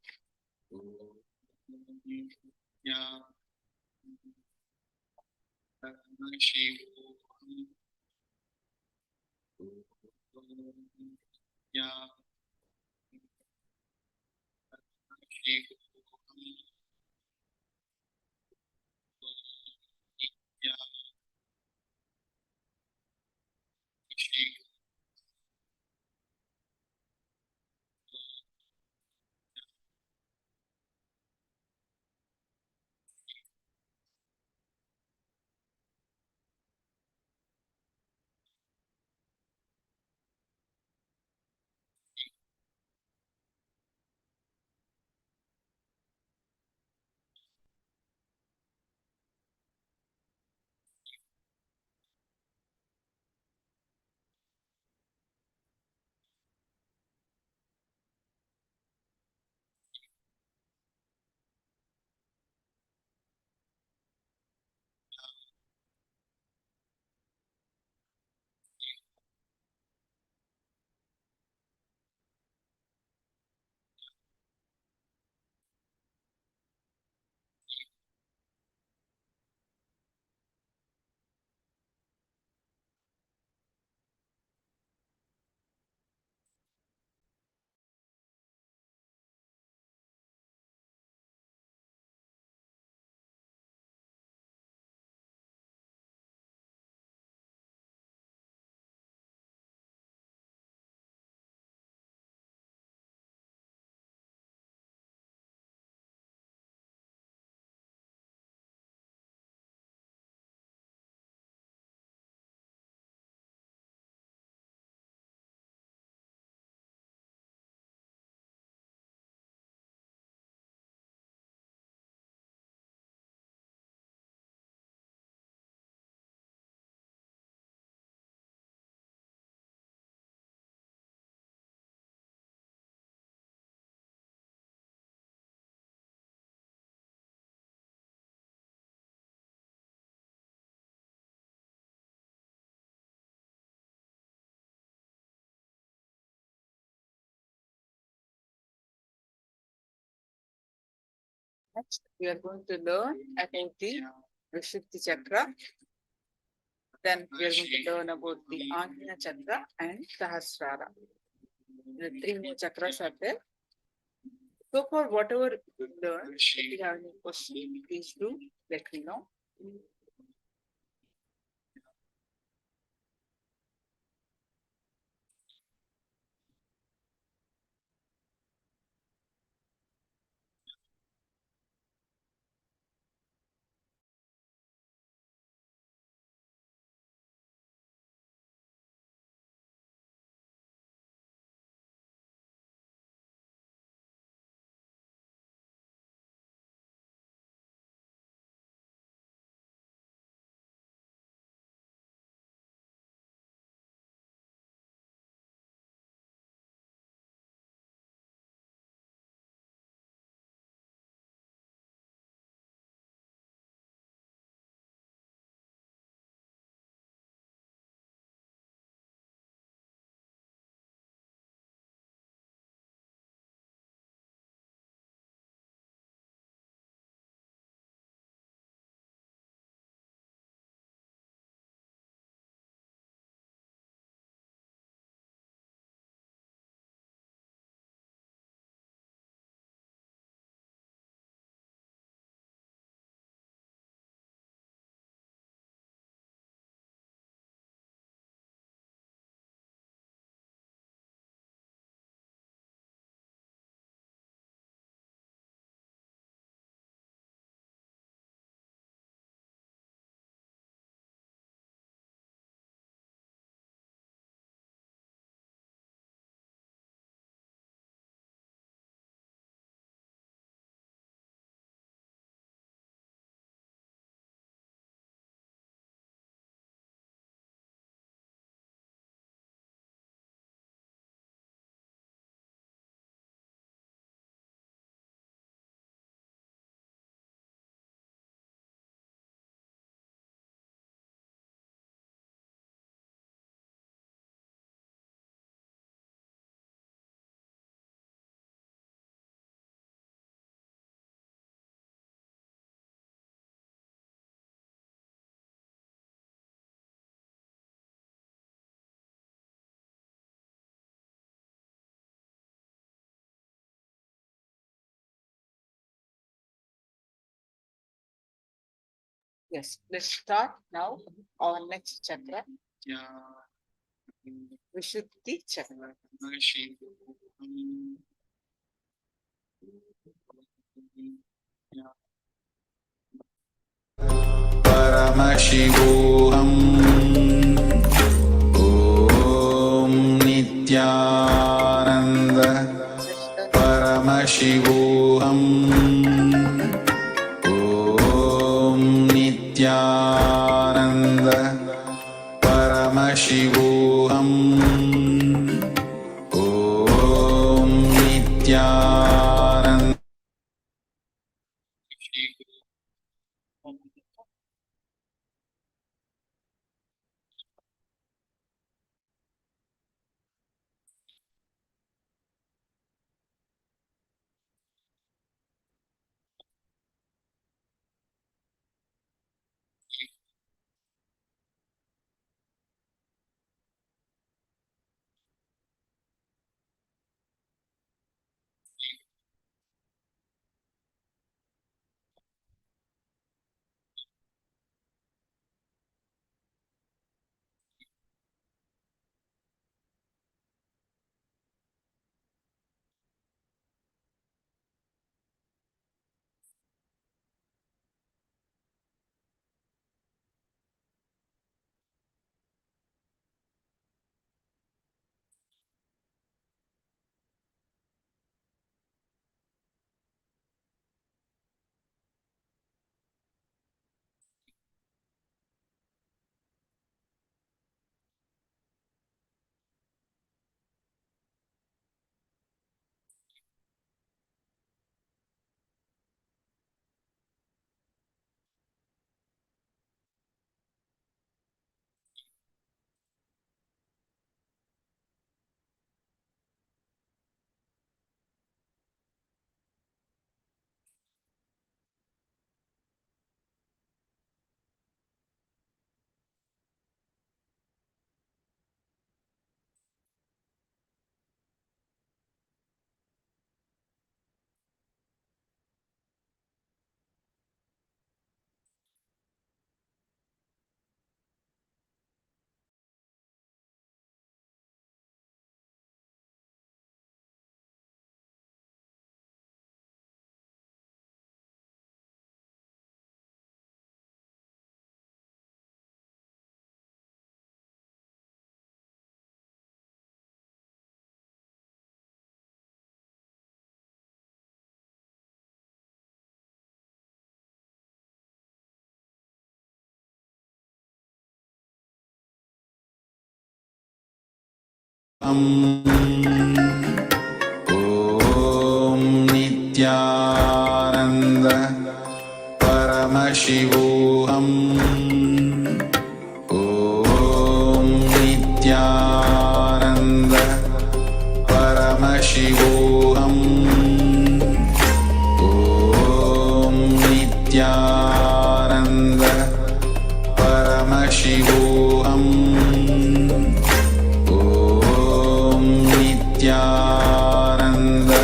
Next, we are going to learn about the Vishuddhi chakra. Then we are going to learn about the Ajna chakra and Sahasrara. The three more chakras are there. So for whatever you learn, if you have any question, please do let me know. Yes, let's start now our next chakra, Vishuddhi chakra. Paramashivoham Om Nithyananda Paramashivoham Om Nithyananda Paramashivoham Om Nithyananda Om Nithyananda Paramashivoham Om Nithyananda Paramashivoham Om Nithyananda Paramashivoham Om Nithyananda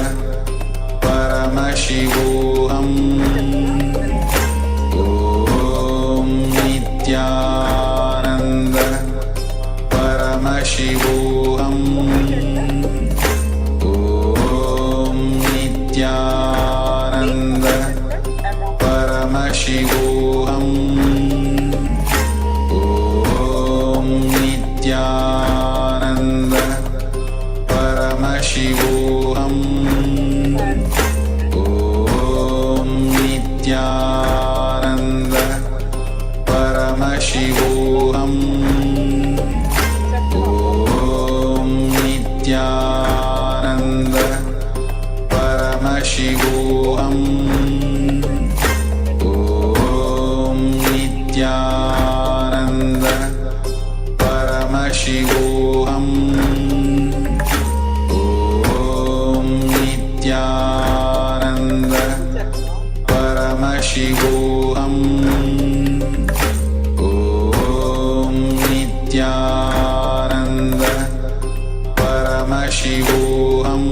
Paramashivoham Om Nithyananda Paramashivoham Om Nithyananda Paramashivoham Om Nithyananda Paramashivoham Om Nithyananda Paramashivoham Om Nithyananda Paramashivoham Om Nithyananda Paramashivoham Om Nithyananda Paramashivoham Om Nithyananda Paramashivoham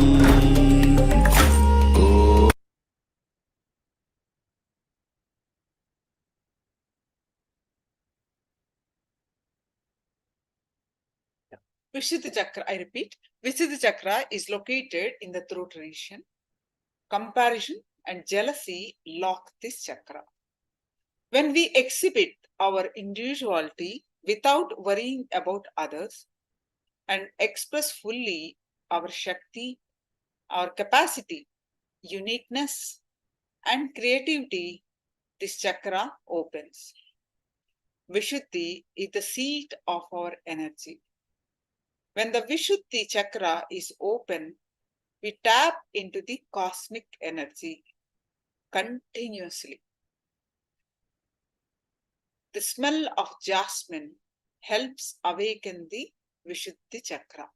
Vishuddha Chakra, I repeat, Vishuddha Chakra is located in the throat region. Comparison and jealousy lock this chakra. When we exhibit our individuality without worrying about others and express fully our Shakti, our capacity, uniqueness, and creativity, this chakra opens. Vishuddhi is the seat of our energy. When the Vishuddhi chakra is open, we tap into the cosmic energy continuously. The smell of jasmine helps awaken the Vishuddhi chakra.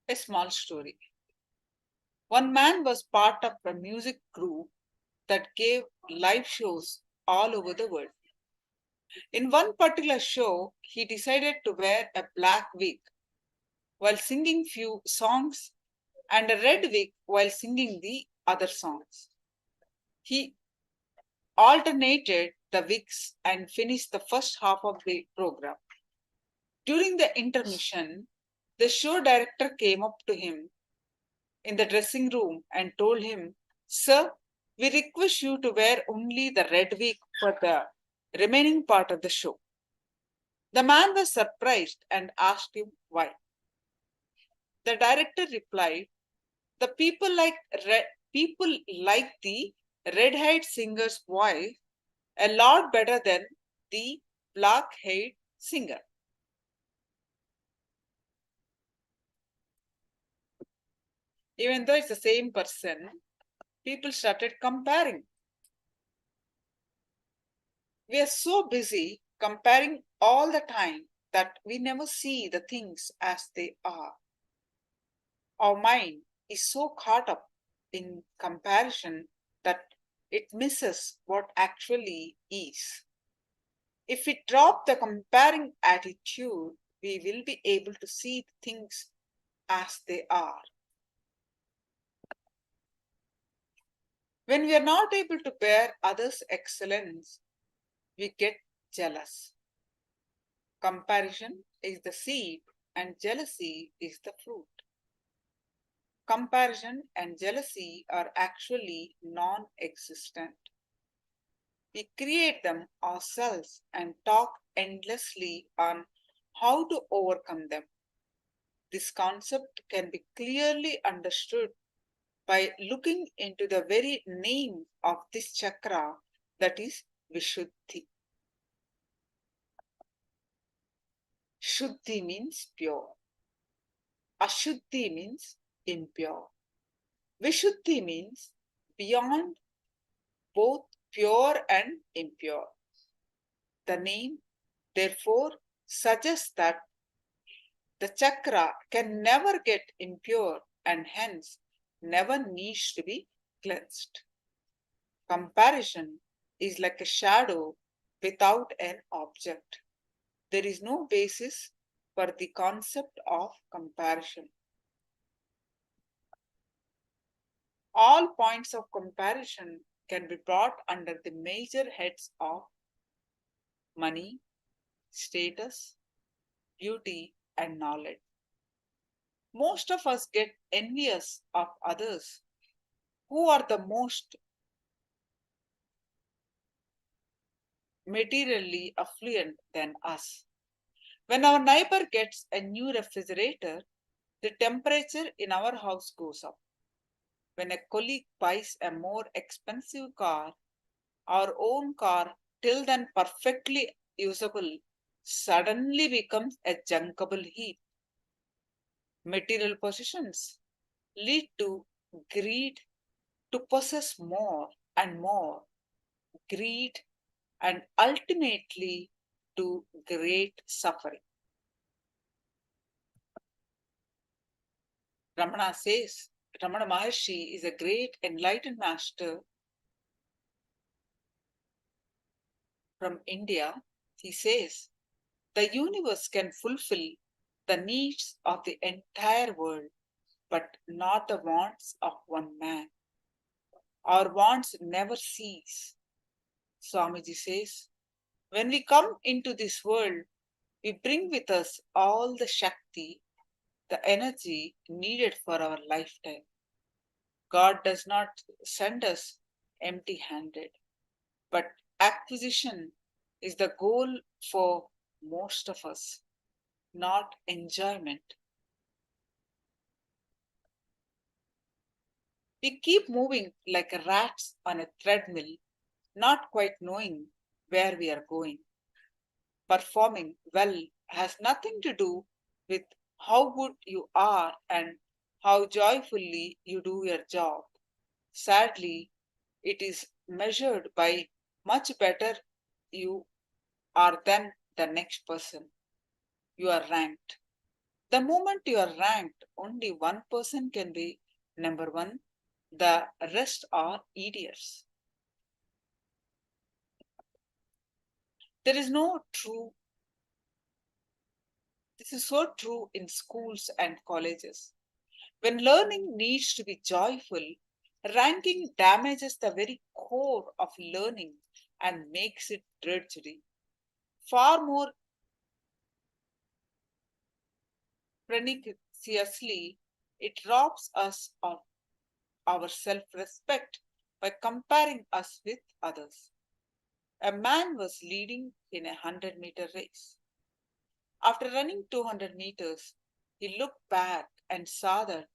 A small story. One man was part of a music group that gave live shows all over the world. In one particular show, he decided to wear a black wig while singing few songs and a red wig while singing the other songs. He alternated the wigs and finished the first half of the program. During the intermission, the show director came up to him in the dressing room and told him, "Sir, we request you to wear only the red wig for the remaining part of the show." The man was surprised and asked him why. The director replied, "The people like the red-haired singer's voice a lot better than the black-haired singer." Even though it's the same person, people started comparing. We are so busy comparing all the time that we never see the things as they are. Our mind is so caught up in comparison that it misses what actually is. If we drop the comparing attitude, we will be able to see things as they are. When we are not able to bear others' excellence, we get jealous. Comparison is the seed and jealousy is the fruit. Comparison and jealousy are actually non-existent. We create them ourselves and talk endlessly on how to overcome them. This concept can be clearly understood by looking into the very name of this chakra, that is Vishuddhi. Shuddhi means pure. Ashuddhi means impure. Vishuddhi means beyond both pure and impure. The name, therefore, suggests that the chakra can never get impure and hence never needs to be cleansed. Comparison is like a shadow without an object. There is no basis for the concept of comparison. All points of comparison can be brought under the major heads of money, status, beauty, and knowledge. Most of us get envious of others who are the most materially affluent than us. When our neighbor gets a new refrigerator, the temperature in our house goes up. When a colleague buys a more expensive car, our own car, till then perfectly usable, suddenly becomes a junkable heap. Material possessions lead to greed to possess more and more, greed, and ultimately to great suffering. Ramana says, Ramana Maharshi is a great enlightened master from India. He says, the universe can fulfill the needs of the entire world, but not the wants of one man. Our wants never cease. Swamiji says, when we come into this world, we bring with us all the Shakti, the energy needed for our lifetime. God does not send us empty handed, but acquisition is the goal for most of us, not enjoyment. We keep moving like rats on a treadmill, not quite knowing where we are going. Performing well has nothing to do with how good you are and how joyfully you do your job. Sadly, it is measured by much better you are than the next person. You are ranked. The moment you are ranked, only one person can be number one, the rest are idiots. There is no true, this is so true in schools and colleges. When learning needs to be joyful, ranking damages the very core of learning and makes it drudgery. Far more perniciously, it robs us of our self respect by comparing us with others. A man was leading in a 100-meter race. After running 200 meters, he looked back and saw that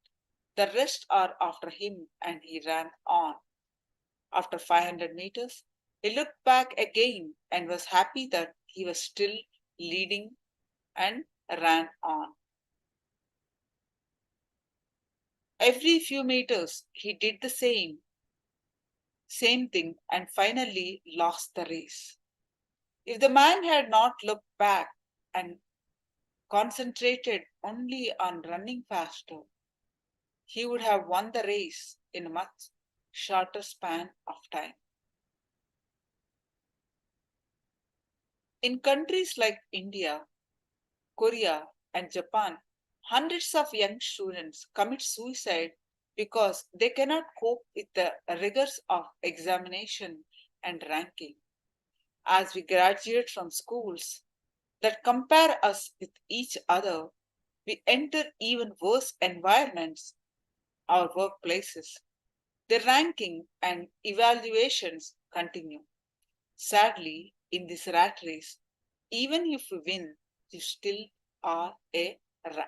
the rest are after him and he ran on. After 500 meters, he looked back again and was happy that he was still leading and ran on. Every few meters, he did the same thing and finally lost the race. If the man had not looked back and concentrated only on running faster, he would have won the race in a much shorter span of time. In countries like India, Korea, and Japan, hundreds of young students commit suicide because they cannot cope with the rigors of examination and ranking. As we graduate from schools that compare us with each other, we enter even worse environments, our workplaces. The ranking and evaluations continue. Sadly, in this rat race, even if you win, you still are a rat.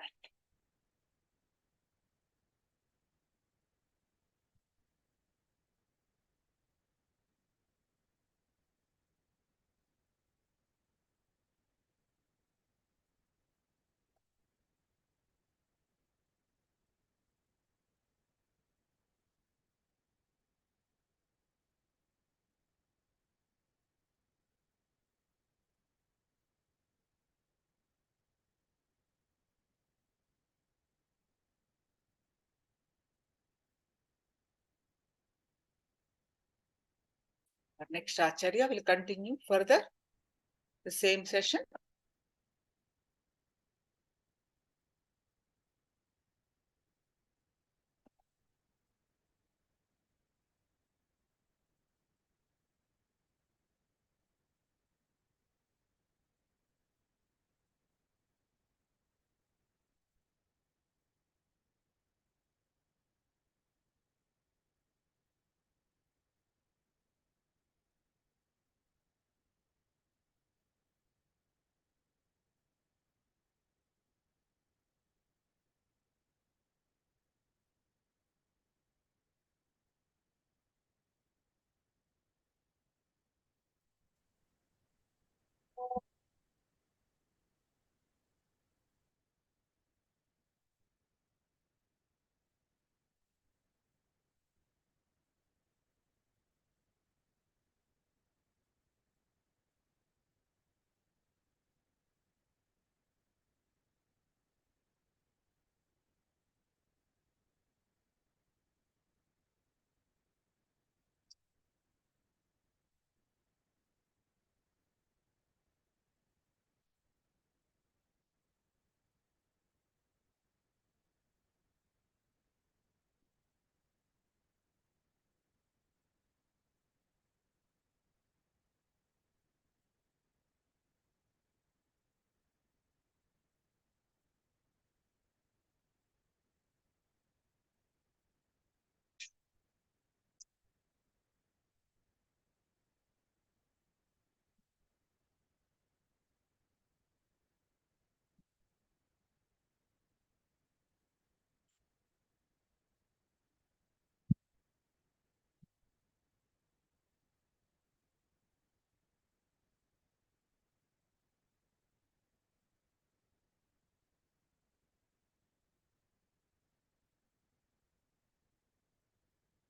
Our next Acharya will continue further the same session.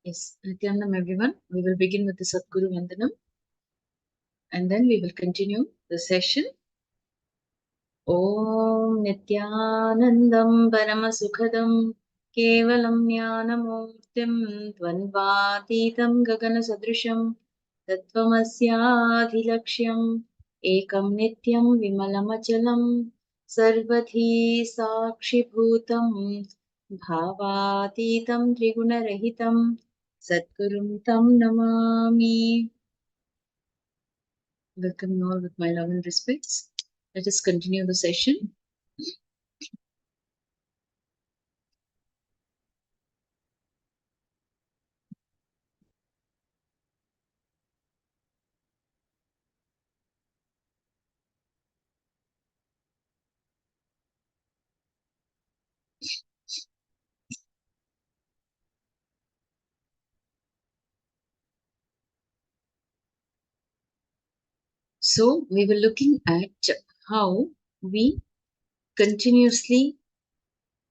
Yes, Nityanam everyone. We will begin with the Sadguru Vandanam and then we will continue the session. Om Nityanandam Paramasukadam Kevalam Jnanamurtim Dvandvatitam Gagana Sadrisham Tattvamasyaadhilaksham Ekam Nityam Vimalamachalam Sarvadhi Sakshibhutam Bhavatitam Triguణarahitam Sadgurum Tam Namami. Welcome you all with my love and respects. Let us continue the session. So we were looking at how we continuously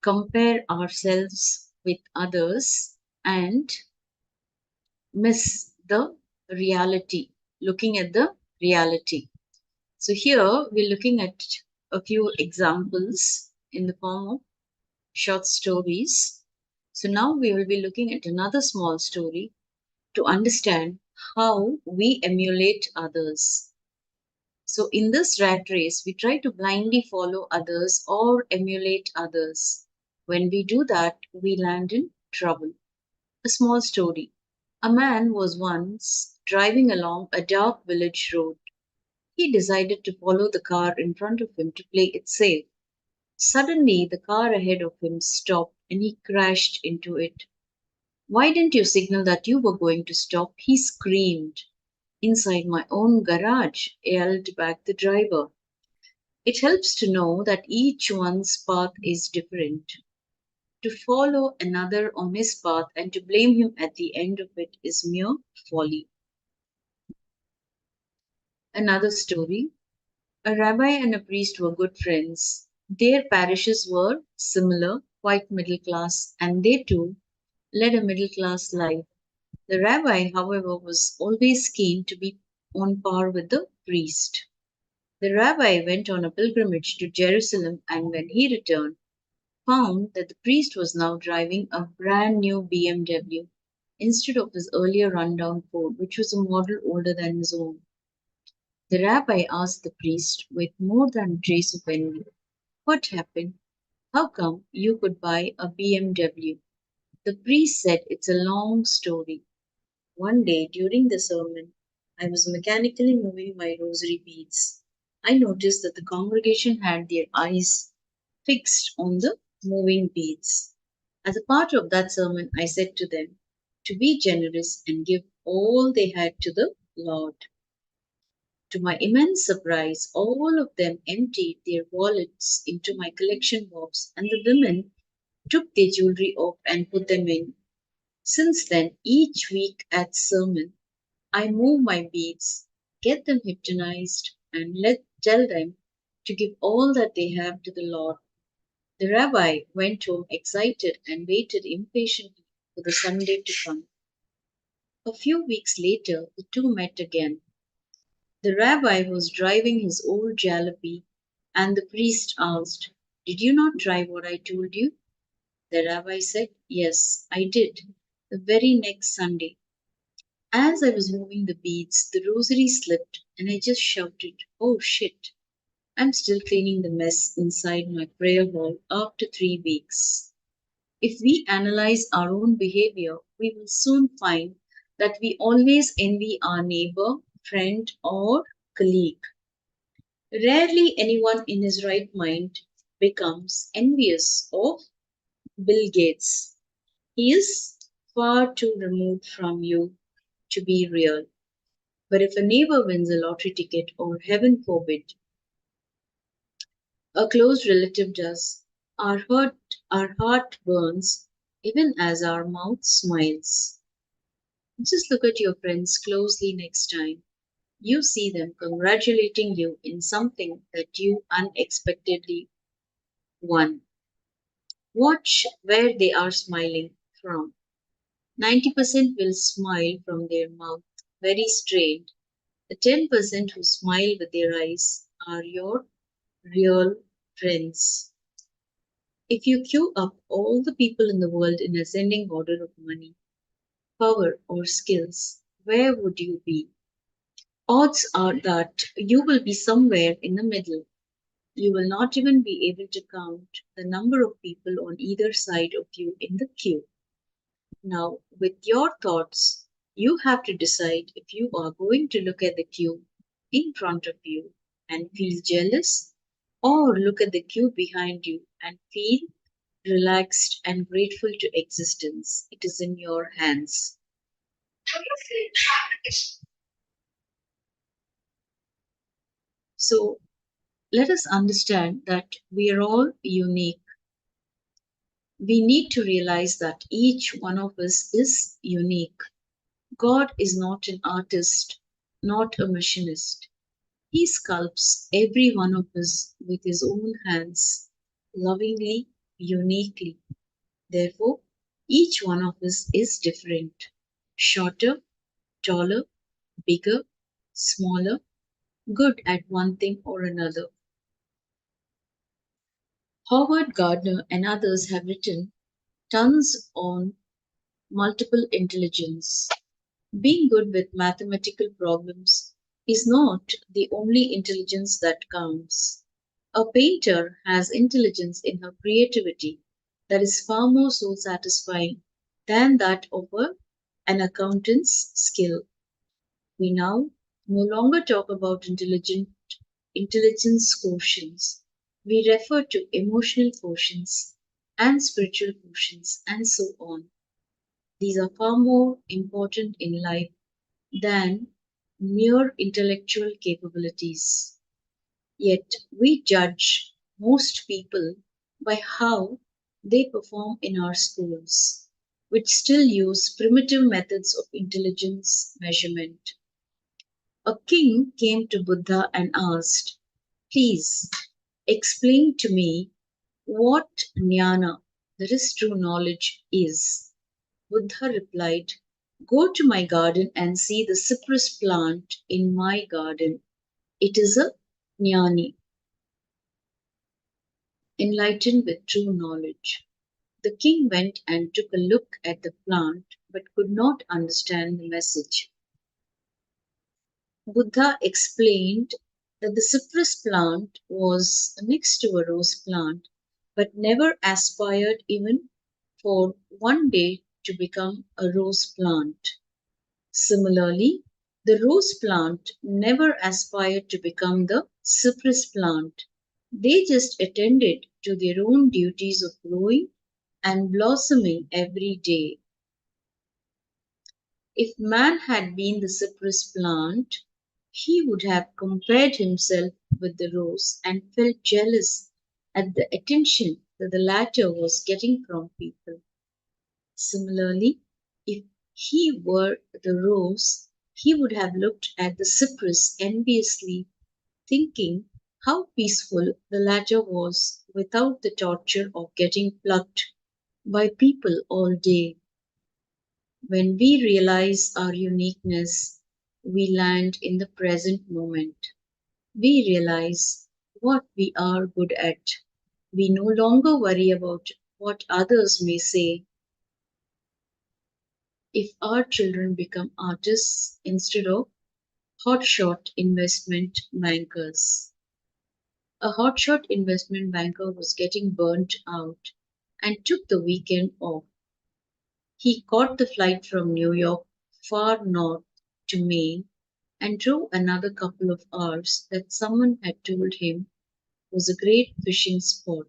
compare ourselves with others and miss the reality, looking at the reality. So here we're looking at a few examples in the form of short stories. So now we will be looking at another small story to understand how we emulate others. So, in this rat race, we try to blindly follow others or emulate others. When we do that, we land in trouble. A small story. A man was once driving along a dark village road. He decided to follow the car in front of him to play it safe. Suddenly, the car ahead of him stopped and he crashed into it. Why didn't you signal that you were going to stop? He screamed. Inside my own garage, yelled back the driver. It helps to know that each one's path is different. To follow another on his path and to blame him at the end of it is mere folly. Another story. A rabbi and a priest were good friends. Their parishes were similar, quite middle class, and they too led a middle class life. The rabbi, however, was always keen to be on par with the priest. The rabbi went on a pilgrimage to Jerusalem, and when he returned, found that the priest was now driving a brand new BMW instead of his earlier rundown Ford, which was a model older than his own. The rabbi asked the priest, with more than a trace of envy, what happened? How come you could buy a BMW? The priest said, it's a long story. One day during the sermon, I was mechanically moving my rosary beads. I noticed that the congregation had their eyes fixed on the moving beads. As a part of that sermon, I said to them to be generous and give all they had to the Lord. To my immense surprise, all of them emptied their wallets into my collection box, and the women took their jewelry off and put them in. Since then, each week at sermon, I move my beads, get them hypnotized, and tell them to give all that they have to the Lord. The rabbi went home excited and waited impatiently for the Sunday to come. A few weeks later, the two met again. The rabbi was driving his old jalopy, and the priest asked, did you not try what I told you? The rabbi said, yes, I did, the very next Sunday. As I was moving the beads, the rosary slipped, and I just shouted, oh shit. I'm still cleaning the mess inside my prayer hall after 3 weeks. If we analyze our own behavior, we will soon find that we always envy our neighbor, friend, or colleague. Rarely anyone in his right mind becomes envious of Bill Gates. He is far too removed from you to be real. But if a neighbor wins a lottery ticket, or heaven forbid, a close relative does, our heart burns even as our mouth smiles. Just look at your friends closely next time. You see them congratulating you in something that you unexpectedly won. Watch where they are smiling from. 90% will smile from their mouth, very strained. The 10% who smile with their eyes are your real friends. If you queue up all the people in the world in ascending order of money, power, or skills, where would you be? Odds are that you will be somewhere in the middle. You will not even be able to count the number of people on either side of you in the queue. Now, with your thoughts, you have to decide if you are going to look at the queue in front of you and feel jealous, or look at the queue behind you and feel relaxed and grateful to existence. It is in your hands. So, let us understand that we are all unique. We need to realize that each one of us is unique. God is not an artist, not a machinist. He sculpts every one of us with his own hands, lovingly, uniquely. Therefore, each one of us is different. Shorter, taller, bigger, smaller, good at one thing or another. Howard Gardner and others have written tons on multiple intelligence. Being good with mathematical problems is not the only intelligence that counts. A painter has intelligence in her creativity that is far more soul satisfying than that of an accountant's skill. We now no longer talk about intelligence quotients. We refer to emotional quotients and spiritual quotients and so on. These are far more important in life than mere intellectual capabilities. Yet we judge most people by how they perform in our schools, which still use primitive methods of intelligence measurement. A king came to Buddha and asked, "Please explain to me what jnana, that is true knowledge, is." Buddha replied, "Go to my garden and see the cypress plant in my garden. It is a jnani, enlightened with true knowledge." The king went and took a look at the plant but could not understand the message. Buddha explained that the cypress plant was next to a rose plant but never aspired even for one day to become a rose plant. Similarly, the rose plant never aspired to become the cypress plant. They just attended to their own duties of growing and blossoming every day. If man had been the cypress plant, he would have compared himself with the rose and felt jealous at the attention that the latter was getting from people. Similarly, if he were the rose, he would have looked at the cypress enviously, thinking how peaceful the latter was without the torture of getting plucked by people all day. When we realize our uniqueness, we land in the present moment. We realize what we are good at. We no longer worry about what others may say. If our children become artists instead of hotshot investment bankers. A hotshot investment banker was getting burnt out and took the weekend off. He caught the flight from New York far north to Maine and drove another couple of hours that someone had told him was a great fishing spot.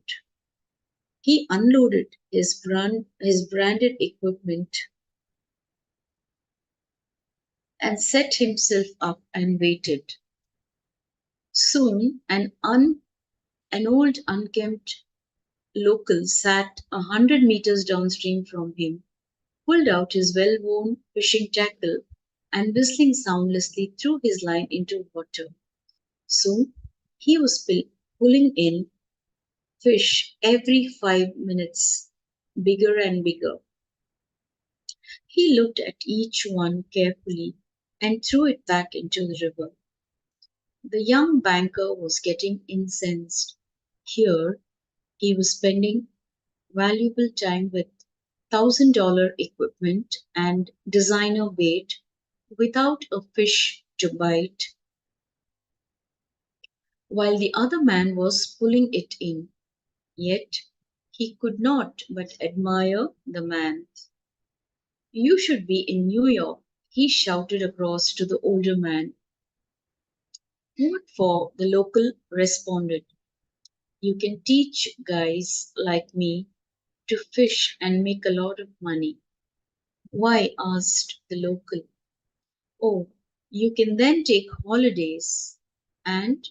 He unloaded his branded equipment and set himself up and waited. Soon an old unkempt local sat 100 meters downstream from him, pulled out his well-worn fishing tackle, and whistling soundlessly threw his line into water. Soon he was pulling in fish every 5 minutes, bigger and bigger. He looked at each one carefully and threw it back into the river. The young banker was getting incensed. Here, he was spending valuable time with $1,000 equipment and designer bait without a fish to bite, while the other man was pulling it in. Yet he could not but admire the man. "You should be in New York," he shouted across to the older man. "What for?" the local responded. "You can teach guys like me to fish and make a lot of money." "Why?" asked the local. "Oh, you can then take holidays." "And,"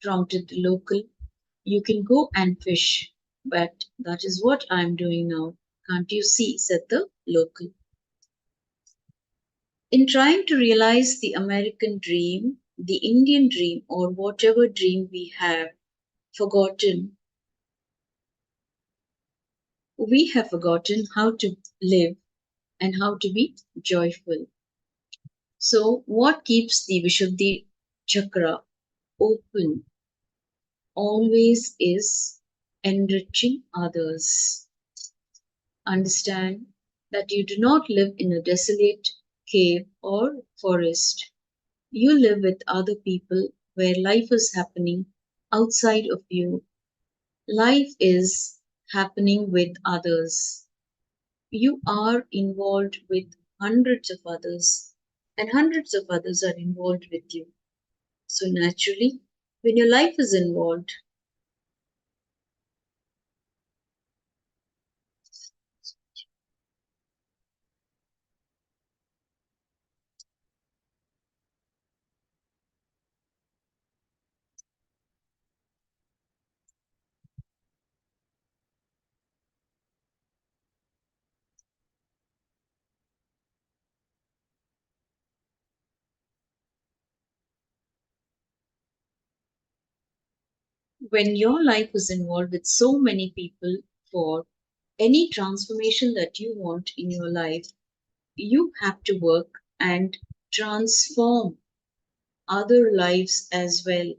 prompted the local, "you can go and fish." "But that is what I am doing now. Can't you see?" said the local. In trying to realize the American dream, the Indian dream, or whatever dream we have forgotten, we have forgotten how to live and how to be joyful. So, what keeps the Vishuddhi chakra open always is enriching others. Understand that you do not live in a desolate cave or forest. You live with other people where life is happening outside of you. Life is happening with others. You are involved with hundreds of others, and hundreds of others are involved with you. So, naturally, when your life is involved, when your life is involved with so many people for any transformation that you want in your life, you have to work and transform other lives as well.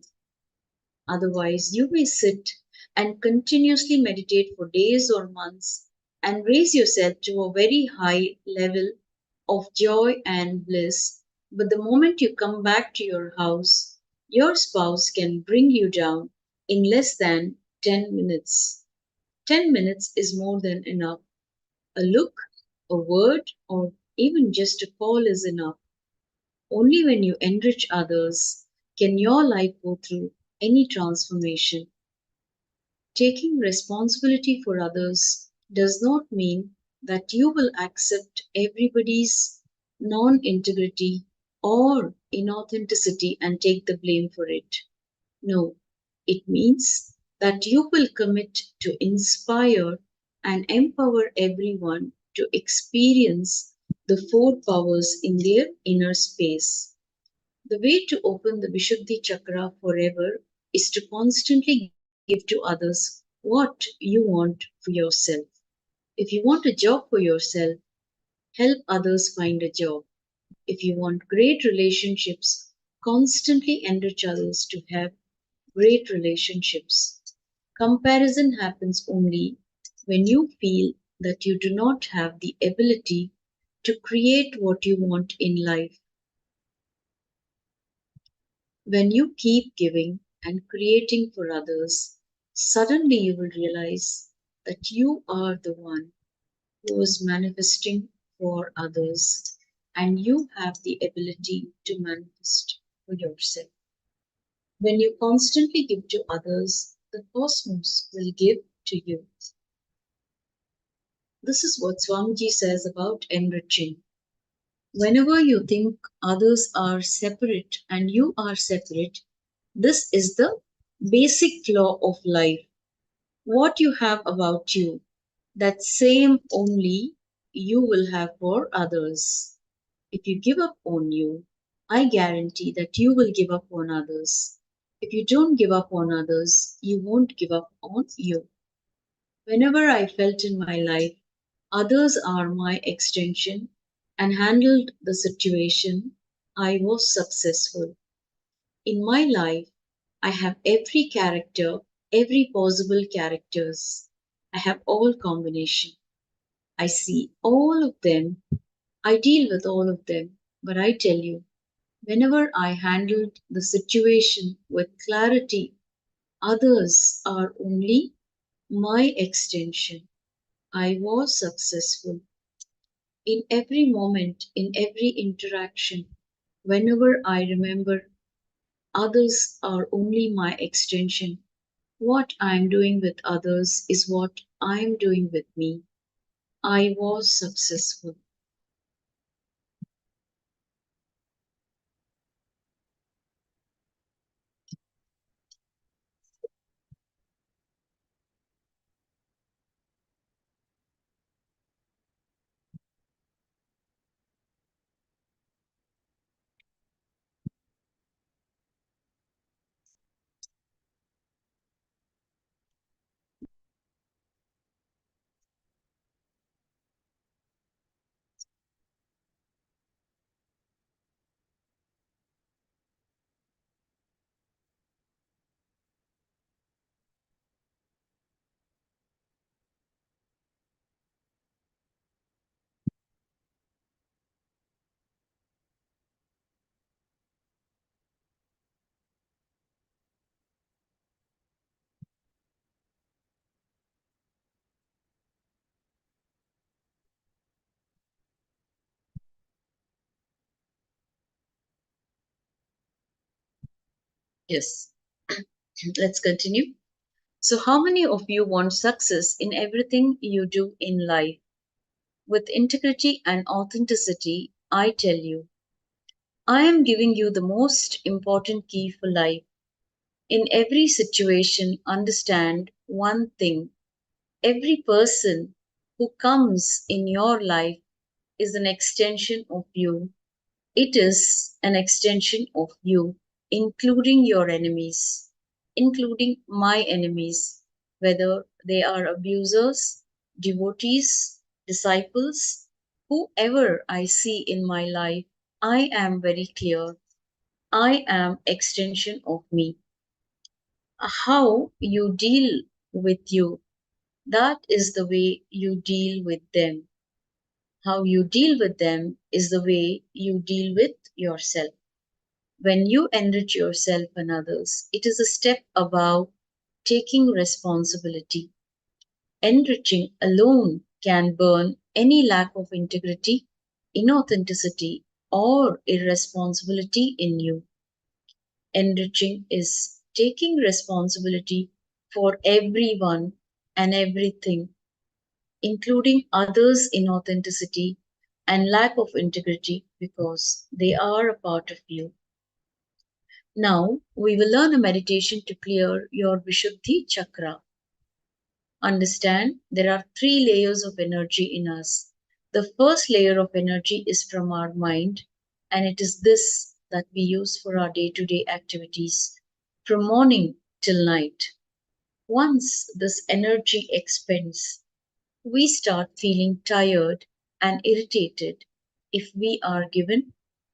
Otherwise, you may sit and continuously meditate for days or months and raise yourself to a very high level of joy and bliss. But the moment you come back to your house, your spouse can bring you down in less than 10 minutes. 10 minutes is more than enough. A look, a word, or even just a call is enough. Only when you enrich others can your life go through any transformation. Taking responsibility for others does not mean that you will accept everybody's non integrity or inauthenticity and take the blame for it. No, it means that you will commit to inspire and empower everyone to experience the four powers in their inner space. The way to open the Vishuddhi chakra forever is to constantly give to others what you want for yourself. If you want a job for yourself, help others find a job. If you want great relationships, constantly enrich others to have great relationships. Comparison happens only when you feel that you do not have the ability to create what you want in life. When you keep giving and creating for others, suddenly you will realize that you are the one who is manifesting for others and you have the ability to manifest for yourself. When you constantly give to others, the cosmos will give to you. This is what Swamiji says about enriching. Whenever you think others are separate and you are separate, this is the basic law of life. What you have about you, that same only you will have for others. If you give up on you, I guarantee that you will give up on others. If you don't give up on others, you won't give up on you. Whenever I felt in my life, others are my extension and handled the situation, I was successful. In my life, I have every character, every possible characters. I have all combination. I see all of them. I deal with all of them. But I tell you, whenever I handled the situation with clarity, others are only my extension. I was successful in every moment, in every interaction. Whenever I remember others are only my extension, what I am doing with others is what I am doing with me. I was successful. Yes, let's continue. So, how many of you want success in everything you do in life? With integrity and authenticity, I tell you, I am giving you the most important key for life. In every situation, understand one thing: every person who comes in your life is an extension of you. It is an extension of you, including your enemies, including my enemies, whether they are abusers, devotees, disciples, whoever I see in my life. I am very clear. I am extension of me. How you deal with you, that is the way you deal with them. How you deal with them is the way you deal with yourself. When you enrich yourself and others, it is a step above taking responsibility. Enriching alone can burn any lack of integrity, inauthenticity, or irresponsibility in you. Enriching is taking responsibility for everyone and everything, including others' inauthenticity and lack of integrity, because they are a part of you. Now, we will learn a meditation to clear your Vishuddhi chakra. Understand, there are three layers of energy in us. The first layer of energy is from our mind, and it is this that we use for our day to day activities from morning till night. Once this energy expends, we start feeling tired and irritated if we are given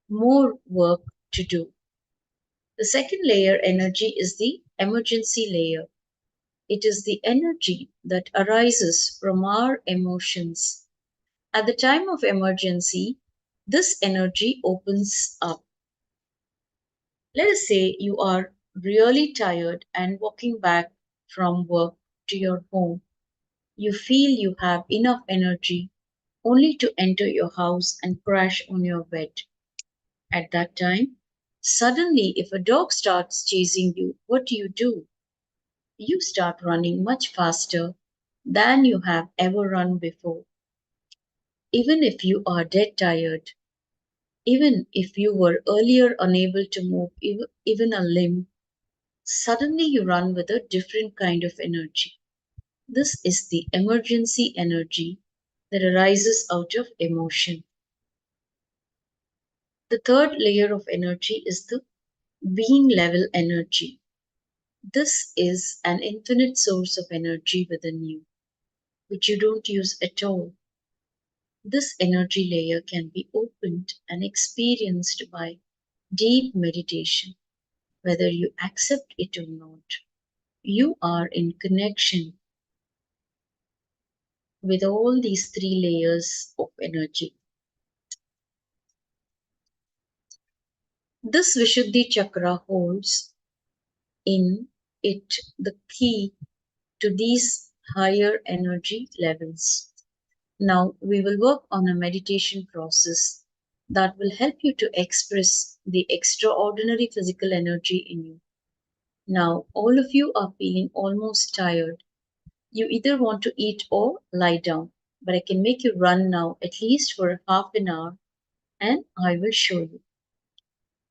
more work to do. The second layer energy is the emergency layer. It is the energy that arises from our emotions. At the time of emergency, this energy opens up. Let us say you are really tired and walking back from work to your home. You feel you have enough energy only to enter your house and crash on your bed. At that time, suddenly, if a dog starts chasing you, what do? You start running much faster than you have ever run before. Even if you are dead tired, even if you were earlier unable to move even a limb, suddenly you run with a different kind of energy. This is the emergency energy that arises out of emotion. The third layer of energy is the being level energy. This is an infinite source of energy within you, which you don't use at all. This energy layer can be opened and experienced by deep meditation, whether you accept it or not. You are in connection with all these three layers of energy. This Vishuddhi chakra holds in it the key to these higher energy levels. Now we will work on a meditation process that will help you to express the extraordinary physical energy in you. Now, all of you are feeling almost tired. You either want to eat or lie down, but I can make you run now at least for half an hour and I will show you.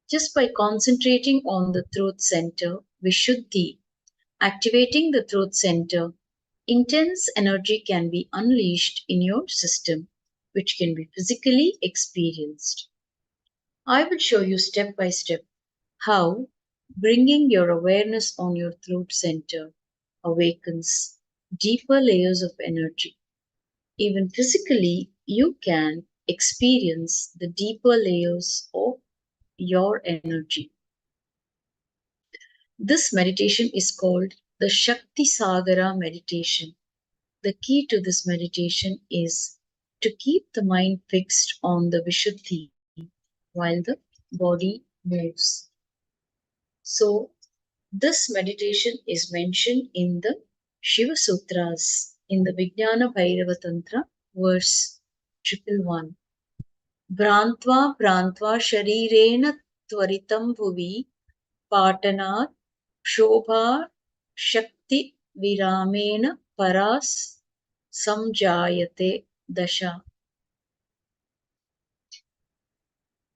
Just by concentrating on the throat center, Vishuddhi, activating the throat center, intense energy can be unleashed in your system, which can be physically experienced. I will show you step by step how bringing your awareness on your throat center awakens deeper layers of energy. Even physically, you can experience the deeper layers of your energy. This meditation is called the Shakti Sagara meditation. The key to this meditation is to keep the mind fixed on the Vishuddhi while the body moves. So, this meditation is mentioned in the Shiva Sutras in the Vijnana Bhairava Tantra, verse 111. Brantva prantva sharirena tvaritam bhuvi patanat shobha shakti viramena paras samjayate dasha.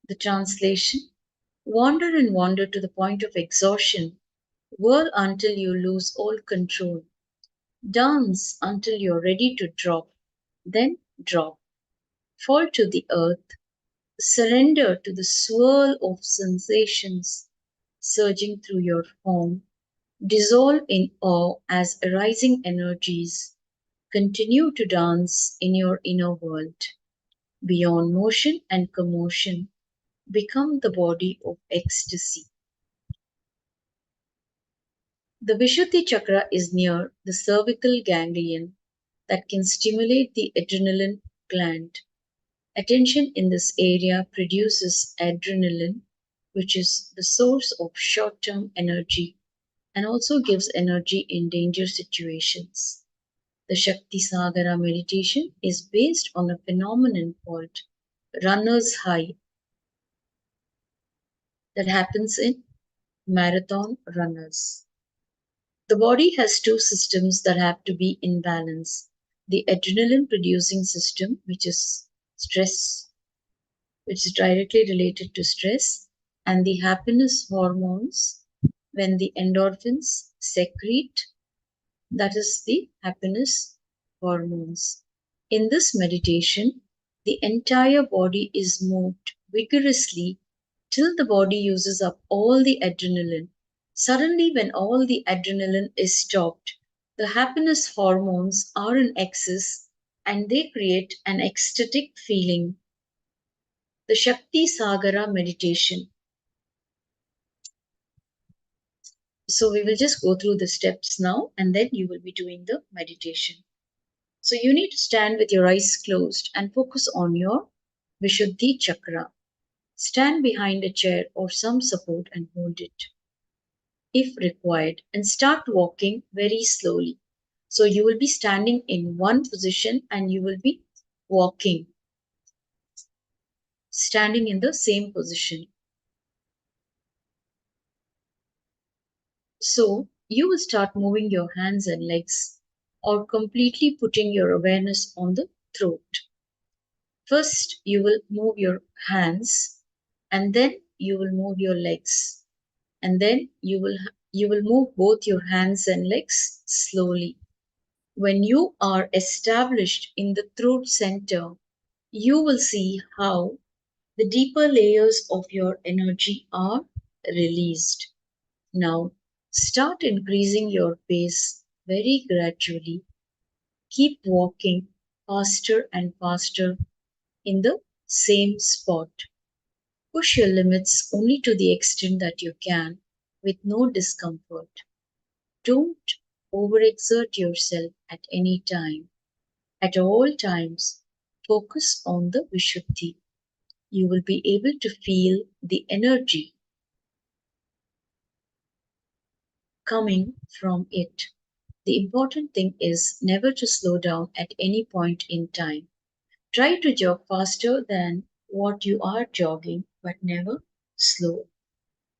The translation: wander and wander to the point of exhaustion, whirl until you lose all control, dance until you're ready to drop, then drop, fall to the earth, surrender to the swirl of sensations surging through your form, dissolve in awe as arising energies continue to dance in your inner world. Beyond motion and commotion, become the body of ecstasy. The Vishuddhi chakra is near the cervical ganglion that can stimulate the adrenaline gland. Attention in this area produces adrenaline, which is the source of short term energy and also gives energy in danger situations. The Shakti Sagara meditation is based on a phenomenon called runner's high that happens in marathon runners. The body has two systems that have to be in balance: the adrenaline producing system, which is stress, which is directly related to stress, and the happiness hormones when the endorphins secrete, that is the happiness hormones. In this meditation, the entire body is moved vigorously till the body uses up all the adrenaline. Suddenly, when all the adrenaline is stopped, the happiness hormones are in excess and they create an ecstatic feeling. The Shakti Sagara meditation. So, we will just go through the steps now and then you will be doing the meditation. So, you need to stand with your eyes closed and focus on your Vishuddhi chakra. Stand behind a chair or some support and hold it if required, and start walking very slowly. So you will be standing in one position and you will be walking, standing in the same position. So you will start moving your hands and legs or completely putting your awareness on the throat. First, you will move your hands and then you will move your legs, and then you will move both your hands and legs slowly. When you are established in the throat center, you will see how the deeper layers of your energy are released. Now, start increasing your pace very gradually. Keep walking faster and faster in the same spot. Push your limits only to the extent that you can with no discomfort. Don't overexert yourself at any time. At all times, focus on the Vishuddhi. You will be able to feel the energy coming from it. The important thing is never to slow down at any point in time. Try to jog faster than what you are jogging, but never slow.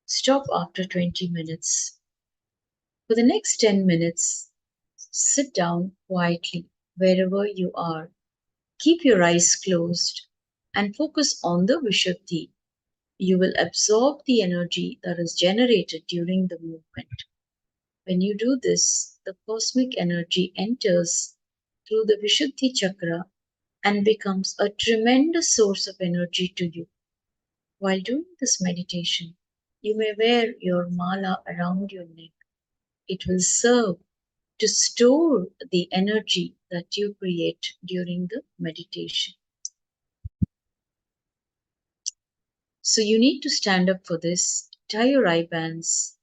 Stop after 20 minutes. For the next 10 minutes, sit down quietly wherever you are. Keep your eyes closed and focus on the Vishuddhi. You will absorb the energy that is generated during the movement. When you do this, the cosmic energy enters through the Vishuddhi chakra and becomes a tremendous source of energy to you. While doing this meditation, you may wear your mala around your neck. It will serve to store the energy that you create during the meditation. So you need to stand up for this, tie your eye bands.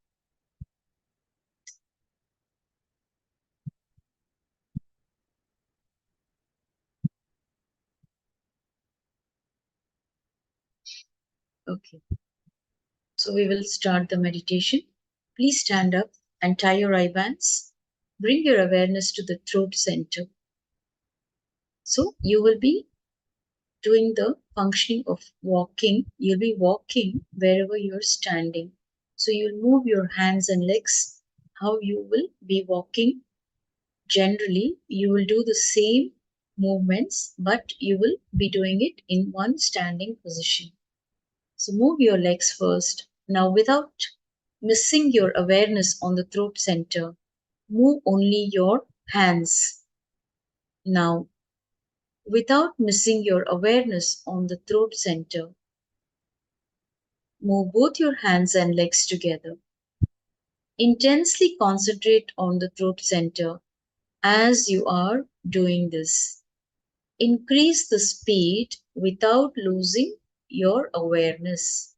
Okay, so we will start the meditation. Please stand up and tie your eye bands. Bring your awareness to the throat center. So you will be doing the functioning of walking. You'll be walking wherever you're standing. So you'll move your hands and legs how you will be walking. Generally, you will do the same movements, but you will be doing it in one standing position. So move your legs first. Now, without missing your awareness on the throat center, move only your hands. Now, without missing your awareness on the throat center, move both your hands and legs together. Intensely concentrate on the throat center as you are doing this. Increase the speed without losing your awareness.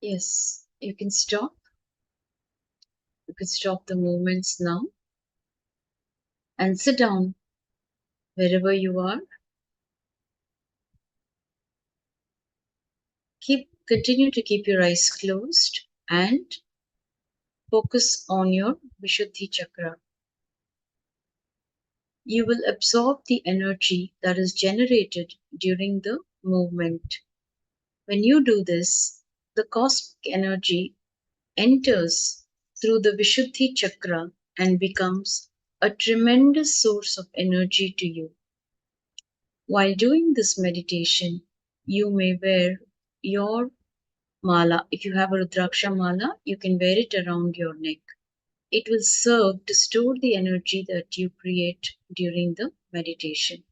Yes, you can stop. You can stop the movements now and sit down wherever you are. Continue to keep your eyes closed and focus on your Vishuddhi chakra. You will absorb the energy that is generated during the movement. When you do this, the cosmic energy enters through the Vishuddhi chakra and becomes a tremendous source of energy to you. While doing this meditation, you may wear your mala. If you have a Rudraksha mala, you can wear it around your neck. It will serve to store the energy that you create during the meditation.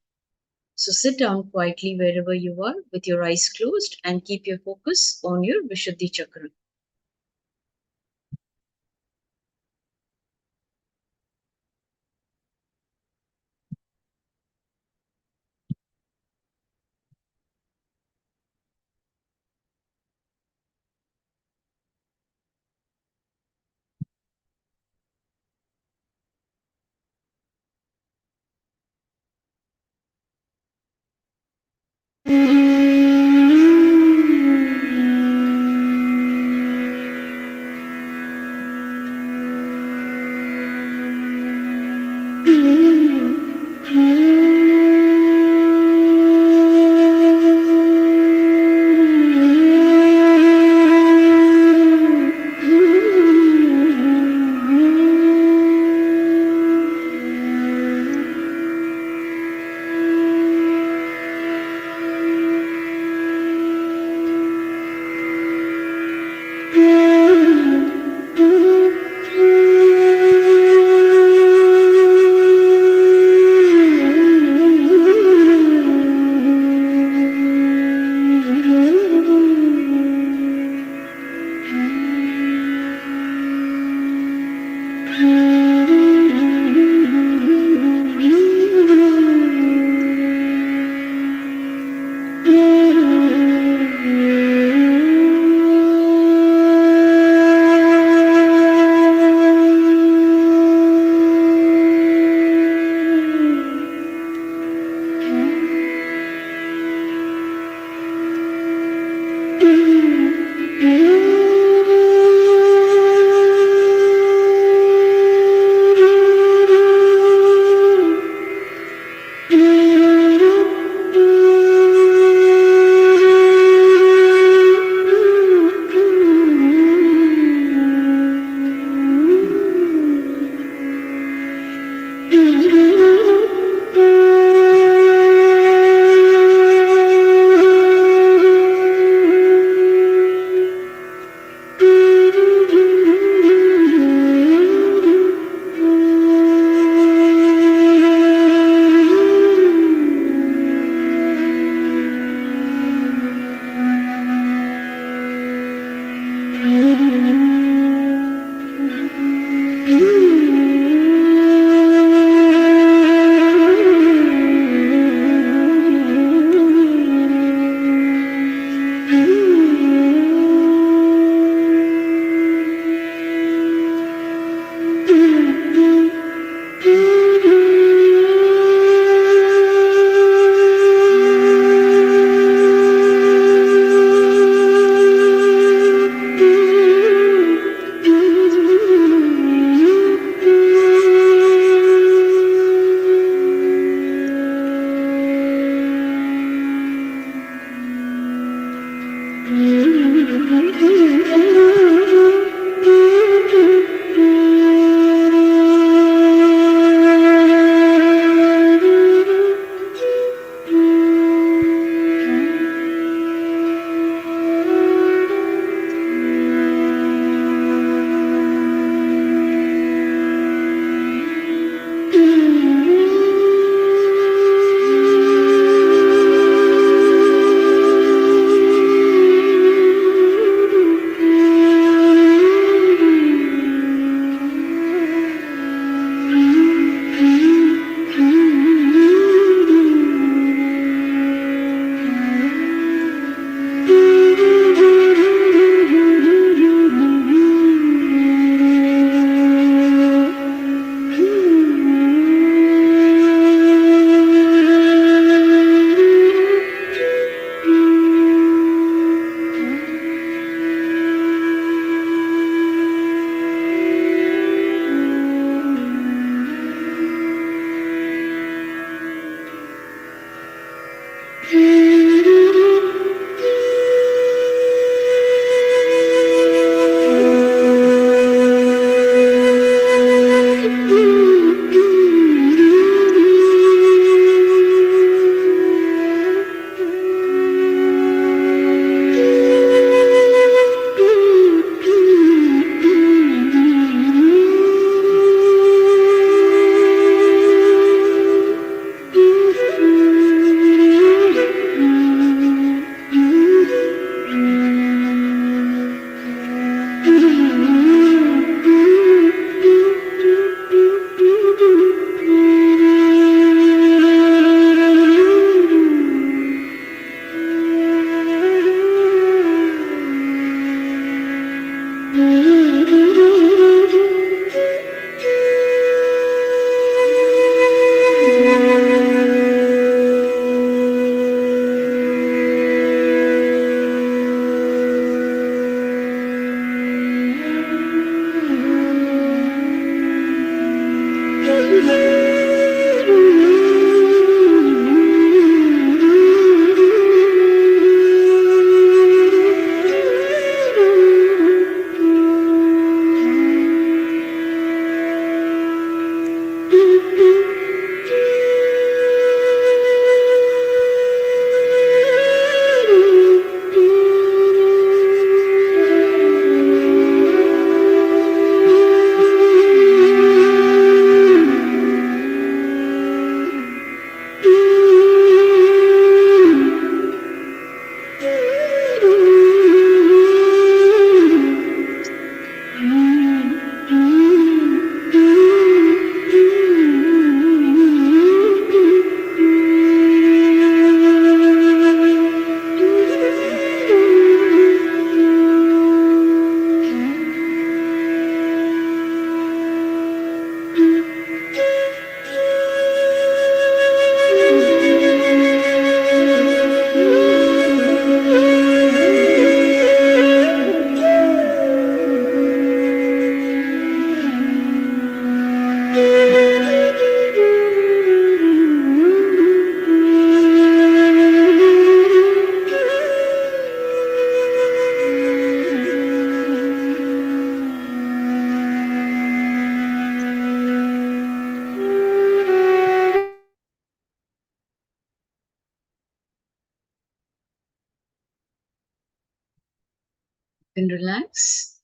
So sit down quietly wherever you are with your eyes closed and keep your focus on your Vishuddhi chakra. can relax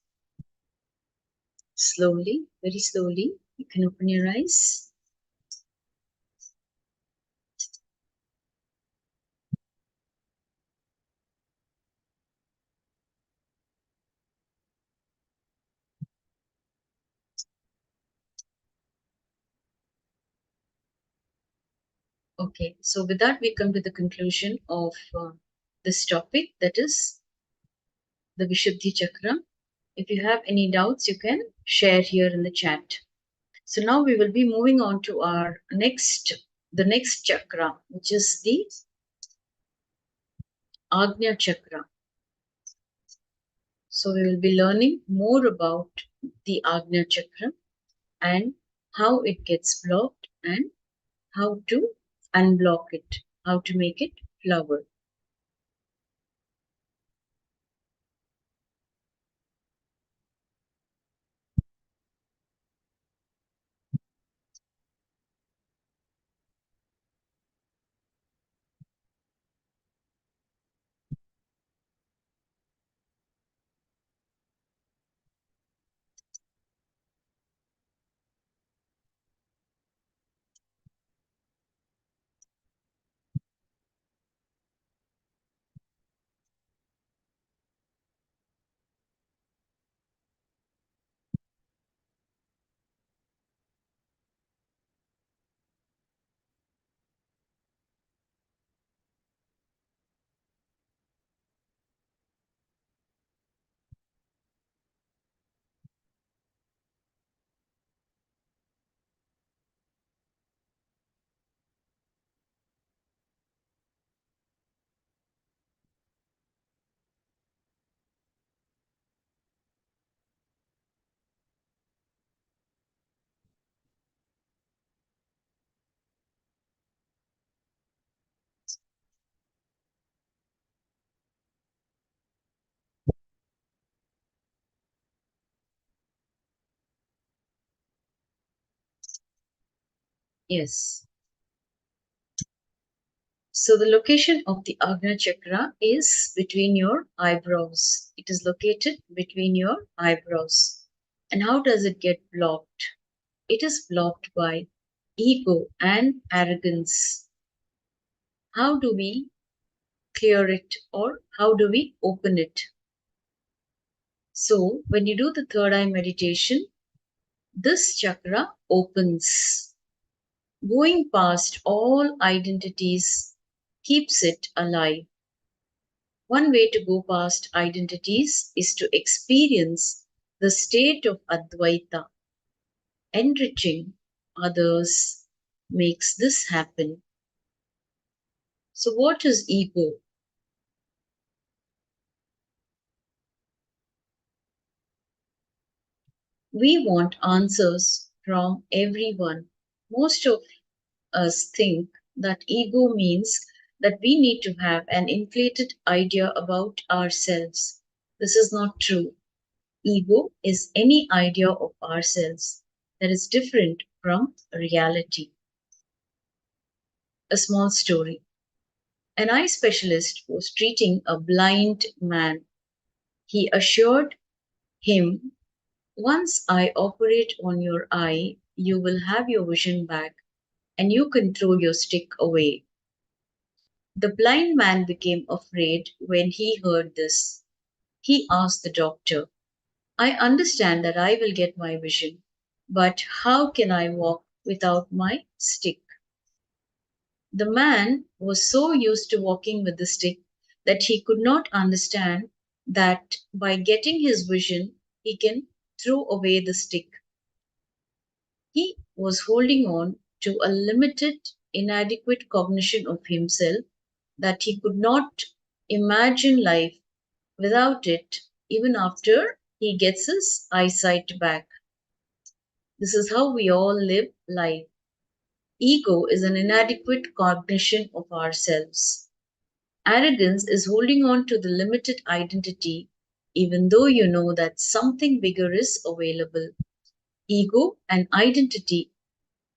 slowly, very slowly. You can open your eyes. Okay, so with that, we come to the conclusion of this topic, that is the Vishuddhi Chakra. If you have any doubts, you can share here in the chat. So now we will be moving on to the next chakra, which is the Agnya Chakra. So we will be learning more about the Agnya Chakra and how it gets blocked and how to unblock it, how to make it flower. Yes. So the location of the Agnya Chakra is between your eyebrows. It is located between your eyebrows. And how does it get blocked? It is blocked by ego and arrogance. How do we clear it, or how do we open it? So when you do the third eye meditation, this chakra opens. Going past all identities keeps it alive. One way to go past identities is to experience the state of Advaita. Enriching others makes this happen. So, what is ego? We want answers from everyone. Most of us think that ego means that we need to have an inflated idea about ourselves. This is not true. Ego is any idea of ourselves that is different from reality. A small story. An eye specialist was treating a blind man. He assured him, "Once I operate on your eye, you will have your vision back and you can throw your stick away." The blind man became afraid when he heard this. He asked the doctor, "I understand that I will get my vision, but how can I walk without my stick?" The man was so used to walking with the stick that he could not understand that by getting his vision, he can throw away the stick. He was holding on to a limited, inadequate cognition of himself that he could not imagine life without it even after he gets his eyesight back. This is how we all live life. Ego is an inadequate cognition of ourselves. Arrogance is holding on to the limited identity even though you know that something bigger is available. Ego and identity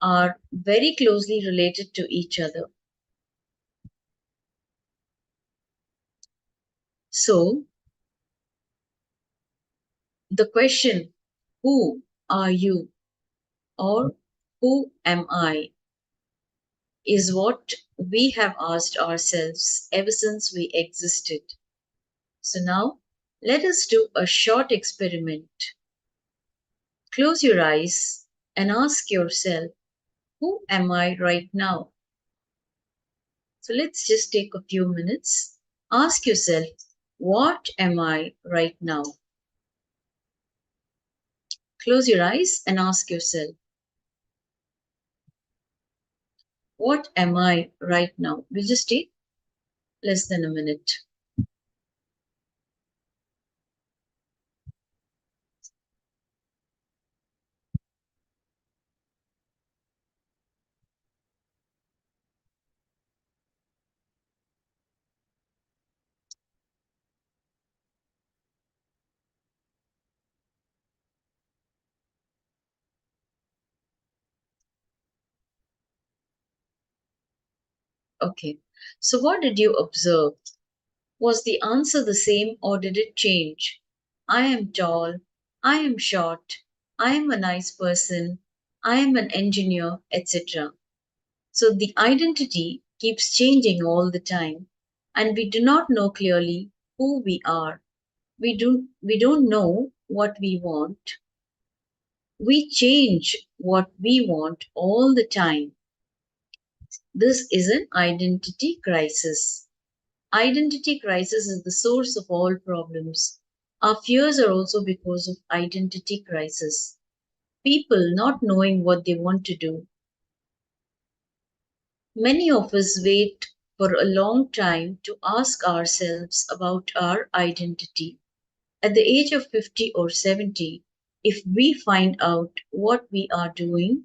are very closely related to each other. So, The question, who are you or who am I, is what we have asked ourselves ever since we existed. So now, let us do a short experiment. Close your eyes and ask yourself, who am I right now? So let's just take a few minutes. Ask yourself, what am I right now? Close your eyes and ask yourself, what am I right now? We'll just take less than a minute. Okay, so what did you observe? Was the answer the same or did it change? I am tall, I am short, I am a nice person, I am an engineer, etc. So the identity keeps changing all the time, and we do not know clearly who we are. We don't know what we want. We change what we want all the time. This is an identity crisis. Identity crisis is the source of all problems. Our fears are also because of identity crisis. People not knowing what they want to do. Many of us wait for a long time to ask ourselves about our identity. At the age of 50 or 70, if we find out what we are doing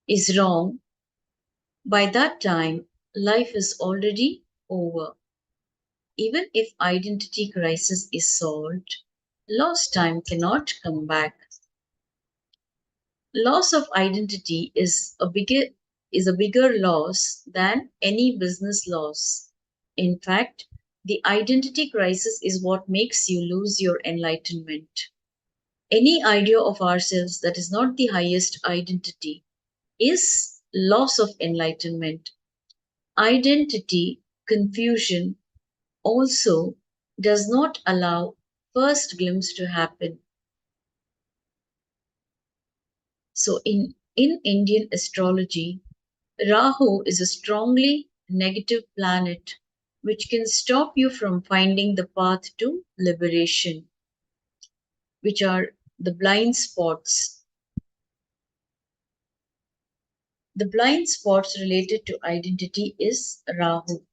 is wrong, by that time, life is already over. Even if identity crisis is solved, lost time cannot come back. Loss of identity is a bigger loss than any business loss. In fact, the identity crisis is what makes you lose your enlightenment. Any idea of ourselves that is not the highest identity is loss of enlightenment. Identity confusion also does not allow first glimpse to happen. So in Indian astrology, Rahu is a strongly negative planet which can stop you from finding the path to liberation, which are the blind spots. The blind spots related to identity is Rahu.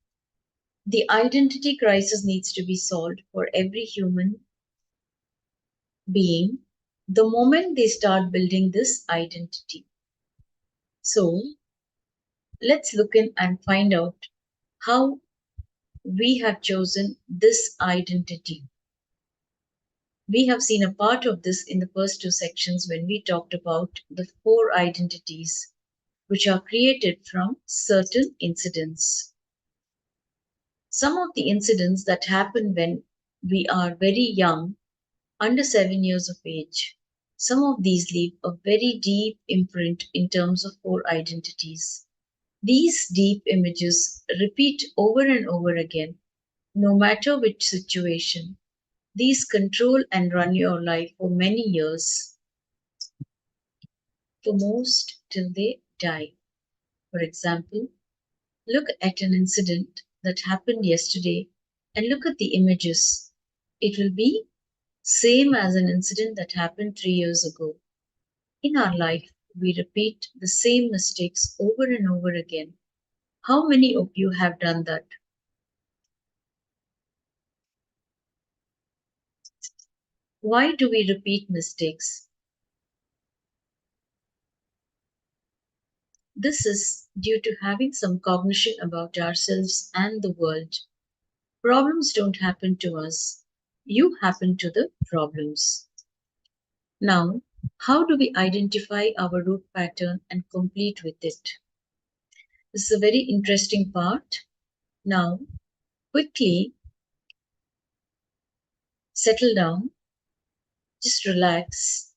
The identity crisis needs to be solved for every human being the moment they start building this identity. So let's look in and find out how we have chosen this identity. We have seen a part of this in the first two sections when we talked about the four identities which are created from certain incidents. Some of the incidents that happen when we are very young, under 7 years of age, some of these leave a very deep imprint in terms of four identities. These deep images repeat over and over again, no matter which situation. These control and run your life for many years, for most till they die. For example, look at an incident that happened yesterday and look at the images. It will be same as an incident that happened 3 years ago. In our life, we repeat the same mistakes over and over again. How many of you have done that? Why do we repeat mistakes? This is due to having some cognition about ourselves and the world. Problems don't happen to us, you happen to the problems. Now, how do we identify our root pattern and complete with it? This is a very interesting part. Now, quickly settle down Just relax.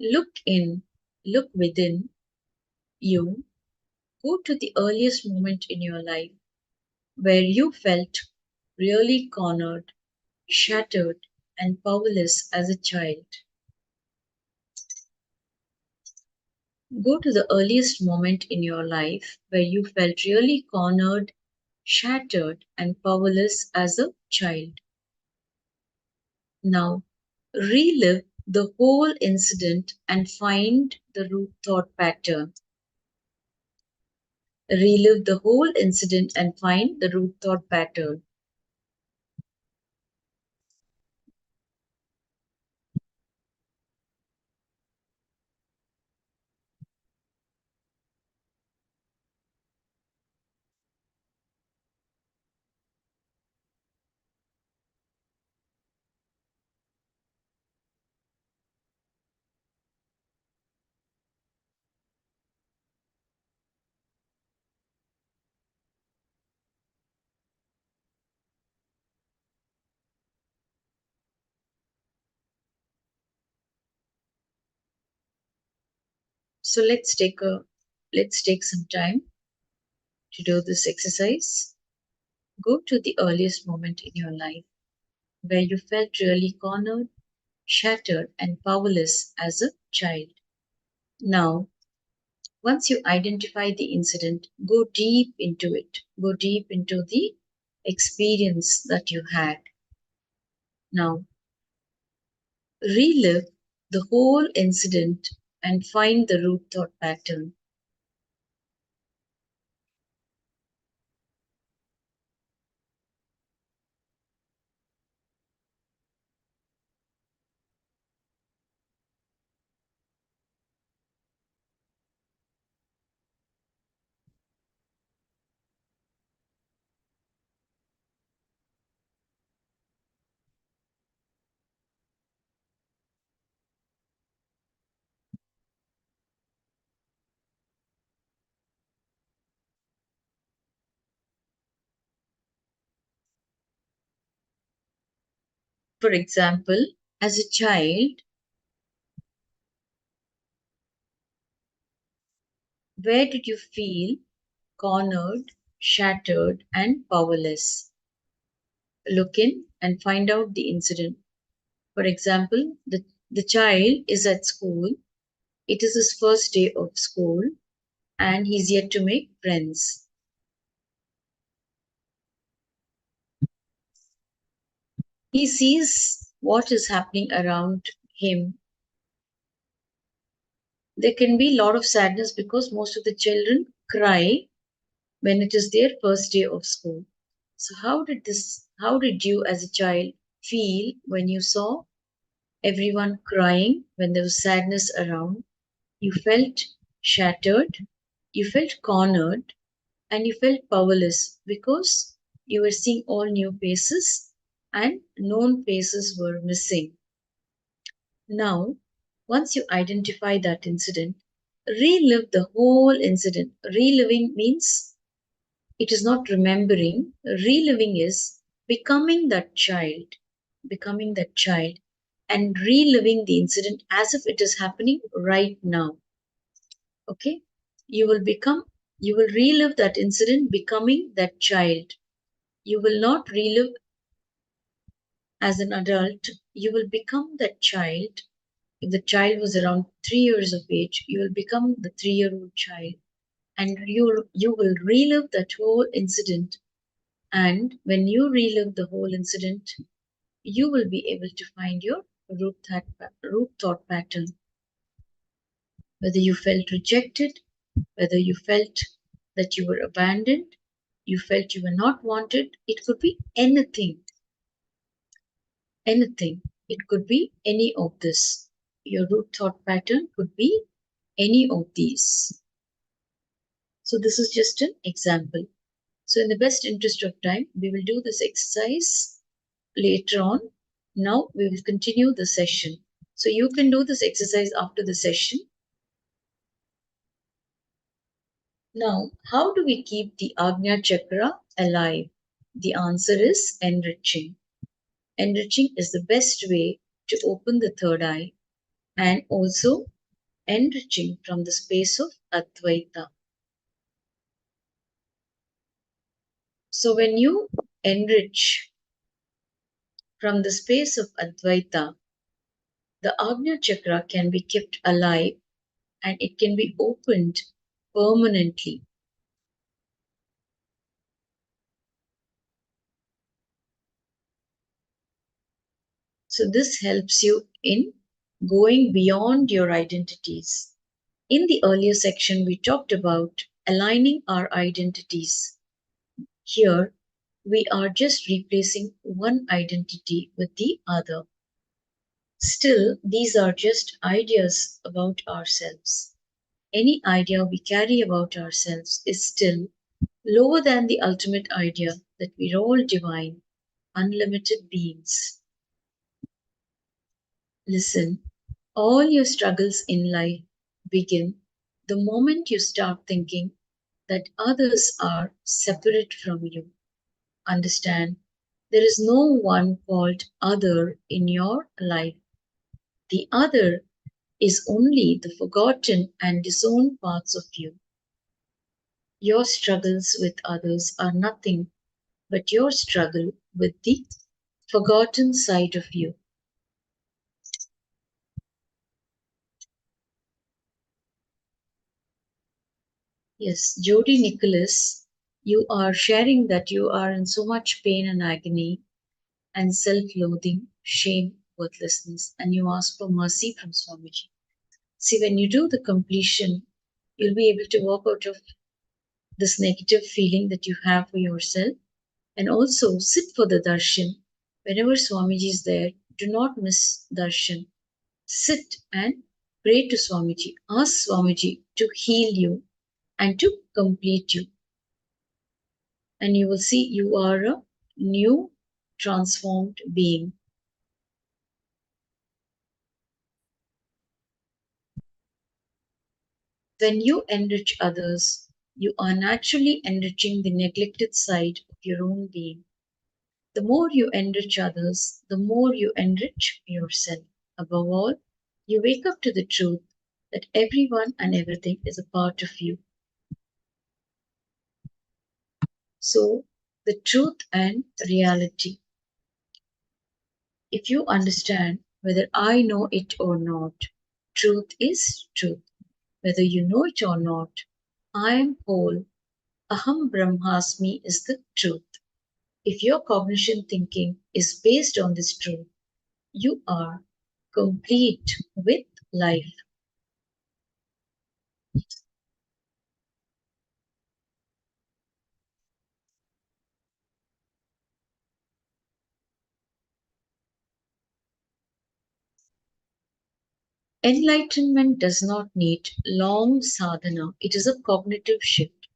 Look in, look within you. Go to the earliest moment in your life where you felt really cornered, shattered, and powerless as a child. Go to the earliest moment in your life where you felt really cornered, shattered, and powerless as a child. Now, relive the whole incident and find the root thought pattern. Relive the whole incident and find the root thought pattern. So let's take some time to do this exercise. Go to the earliest moment in your life where you felt really cornered, shattered, and powerless as a child. Now, once you identify the incident, go deep into it. Go deep into the experience that you had. Now, relive the whole incident and find the root thought pattern. For example, as a child, where did you feel cornered, shattered, and powerless? Look in and find out the incident. For example, the child is at school. It is his first day of school and he's yet to make friends. He sees what is happening around him. There can be a lot of sadness because most of the children cry when it is their first day of school. So how did you as a child feel when you saw everyone crying, when there was sadness around? You felt shattered, you felt cornered, and you felt powerless because you were seeing all new faces and known faces were missing. Now, once you identify that incident, relive the whole incident. Reliving means it is not remembering. Reliving is becoming that child, and reliving the incident as if it is happening right now. Okay? You will relive that incident becoming that child. You will not relive as an adult. You will become that child. If the child was around 3 years of age, you will become the 3-year-old child, and you will relive that whole incident. And when you relive the whole incident, you will be able to find your root thought pattern. Whether you felt rejected, whether you felt that you were abandoned, you felt you were not wanted, it could be anything. Anything. It could be any of this. Your root thought pattern could be any of these. So this is just an example. So in the best interest of time, we will do this exercise later on. Now we will continue the session. So you can do this exercise after the session. Now, how do we keep the Agnya Chakra alive? The answer is enriching. Enriching is the best way to open the third eye and also enriching from the space of Advaita. So when you enrich from the space of Advaita, the Agnya Chakra can be kept alive and it can be opened permanently. So this helps you in going beyond your identities. In the earlier section, we talked about aligning our identities. Here, we are just replacing one identity with the other. Still, these are just ideas about ourselves. Any idea we carry about ourselves is still lower than the ultimate idea that we're all divine, unlimited beings. Listen, all your struggles in life begin the moment you start thinking that others are separate from you. Understand, there is no one called other in your life. The other is only the forgotten and disowned parts of you. Your struggles with others are nothing but your struggle with the forgotten side of you. Yes, Jody Nicholas, you are sharing that you are in so much pain and agony and self loathing, shame, worthlessness, and you ask for mercy from Swamiji. See, when you do the completion, you'll be able to walk out of this negative feeling that you have for yourself and also sit for the darshan. Whenever Swamiji is there, do not miss darshan. Sit and pray to Swamiji. Ask Swamiji to heal you and to complete you. And you will see you are a new transformed being. When you enrich others, you are naturally enriching the neglected side of your own being. The more you enrich others, the more you enrich yourself. Above all, you wake up to the truth that everyone and everything is a part of you. So, the truth and reality. If you understand whether I know it or not, truth is truth. Whether you know it or not, I am whole. Aham Brahmasmi is the truth. If your cognition thinking is based on this truth, you are complete with life. Enlightenment does not need long sadhana, it is a cognitive shift.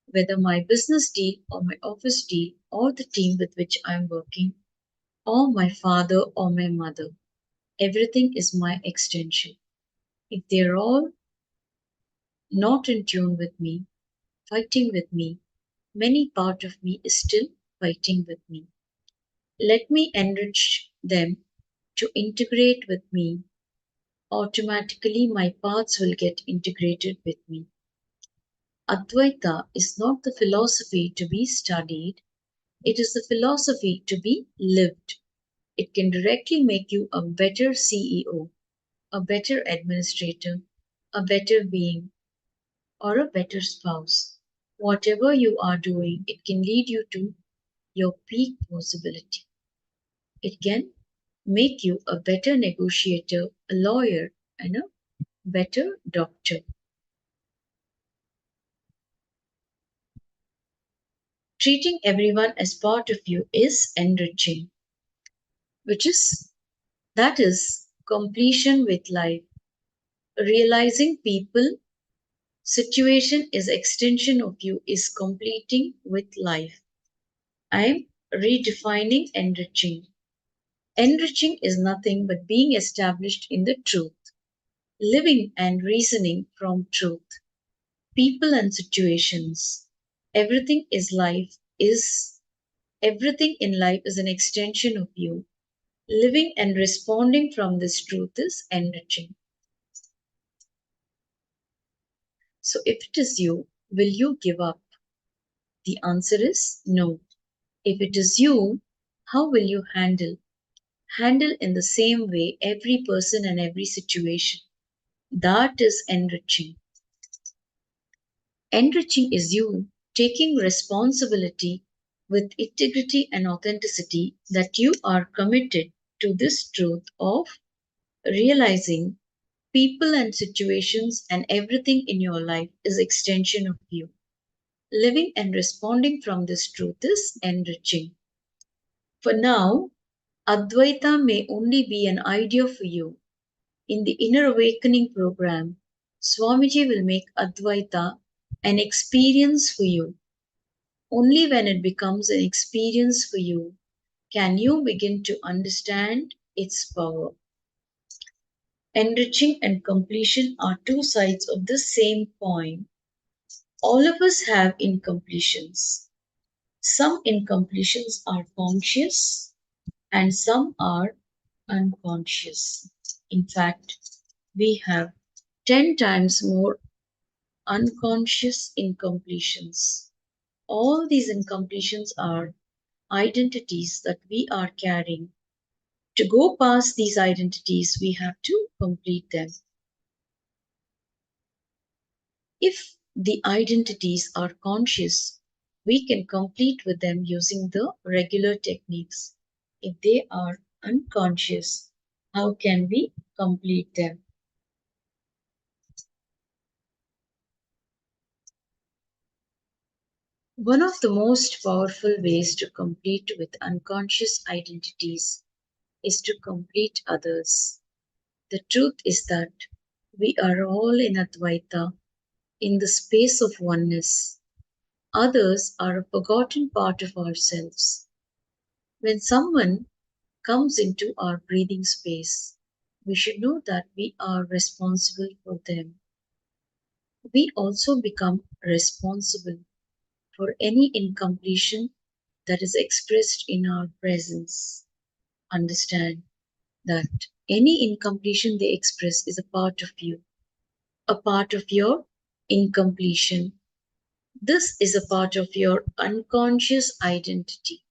Whether my business deal or my office deal or the team with which I am working, or my father or my mother, everything is my extension. If they're all not in tune with me, fighting with me, many part of me is still fighting with me. Let me enrich them to integrate with me. Automatically, my parts will get integrated with me. Advaita is not the philosophy to be studied, it is the philosophy to be lived. It can directly make you a better CEO, a better administrator, a better being, or a better spouse. Whatever you are doing, it can lead you to your peak possibility. It can make you a better negotiator, a lawyer, and a better doctor. Treating everyone as part of you is enriching, that is completion with life. Realizing people, situation is extension of you is completing with life. I am redefining enriching. Enriching is nothing but being established in the truth, living and reasoning from truth. People and situations. Everything is life is Everything in life is an extension of you. Living and responding from this truth is enriching. So, if it is you, will you give up? The answer is no. If it is you, how will you handle? Handle in the same way every person and every situation. That is enriching. Enriching is you taking responsibility with integrity and authenticity that you are committed to this truth of realizing people and situations and everything in your life is extension of you. Living and responding from this truth is enriching. For now, Advaita may only be an idea for you. In the Inner Awakening program, Swamiji will make Advaita an experience for you. Only when it becomes an experience for you can you begin to understand its power. Enriching and completion are two sides of the same coin. All of us have incompletions. Some incompletions are conscious and some are unconscious. In fact, we have 10 times more unconscious incompletions. All these incompletions are identities that we are carrying. To go past these identities, we have to complete them. If the identities are conscious, we can complete with them using the regular techniques. If they are unconscious, how can we complete them? One of the most powerful ways to complete with unconscious identities is to complete others. The truth is that we are all in Advaita, in the space of oneness. Others are a forgotten part of ourselves. When someone comes into our breathing space, we should know that we are responsible for them. We also become responsible for any incompletion that is expressed in our presence. Understand that any incompletion they express is a part of you, a part of your incompletion. This is a part of your unconscious identity.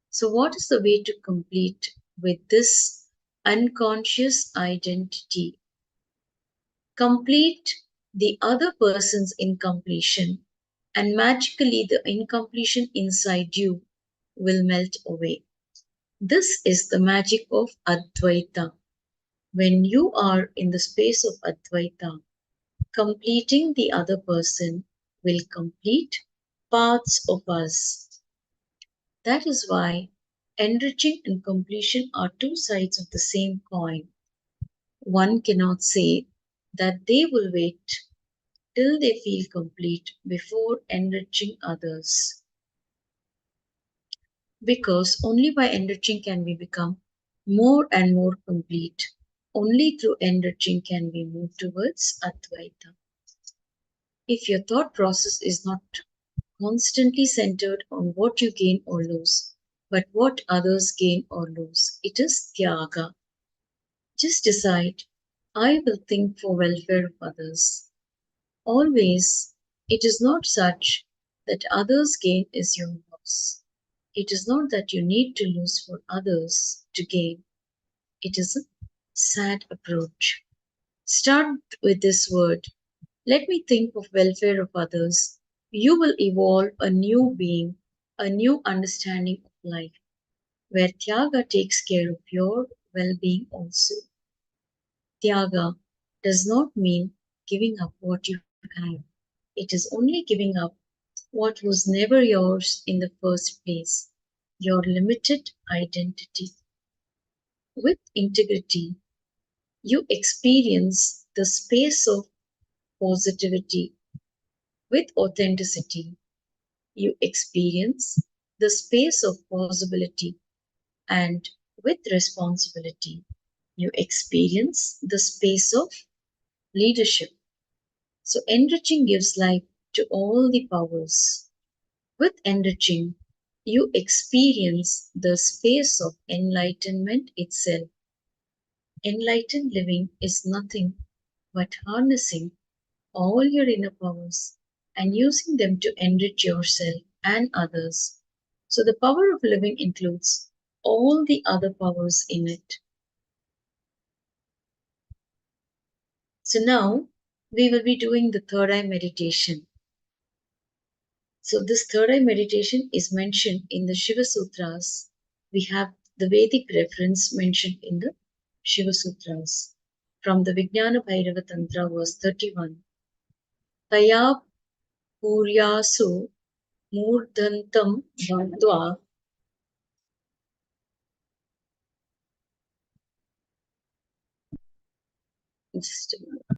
So, what is the way to complete with this unconscious identity? Complete the other person's incompletion, and magically the incompletion inside you will melt away. This is the magic of Advaita. When you are in the space of Advaita, completing the other person will complete parts of us. That is why enriching and completion are two sides of the same coin. One cannot say that they will wait till they feel complete before enriching others. Because only by enriching can we become more and more complete. Only through enriching can we move towards Advaita. If your thought process is not constantly centered on what you gain or lose, but what others gain or lose, it is Tyaga. Just decide, I will think for welfare of others. Always, it is not such that others' gain is your loss. It is not that you need to lose for others to gain. It is a sad approach. Start with this word. Let me think of welfare of others. You will evolve a new being, a new understanding of life, where Tyaga takes care of your well-being also. Tyaga does not mean giving up what you have. It is only giving up what was never yours in the first place, your limited identity. With integrity, you experience the space of positivity. With authenticity, you experience the space of possibility. And with responsibility, you experience the space of leadership. So, enriching gives life to all the powers. With enriching, you experience the space of enlightenment itself. Enlightened living is nothing but harnessing all your inner powers and using them to enrich yourself and others. So, the power of living includes all the other powers in it. So, now we will be doing the third eye meditation. So, this third eye meditation is mentioned in the Shiva Sutras. We have the Vedic reference mentioned in the Shiva Sutras. From the Vijnana Bhairava Tantra, verse 31. Taya Puryasu Murdhantam Bhagdva just a minute.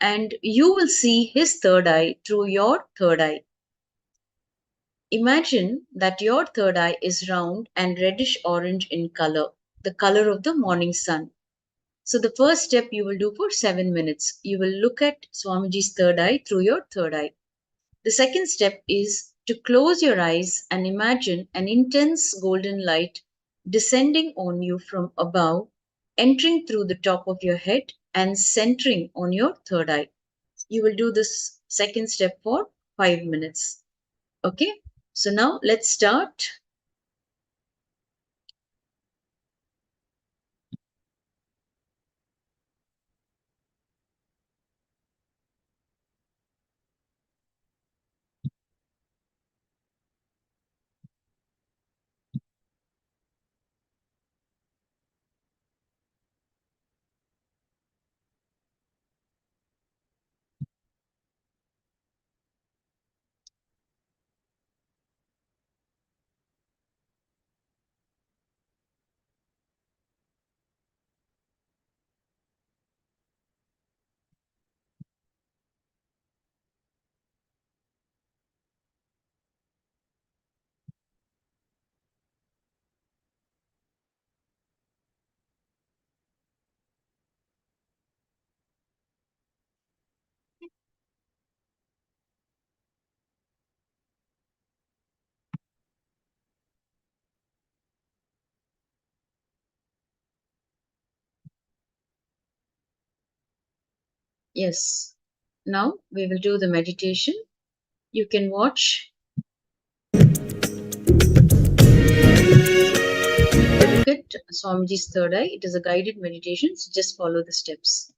and you will see his third eye through your third eye. Imagine that your third eye is round and reddish orange in color, the color of the morning sun. So the first step you will do for 7 minutes. You will look at Swamiji's third eye through your third eye. The second step is to close your eyes and imagine an intense golden light descending on you from above, entering through the top of your head and centering on your third eye. You will do this second step for 5 minutes. Okay, so now let's start. Yes, now we will do the meditation. You can watch. Look at Swamiji's third eye. It is a guided meditation, so just follow the steps.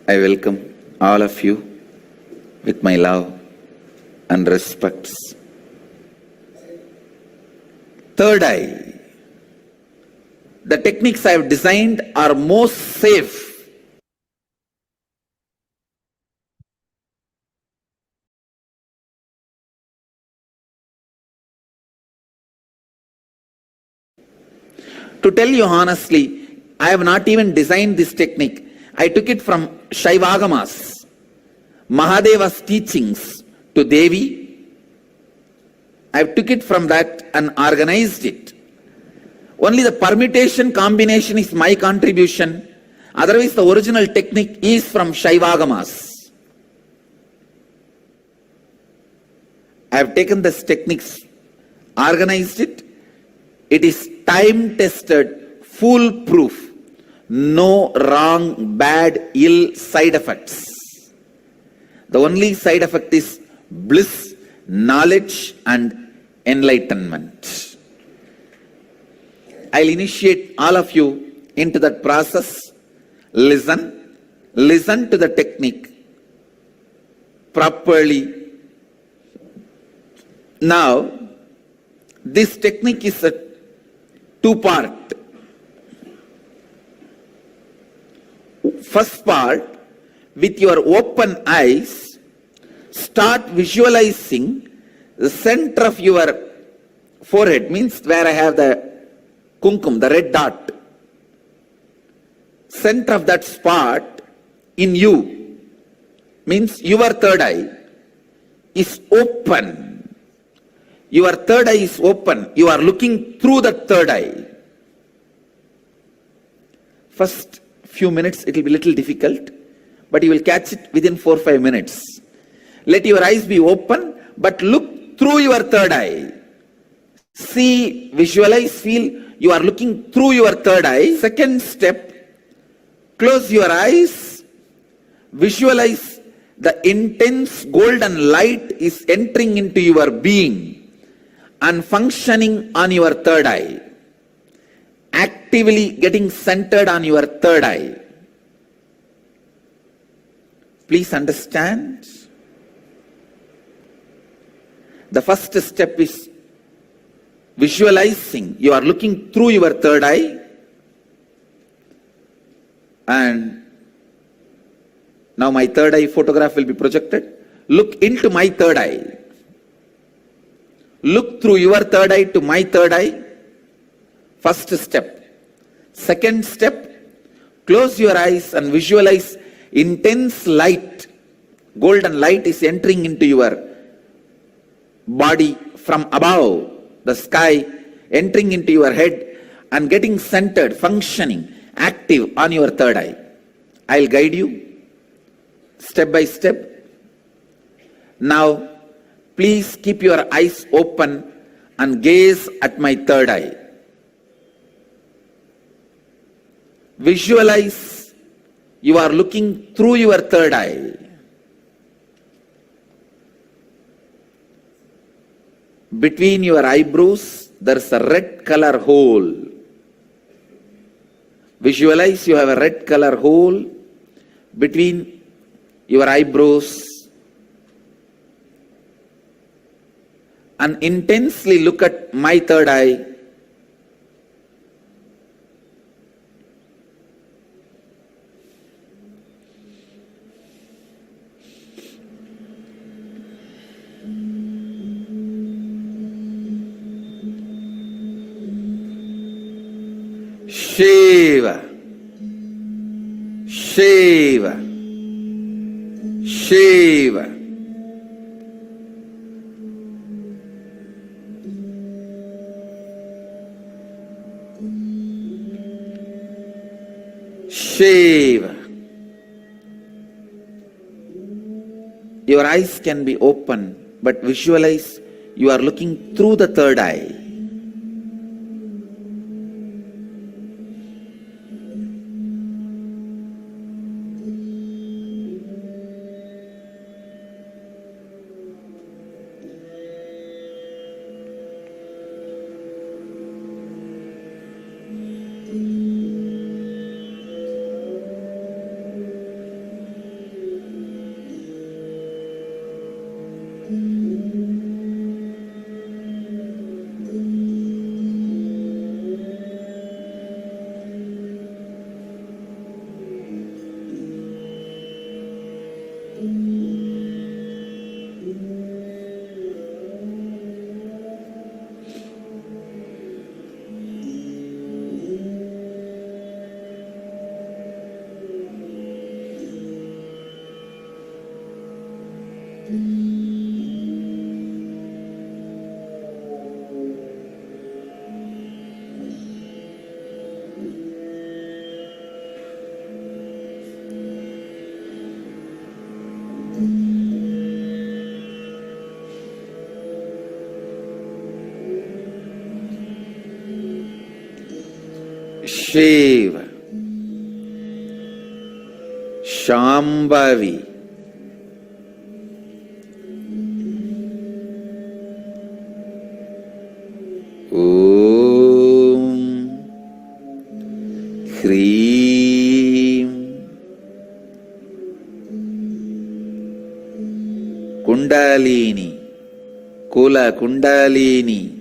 I welcome all of you with my love and respects. Third eye. The techniques I have designed are most safe. To tell you honestly, I have not even designed this technique. I took it from Shaivagamas, Mahadeva's teachings to Devi. I took it from that and organized it. Only the permutation combination is my contribution. Otherwise, the original technique is from Shaivagamas. I have taken this techniques, organized it. It is time-tested, foolproof. No wrong, bad, ill side effects. The only side effect is bliss, knowledge and enlightenment. I'll initiate all of you into that process. Listen to the technique properly. Now, this technique is a two-part. First part, with your open eyes, start visualizing the center of your forehead, means where I have the kumkum, the red dot. Center of that spot in you, means your third eye, is open. Your third eye is open. You are looking through the third eye. First few minutes it will be little difficult, but you will catch it within 4 or 5 minutes. Let your eyes be open, but look through your third eye. See, visualize, feel you are looking through your third eye. Second step, close your eyes. Visualize the intense golden light is entering into your being and functioning on your third eye, actively getting centered on your third eye. Please understand. The first step is visualizing. You are looking through your third eye, and now my third eye photograph will be projected. Look into my third eye. Look through your third eye to my third eye. First step. Second step, Close your eyes and visualize intense light. Golden light is entering into your body from above, the sky, entering into your head and getting centered, functioning, active on your third eye. I'll guide you step by step. Now, please keep your eyes open and gaze at my third eye. Visualize you are looking through your third eye. Between your eyebrows, there's a red color hole. Visualize you have a red color hole between your eyebrows and intensely look at my third eye. Shiva, Shiva, Shiva. Shiva. Your eyes can be open, but visualize you are looking through the third eye. Shiva, Shambhavi, Om, Hreem, Kundalini, Kula Kundalini.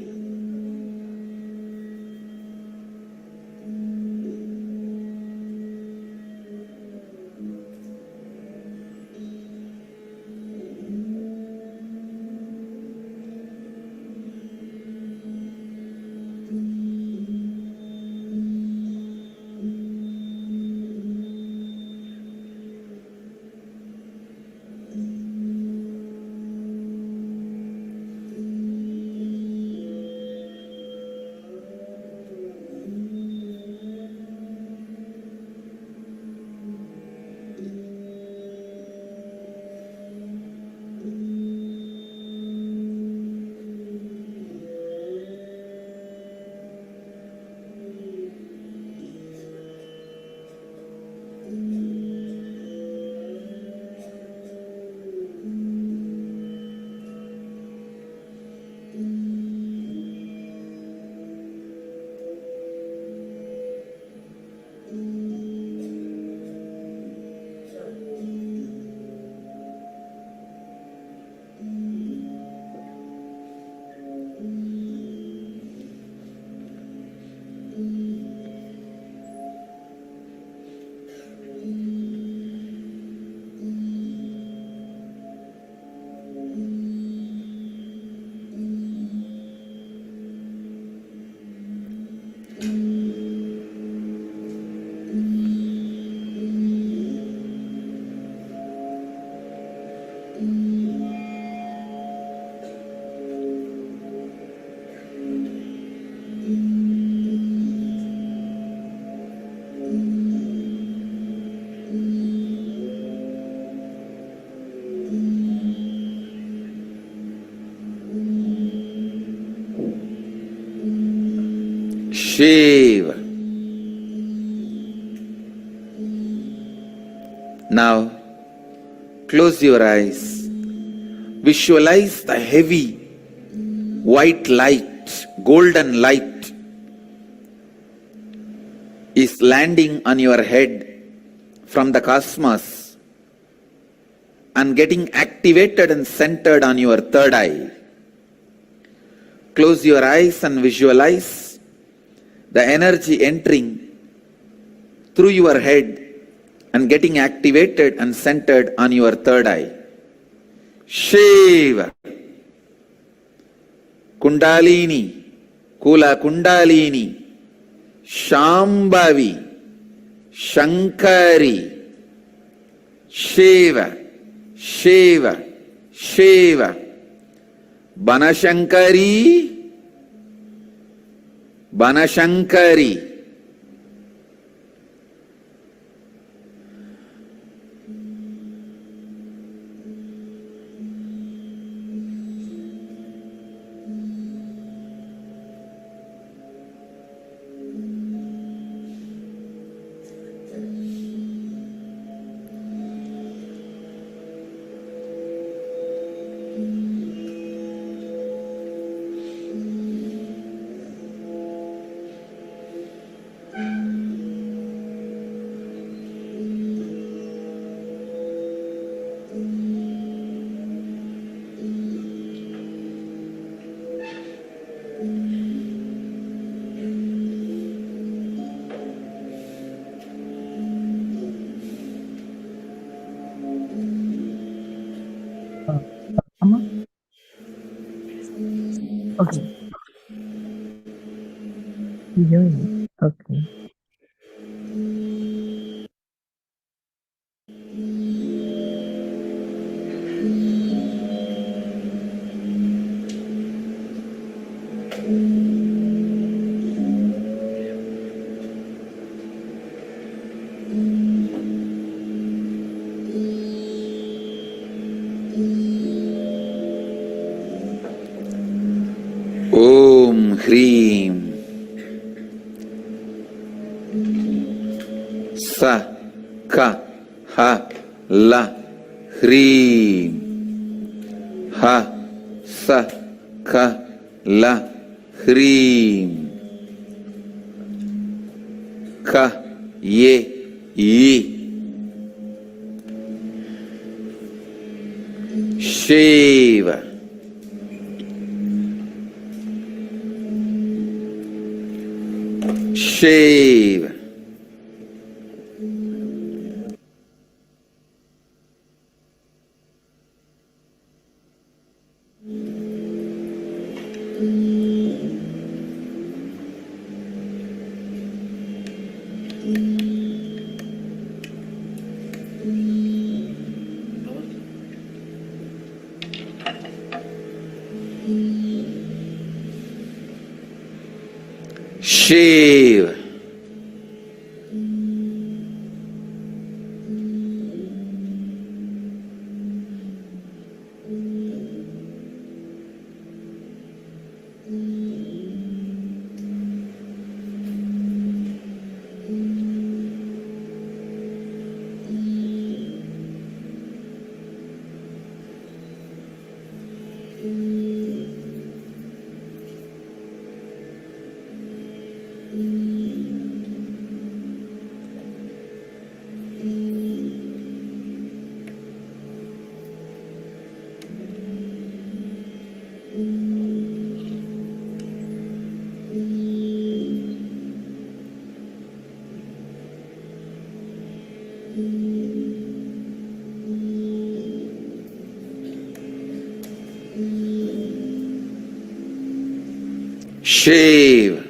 Shiva. Now, close your eyes. Visualize the heavy white light, golden light is landing on your head from the cosmos and getting activated and centered on your third eye. Close your eyes and visualize the energy entering through your head and getting activated and centered on your third eye. Shiva. Kundalini, Kula Kundalini, Shambhavi, Shankari, Shiva, Shiva, Shiva, Banashankari, Banashankari. Okay. You hear me? Okay. Om Hreem Sa Ka Ha La Hreem Ha Sa Ka La Hreem Ka Ye Yi Shiva. Shiva. Shiva. Shiva.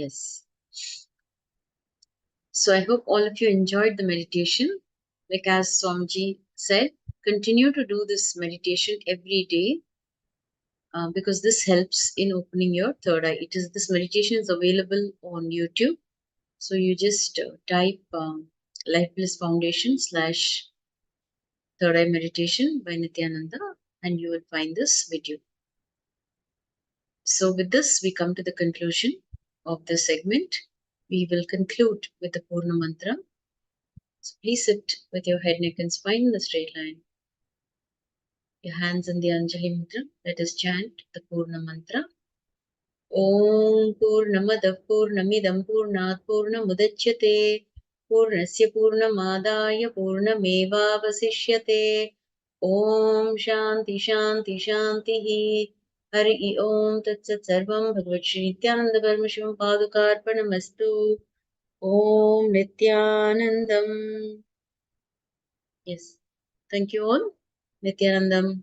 Yes. So I hope all of you enjoyed the meditation. Like as Swamiji said, continue to do this meditation every day because this helps in opening your third eye. This meditation is available on YouTube. So you just type Life Bliss Foundation / Third Eye Meditation by Nithyananda and you will find this video. So with this, we come to the conclusion of this segment. We will conclude with the Purna Mantra. So please sit with your head, neck and spine in a straight line. Your hands in the Anjali Mudra. Let us chant the Purna Mantra. Om Purnamadav Purnamidam Purnat Purnamudachyate Purnasya Purnamadaya Purnamevavasishyate Om Shanti Shanti Shanti Hari Om Tat Sat Sarvam Bhagavad Shri Nithyananda Paramashivam Padukarpanamastu Om Nithyanandam. Yes. Thank you all. Nithyanandam.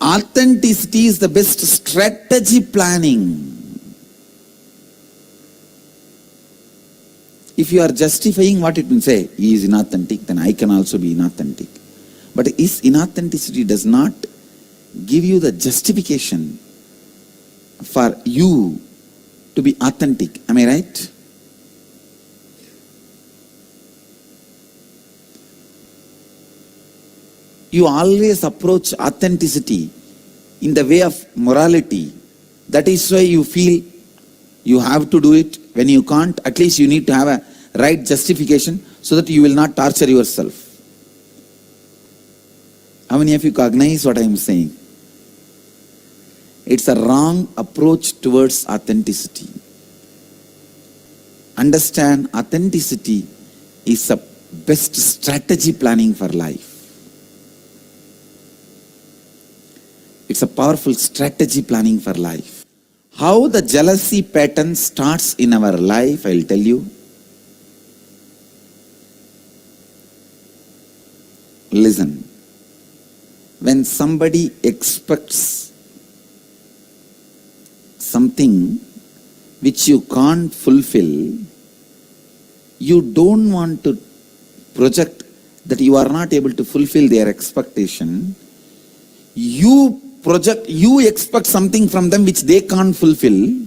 Authenticity is the best strategy planning. If you are justifying what it means, say, he is inauthentic, then I can also be inauthentic. But his inauthenticity does not give you the justification for you to be authentic. Am I right? You always approach authenticity in the way of morality. That is why you feel you have to do it. When you can't, at least you need to have a right justification so that you will not torture yourself. How many of you cognize what I am saying? It's a wrong approach towards authenticity. Understand, authenticity is the best strategy planning for life. It's a powerful strategy planning for life. How the jealousy pattern starts in our life, I'll tell you. Listen. When somebody expects something which you can't fulfill, you don't want to project that you are not able to fulfill their expectation. You expect something from them which they can't fulfill,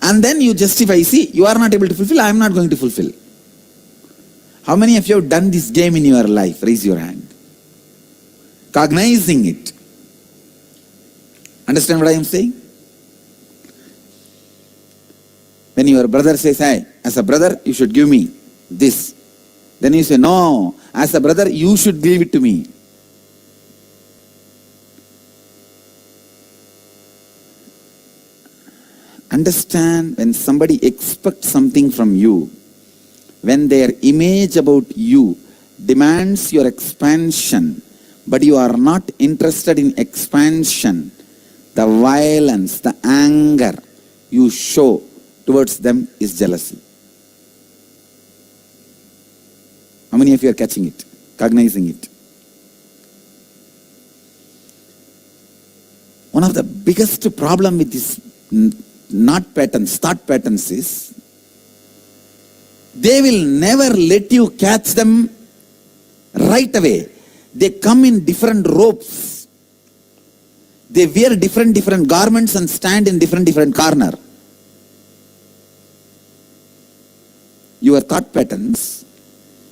And then you justify, see, you are not able to fulfill, I am not going to fulfill. How many of you have done this game in your life? Raise your hand. Cognizing it. Understand what I am saying? When your brother says, hey, as a brother, you should give me this. Then you say, no, as a brother, you should give it to me. Understand, when somebody expects something from you, when their image about you demands your expansion, but you are not interested in expansion, the violence, the anger you show towards them is jealousy. How many of you are catching it, cognizing it? One of the biggest problem with this thought patterns is, they will never let you catch them right away. They come in different ropes. They wear different garments and stand in different corner. Your thought patterns,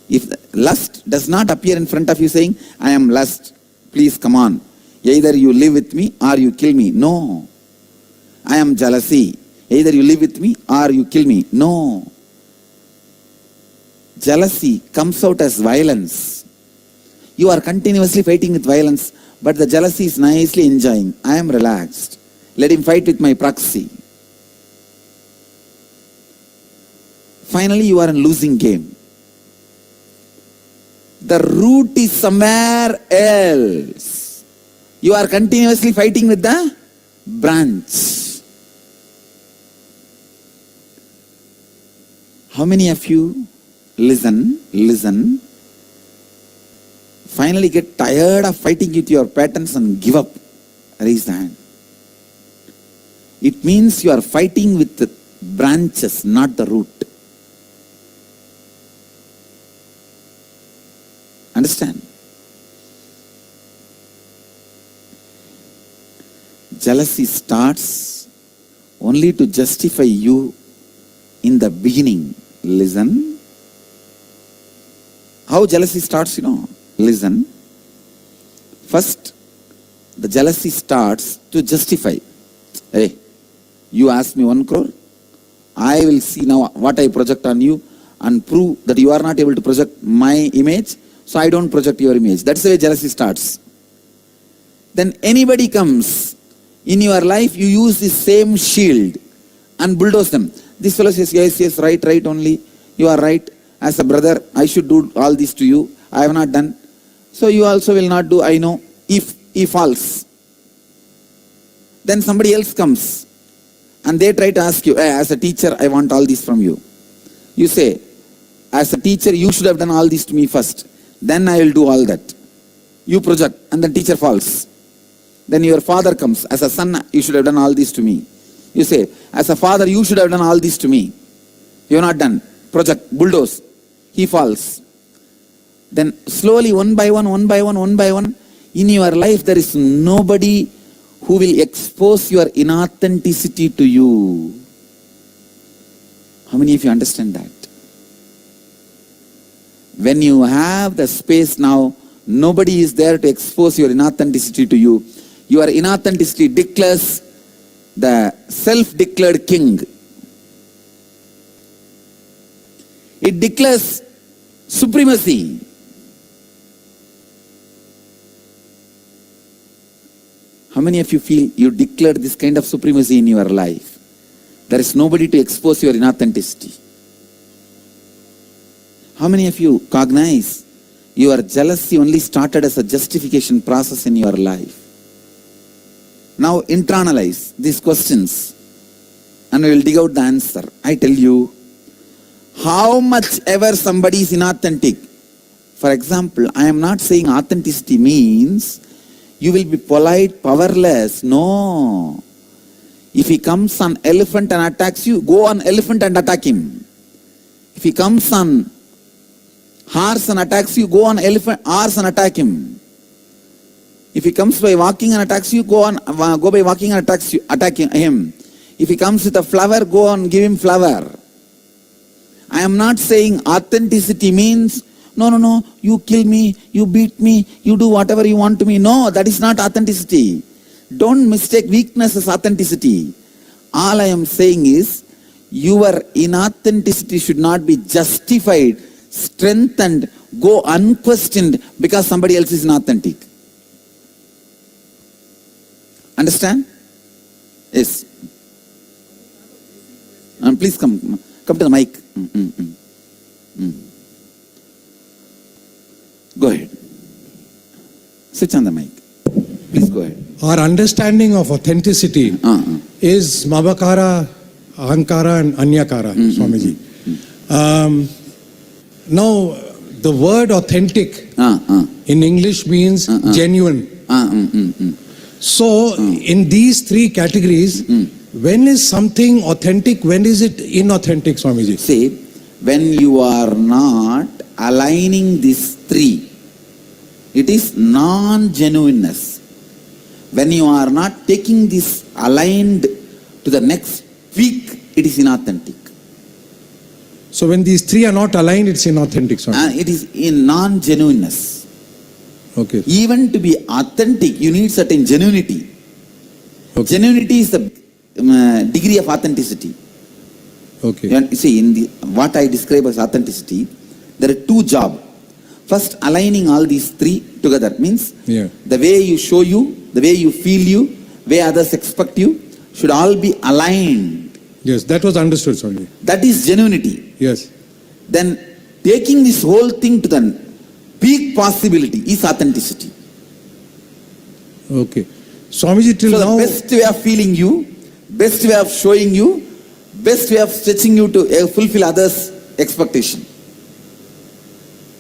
if lust does not appear in front of you saying, I am lust, please come on. Either you live with me or you kill me. No. I am jealousy. Either you live with me or you kill me. No. Jealousy comes out as violence. You are continuously fighting with violence, but the jealousy is nicely enjoying. I am relaxed. Let him fight with my proxy. Finally, you are in losing game. The root is somewhere else. You are continuously fighting with the branch. How many of you listen, finally get tired of fighting with your patterns and give up? Raise the hand. It means you are fighting with the branches, not the root. Understand? Jealousy starts only to justify you in the beginning. Listen. How jealousy starts, Listen. First, the jealousy starts to justify. Hey, you ask me 1 crore, I will see now what I project on you and prove that you are not able to project my image, so I don't project your image. That's the way jealousy starts. Then anybody comes in your life, you use the same shield and bulldoze them. This fellow says, yes, right only. You are right. As a brother, I should do all this to you. I have not done. So you also will not do, I know. If false. Then somebody else comes and they try to ask you, hey, as a teacher, I want all this from you. You say, as a teacher, you should have done all this to me first. Then I will do all that. You project and the teacher falls. Then your father comes. As a son, you should have done all this to me. You say, as a father, you should have done all this to me. You have not done. Project, bulldoze. He falls. Then slowly, one by one, in your life, there is nobody who will expose your inauthenticity to you. How many of you understand that? When you have the space now, nobody is there to expose your inauthenticity to you. Your inauthenticity declares the self-declared king. It declares supremacy. How many of you feel you declared this kind of supremacy in your life? There is nobody to expose your inauthenticity. How many of you cognize your jealousy only started as a justification process in your life? Now internalize these questions and we will dig out the answer. I tell you, how much ever somebody is inauthentic. For example, I am not saying authenticity means you will be polite, powerless. No. If he comes on elephant and attacks you, go on elephant and attack him. If he comes on horse and attacks you, go on horse and attack him. If he comes by walking and attacks you, go by walking and attack him. If he comes with a flower, go and give him flower. I am not saying authenticity means, no, you kill me, you beat me, you do whatever you want to me. No, that is not authenticity. Don't mistake weakness as authenticity. All I am saying is, your inauthenticity should not be justified, strengthened, go unquestioned because somebody else is inauthentic. Understand? Yes. Please come to the mic. Go ahead. Switch on the mic. Please go ahead. Our understanding of authenticity is Mabakara, Ahankara and Anyakara, Swamiji. Now, the word authentic in English means genuine. So, in these three categories, when is something authentic, when is it inauthentic, Swamiji? See, when you are not aligning these three, it is non-genuineness. When you are not taking this aligned to the next peak, it is inauthentic. So when these three are not aligned, it's inauthentic, Swamiji. It is in non-genuineness. Okay. Even to be authentic, you need certain genuinity. Okay. Genuinity is the degree of authenticity. Okay. You see, in what I describe as authenticity, there are two jobs. First, aligning all these three together means the way you show you, the way you feel you, way others expect you, should all be aligned. Yes, that was understood, Swamiji. That is genuinity. Yes. Then taking this whole thing to the peak possibility is authenticity. Okay. Swamiji, till now... the best way of feeling you, best way of showing you, best way of stretching you to fulfill others' expectation.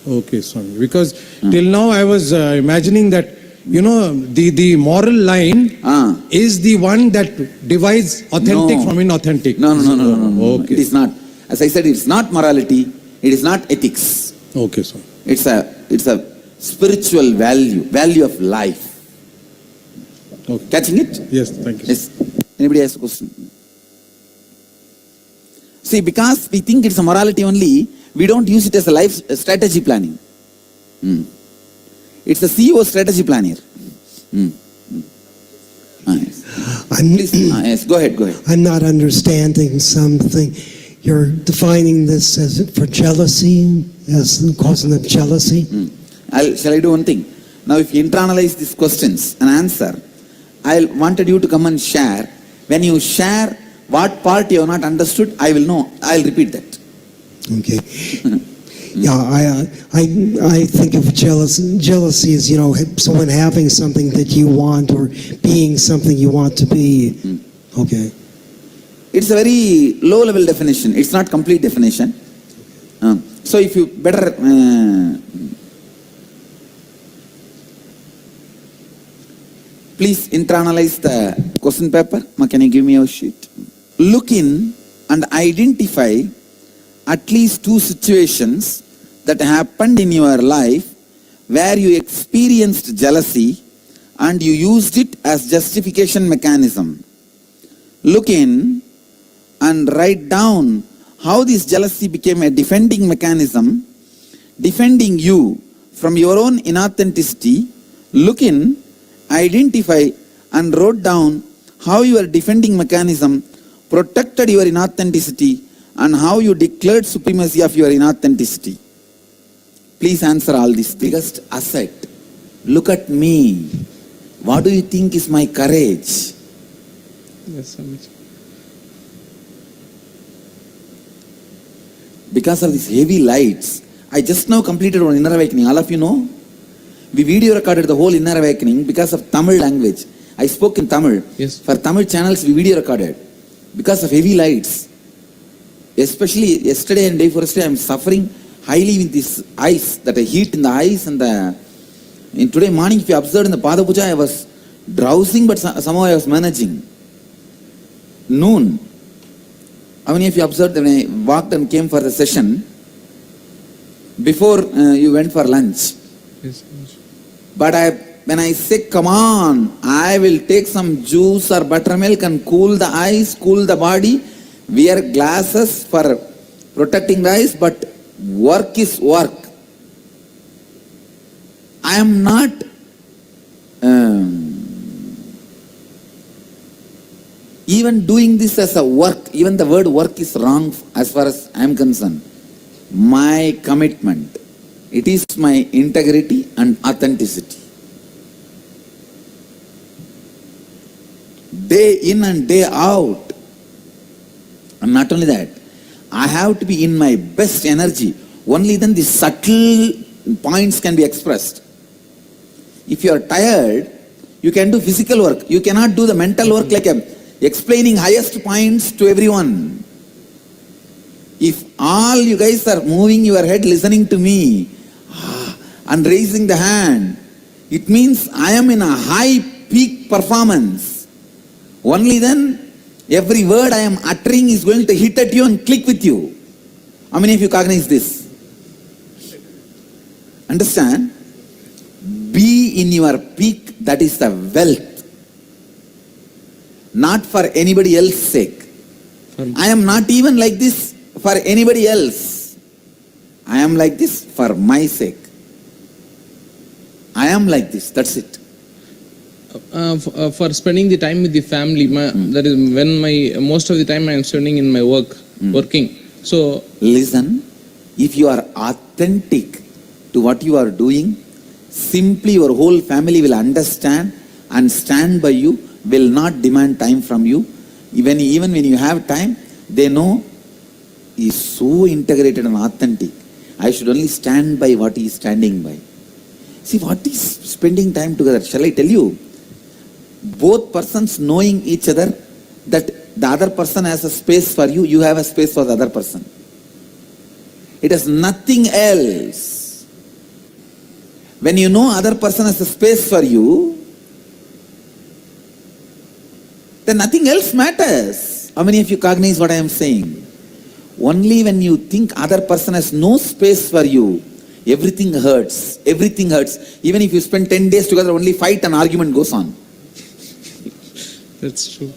Okay, Swami. Because till now I was imagining that, the moral line is the one that divides authentic from inauthentic. No. Okay. It is not. As I said, it's not morality. It is not ethics. Okay, sir. It's a spiritual value of life. Okay. Catching it? Yes, thank you. Yes. Anybody has a question? See, because we think it's a morality only, we don't use it as a life strategy planning. It's a CEO strategy planner. Yes. Yes, go ahead. I'm not understanding something. You're defining this as for jealousy, as the cause of jealousy. Shall I do one thing? Now, if you internalize these questions and answer, I wanted you to come and share. When you share what part you have not understood, I will know. I'll repeat that. Okay. Yeah, I think of jealousy as, someone having something that you want or being something you want to be. Okay. It's a very low level definition. It's not complete definition. So if you better please internalize the question paper. Can you give me your sheet? Look in and identify at least two situations that happened in your life where you experienced jealousy and you used it as justification mechanism. Look in and write down how this jealousy became a defending mechanism, defending you from your own inauthenticity. Look in, identify and wrote down how your defending mechanism protected your inauthenticity and how you declared supremacy of your inauthenticity. Please answer all this. Biggest asset. Look at me. What do you think is my courage? Yes, Swamiji. Because of these heavy lights, I just now completed one inner awakening. All of you know? We video recorded the whole inner awakening because of Tamil language. I spoke in Tamil. Yes. For Tamil channels, we video recorded. Because of heavy lights. Especially yesterday and day before yesterday, I am suffering highly with this eyes, that heat in the eyes and in today morning, if you observed in the Pada Puja, I was drowsing, but somehow I was managing. Noon. How many of you observed when I walked and came for the session, before you went for lunch? Yes. But I when I say, come on, I will take some juice or buttermilk and cool the eyes, cool the body, wear glasses for protecting the eyes, but work is work. I am not even doing this as a work. Even the word work is wrong as far as I am concerned. My commitment, it is my integrity and authenticity. Day in and day out. And not only that, I have to be in my best energy. Only then the subtle points can be expressed. If you are tired, you can do physical work. You cannot do the mental work like explaining highest points to everyone. If all you guys are moving your head listening to me and raising the hand, it means I am in a high peak performance. Only then every word I am uttering is going to hit at you and click with you. How many of you cognize this? Understand? Be in your peak, that is the wealth. Not for anybody else's sake. I am not even like this for anybody else. I am like this for my sake. I am like this, that's it. For spending the time with the family, that is when most of the time I am spending in my working. So listen, if you are authentic to what you are doing, simply your whole family will understand and stand by you, will not demand time from you. Even when you have time, they know he is so integrated and authentic. I should only stand by what he is standing by. See, what is spending time together? Shall I tell you? Both persons knowing each other, that the other person has a space for you, you have a space for the other person. It is nothing else. When you know other person has a space for you, then nothing else matters. How many of you cognize what I am saying? Only when you think other person has no space for you, everything hurts. Everything hurts. Even if you spend 10 days together, only fight and argument goes on. that's true.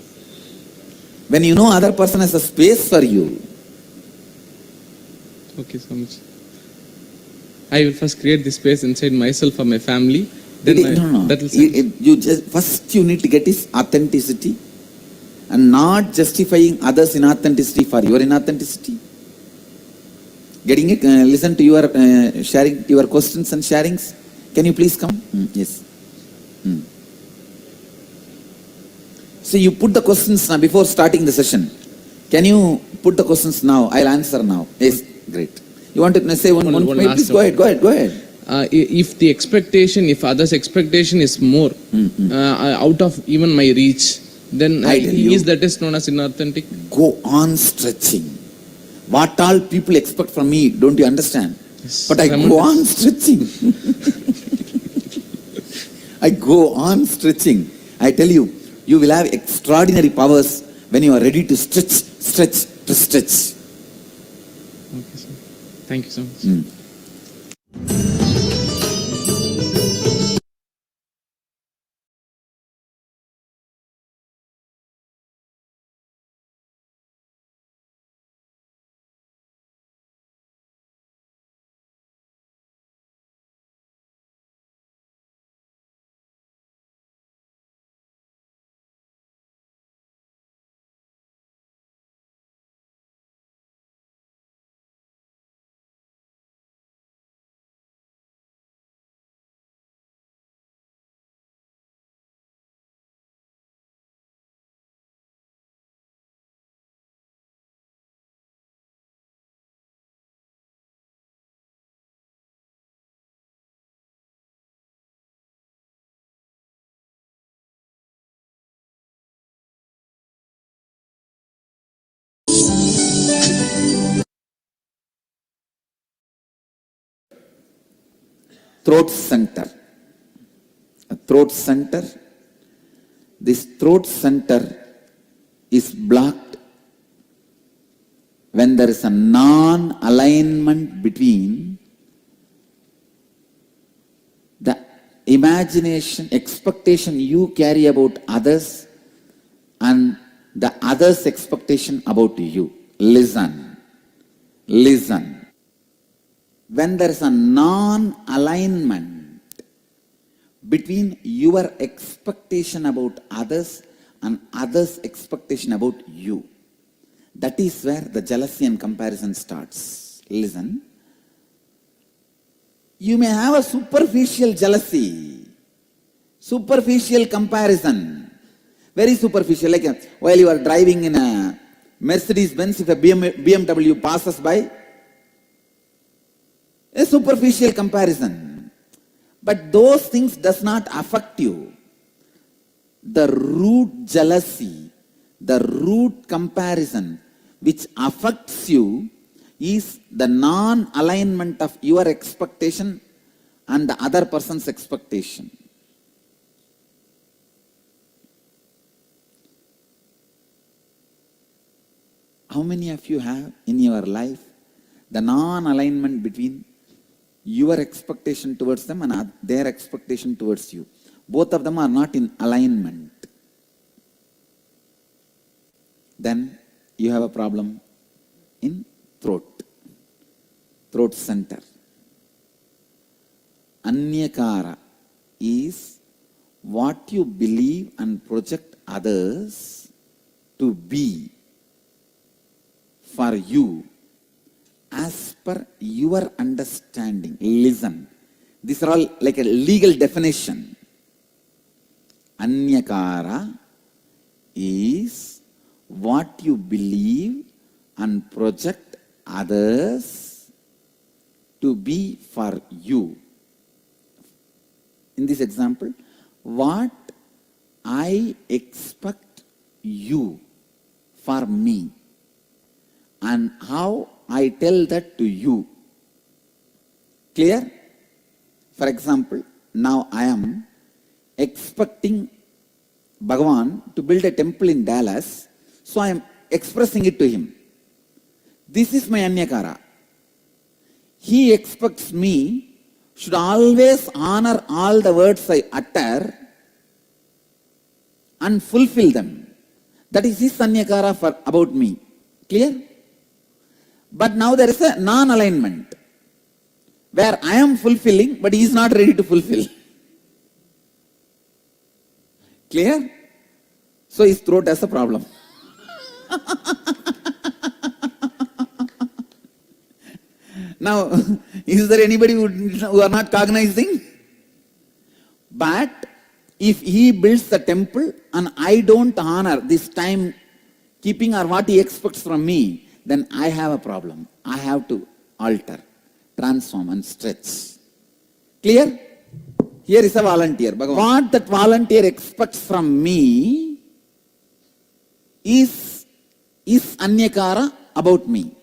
When you know other person has a space for you. Okay, so much. I will first create this space inside myself for my family. Then that will First you need to get is authenticity, and not justifying others' inauthenticity for your inauthenticity. Getting it? Listen to your sharing, your questions and sharings. Can you please come? Yes. So you put the questions now before starting the session. Can you put the questions now? I'll answer now. Yes, great. You want to say one please go ahead. If the expectation, if others' expectation is more out of even my reach, then is that is known as inauthentic? Go on stretching. What all people expect from me, don't you understand? Yes, but I go on stretching. I go on stretching. I tell you, you will have extraordinary powers when you are ready to stretch. Okay, sir. Thank you so much. Throat center. A throat center. This throat center is blocked when there is a non-alignment between the imagination, expectation you carry about others and the others' expectation about you. Listen. Listen. When there is a non-alignment between your expectation about others and others' expectation about you, that is where the jealousy and comparison starts. Listen. You may have a superficial jealousy, superficial comparison, very superficial. Like while you are driving in a Mercedes Benz, if a BMW passes by, a superficial comparison. But those things does not affect you. The root jealousy, the root comparison which affects you is the non-alignment of your expectation and the other person's expectation. How many of you have in your life the non-alignment between your expectation towards them and their expectation towards you? Both of them are not in alignment. Then you have a problem in throat center. Anyakara is what you believe and project others to be for you as per your understanding. Listen. These are all like a legal definition. Anyakara is what you believe and project others to be for you. In this example, what I expect you for me and how I tell that to you. Clear? For example, now I am expecting Bhagavan to build a temple in Dallas, so I am expressing it to him. This is my Anyakara. He expects me should always honor all the words I utter and fulfill them. That is his Anyakara about me. Clear? But now there is a non-alignment where I am fulfilling but he is not ready to fulfill. Clear? So his throat has a problem. Now, is there anybody who are not cognizing? But if he builds the temple and I don't honor this time keeping or what he expects from me, then I have a problem. I have to alter, transform and stretch. Clear? Here is a volunteer. What that volunteer expects from me is Anyakara about me.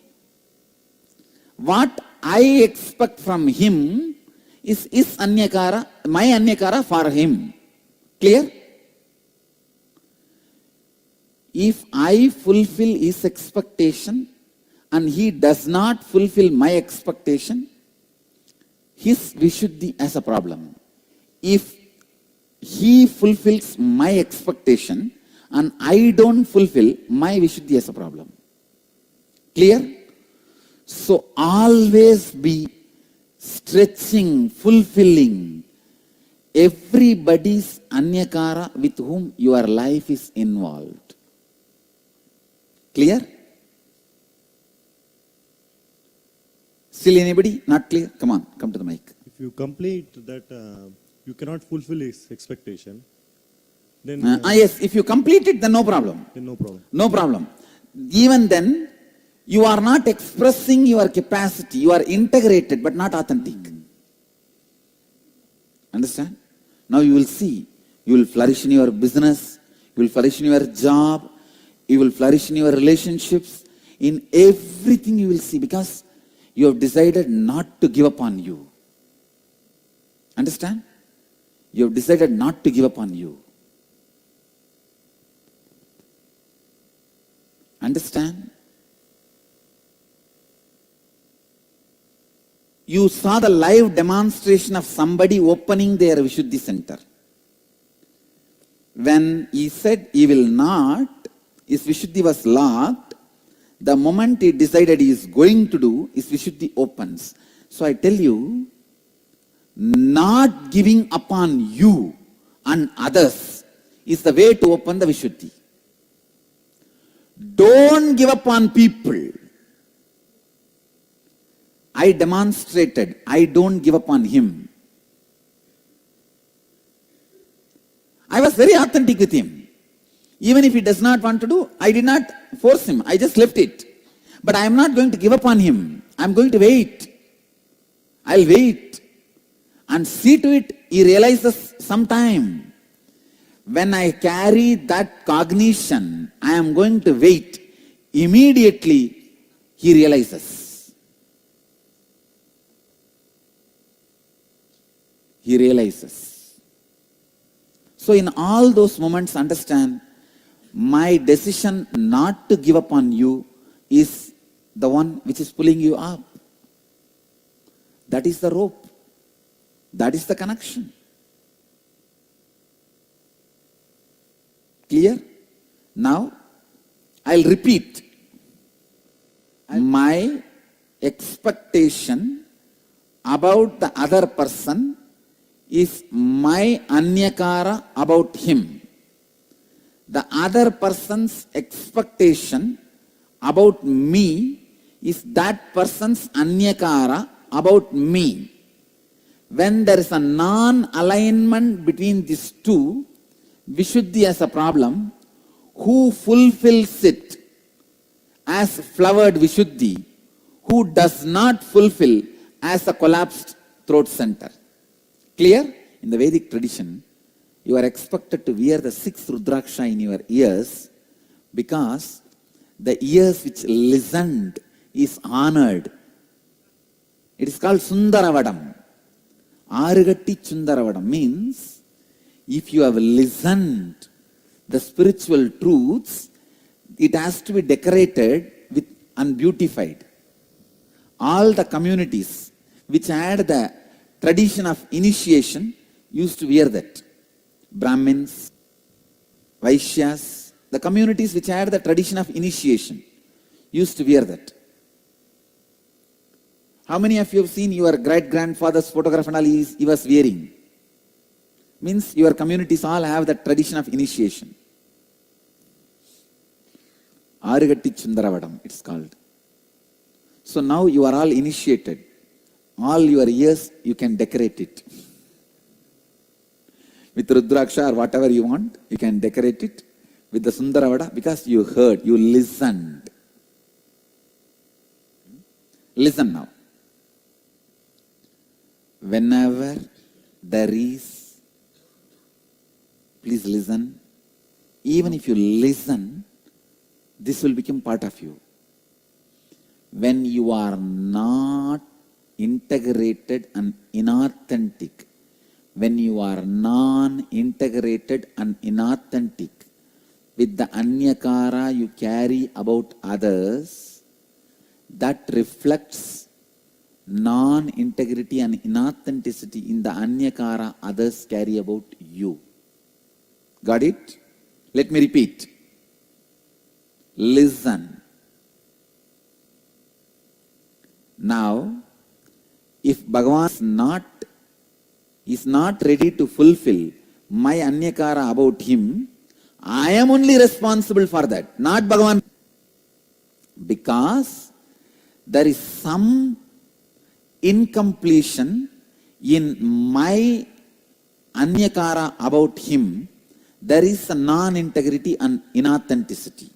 What I expect from him is Anyakara, my Anyakara for him. Clear? If I fulfill his expectation and he does not fulfill my expectation, his Vishuddhi has a problem. If he fulfills my expectation and I don't fulfill, my Vishuddhi has a problem. Clear? So always be stretching, fulfilling everybody's Anyakara with whom your life is involved. Clear? Still anybody? Not clear? Come on, come to the mic. If you complete that, you cannot fulfill his expectation, then... yes, if you complete it, then no problem. Then no problem. No problem. Even then, you are not expressing your capacity. You are integrated, but not authentic. Understand? Now you will see. You will flourish in your business. You will flourish in your job. You will flourish in your relationships. In everything you will see, because you have decided not to give up on you. Understand? You have decided not to give up on you. Understand? you saw the live demonstration of somebody opening their Vishuddhi center. When he said he will not, his Vishuddhi was locked. The moment he decided he is going to do, his Vishuddhi opens. So I tell you, not giving upon you and others is the way to open the Vishuddhi. Don't give up on people. I demonstrated, I don't give up on him. I was very authentic with him. Even if he does not want to do, I did not force him. I just left it. But I am not going to give up on him. I am going to wait. I'll wait. And see to it, he realizes sometime. When I carry that cognition, I am going to wait. Immediately, he realizes. He realizes. So in all those moments, understand, my decision not to give up on you is the one which is pulling you up. That is the rope. That is the connection. Clear? Now, I'll repeat. My expectation about the other person is my anyakara about him. The other person's expectation about me is that person's anyakara about me. When there is a non-alignment between these two, Vishuddhi has a problem. Who fulfills it as flowered Vishuddhi? Who does not fulfill as a collapsed throat center? Clear? In the Vedic tradition, you are expected to wear the 6th Rudraksha in your ears because the ears which listened is honored. It is called Sundaravadam. Arugatti Sundaravadam means if you have listened the spiritual truths, it has to be decorated with and beautified. All the communities which had the tradition of initiation used to wear that. Brahmins, Vaishyas, the communities which had the tradition of initiation used to wear that. How many of you have seen your great-grandfather's photograph and all he was wearing? Means your communities all have the tradition of initiation. Arugatti Sundaravadam, it's called. So now you are all initiated. All your ears, you can decorate it. With Rudraksha or whatever you want, you can decorate it with the Sundaravada because you heard, you listened. Listen now. Whenever there is, please listen. Even if you listen, this will become part of you. When you are not integrated and inauthentic, when you are non-integrated and inauthentic with the anyakara you carry about others, that reflects non-integrity and inauthenticity in the anyakara others carry about you. Got it? Let me repeat. Listen. Now, if Bhagavan is not ready to fulfill my anyakara about him, I am only responsible for that, not Bhagavan. Because there is some incompletion in my anyakara about him, there is a non-integrity and inauthenticity.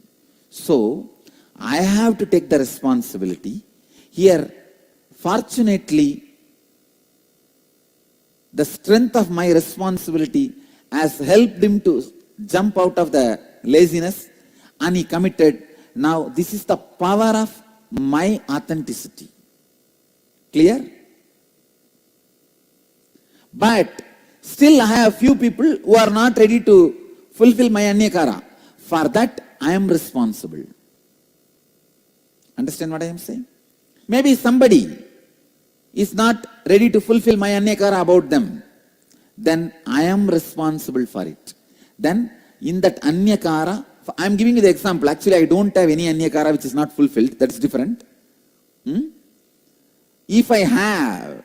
So, I have to take the responsibility. Here, fortunately, the strength of my responsibility has helped him to jump out of the laziness and he committed. Now, this is the power of my authenticity. Clear? But still I have few people who are not ready to fulfill my anyakara. For that, I am responsible. Understand what I am saying? Maybe somebody is not ready to fulfill my anyakara about them, then I am responsible for it. Then in that anyakara, I am giving you the example. Actually, I don't have any anyakara which is not fulfilled. That's different. If I have,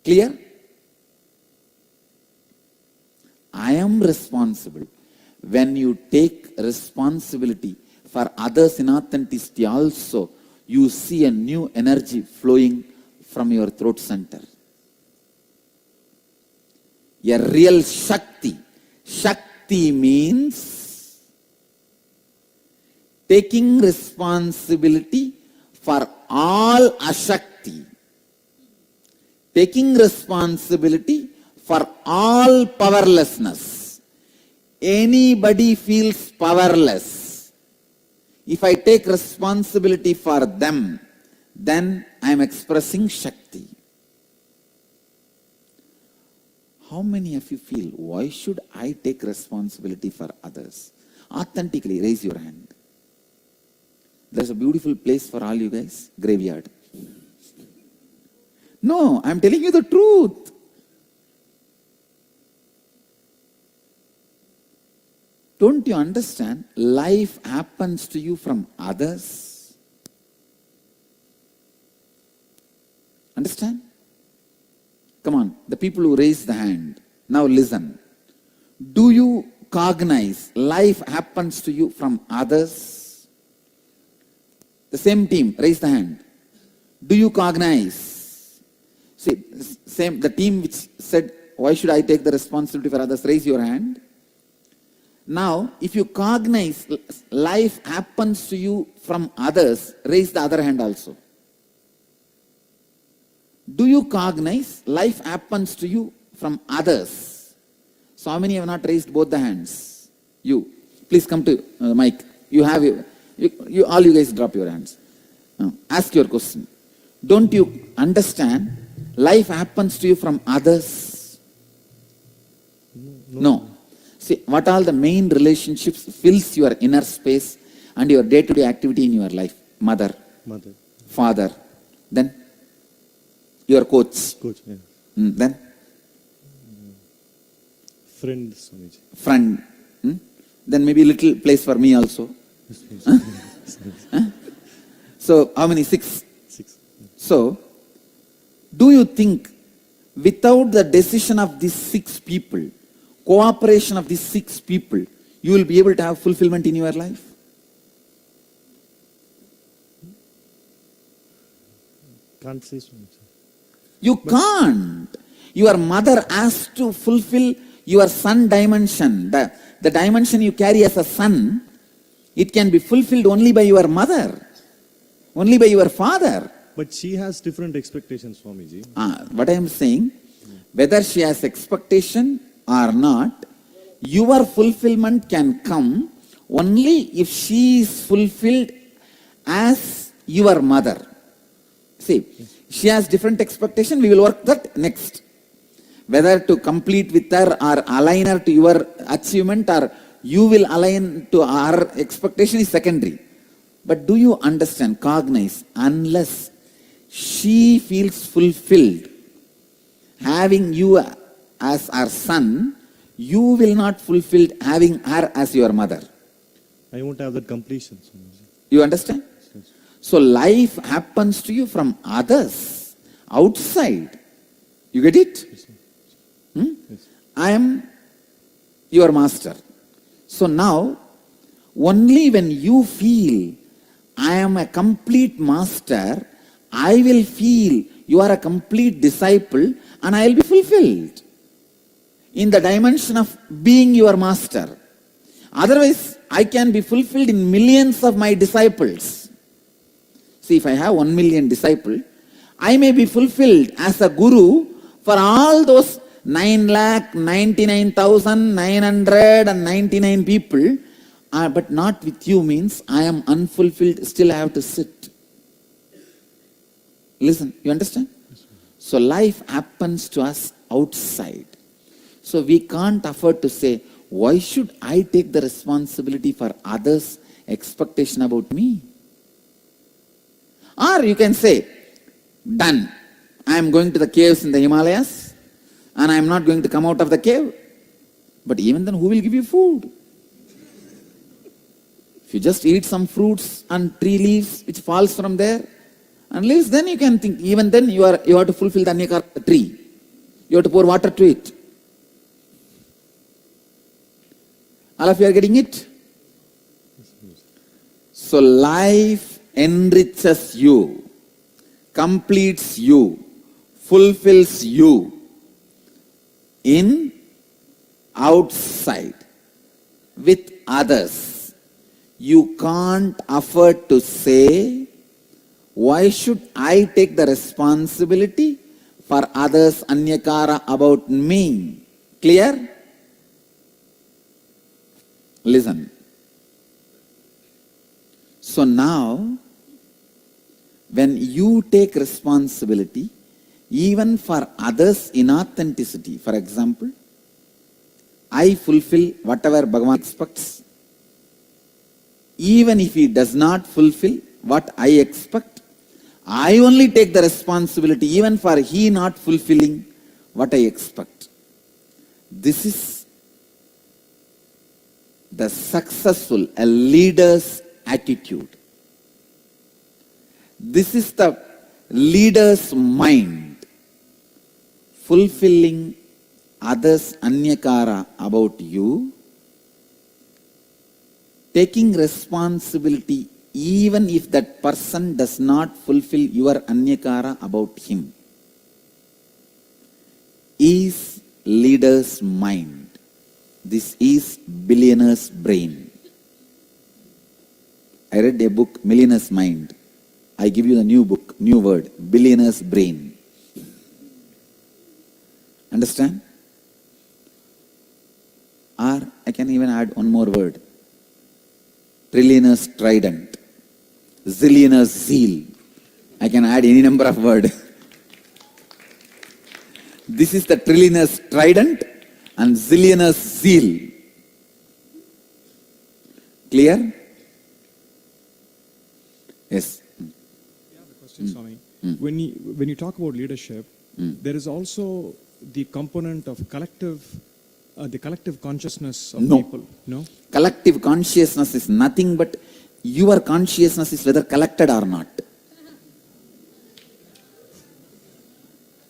clear? I am responsible. When you take responsibility for others in authenticity also, you see a new energy flowing from your throat center. A real Shakti. Shakti means taking responsibility for all Ashakti. Taking responsibility for all powerlessness. Anybody feels powerless. If I take responsibility for them, then I am expressing Shakti. How many of you feel, why should I take responsibility for others? Authentically, raise your hand. There's a beautiful place for all you guys, graveyard. No, I'm telling you the truth. Don't you understand? Life happens to you from others. Understand? Come on, the people who raise the hand, now listen. Do you cognize life happens to you from others? The same team, raise the hand. Do you cognize? See, the team which said, why should I take the responsibility for others? Raise your hand. Now, if you cognize life happens to you from others, raise the other hand also. Do you cognize life happens to you from others? So how many have not raised both the hands? You. Please come to the mic. You have all you guys drop your hands. Now, ask your question. Don't you understand life happens to you from others? No. See, what all the main relationships fills your inner space and your day-to-day activity in your life? Mother. Father. Then? Your coach. Yeah. Then? Friend, Swamiji. Friend. Then maybe a little place for me also. So, how many? 6? 6. So, do you think without the decision of these 6 people, cooperation of these 6 people, you will be able to have fulfillment in your life? Can't say Swamiji. You can't. Your mother has to fulfill your son dimension. The dimension you carry as a son, it can be fulfilled only by your mother, only by your father. But she has different expectations, Swamiji. What I am saying, whether she has expectation or not, your fulfillment can come only if she is fulfilled as your mother. See, she has different expectation, we will work that next. Whether to complete with her or align her to your achievement or you will align to her expectation is secondary. But do you understand, cognize, unless she feels fulfilled, having you as her son, you will not fulfill having her as your mother. I won't have that completion, Swamiji. You understand? So life happens to you from others, outside. You get it? I am your master. So now, only when you feel I am a complete master, I will feel you are a complete disciple and I will be fulfilled in the dimension of being your master. Otherwise, I can be fulfilled in millions of my disciples. See, if I have 1 million disciples, I may be fulfilled as a guru for all those 9,99,999 people, but not with you means I am unfulfilled, still I have to sit. Listen, you understand? So life happens to us outside. So we can't afford to say, why should I take the responsibility for others' expectation about me? Or you can say, Done. I am going to the caves in the Himalayas and I am not going to come out of the cave. But even then, who will give you food? If you just eat some fruits and tree leaves which falls from there and leaves, then you can think, even then you have to fulfill the anyakara tree. You have to pour water to it. All of you are getting it? So life enriches you, completes you, fulfills you in outside with others. You can't afford to say, why should I take the responsibility for others' anyakara about me? Clear? Listen. So now, when you take responsibility, even for others' inauthenticity, for example, I fulfill whatever Bhagavan expects. Even if he does not fulfill what I expect, I only take the responsibility even for he not fulfilling what I expect. This is the successful, a leader's attitude. This is the leader's mind, fulfilling others' anyakara about you, taking responsibility even if that person does not fulfill your anyakara about him, is leader's mind. This is billionaire's brain. I read a book, Millionaire's Mind. I give you the new book, new word, billionaire's brain. Understand? Or I can even add one more word. Trillionaire's trident. Zillionaire's zeal. I can add any number of words. This is the trillionaire's trident and zillionaire's zeal. Clear? Yes. Yeah, the question, Swami. When you talk about leadership, there is also the component of the collective consciousness of people. No. Collective consciousness is nothing but your consciousness is whether collected or not.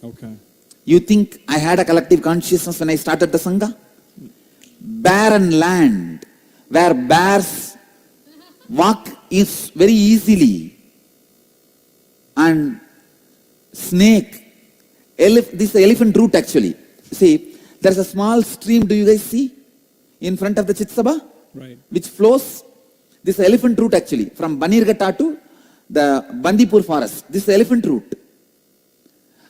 Okay. You think I had a collective consciousness when I started the Sangha? Barren land where bears walk is very easily and snake, this is the elephant route actually. See, there's a small stream, do you guys see? In front of the Chitsabha? Right. Which flows. This is elephant route actually, from Banirghata to the Bandipur forest. This is the elephant route.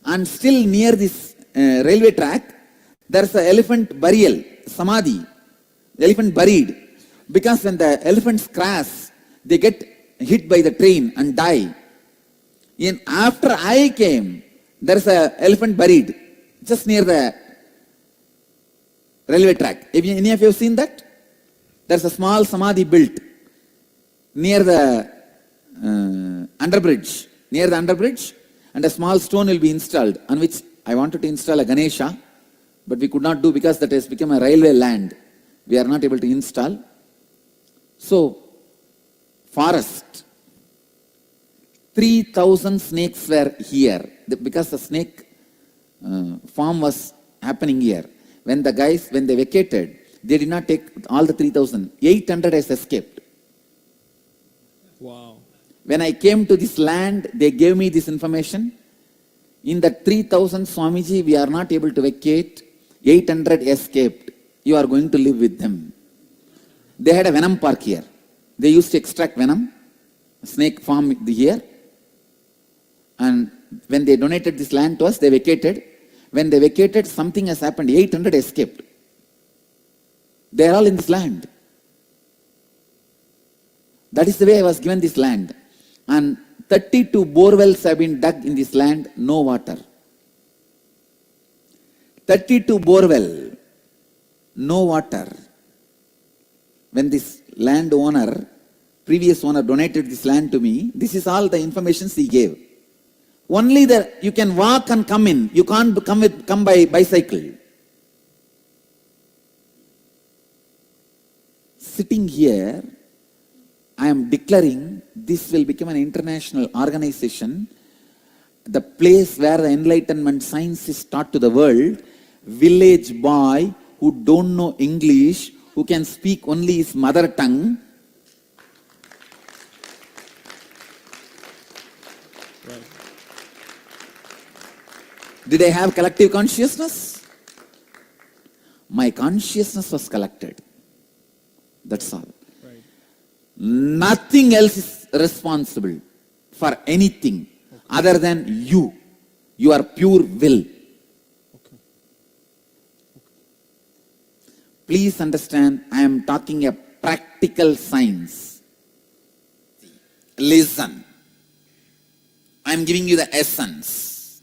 And still near this railway track, there's an elephant burial, samadhi, elephant buried. Because when the elephants crash, they get hit by the train and die. After I came, there's an elephant buried just near the railway track. Any of you have seen that? There's a small samadhi built near the underbridge. Near the underbridge, and a small stone will be installed on which I wanted to install a Ganesha, but we could not do because that has become a railway land. We are not able to install. So, forest. 3,000 snakes were here because the snake farm was happening here. When the guys, when they vacated, they did not take all the 3,000. 800 has escaped. Wow. When I came to this land, they gave me this information. In the 3,000, Swamiji, we are not able to vacate. 800 escaped. You are going to live with them. They had a venom park here. They used to extract venom, snake farm here. And when they donated this land to us, they vacated. When they vacated, something has happened. 800 escaped. They are all in this land. That is the way I was given this land. And 32 borewells have been dug in this land, no water. 32 borewell, no water. When this landowner, previous owner donated this land to me, this is all the information he gave. Only you can walk and come in. You can't come by bicycle. Sitting here, I am declaring this will become an international organization, the place where the enlightenment science is taught to the world. Village boy who don't know English, who can speak only his mother tongue. Right. Did I have collective consciousness? My consciousness was collected. That's all. Right. Nothing else is responsible for anything other than you. Your pure will. Please understand, I am talking a practical science. Listen. I am giving you the essence.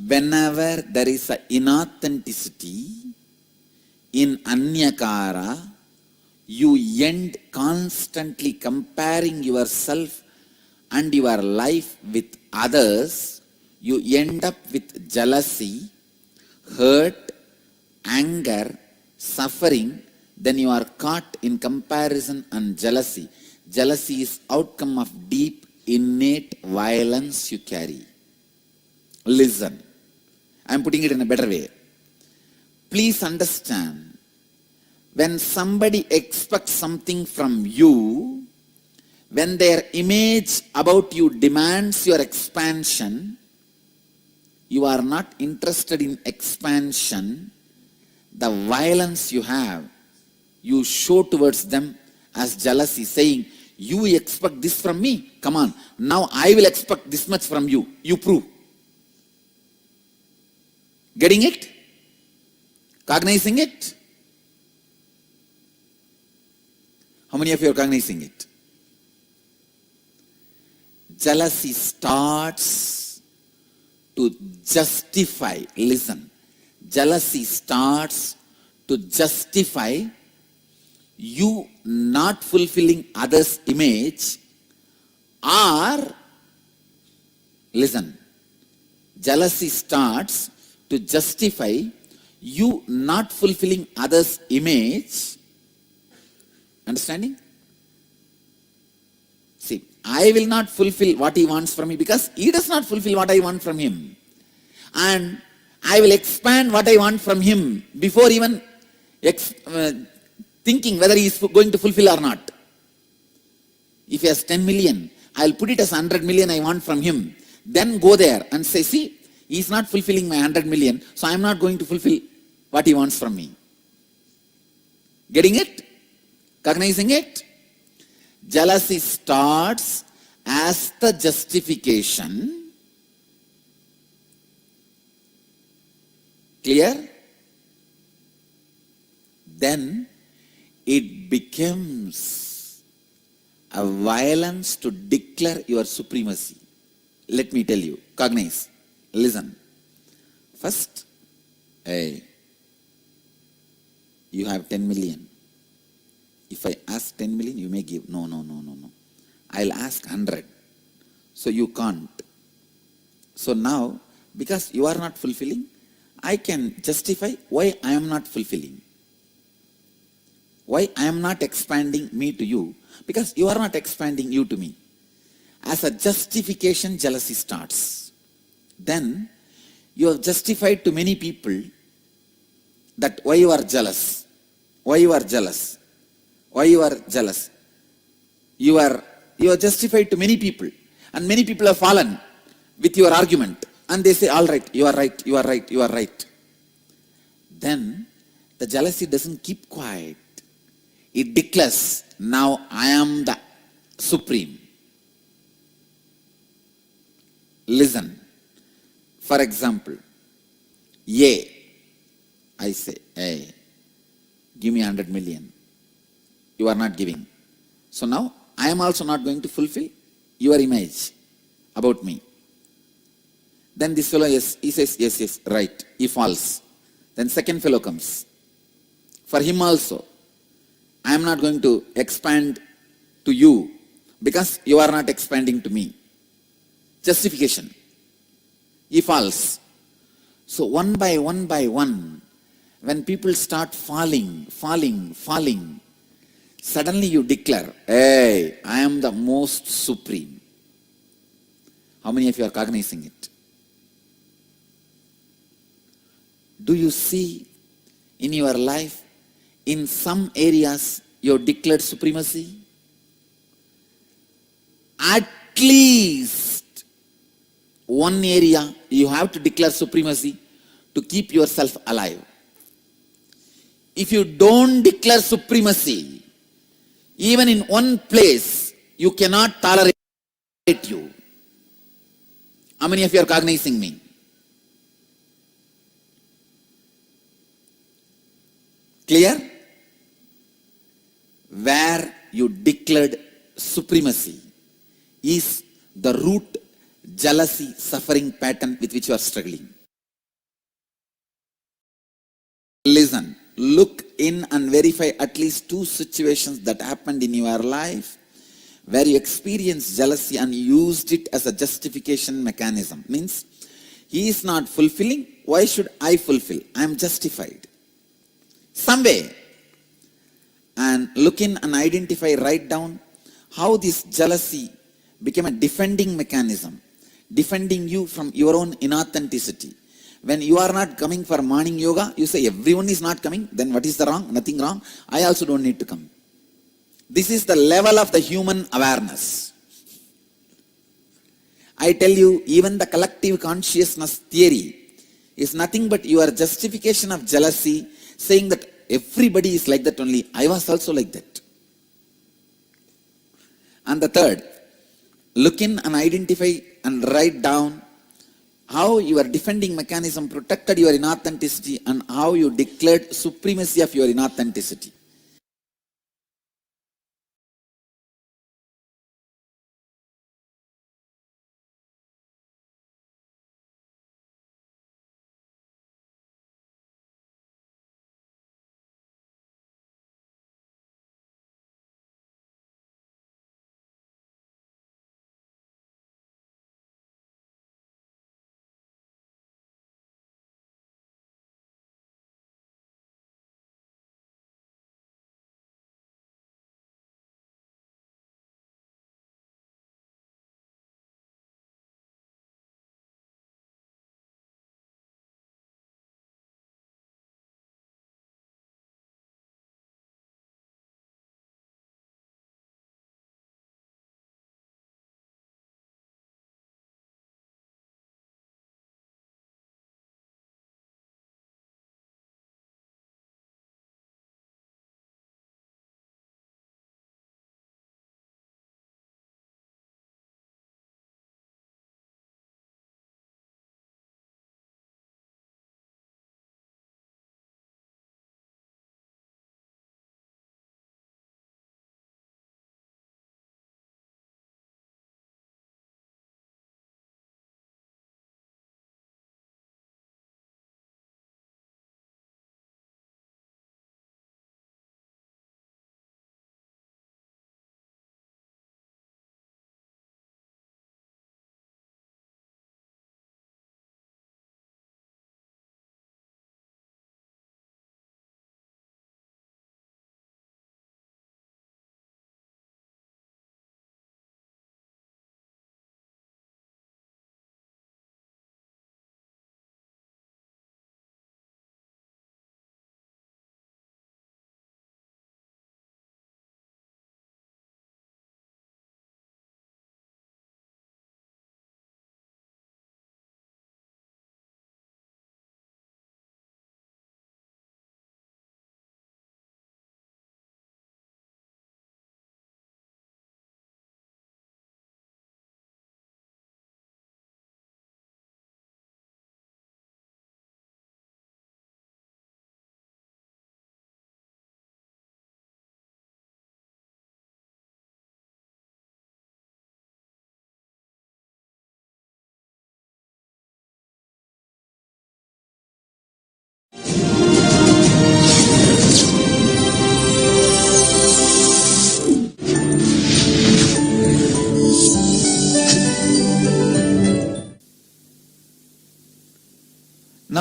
Whenever there is an inauthenticity in Anyakara, you end constantly comparing yourself and your life with others. You end up with jealousy, hurt, anger, suffering. Then you are caught in comparison and jealousy. Jealousy is outcome of deep, innate violence you carry. Listen, I am putting it in a better way. Please understand, when somebody expects something from you, when their image about you demands your expansion, you are not interested in expansion. The violence you have, you show towards them as jealousy, saying, you expect this from me? Come on, now I will expect this much from you. You prove. Getting it? Cognizing it? How many of you are cognizing it? Jealousy starts to justify. Listen. Jealousy starts to justify you not fulfilling others' image, or, listen, jealousy starts to justify you not fulfilling others' image. Understanding? See, I will not fulfill what he wants from me because he does not fulfill what I want from him. And I will expand what I want from him before even thinking whether he is going to fulfill or not. If he has 10 million, I will put it as 100 million I want from him. Then go there and say, see, he is not fulfilling my 100 million, so I am not going to fulfill what he wants from me. Getting it? Cognizing it? Jealousy starts as the justification. Clear? Then it becomes a violence to declare your supremacy. Let me tell you, cognize, listen. First, hey, you have 10 million. If I ask 10 million, you may give. No. I'll ask 100. So you can't. So now, because you are not fulfilling, I can justify why I am not fulfilling. Why I am not expanding me to you? Because you are not expanding you to me. As a justification, jealousy starts. Then you have justified to many people that why you are jealous. Why you are jealous. Why you are jealous. You are justified to many people. And many people have fallen with your argument. And they say, all right, you are right, you are right, you are right. Then the jealousy doesn't keep quiet. It declares, now I am the supreme. Listen. For example, I say, hey, give me 100 million. You are not giving. So now, I am also not going to fulfill your image about me. Then this fellow, yes, he says, yes, right. He falls. Then second fellow comes. For him also, I am not going to expand to you because you are not expanding to me. Justification. He falls. So one by one, when people start falling, suddenly you declare, hey, I am the most supreme. How many of you are cognizing it? Do you see in your life, in some areas, you have declared supremacy? At least one area you have to declare supremacy to keep yourself alive. If you don't declare supremacy, even in one place, you cannot tolerate you. How many of you are cognizing me? Clear? Where you declared supremacy is the root jealousy suffering pattern with which you are struggling. Listen, look in and verify at least 2 situations that happened in your life where you experienced jealousy and used it as a justification mechanism. Means, he is not fulfilling, why should I fulfill? I am justified. Some way. And look in and identify, write down how this jealousy became a defending mechanism, defending you from your own inauthenticity. When you are not coming for morning yoga, you say everyone is not coming, then what is the wrong? Nothing wrong. I also don't need to come. This is the level of the human awareness. I tell you, even the collective consciousness theory is nothing but your justification of jealousy, saying that everybody is like that only. I was also like that. And the third, look in and identify and write down how your defending mechanism protected your inauthenticity and how you declared supremacy of your inauthenticity.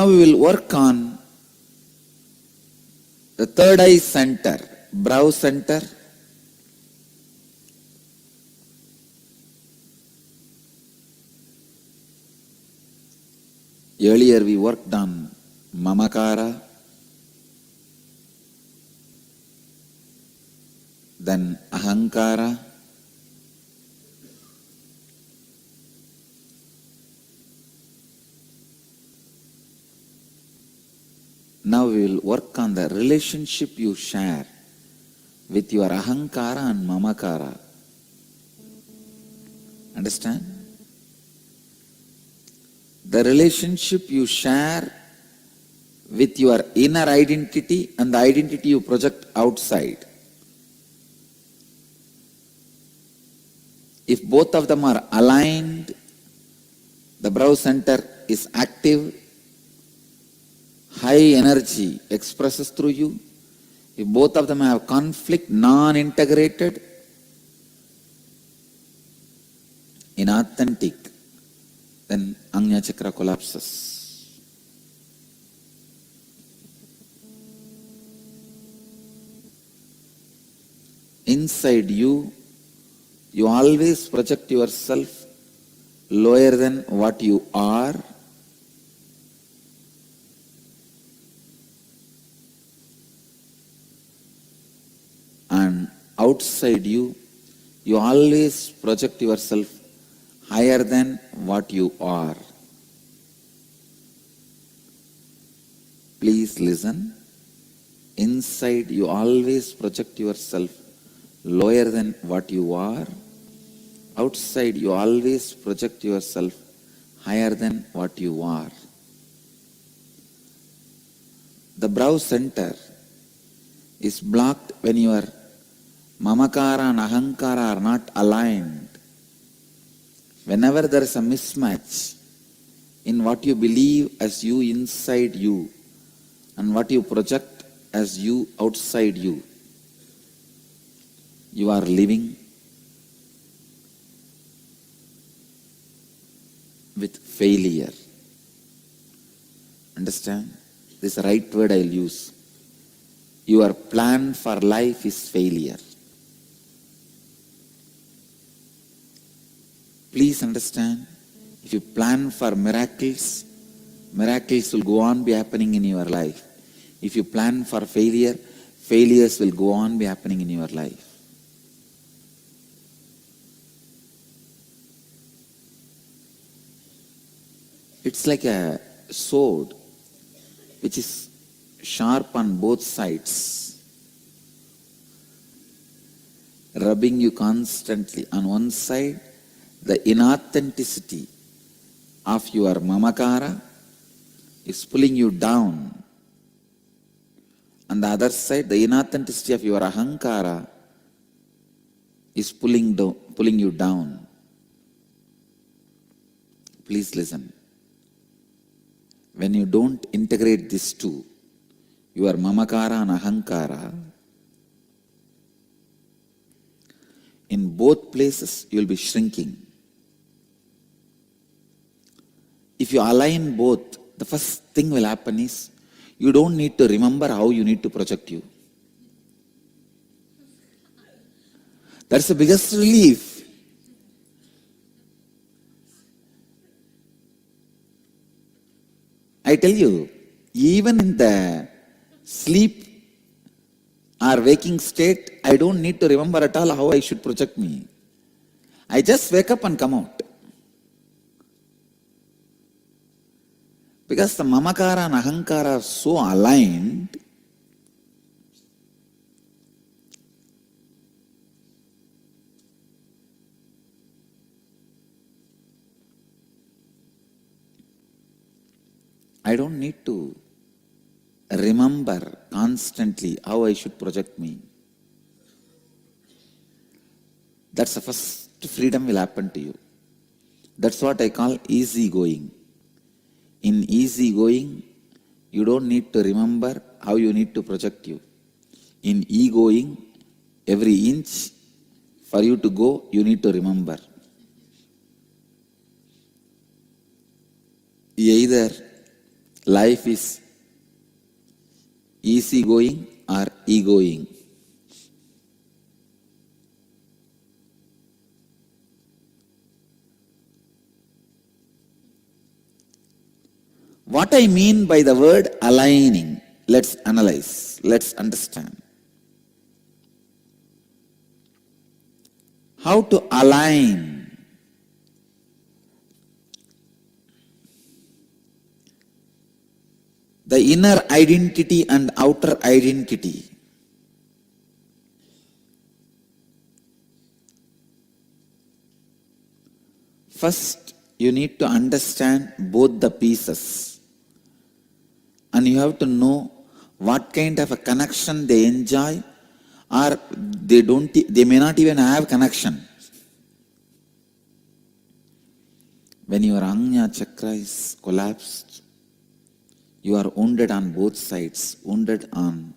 Now we will work on the third eye center, brow center. Earlier we worked on mamakara, then ahankara, now we will work on the relationship you share with your ahankara and mamakara. Understand? The relationship you share with your inner identity and the identity you project outside. If both of them are aligned, the brow center is active, high energy expresses through you. If both of them have conflict, non-integrated, inauthentic, then Ajna Chakra collapses. Inside you, you always project yourself lower than what you are. And outside you, you always project yourself higher than what you are. Please listen. Inside you always project yourself lower than what you are. Outside you always project yourself higher than what you are. The brow center is blocked when your mamakara and ahankara are not aligned. Whenever there is a mismatch in what you believe as you inside you and what you project as you outside you, you are living with failure. Understand? This is the right word I'll use. Your plan for life is failure. Please understand, if you plan for miracles, miracles will go on be happening in your life. If you plan for failure, failures will go on be happening in your life. It's like a sword which is sharp on both sides, rubbing you constantly. On one side, the inauthenticity of your mamakara is pulling you down. On the other side, the inauthenticity of your ahankara is pulling you down. Please listen. When you don't integrate these two, your mamakara and ahankara, in both places you will be shrinking. If you align both, the first thing will happen is, you don't need to remember how you need to project you. That's the biggest relief. I tell you, even in the sleep or waking state, I don't need to remember at all how I should project me. I just wake up and come out. Because the mamakara and ahankara are so aligned, I don't need to remember constantly how I should project me. That's the first freedom will happen to you. That's what I call easy going. In easy going, you don't need to remember how you need to project you. In e-going, every inch for you to go, you need to remember. Either Life is easy going or egoing. What I mean by the word aligning, let's analyze, let's understand. How to align the inner identity and outer identity. First, you need to understand both the pieces. And you have to know what kind of a connection they enjoy, or they may not even have connection. When your Ajna chakra is collapsed, you are wounded on both sides, wounded on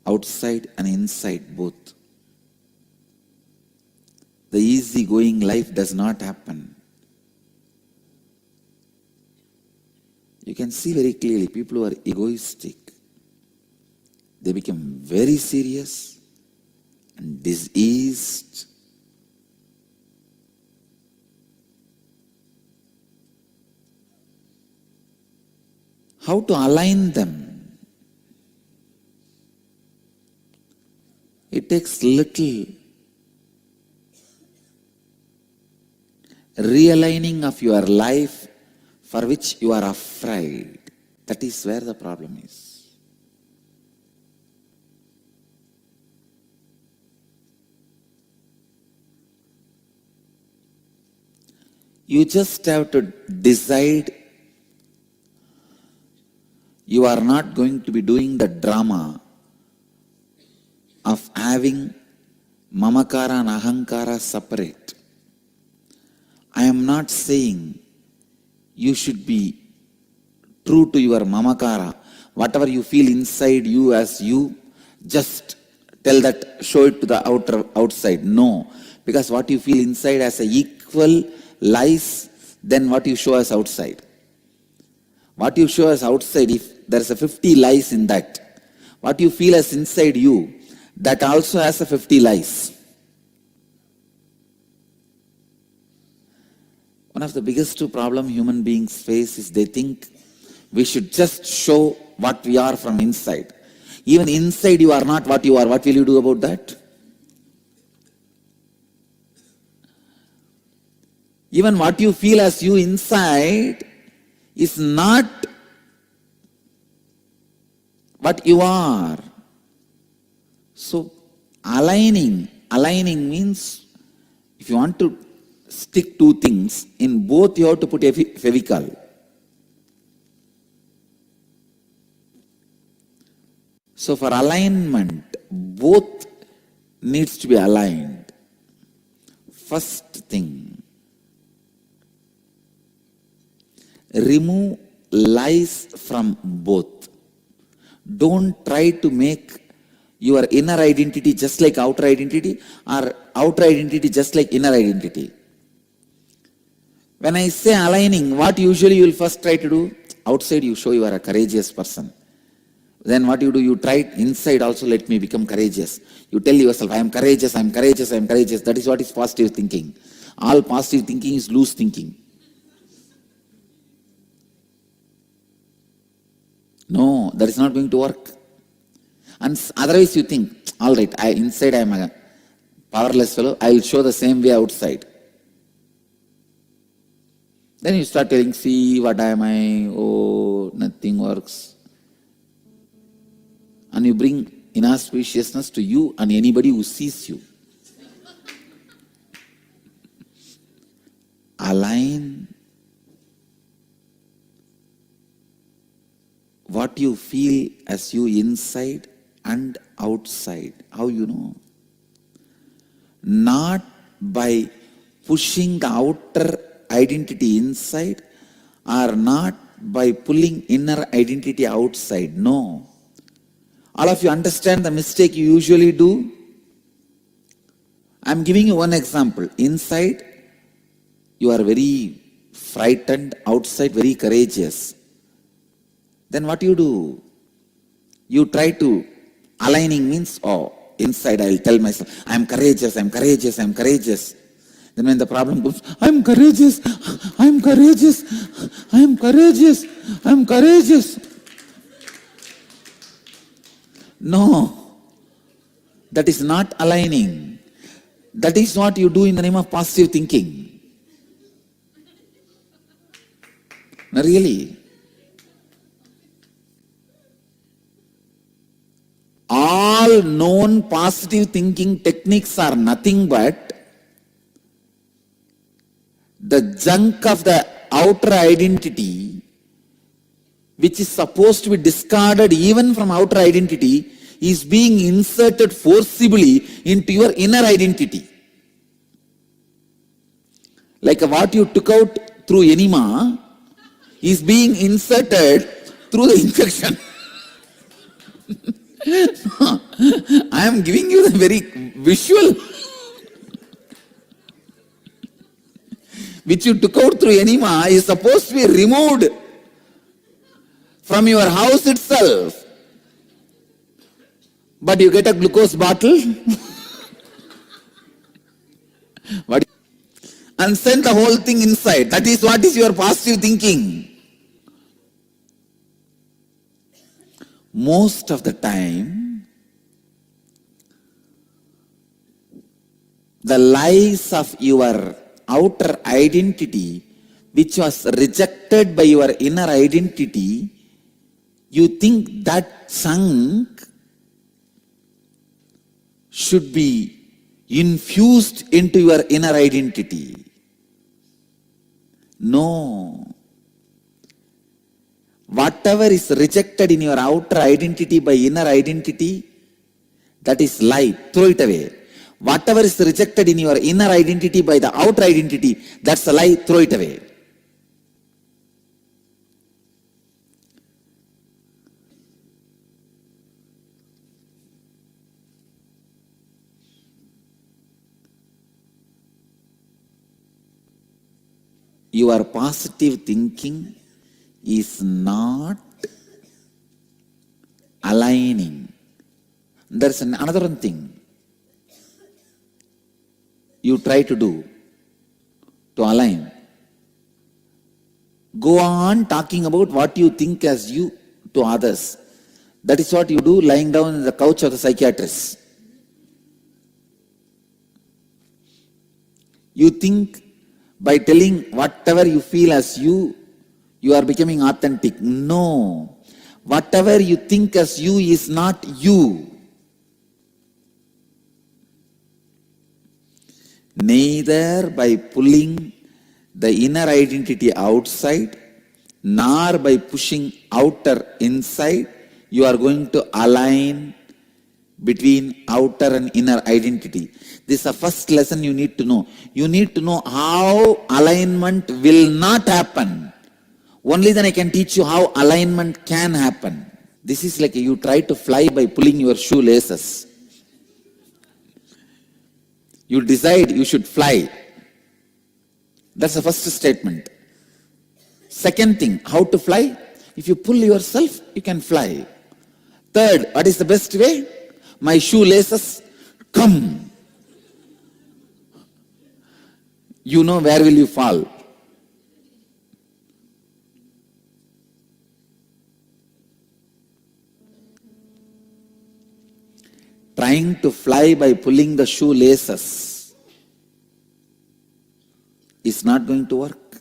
outside and inside both. The easy-going life does not happen. You can see very clearly people who are egoistic, they become very serious and diseased. How to align them? It takes little realigning of your life for which you are afraid. That is where the problem is. You just have to decide you are not going to be doing the drama of having mamakara and ahankara separate. I am not saying you should be true to your mamakara. Whatever you feel inside you as you, just tell that, show it to the outside. No, because what you feel inside as a equal lies than what you show as outside. What you show as outside, if there is a 50 lies in that, what you feel as inside you, that also has a 50 lies. One of the biggest problems human beings face is they think we should just show what we are from inside. Even inside you are not what you are. What will you do about that? Even what you feel as you inside is not what you are. So aligning means if you want to stick two things, in both you have to put a Fevicol. So for alignment, both needs to be aligned. First thing, remove lies from both. Don't try to make your inner identity just like outer identity, or outer identity just like inner identity. When I say aligning, what usually you will first try to do? Outside you show you are a courageous person. Then what you do? You try inside also, let me become courageous. You tell yourself, I am courageous, I am courageous, I am courageous. That is what is positive thinking. All positive thinking is loose thinking. No, that is not going to work. And otherwise you think, all right, inside I am a powerless fellow, I will show the same way outside. Then you start telling, see, what am I? Oh, nothing works. And you bring inauspiciousness to you and anybody who sees you. Align what you feel as you inside and outside. How you know? Not by pushing the outer identity inside, or not by pulling inner identity outside. No. All of you understand the mistake you usually do? I am giving you one example. Inside, you are very frightened, outside very courageous. then what you do? You try to, aligning means, oh, inside I'll tell myself, I'm courageous, I'm courageous, I'm courageous. Then when the problem comes, I'm courageous, I'm courageous, I'm courageous, I'm courageous. No, that is not aligning. That is what you do in the name of positive thinking. No, really. All known positive thinking techniques are nothing but the junk of the outer identity, which is supposed to be discarded even from outer identity, is being inserted forcibly into your inner identity. Like what you took out through enema is being inserted through the infection. I am giving you the very visual. Which you took out through enema is supposed to be removed from your house itself. But you get a glucose bottle and send the whole thing inside. That is what is your positive thinking. Most of the time, the lies of your outer identity, which was rejected by your inner identity, you think that chunk should be infused into your inner identity. No. Whatever is rejected in your outer identity by inner identity, that is lie. Throw it away. Whatever is rejected in your inner identity by the outer identity, that's a lie. Throw it away. Your positive thinking is not aligning. There's another thing you try to do to align. Go on talking about what you think as you to others. That is what you do lying down on the couch of the psychiatrist. You think by telling whatever you feel as you are becoming authentic. No. Whatever you think as you is not you. Neither by pulling the inner identity outside, nor by pushing outer inside, you are going to align between outer and inner identity. This is the first lesson you need to know. You need to know how alignment will not happen. Only then I can teach you how alignment can happen. This is like you try to fly by pulling your shoelaces. You decide you should fly. That's the first statement. Second thing, how to fly? If you pull yourself, you can fly. Third, what is the best way? My shoelaces, come. You know where will you fall. Trying to fly by pulling the shoelaces is not going to work.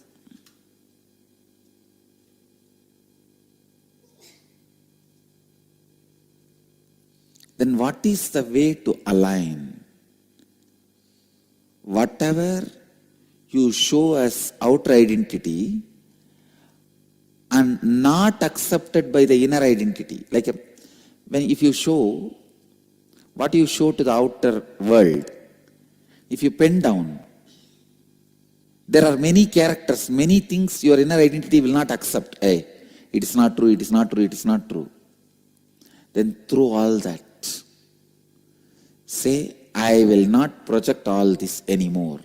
Then what is the way to align? Whatever you show as outer identity and not accepted by the inner identity. Like if you show what you show to the outer world, if you pen down, there are many characters, many things your inner identity will not accept. Hey, it is not true, it is not true, it is not true. Then through all that, say, I will not project all this anymore.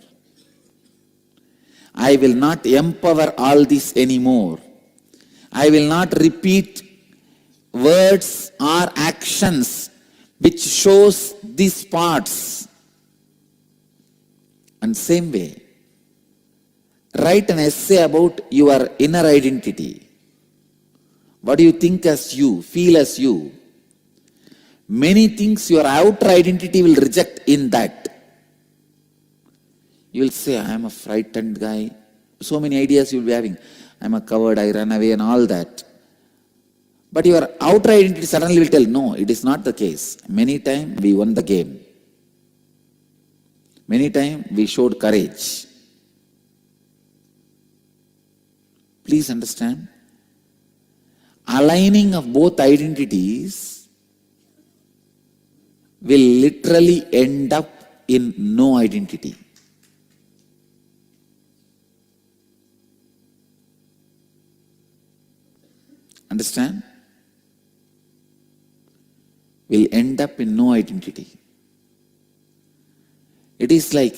I will not empower all this anymore. I will not repeat words or actions which shows these parts. And same way, write an essay about your inner identity. What do you think as you, feel as you? Many things your outer identity will reject in that. You will say, I am a frightened guy. So many ideas you will be having. I am a coward, I run away and all that. But your outer identity suddenly will tell, no, it is not the case. Many times we won the game. Many times we showed courage. Please understand. Aligning of both identities will literally end up in no identity. Understand? Will end up in no identity. It is like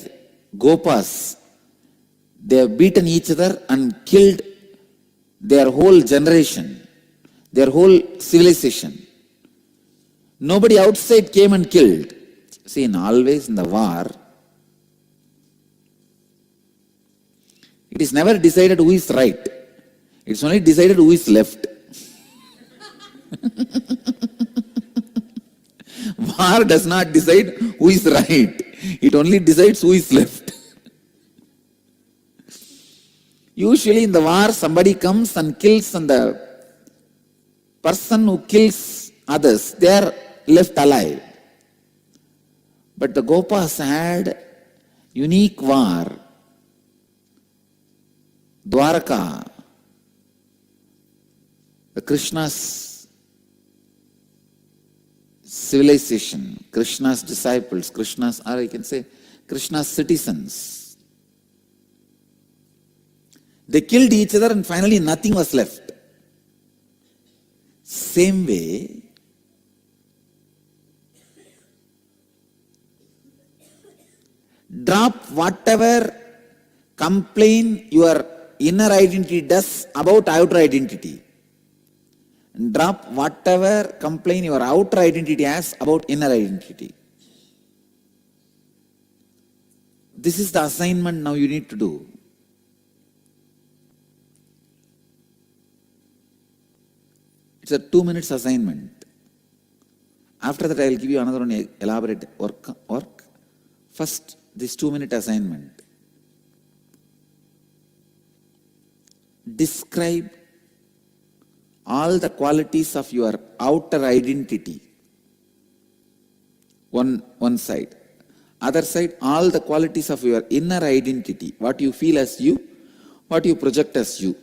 Gopas. They have beaten each other and killed their whole generation, their whole civilization. Nobody outside came and killed. See, always in the war, it is never decided who is right. It's only decided who is left. War does not decide who is right. It only decides who is left. Usually in the war, somebody comes and kills, and the person who kills others, they are left alive. But the Gopas had unique war. Dwaraka, the Krishna's civilization, Krishna's disciples, Krishna's, or I can say, Krishna's citizens. They killed each other and finally nothing was left. Same way, drop whatever complaint your inner identity does about outer identity. Drop whatever complaint your outer identity has about inner identity. This is the assignment now you need to do. It's a 2 minutes assignment. After that, I will give you another one elaborate work. First, this 2-minute assignment. Describe all the qualities of your outer identity. One side. Other side, all the qualities of your inner identity. What you feel as you, what you project as you.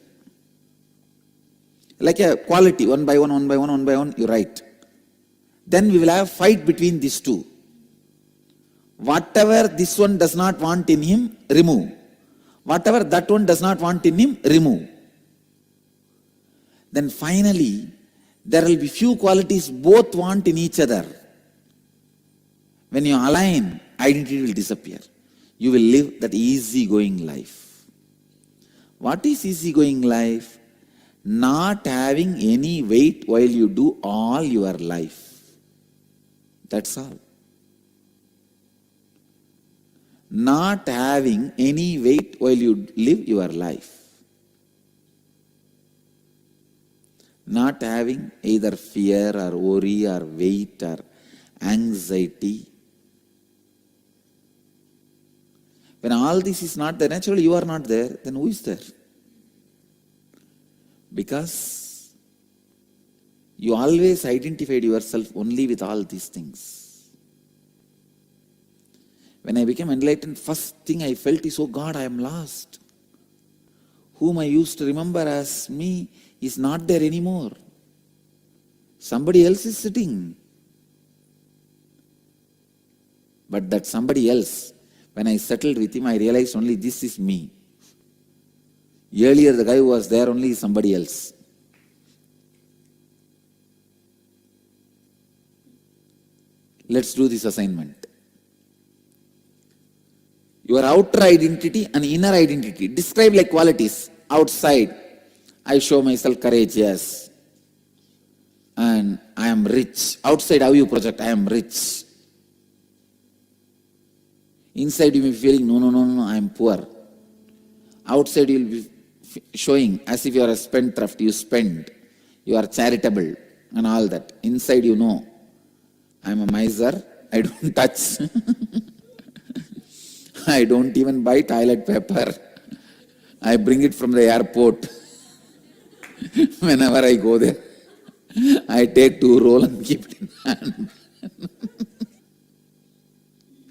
Like a quality, one by one, you write. Then we will have a fight between these two. Whatever this one does not want in him, remove. Whatever that one does not want in him, remove. Then finally, there will be few qualities both want in each other. When you align, identity will disappear. You will live that easy-going life. What is easy-going life? Not having any weight while you do all your life. That's all. Not having any weight while you live your life. Not having either fear or worry or weight or anxiety. When all this is not there, naturally you are not there, then who is there? Because you always identified yourself only with all these things. When I became enlightened, first thing I felt is, oh God, I am lost. Whom I used to remember as me is not there anymore. Somebody else is sitting. But that somebody else, when I settled with him, I realized only this is me. Earlier, the guy who was there only is somebody else. Let's do this assignment. Your outer identity and inner identity. Describe like qualities. Outside, I show myself courageous. and I am rich. Outside, how you project, I am rich. Inside, you will be feeling, no, I am poor. Outside, you will be showing as if you are a spendthrift, you spend, you are charitable, and all that. Inside, you know, I am a miser, I don't touch. I don't even buy toilet paper. I bring it from the airport. Whenever I go there, I take 2 rolls and keep it in hand.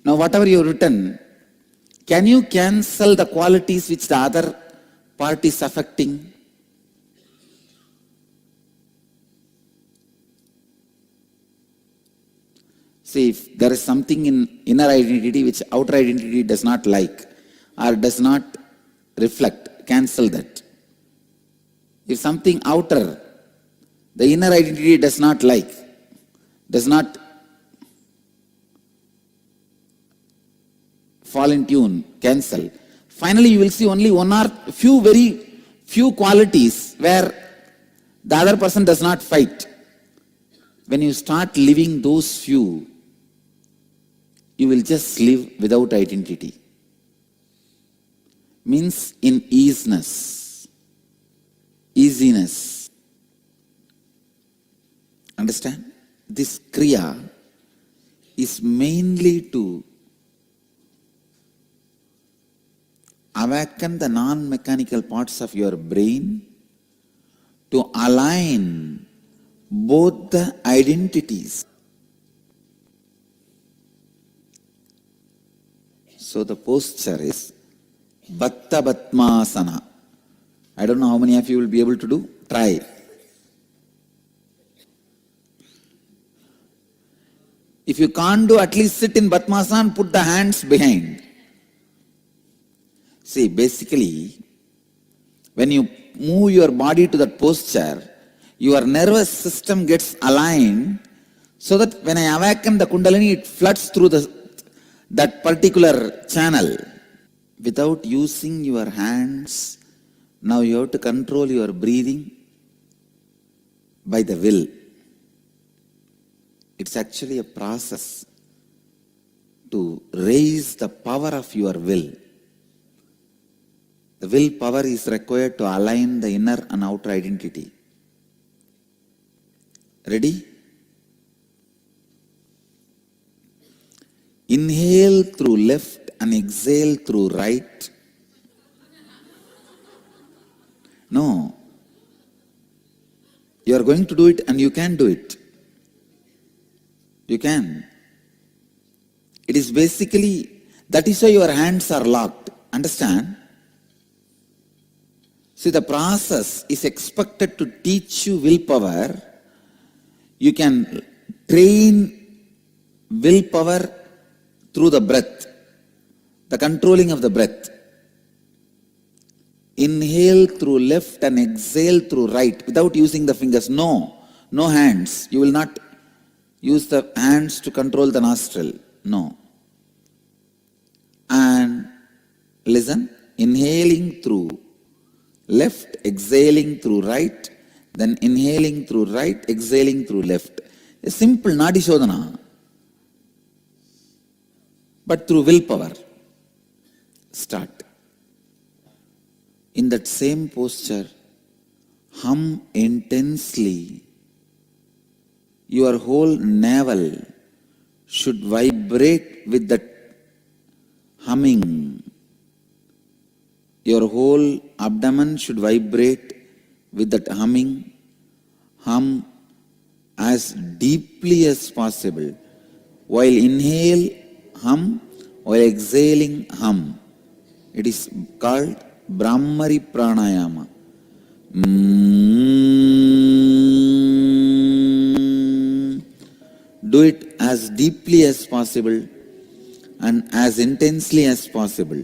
Now, whatever you have written, can you cancel the qualities which the other part is affecting? See, if there is something in inner identity which outer identity does not like or does not reflect, cancel that. If something outer, the inner identity does not like, does not fall in tune, cancel. Finally, you will see only one or very few qualities where the other person does not fight. When you start living those few, you will just live without identity. Means in easiness. Understand? This kriya is mainly to awaken the non-mechanical parts of your brain to align both the identities. So the posture is Batta Batmasana. I don't know how many of you will be able to do. Try. If you can't do, at least sit in Batmasana and put the hands behind. See, basically, when you move your body to that posture, your nervous system gets aligned so that when I awaken the Kundalini, it floods through that particular channel. Without using your hands, now you have to control your breathing by the will. It's actually a process to raise the power of your will. The willpower is required to align the inner and outer identity. Ready? Inhale through left and exhale through right. No. You are going to do it and you can do it. You can. It is basically, that is why your hands are locked. Understand? See, the process is expected to teach you willpower. You can train willpower through the breath, the controlling of the breath. Inhale through left and exhale through right without using the fingers. No hands. You will not use the hands to control the nostril. No. And listen, inhaling through left, exhaling through right, then inhaling through right, exhaling through left. A simple Nadi Shodhana, but through willpower. Start. In that same posture, hum intensely. Your whole navel should vibrate with that humming. Your whole abdomen should vibrate with that humming. Hum as deeply as possible. While inhale, hum. While exhaling, hum. It is called Brahmari Pranayama. Do it as deeply as possible and as intensely as possible.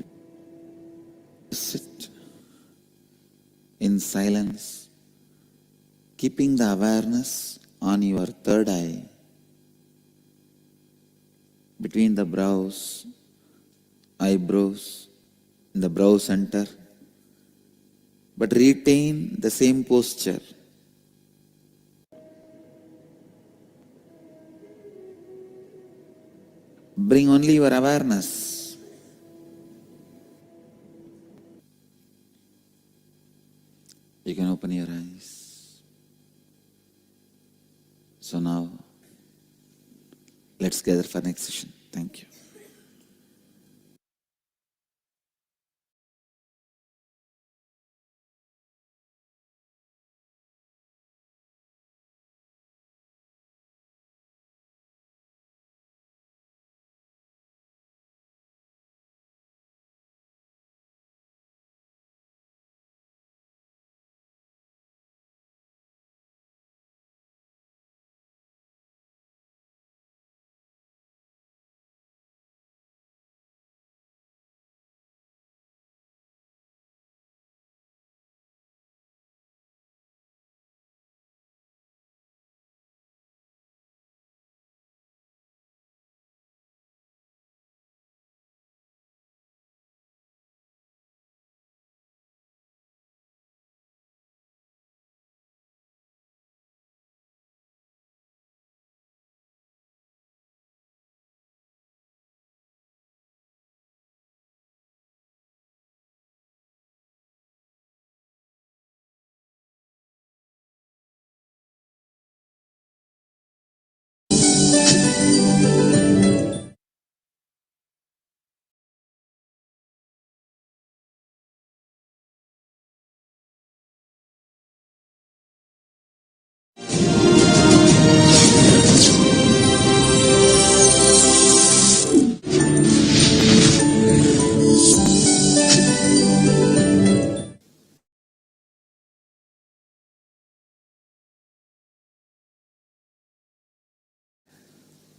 Sit in silence, keeping the awareness on your third eye, between the brows, eyebrows, in the brow center, but retain the same posture. Bring only your awareness. You can open your eyes. So now, let's gather for next session. Thank you.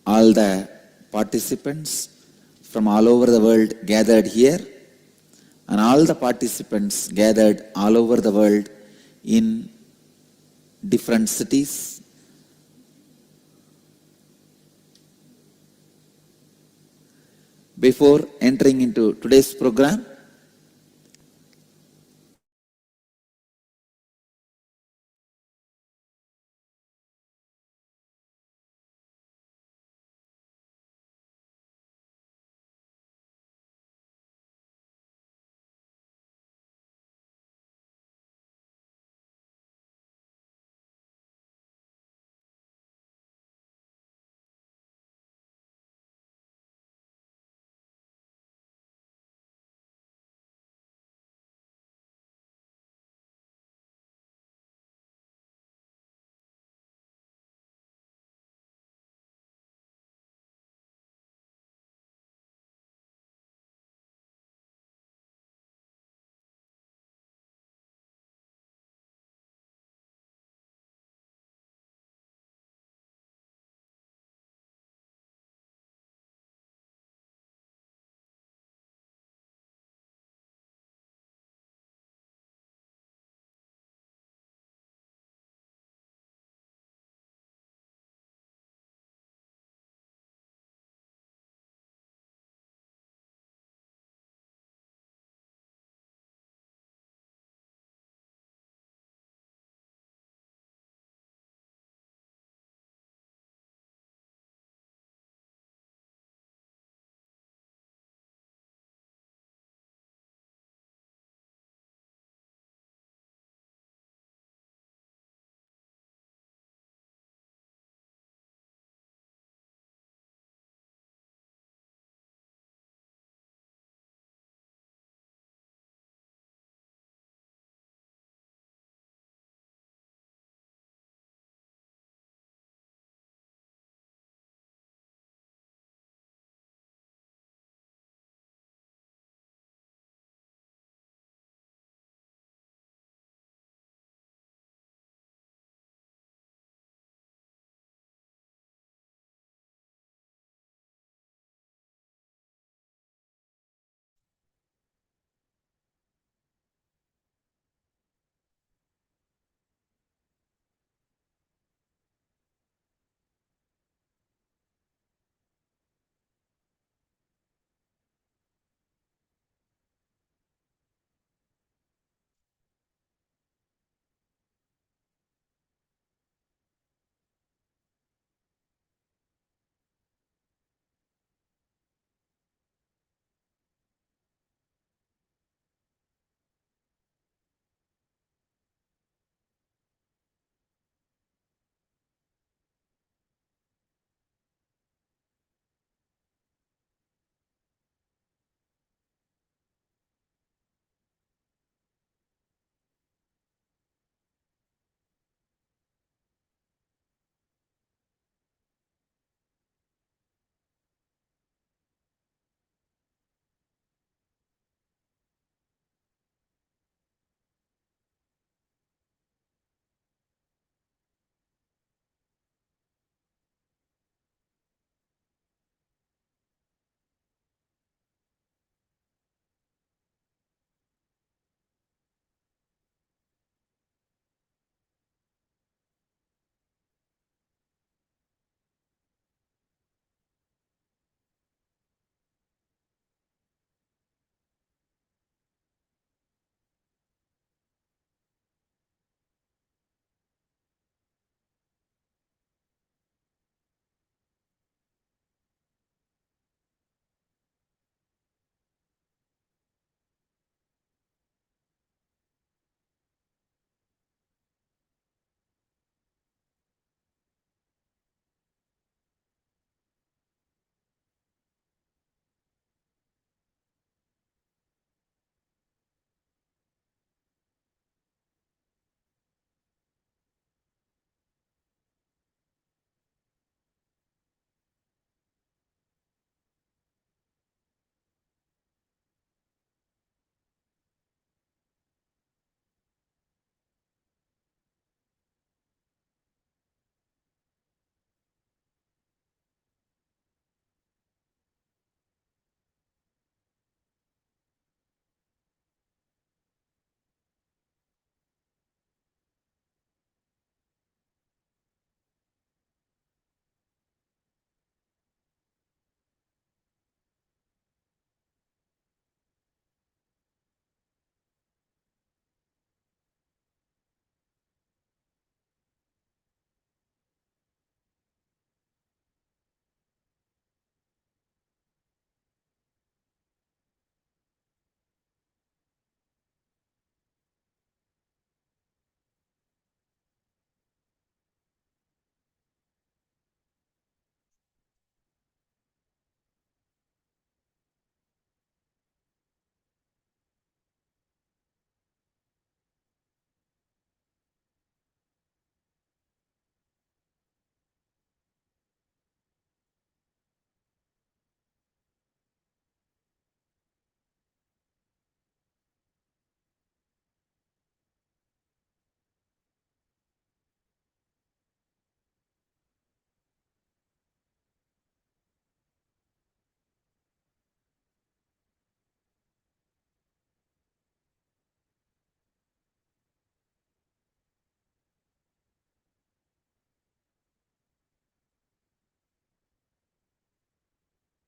All the participants from all over the world gathered here, and all the participants gathered all over the world in different cities. Before entering into today's program,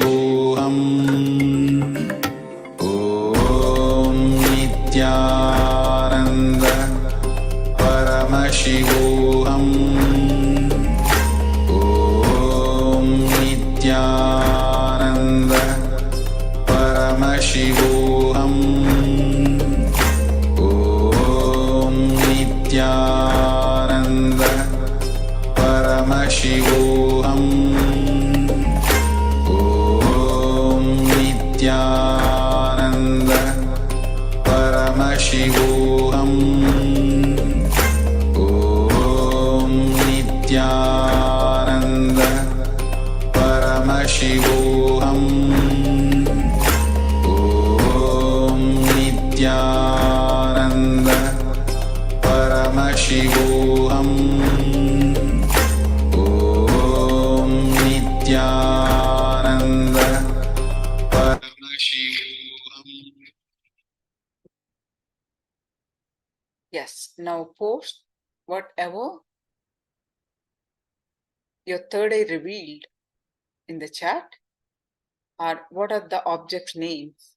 Paramashivoham Om Nithyananda Paramashivoham Om Nithyananda Paramashivoham Om Nithyananda Paramashivoham Om Nithyananda Paramashivoham Om Nithyananda Paramashivoham Om Nithyananda Paramashivoham Om Nithyananda Paramashivoham. Yes, now post whatever your third eye revealed in the chat, or what are the object names.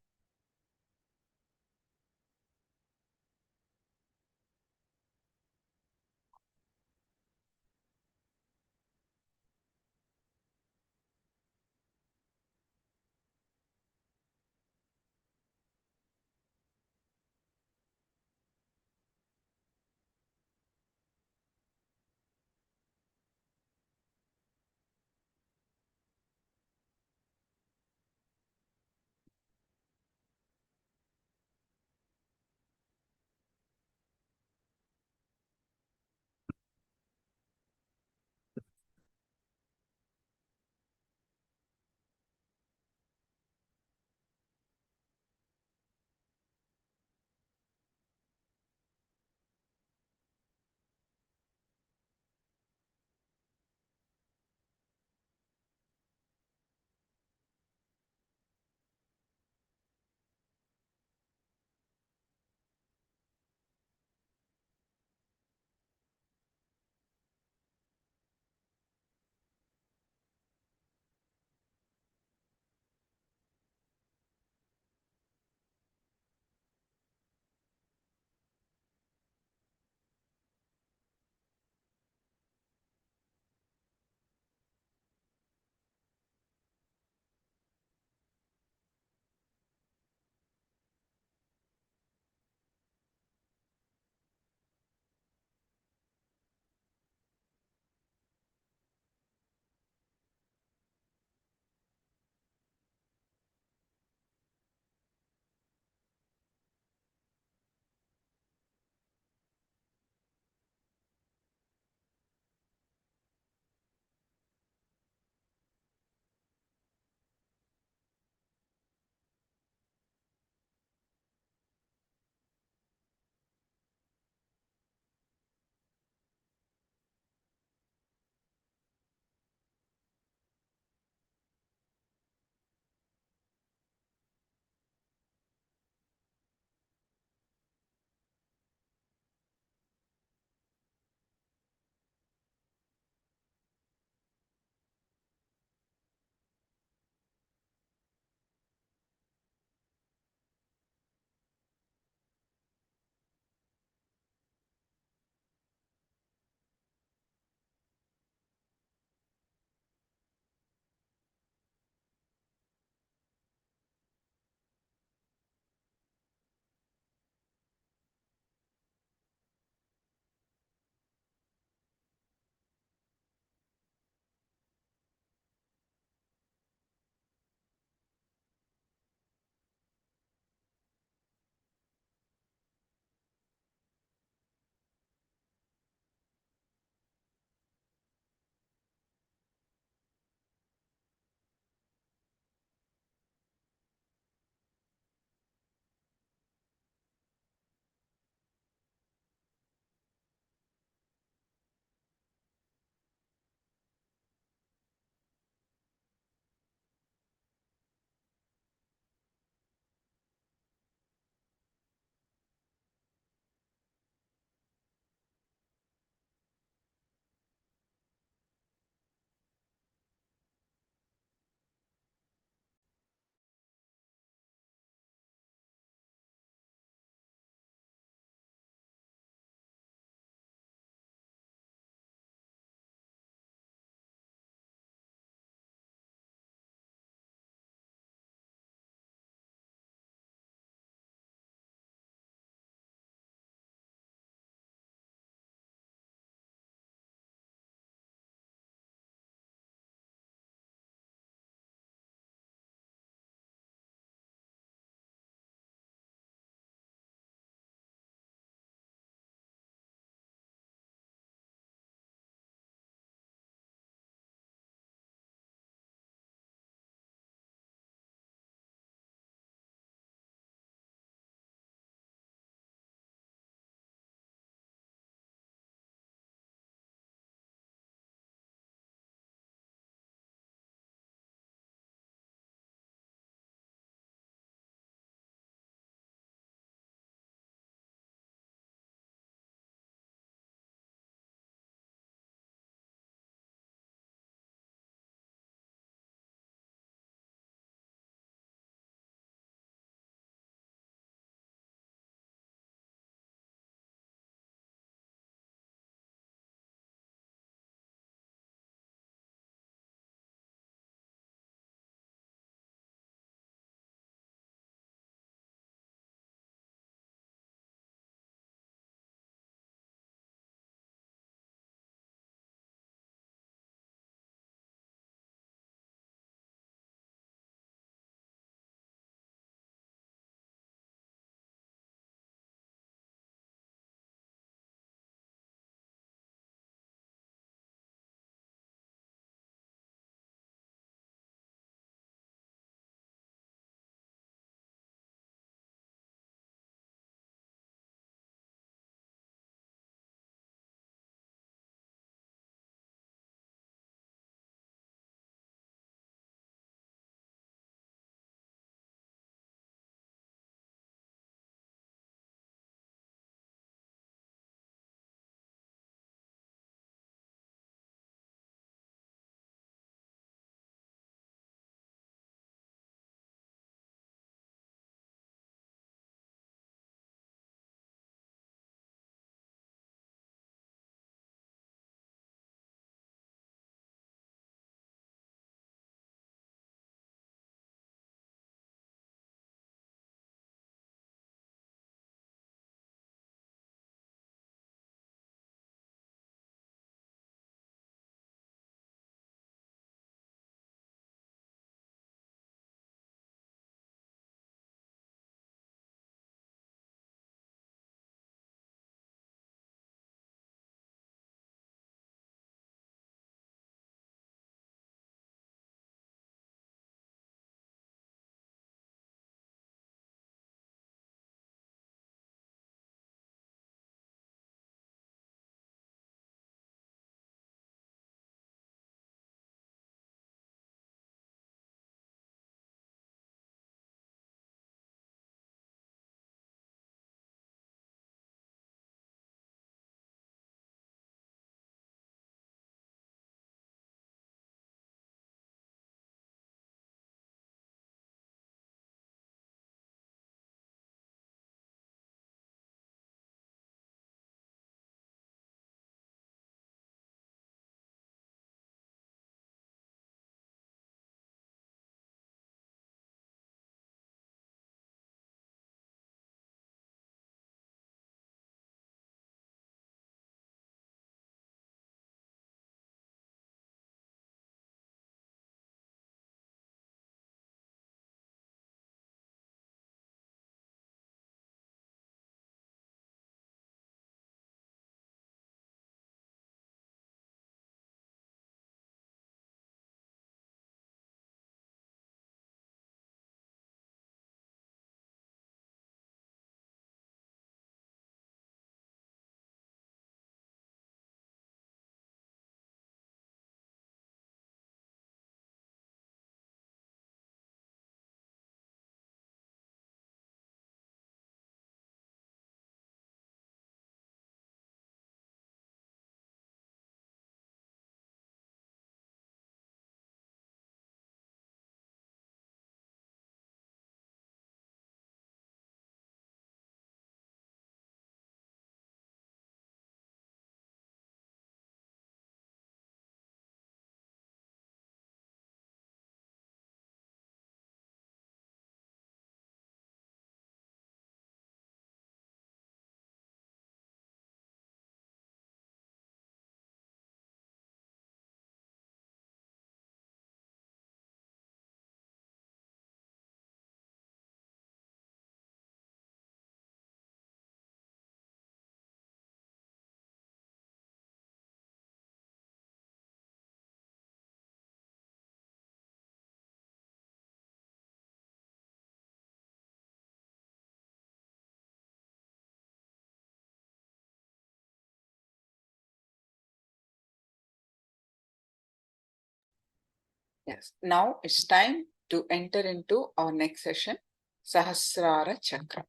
Yes, now it's time to enter into our next session, Sahasrara Chakra.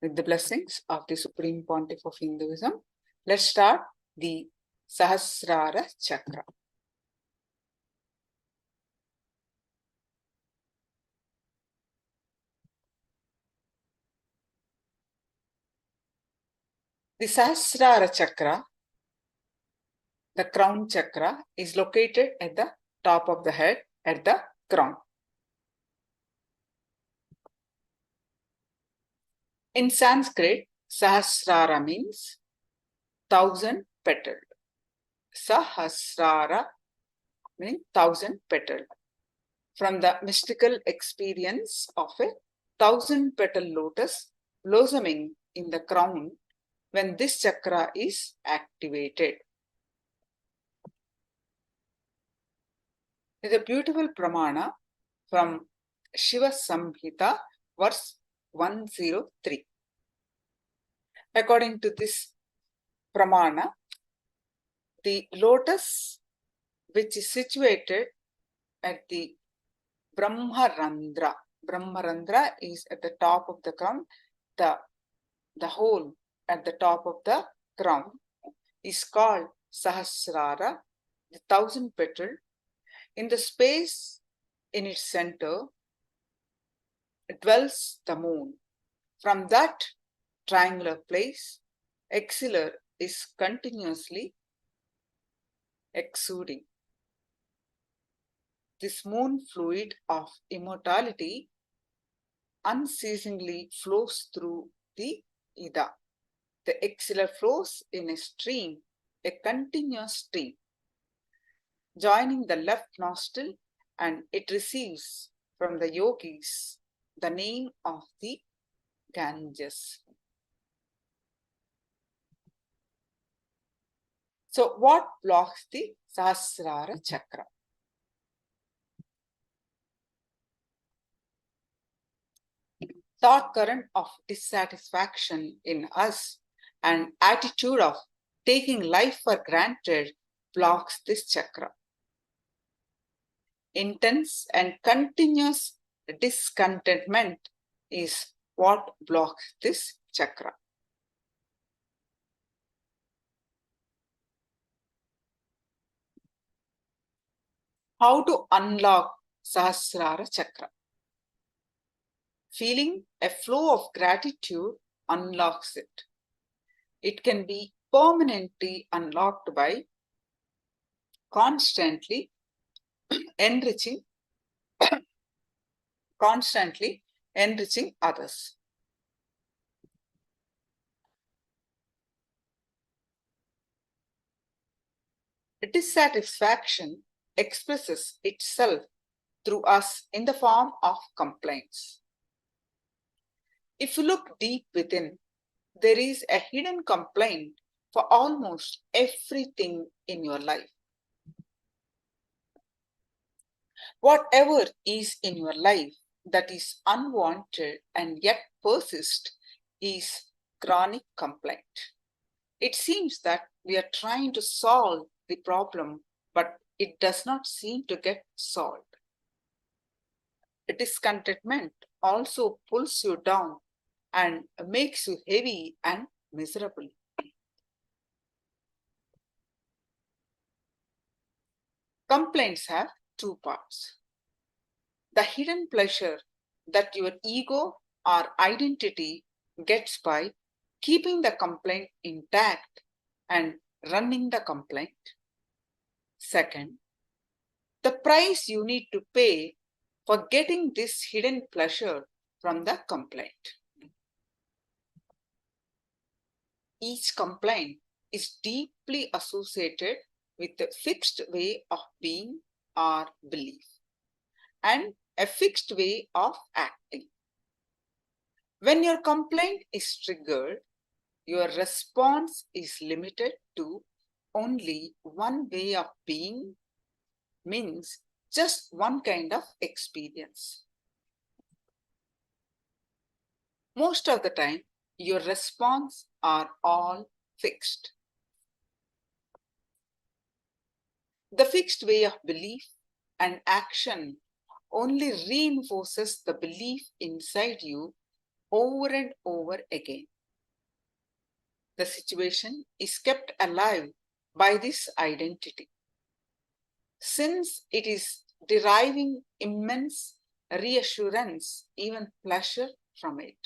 With the blessings of the Supreme Pontiff of Hinduism, let's start the Sahasrara Chakra. The Sahasrara Chakra, the crown chakra, is located at the top of the head at the crown. In Sanskrit, Sahasrara means 1,000 petaled. Sahasrara means 1,000 petaled. From the mystical experience of a 1,000-petal lotus blossoming in the crown when this chakra is activated. It is a beautiful pramana from Shiva Samhita, verse 103. According to this pramana, the lotus, which is situated at the Brahmarandra. Brahmarandra is at the top of the crown. The hole at the top of the crown is called Sahasrara, the 1,000 petal. In the space in its center dwells the moon. From that triangular place, exhalation is continuously exuding. This moon fluid of immortality unceasingly flows through the Ida. The exhalation flows in a stream, a continuous stream, joining the left nostril, and it receives from the yogis the name of the Ganges. So what blocks the Sahasrara Chakra? Thought current of dissatisfaction in us and attitude of taking life for granted blocks this chakra. Intense and continuous discontentment is what blocks this chakra. How to unlock Sahasrara Chakra? Feeling a flow of gratitude unlocks it. It can be permanently unlocked by constantly enriching others. Dissatisfaction expresses itself through us in the form of complaints. If you look deep within, there is a hidden complaint for almost everything in your life. Whatever is in your life that is unwanted and yet persists is chronic complaint. It seems that we are trying to solve the problem, but it does not seem to get solved. Discontentment also pulls you down and makes you heavy and miserable. Complaints have two parts. The hidden pleasure that your ego or identity gets by keeping the complaint intact and running the complaint. Second, the price you need to pay for getting this hidden pleasure from the complaint. Each complaint is deeply associated with a fixed way of being or belief and a fixed way of acting. When your complaint is triggered, your response is limited to only one way of being, means just one kind of experience. Most of the time, your response are all fixed. The fixed way of belief and action only reinforces the belief inside you over and over again. The situation is kept alive by this identity, since it is deriving immense reassurance, even pleasure from it.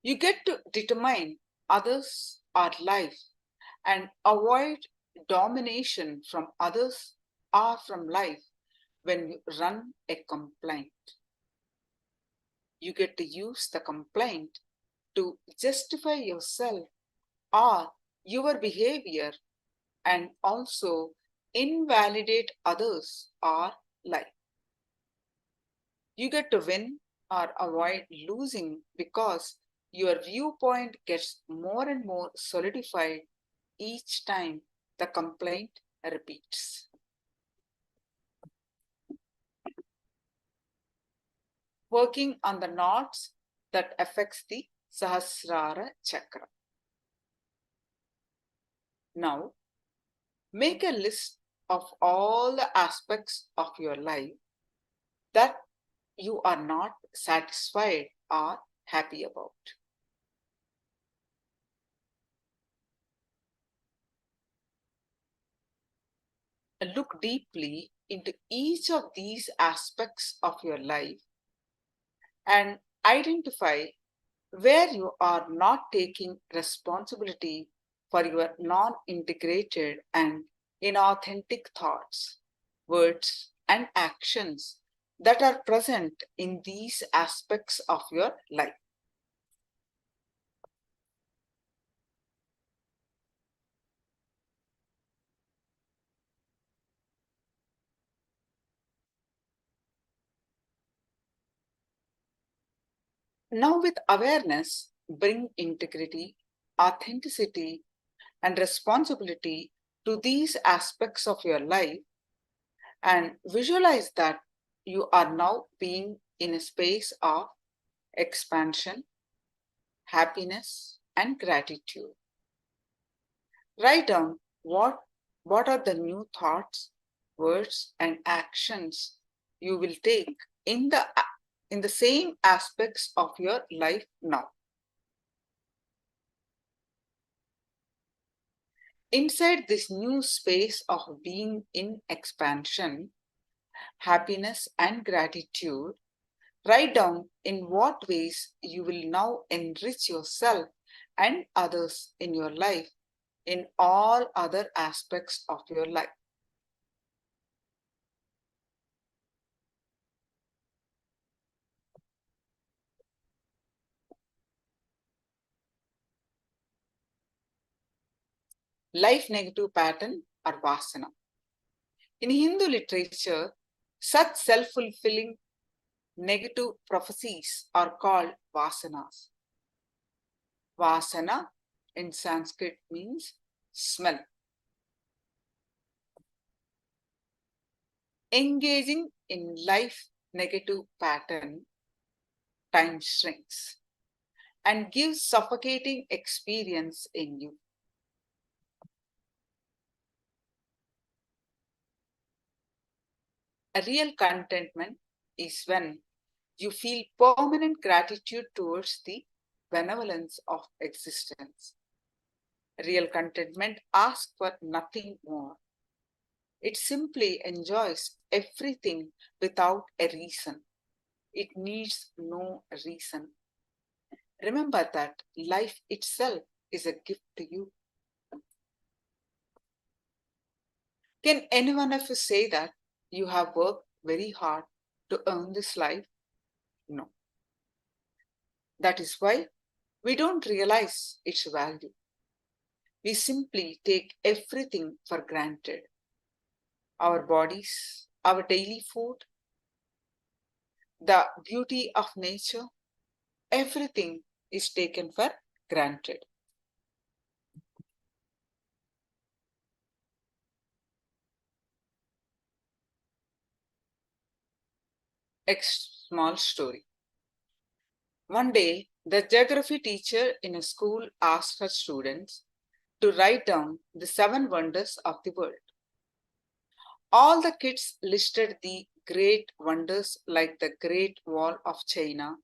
You get to determine others or life and avoid domination from others or from life when you run a complaint. You get to use the complaint to justify yourself or your behavior and also invalidate others or life. You get to win or avoid losing because your viewpoint gets more and more solidified each time the complaint repeats. Working on the knots that affects the Sahasrara Chakra. Now, make a list of all the aspects of your life that you are not satisfied or happy about. Look deeply into each of these aspects of your life and identify where you are not taking responsibility for your non-integrated and inauthentic thoughts, words, and actions that are present in these aspects of your life. Now, with awareness, bring integrity, authenticity, and responsibility to these aspects of your life and visualize that you are now being in a space of expansion, happiness, and gratitude. Write down what are the new thoughts, words, and actions you will take in the same aspects of your life now. Inside this new space of being in expansion, happiness, and gratitude, write down in what ways you will now enrich yourself and others in your life in all other aspects of your life. Life negative pattern or vasana. In Hindu literature, such self-fulfilling negative prophecies are called vasanas. Vasana in Sanskrit means smell. Engaging in life negative pattern, time shrinks and gives suffocating experience in you. A real contentment is when you feel permanent gratitude towards the benevolence of existence. Real contentment asks for nothing more. It simply enjoys everything without a reason. It needs no reason. Remember that life itself is a gift to you. Can any one of you say that you have worked very hard to earn this life? No. That is why we don't realize its value. We simply take everything for granted. Our bodies, our daily food, the beauty of nature, everything is taken for granted. A small story. One day, the geography teacher in a school asked her students to write down the 7 wonders of the world. All the kids listed the great wonders like the Great Wall of China,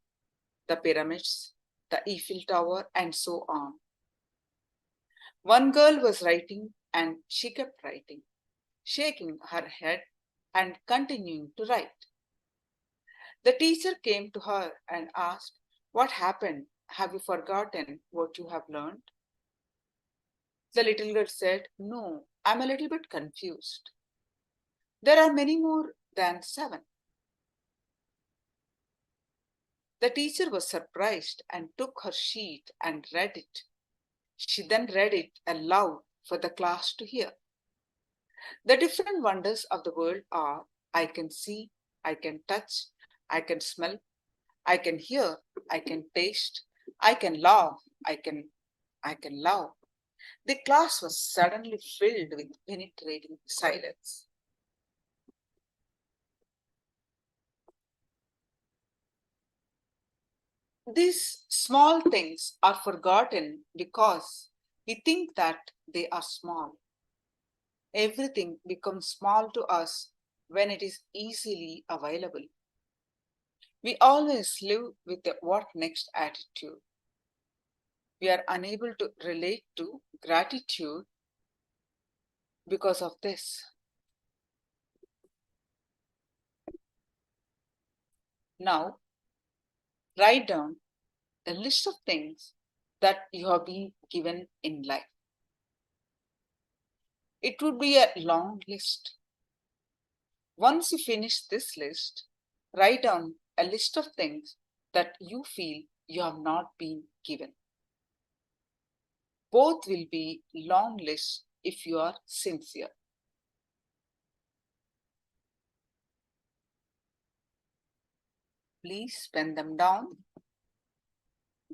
the pyramids, the Eiffel Tower, and so on. One girl was writing and she kept writing, shaking her head and continuing to write. The teacher came to her and asked, "What happened? Have you forgotten what you have learned?" The little girl said, "No, I'm a little bit confused. There are many more than 7. The teacher was surprised and took her sheet and read it. She then read it aloud for the class to hear. The different wonders of the world are: I can see, I can touch, I can smell, I can hear, I can taste, I can laugh, I can love. The class was suddenly filled with penetrating silence. These small things are forgotten because we think that they are small. Everything becomes small to us when it is easily available. We always live with the what next attitude. We are unable to relate to gratitude because of this. Now, write down a list of things that you have been given in life. It would be a long list. Once you finish this list, write down a list of things that you feel you have not been given. Both will be long lists if you are sincere. Please pen them down.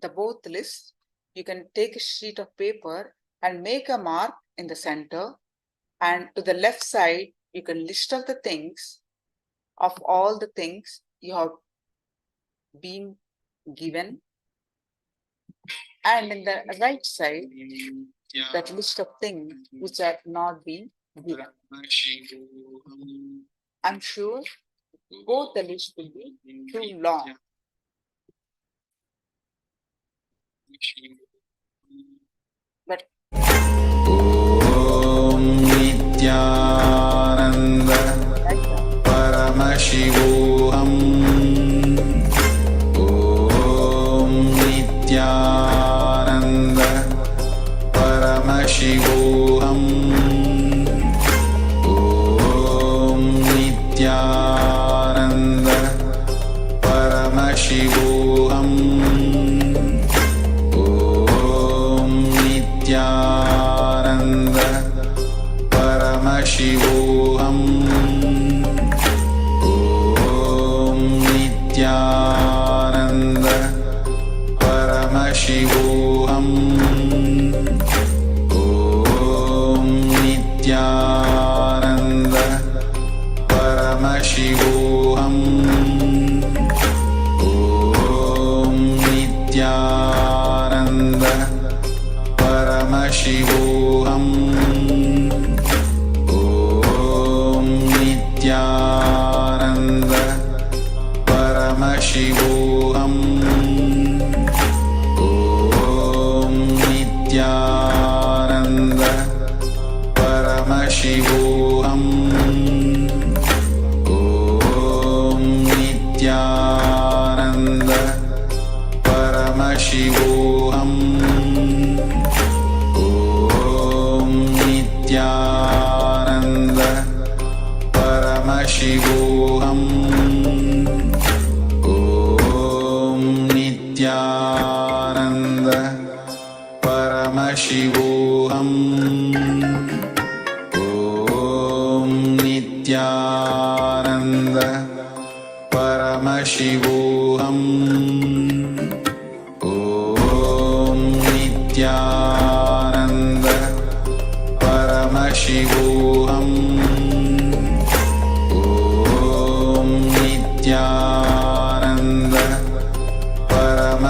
The both lists, you can take a sheet of paper and make a mark in the center, and to the left side you can list of the things, of all the things you have been given, and in the right side that list of things which are not being given. I'm sure both the lists will be too long. But Om Nithyananda Paramashivoham. Om Nithyananda Paramashivoham. Om Nithyananda Paramashivoham. Om Nithyananda Paramashivoham. Om Nithyananda Paramashivoham. Om Nithyananda Paramashivoham. Om Nithyananda Paramashivoham. Om Nithyananda Paramashivoham. Om Nithyananda Paramashivoham. Om Nithyananda Paramashivoham. Om Nithyananda Paramashivoham. Om Nithyananda Paramashivoham. Om Nithyananda Paramashivoham. Om Nithyananda Paramashivoham. Om Nithyananda Paramashivoham.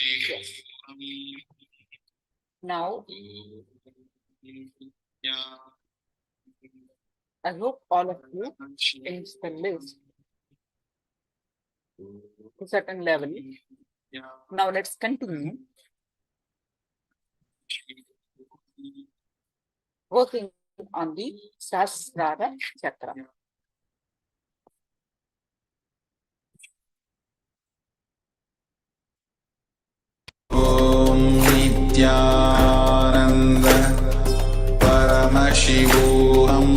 Yes. Now, I hope all of you finish the list to certain level. Now let's continue working on the Sahasrara Chakra. Om Nithyananda Paramashivoham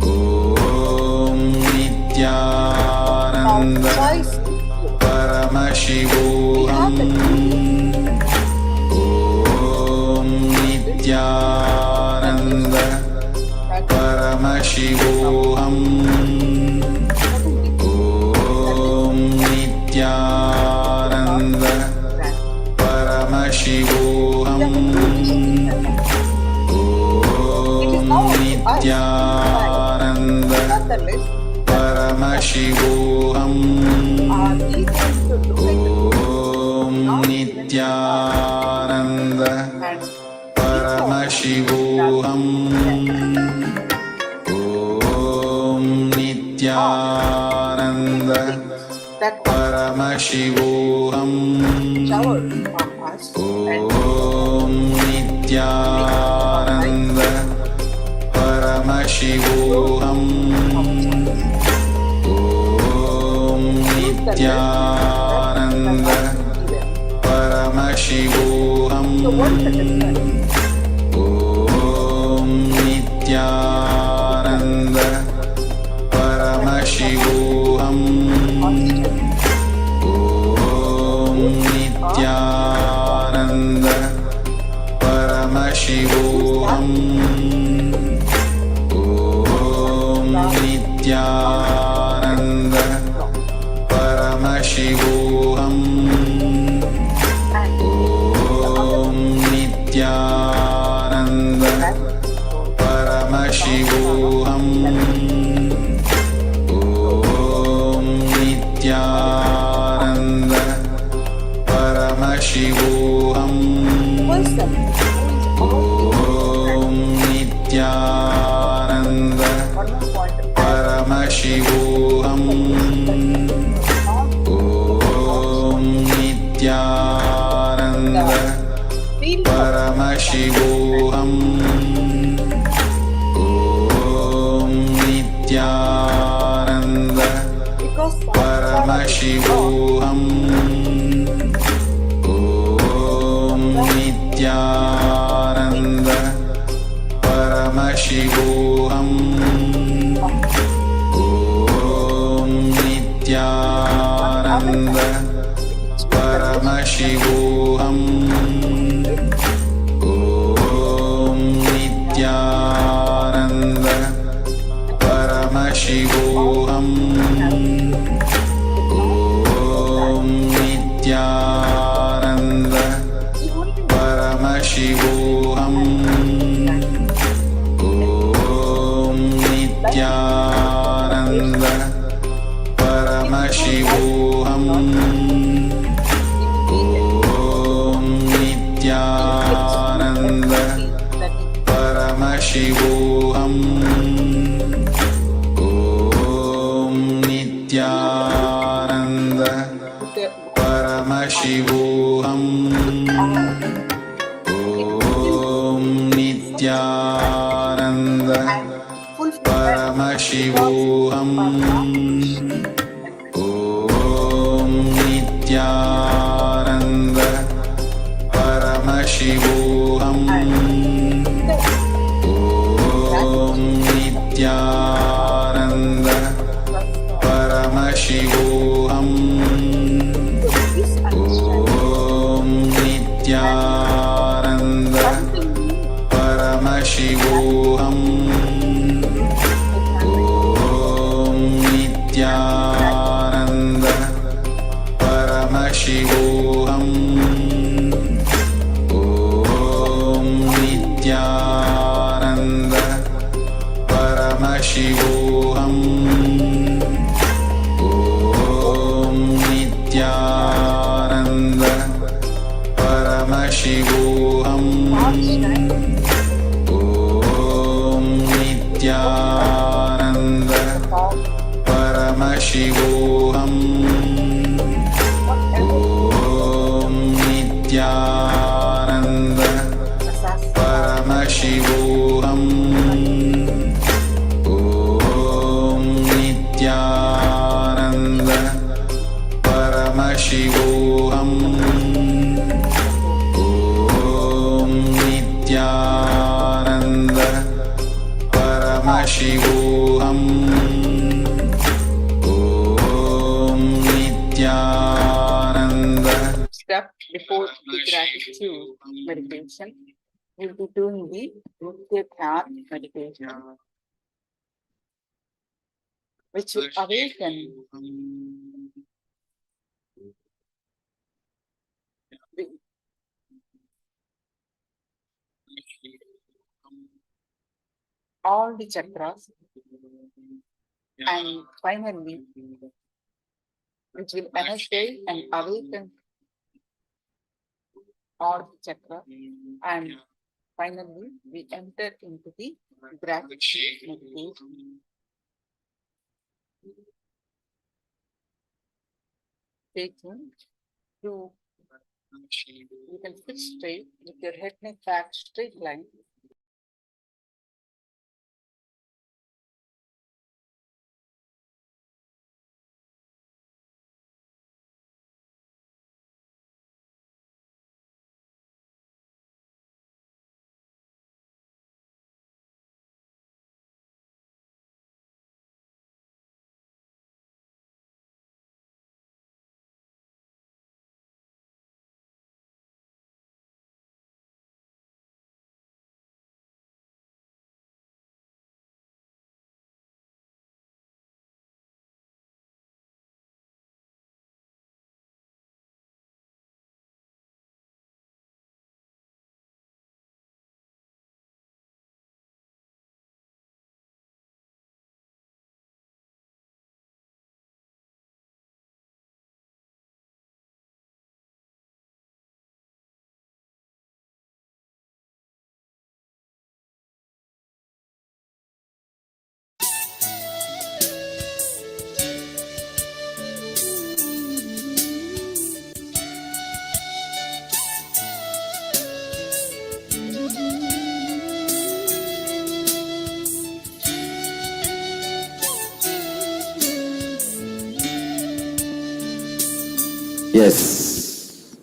Om Nithyananda Paramashivoham Om Nithyananda Paramashivoham Om Nithyananda Paramashivoham Om Nithyananda Paramashivoham Om Nithyananda Paramashivoham Om Nithyananda Paramashivoham Om Nithyananda Paramashivoham Shower from us and Om Nithyananda Paramashivoham Om Nithyananda Paramashivoham so what is the difference? Om Nithyananda Paramashivoham Om Nithyananda Paramashivoham Om Nithyananda Paramashivoham Om Nithyananda Paramashivoham Om Nithyananda Paramashivoham Wisdom. Om Nithyananda Paramashivoham Om Nithyananda Paramashivoham Om Nithyananda Paramashivoham Om Nithyananda Paramashivoham Om Nithyananda Paramashivoham Om Nithyananda Paramashivoham Om Nithyananda Paramashivoham Om Nithyananda Paramashivoham Om Nithyananda Paramashivoham Om Nithyananda Paramashivoham Om Nithyananda Paramashivoham Om Nithyananda Paramashivoham Om Nithyananda Paramashivoham Om Nithyananda Paramashivoham Om Nithyananda Paramashivoham Om Nithyananda Paramashivoham Om Nithyananda Paramashivoham Om Nithyananda Paramashivoham Om Nithyananda Paramashivoham Om Nithyananda Paramashivoham Om Nithyananda. Step before the gratitude meditation, we'll be doing the Nithyananda meditation, which will awaken the all the chakras, and finally, which will energize and awaken all the chakras, and finally, we enter into the gratitude meditation. Stay tuned. You can sit straight with your head neck back straight line. Yes.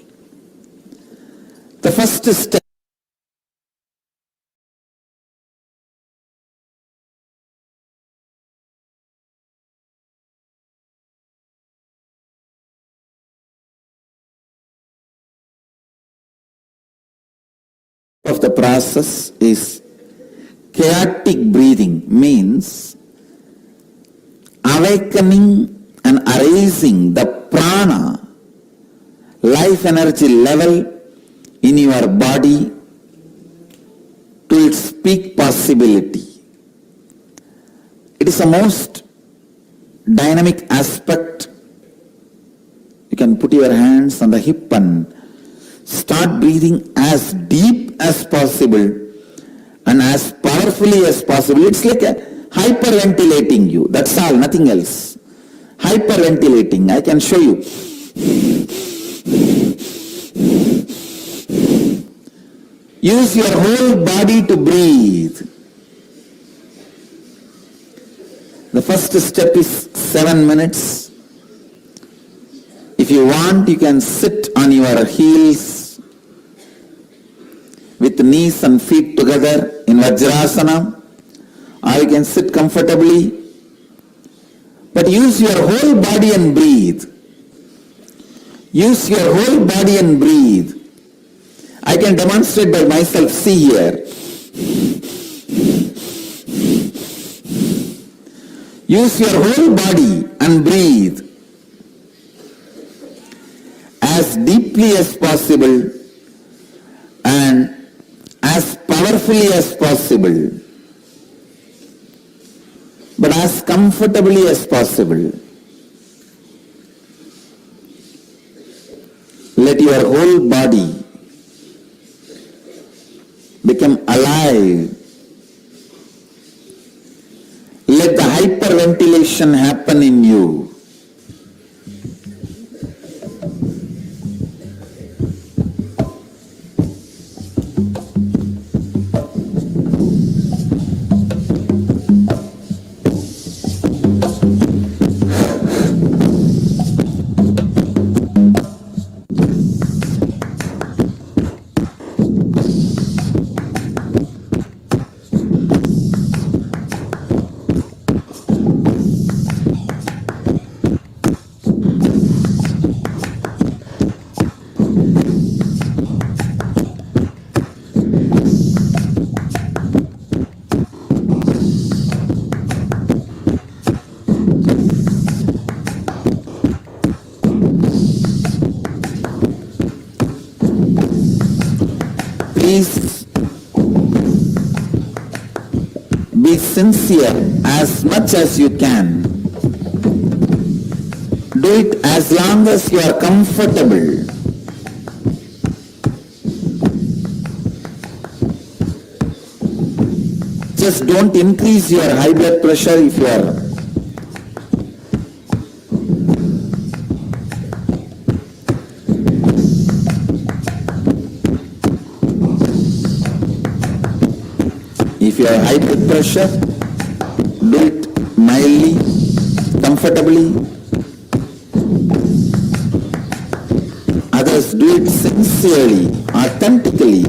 The first step of the process is chaotic breathing, means awakening and arising the prana, life energy level in your body to its peak possibility. It is the most dynamic aspect. You can put your hands on the hip and start breathing as deep as possible and as powerfully as possible. It's like a hyperventilating you. That's all, nothing else. Hyperventilating. I can show you. Use your whole body to breathe. The first step is 7 minutes. If you want, you can sit on your heels with knees and feet together in Vajrasana, or you can sit comfortably. But use your whole body and breathe. Use your whole body and breathe. I can demonstrate by myself. See here. Use your whole body and breathe as deeply as possible and as powerfully as possible, but as comfortably as possible. Let your whole body become alive. Let the hyperventilation happen in you. Please be sincere as much as you can. Do it as long as you are comfortable. Just don't increase your high blood pressure if you are high blood pressure, do it mildly, comfortably. Others do it sincerely, authentically.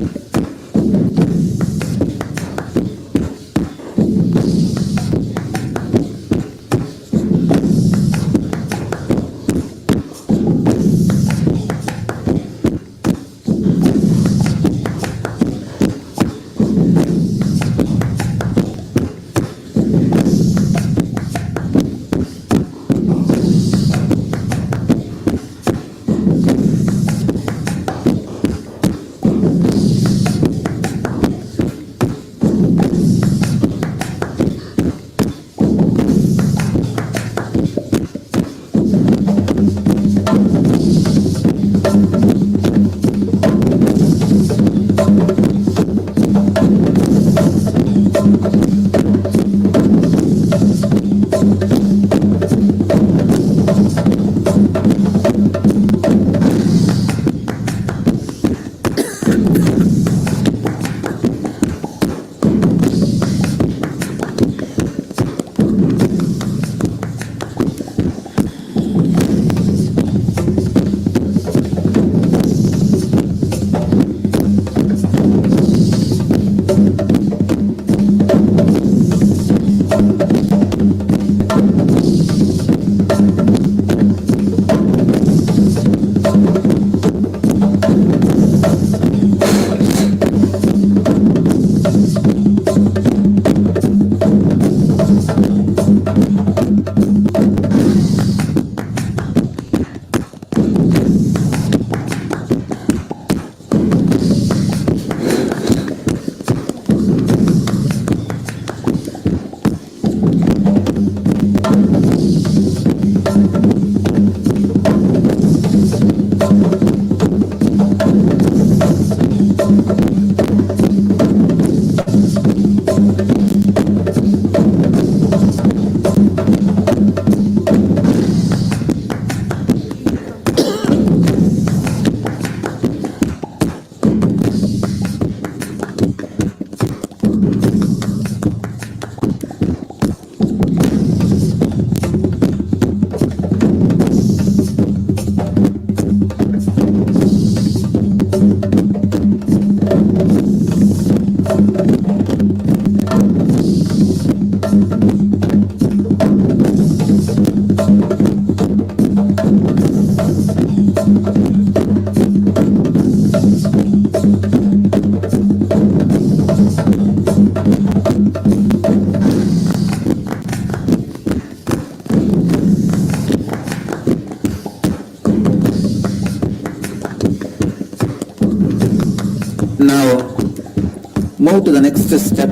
move to the next step.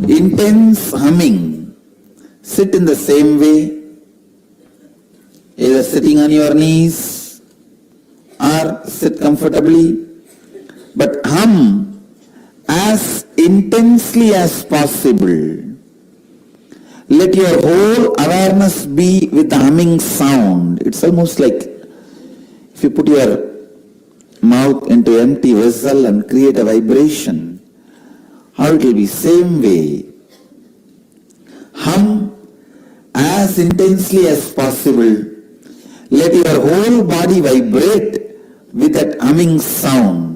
Intense humming. Sit in the same way, either sitting on your knees or sit comfortably, but hum as intensely as possible. Let your whole awareness be with the humming sound. It's almost like if you put your mouth into empty vessel and create a vibration, how it will be same way. Hum as intensely as possible. Let your whole body vibrate with that humming sound.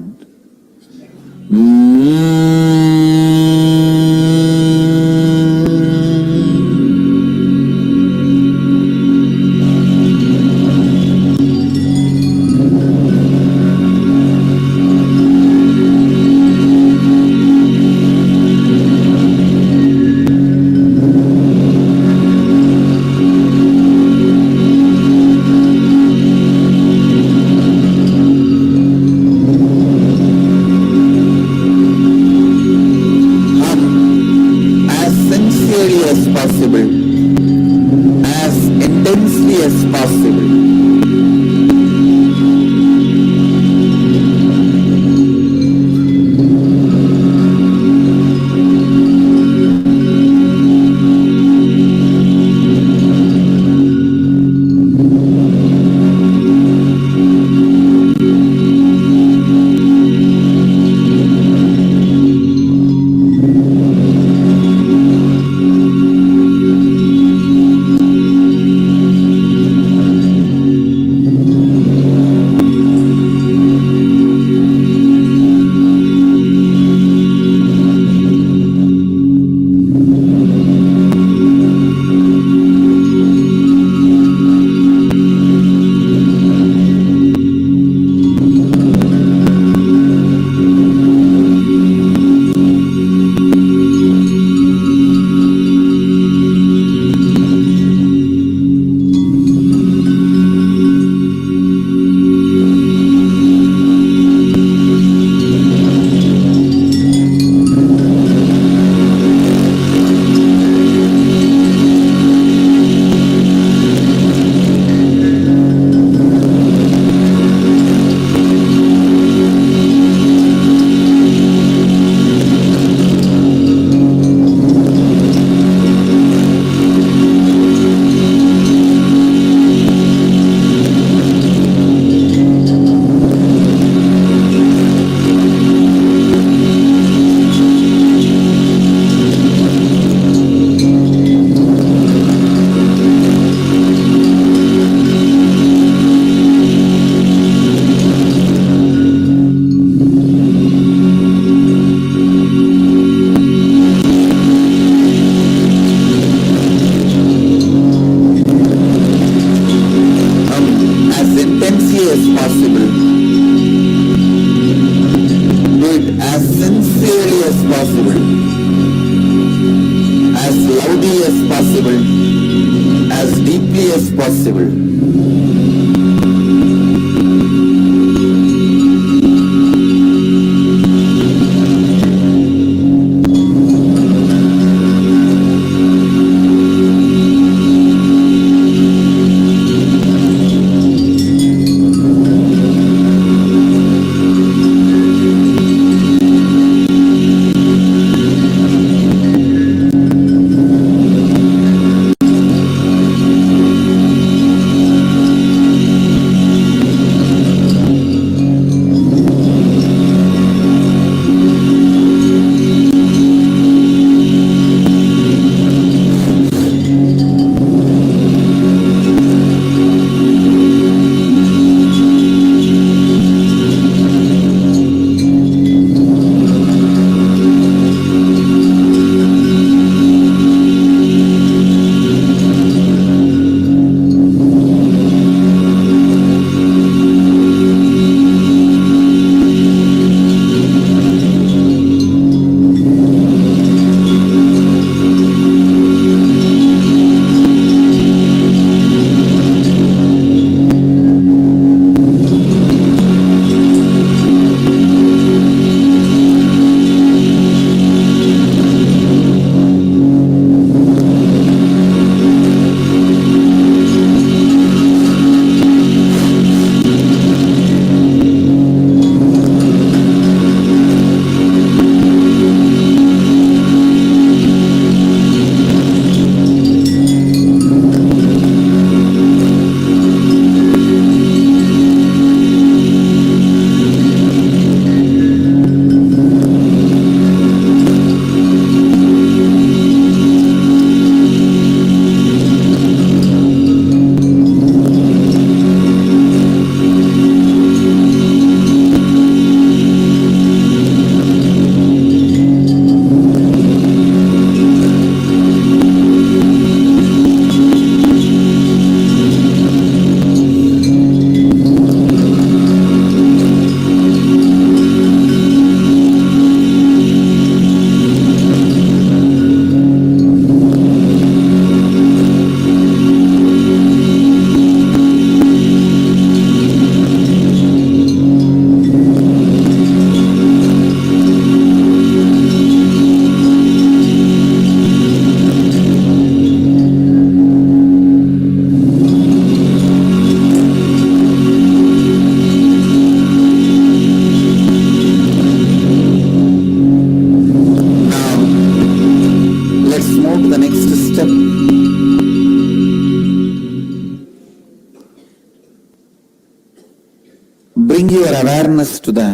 your awareness to the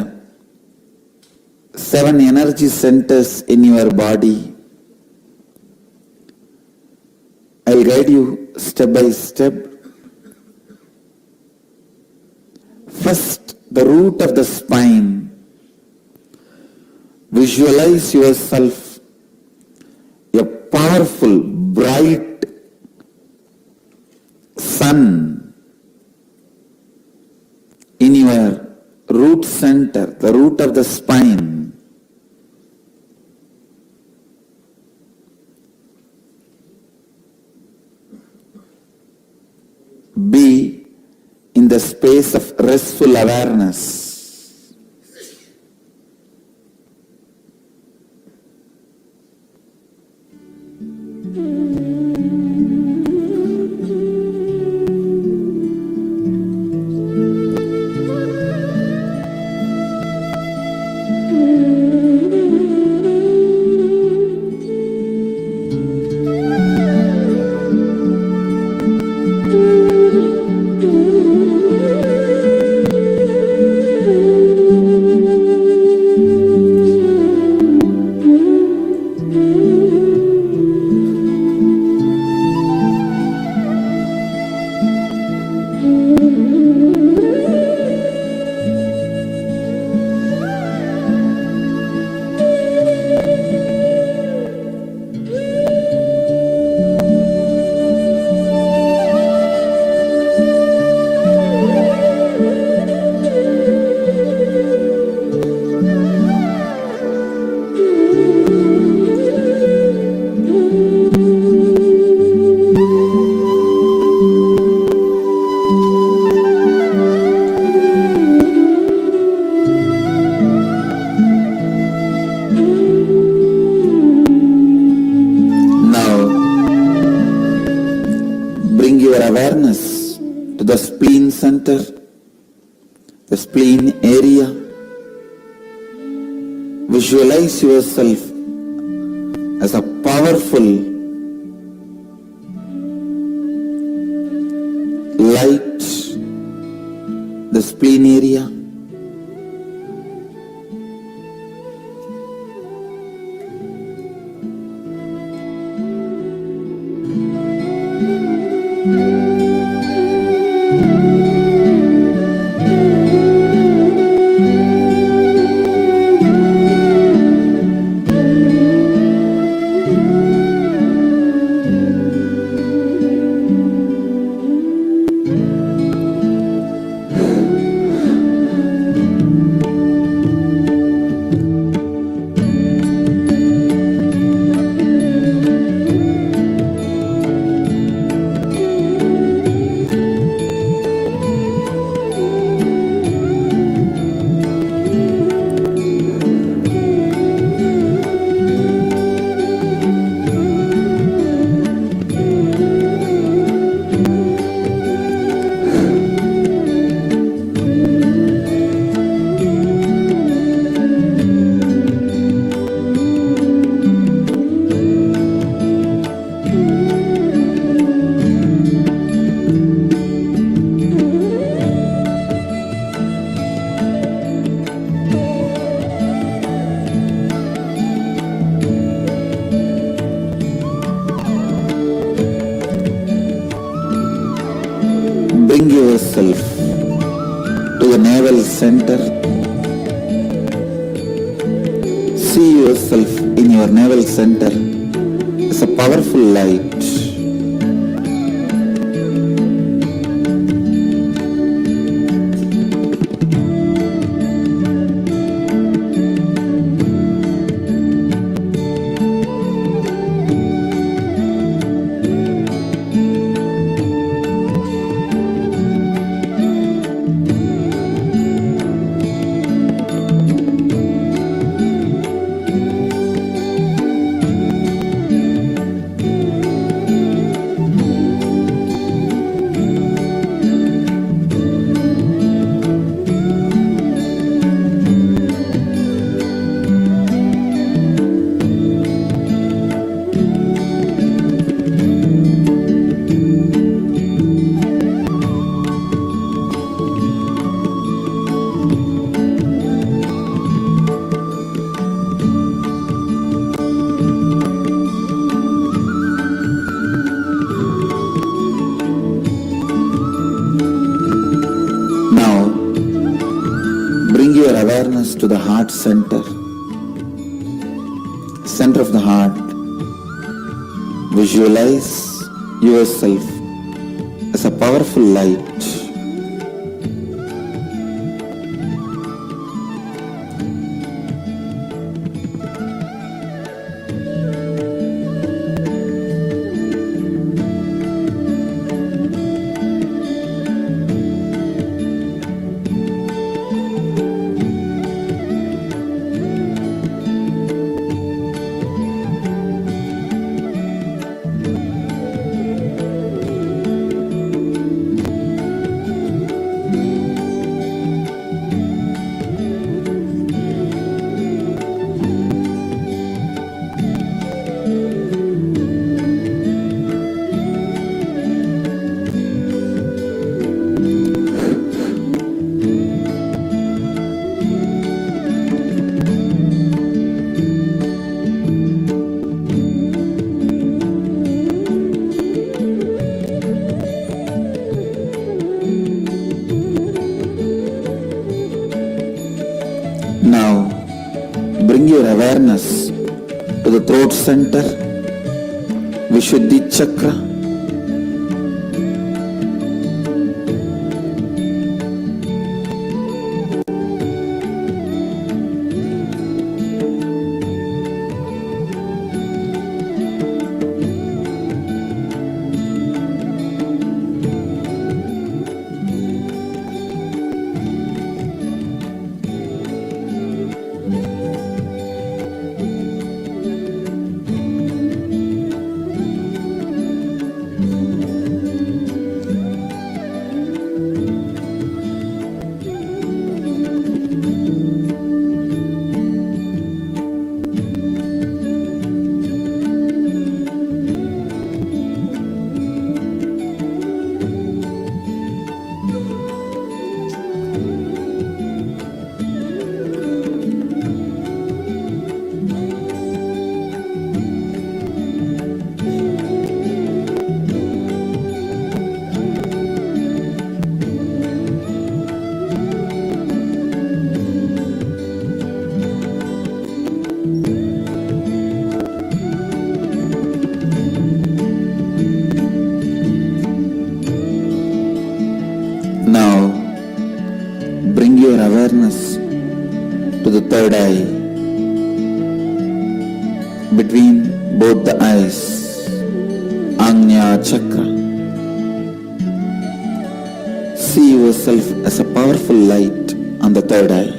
7 energy centers in your body. I'll guide you step by step. First, the root of the spine. Visualize yourself a powerful, bright sun in your root center, the root of the spine. Be in the space of restful awareness. Awareness to the spleen center, the spleen area. Visualize yourself as a powerful light, the spleen area. Bring yourself to the navel center. See yourself in your navel center as a powerful light. the heart center. Center of the heart. Visualize yourself as a powerful light. Now, bring your awareness to the throat center, Vishuddhi chakra. Now, bring your awareness to the third eye, between both the eyes, Agnya chakra. See yourself as a powerful light on the third eye.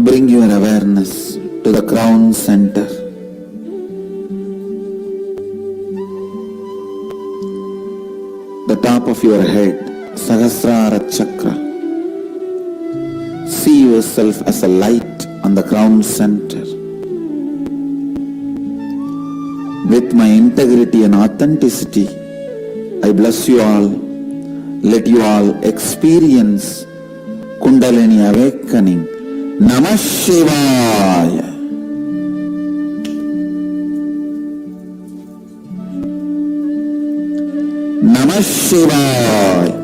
Bring your awareness to the crown center. The top of your head, Sahasrara chakra. See yourself as a light on the crown center. With my integrity and authenticity, I bless you all. Let you all experience Kundalini awakening. Namah Shivaya. Namah Shivaya.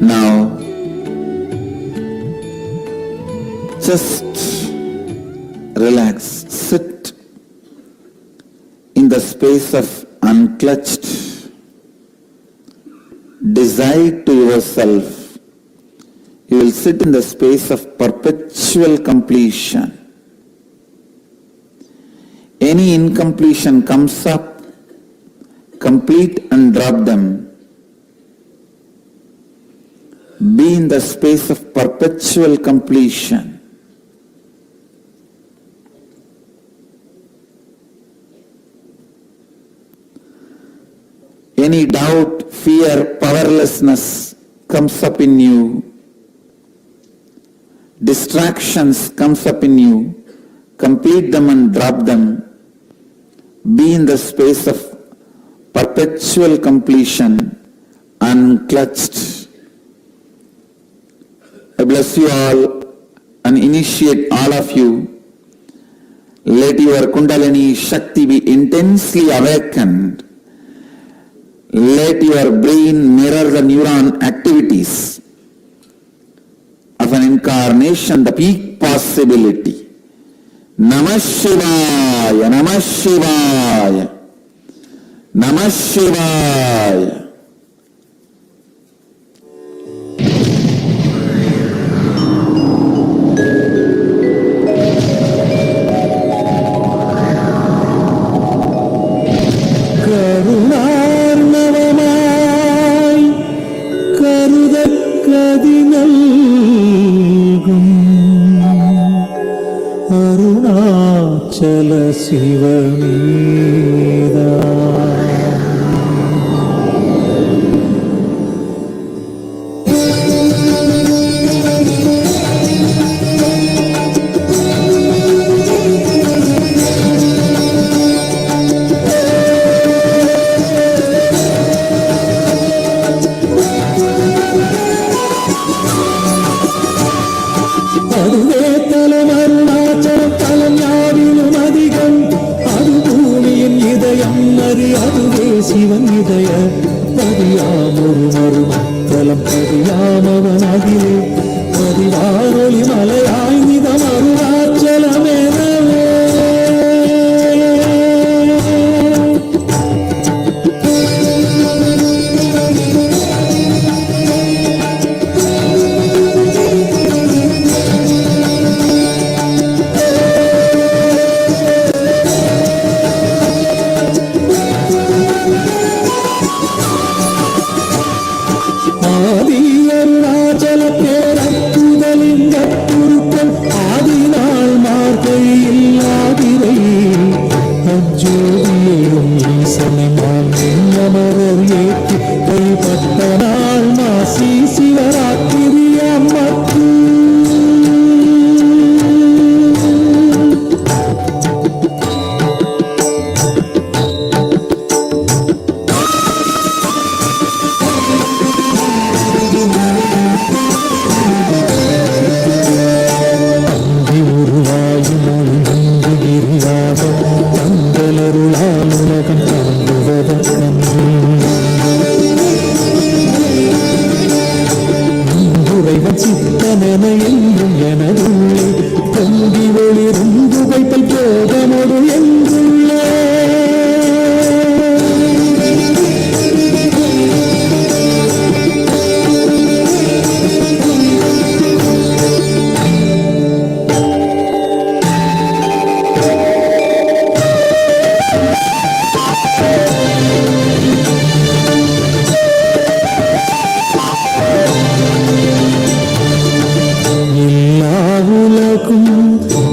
Now, just relax, sit in the space of unclutched, decide to yourself. You will sit in the space of perpetual completion. Any incompletion comes up, complete and drop them. Be in the space of perpetual completion. Any doubt, fear, powerlessness comes up in you. Distractions comes up in you. Complete them and drop them. Be in the space of perpetual completion, unclutched. I bless you all and initiate all of you. Let your Kundalini Shakti be intensely awakened. Let your brain mirror the neuron activities of an incarnation, the peak possibility. Namah Shivaya, Namah Shivaya, Namah Shivaya.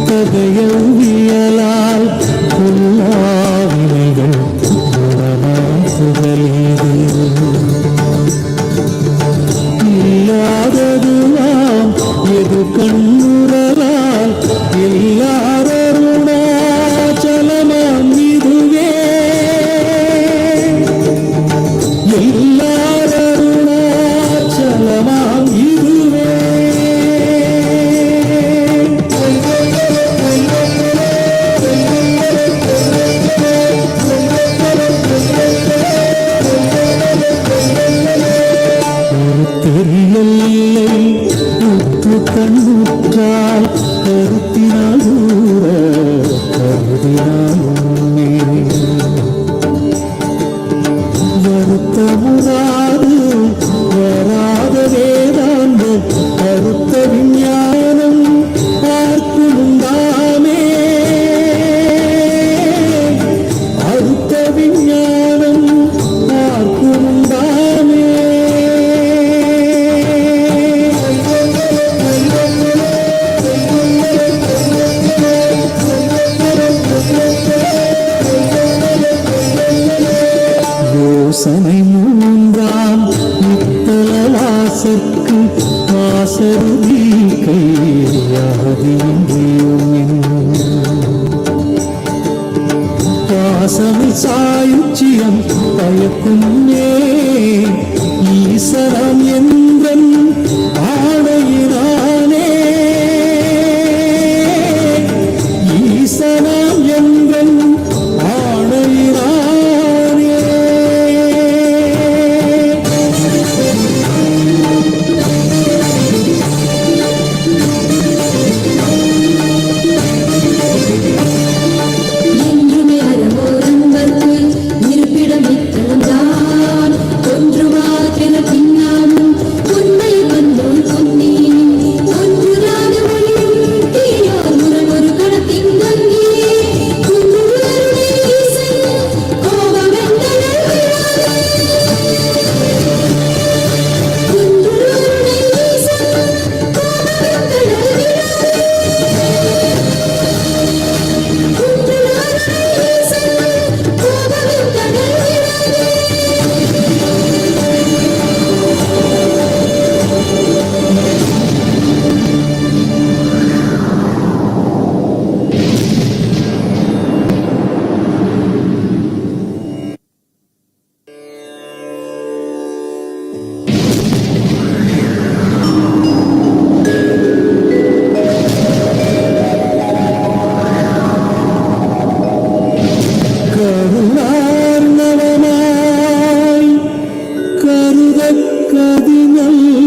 கதைய கூறாது வராத வேதாந்த கருத்த விஞ்ஞானம் பார்க்குமுண்டாமே அருத்த விஞ்ஞானம் பார்க்குமுண்டாமே யோசனை மூன்றாம் நித்தல வாசற்கு வாசருதி வாசமில் சாயுச்சியம் பயக்குமே ஈசரம் என்றன் ஆணையினானே ஈசனம் என்றன் ஆணையினானே என்றுமே அறவோரம்பத்து இருப்பிடம் இத்தலம்தான் ஒன்றுவாக்கென பின்னாலும் உண்மை வந்தோள் பொன்னி ஒன்றுராத மொழியும் தீயோர் முரண் ஒரு கணத்தின் தங்கி குன்றுருளருளே ஈசன் கோபமெந்தனல் குன்றுருளருளே ஈசன் கோபமெந்தனல் கருணார்ணவமாய் கருதக் கதிநல்கும்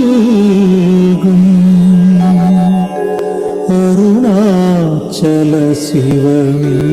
அருணாச்சல சிவமீதா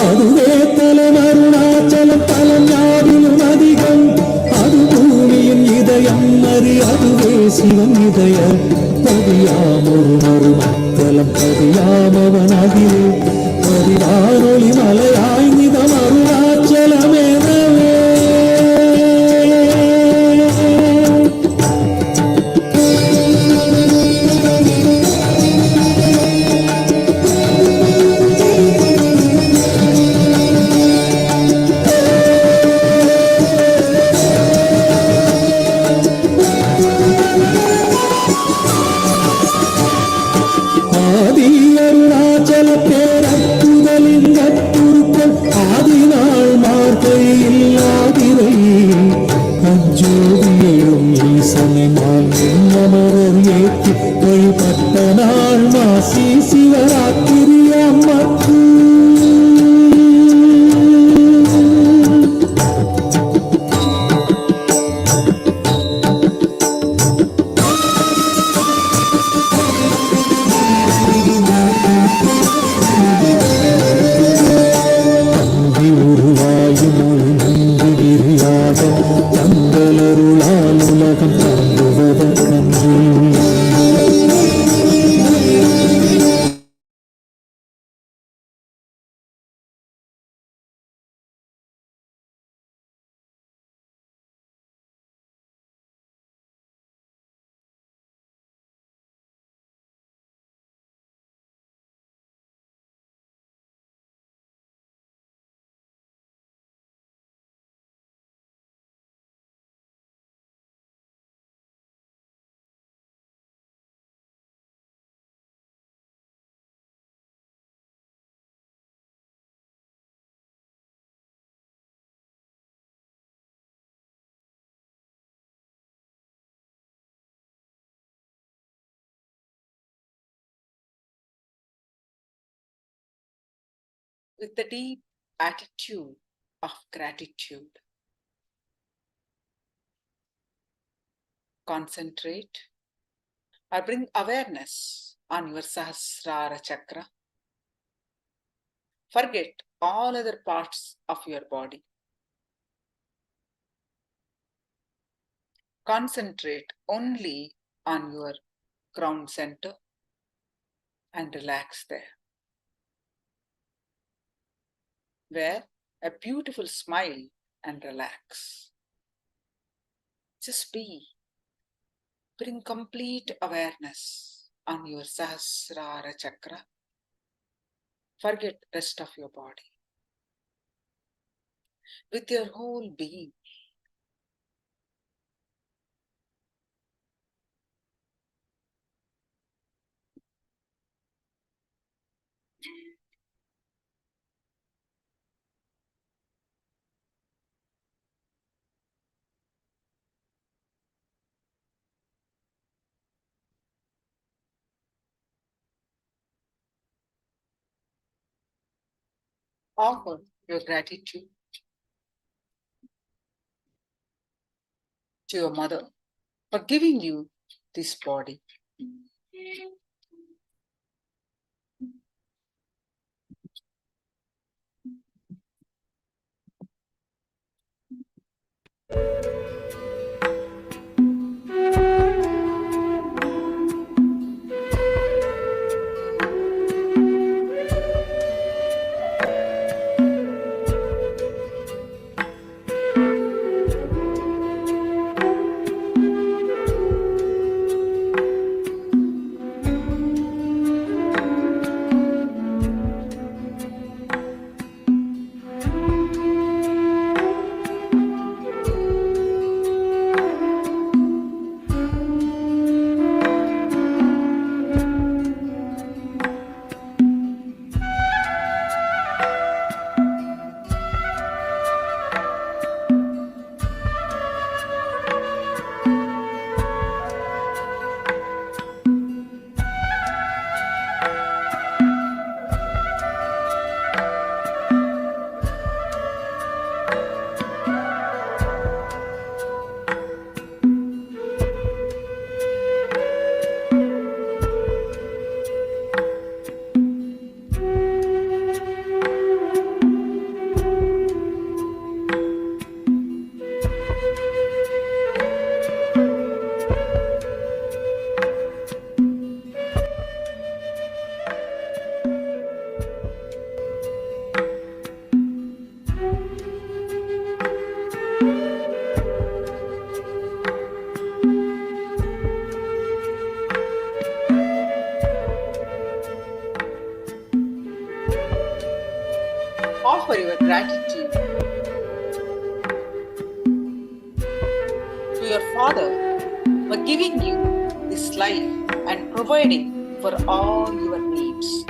அதுவே தலம் அருணாச்சலம் தலம் யாவிலும் அதிகம் அது பூமியின் இதயம் அதுவே சிவன் இதய பதியாம் ஒரு மறுமத்தலம் பதியாமவன் அதிலே பதிவாரொளி மலையாய் நிதம் அருணாச்சலமேனவே ஆதி அருணாச்சல பேரற்புதலின் அற்புறுத்தல் ஆதிநாள் மார்கையில் ஆதிரை அஜோதியும் ஈசனை மாங்கின் அமரர் ஏற்றி வழிபட்ட நாள் மாசி சிவராத்திரி அம்மக்கு உருவாயும் ஒரு நன்றி விரியாக தங்களருளால் உலகம் தங்குவதற்கன்று with the deep attitude of gratitude. Concentrate or bring awareness on your Sahasrara chakra. Forget all other parts of your body. Concentrate only on your crown center and relax there, where a beautiful smile and relax. Just be. Bring complete awareness on your Sahasrara chakra. Forget rest of your body. With your whole being. Offer your gratitude to your mother for giving you this body. Offer your gratitude to your father for giving you this life and providing for all your needs.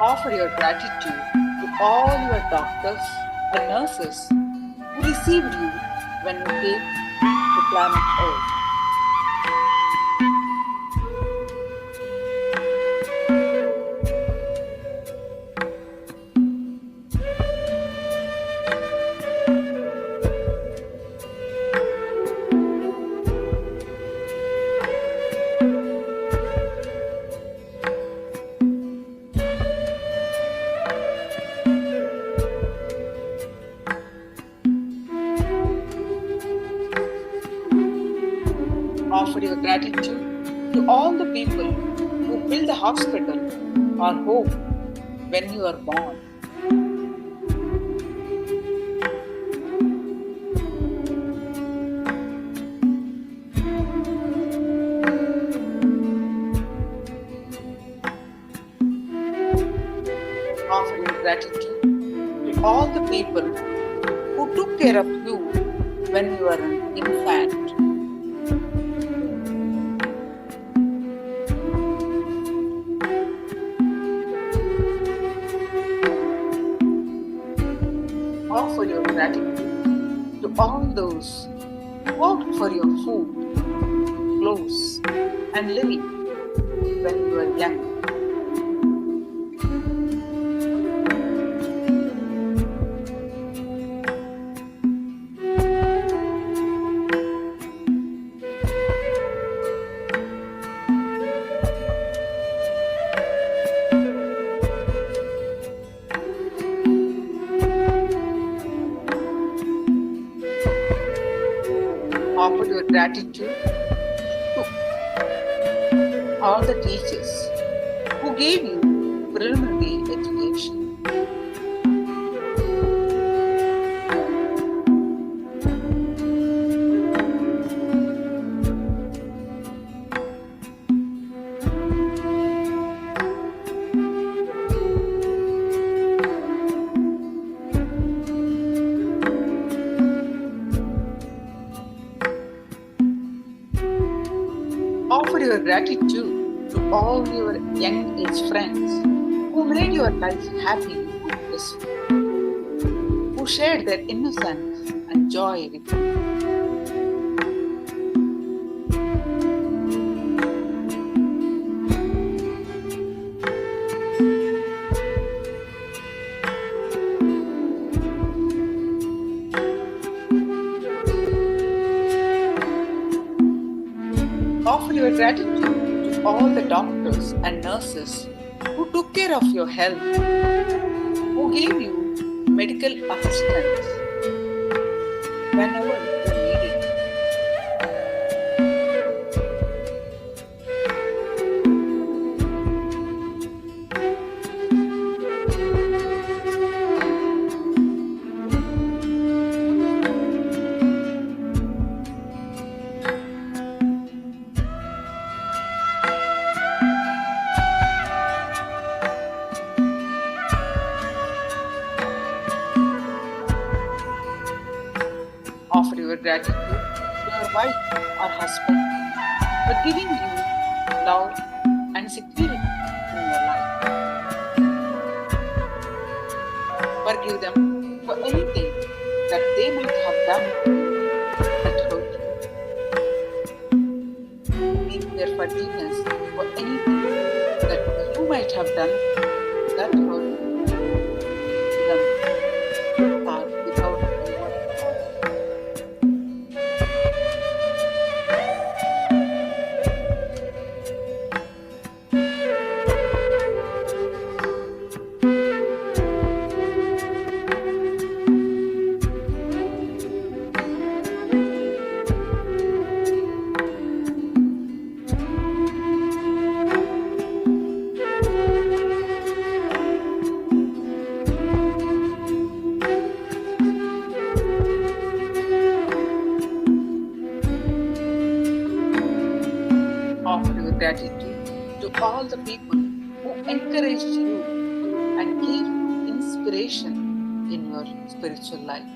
Offer your gratitude to all your doctors and nurses who received you when you came to planet Earth. Offer your gratitude to all the people who built the hospital or home when you are born. Offer your gratitude to all the people who took care of you when you were an infant. Offer your gratitude to all those who worked for your food, clothes, and living when you were young. Offer your gratitude to all the teachers who gave you preliminary education. Offer your gratitude to all your young age friends who made your life happy and blissful, who shared their innocence and joy with you. Offer your gratitude to all the doctors and nurses who took care of your health, who gave you medical assistance whenever you needed. Offer your gratitude to your wife or husband for giving you love and security in your life. Forgive them for anything that they might have done that hurt you. Seek their forgiveness for anything that you might have done that hurt them or without a word. Offer your gratitude to all the people who encouraged you and gave you inspiration in your spiritual life.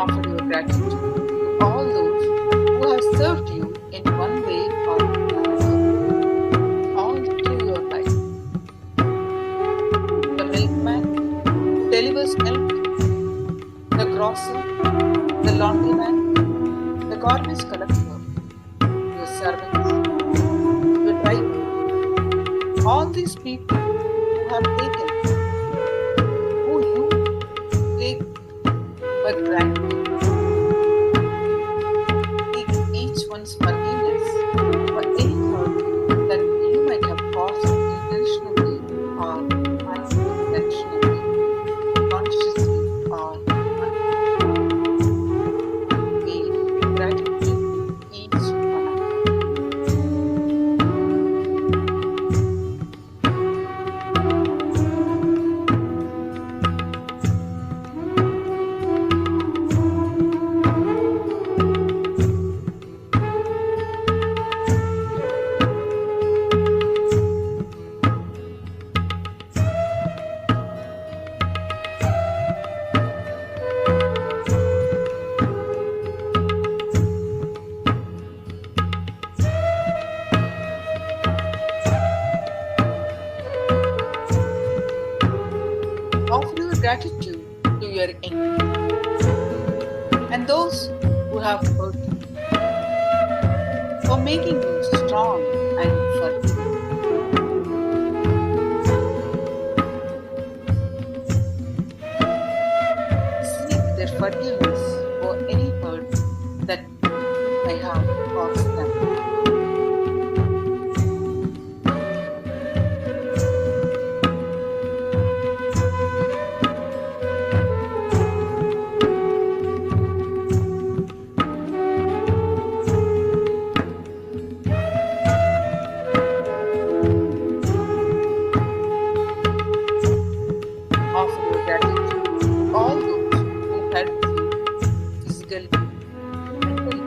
Offer your gratitude to all those who have served you in one way or another all through your life. The milkman who delivers milk, the grocer, the laundryman, the garbage collector, your servants, your driver, all these people who have taken, who you take for granted. Seek each one's forgiveness for any hurt that you might have caused intentionally or unintentionally, consciously or unconsciously. Be gratitude to each one of them. Offer your gratitude to your enemies and those who have hurt you for making you strong and forgiving. Seek their forgiveness for any hurt that you may have caused them. Offer your gratitude to all those who helped you physically, mentally,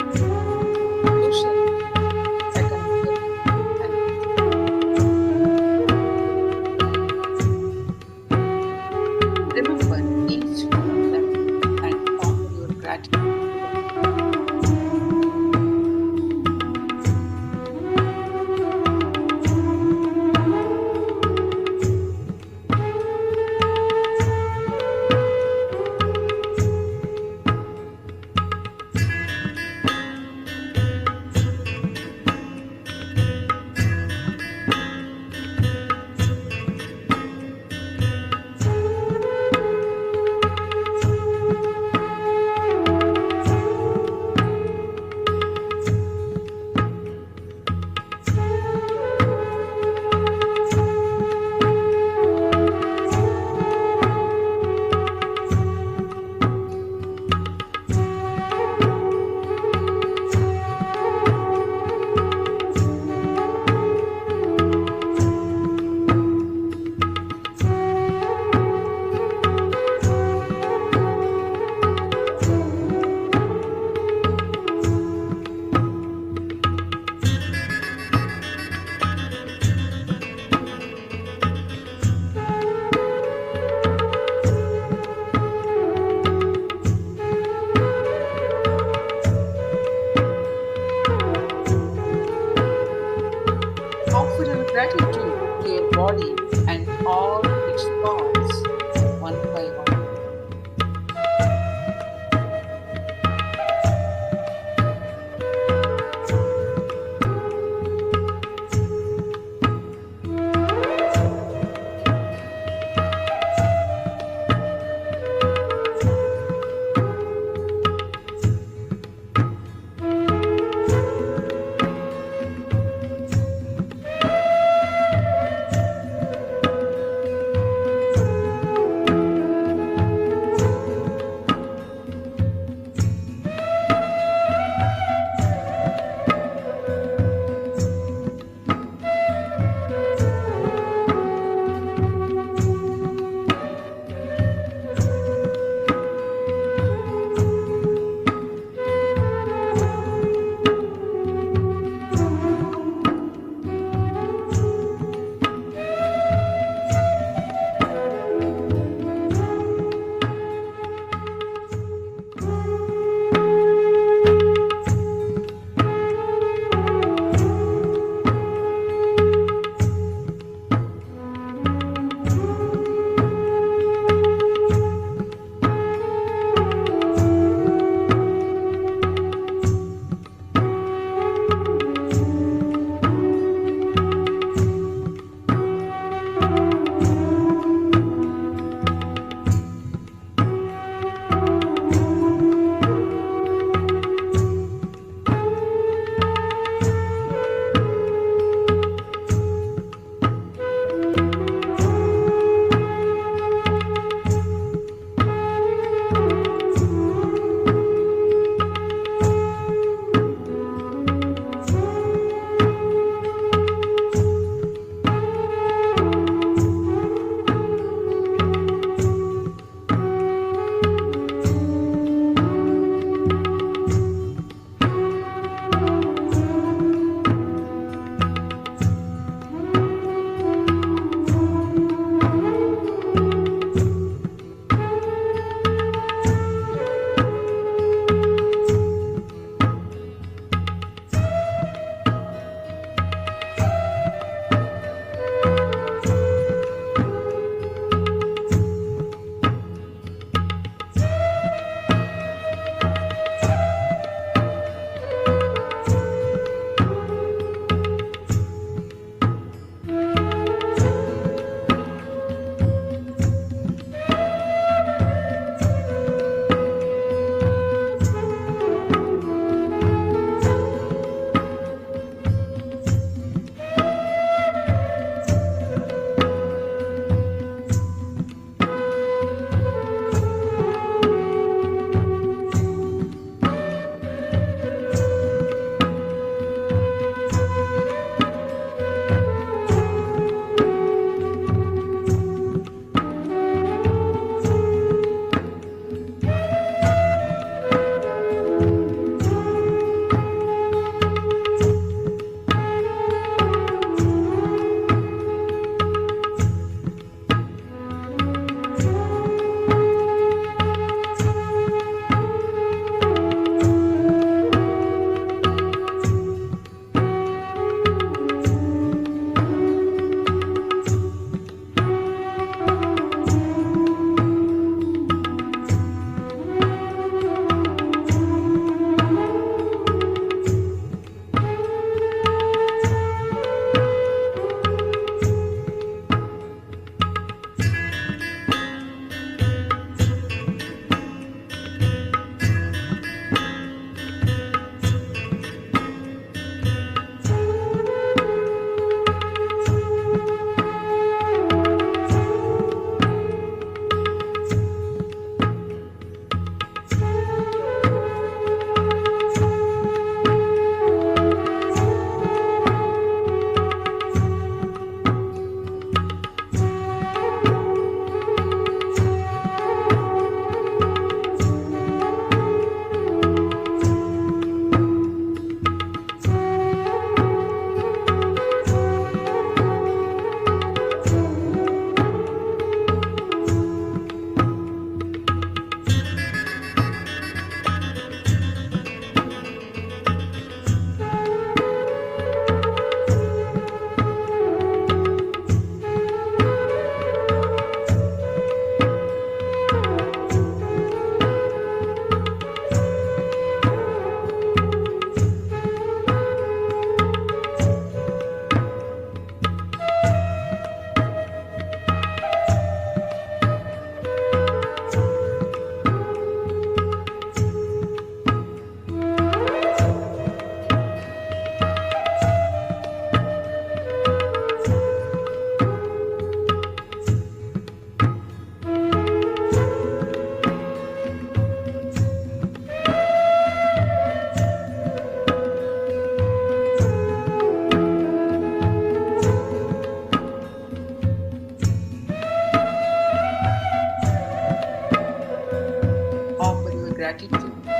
gratitude to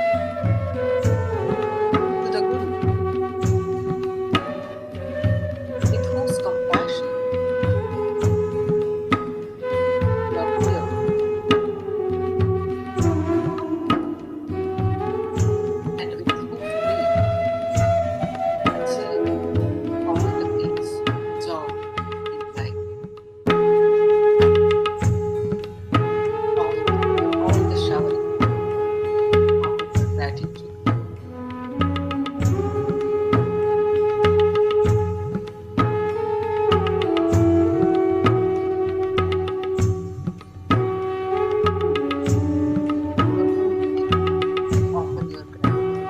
the Guru, with whose compassion you appear, and with whose grace you achieve all the peace, joy in life. All the showering of gratitude. Offer your gratitude.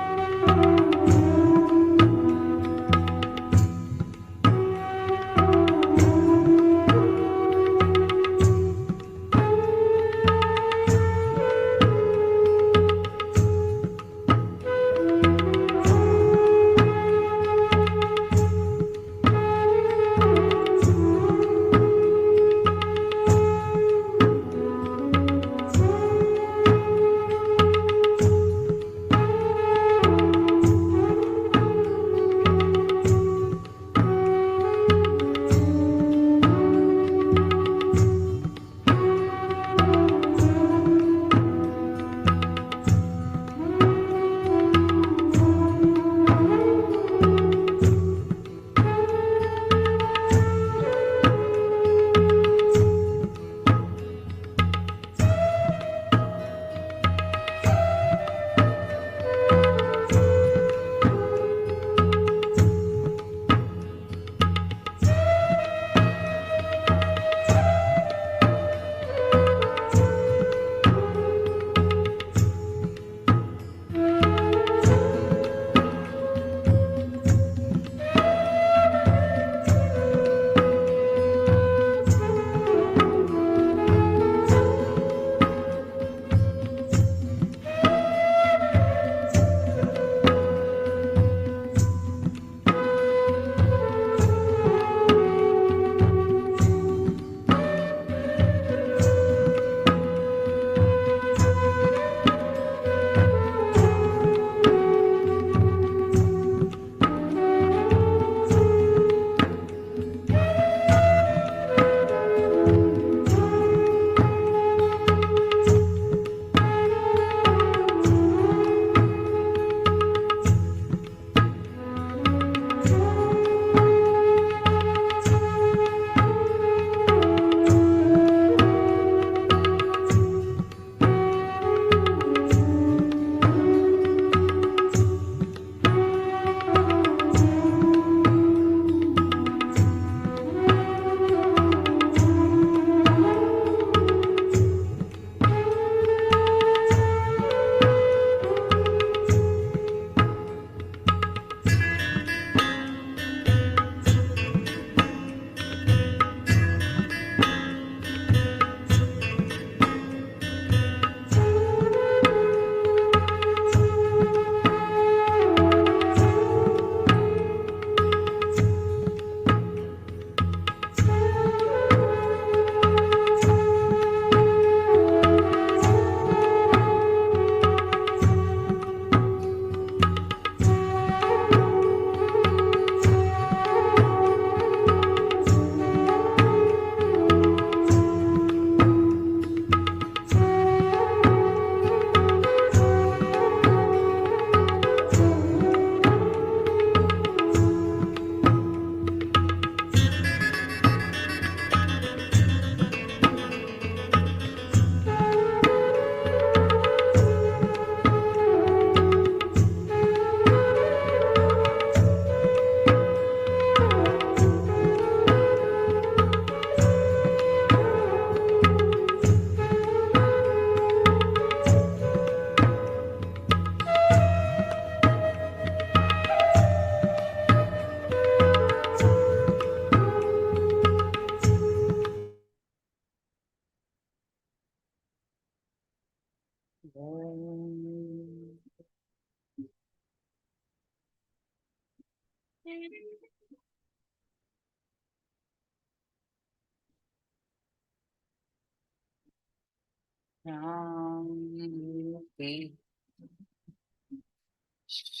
Okay.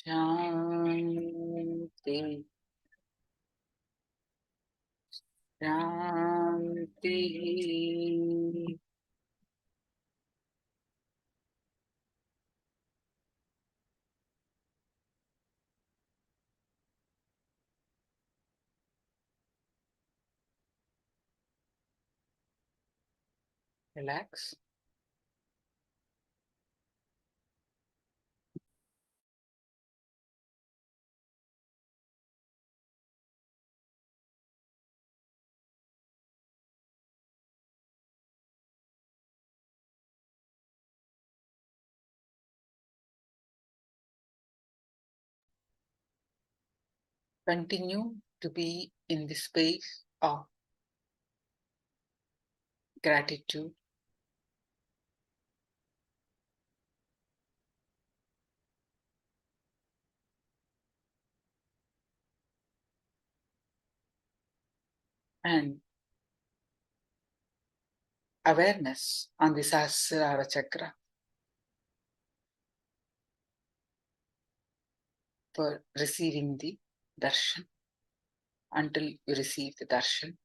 Shanti. Shanti. Relax. Continue to be in the space of gratitude. And awareness on the Sahasrara Chakra for receiving the darshan. Until you receive the darshan,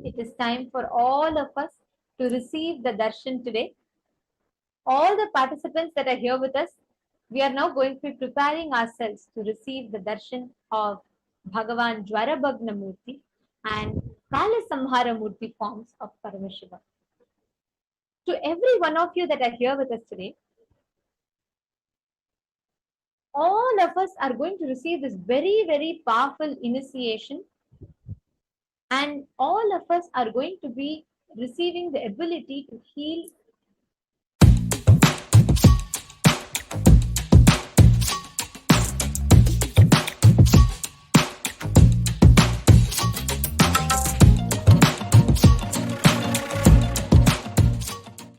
It is time for all of us to receive the darshan today. All the participants that are here with us, we are now going to be preparing ourselves to receive the darshan of Bhagavan Jwarabhagna Murti and Kalasamhara Murti forms of Paramashiva. To every one of you that are here with us today, all of us are going to receive this very, very powerful initiation, and all of us are going to be receiving the ability to heal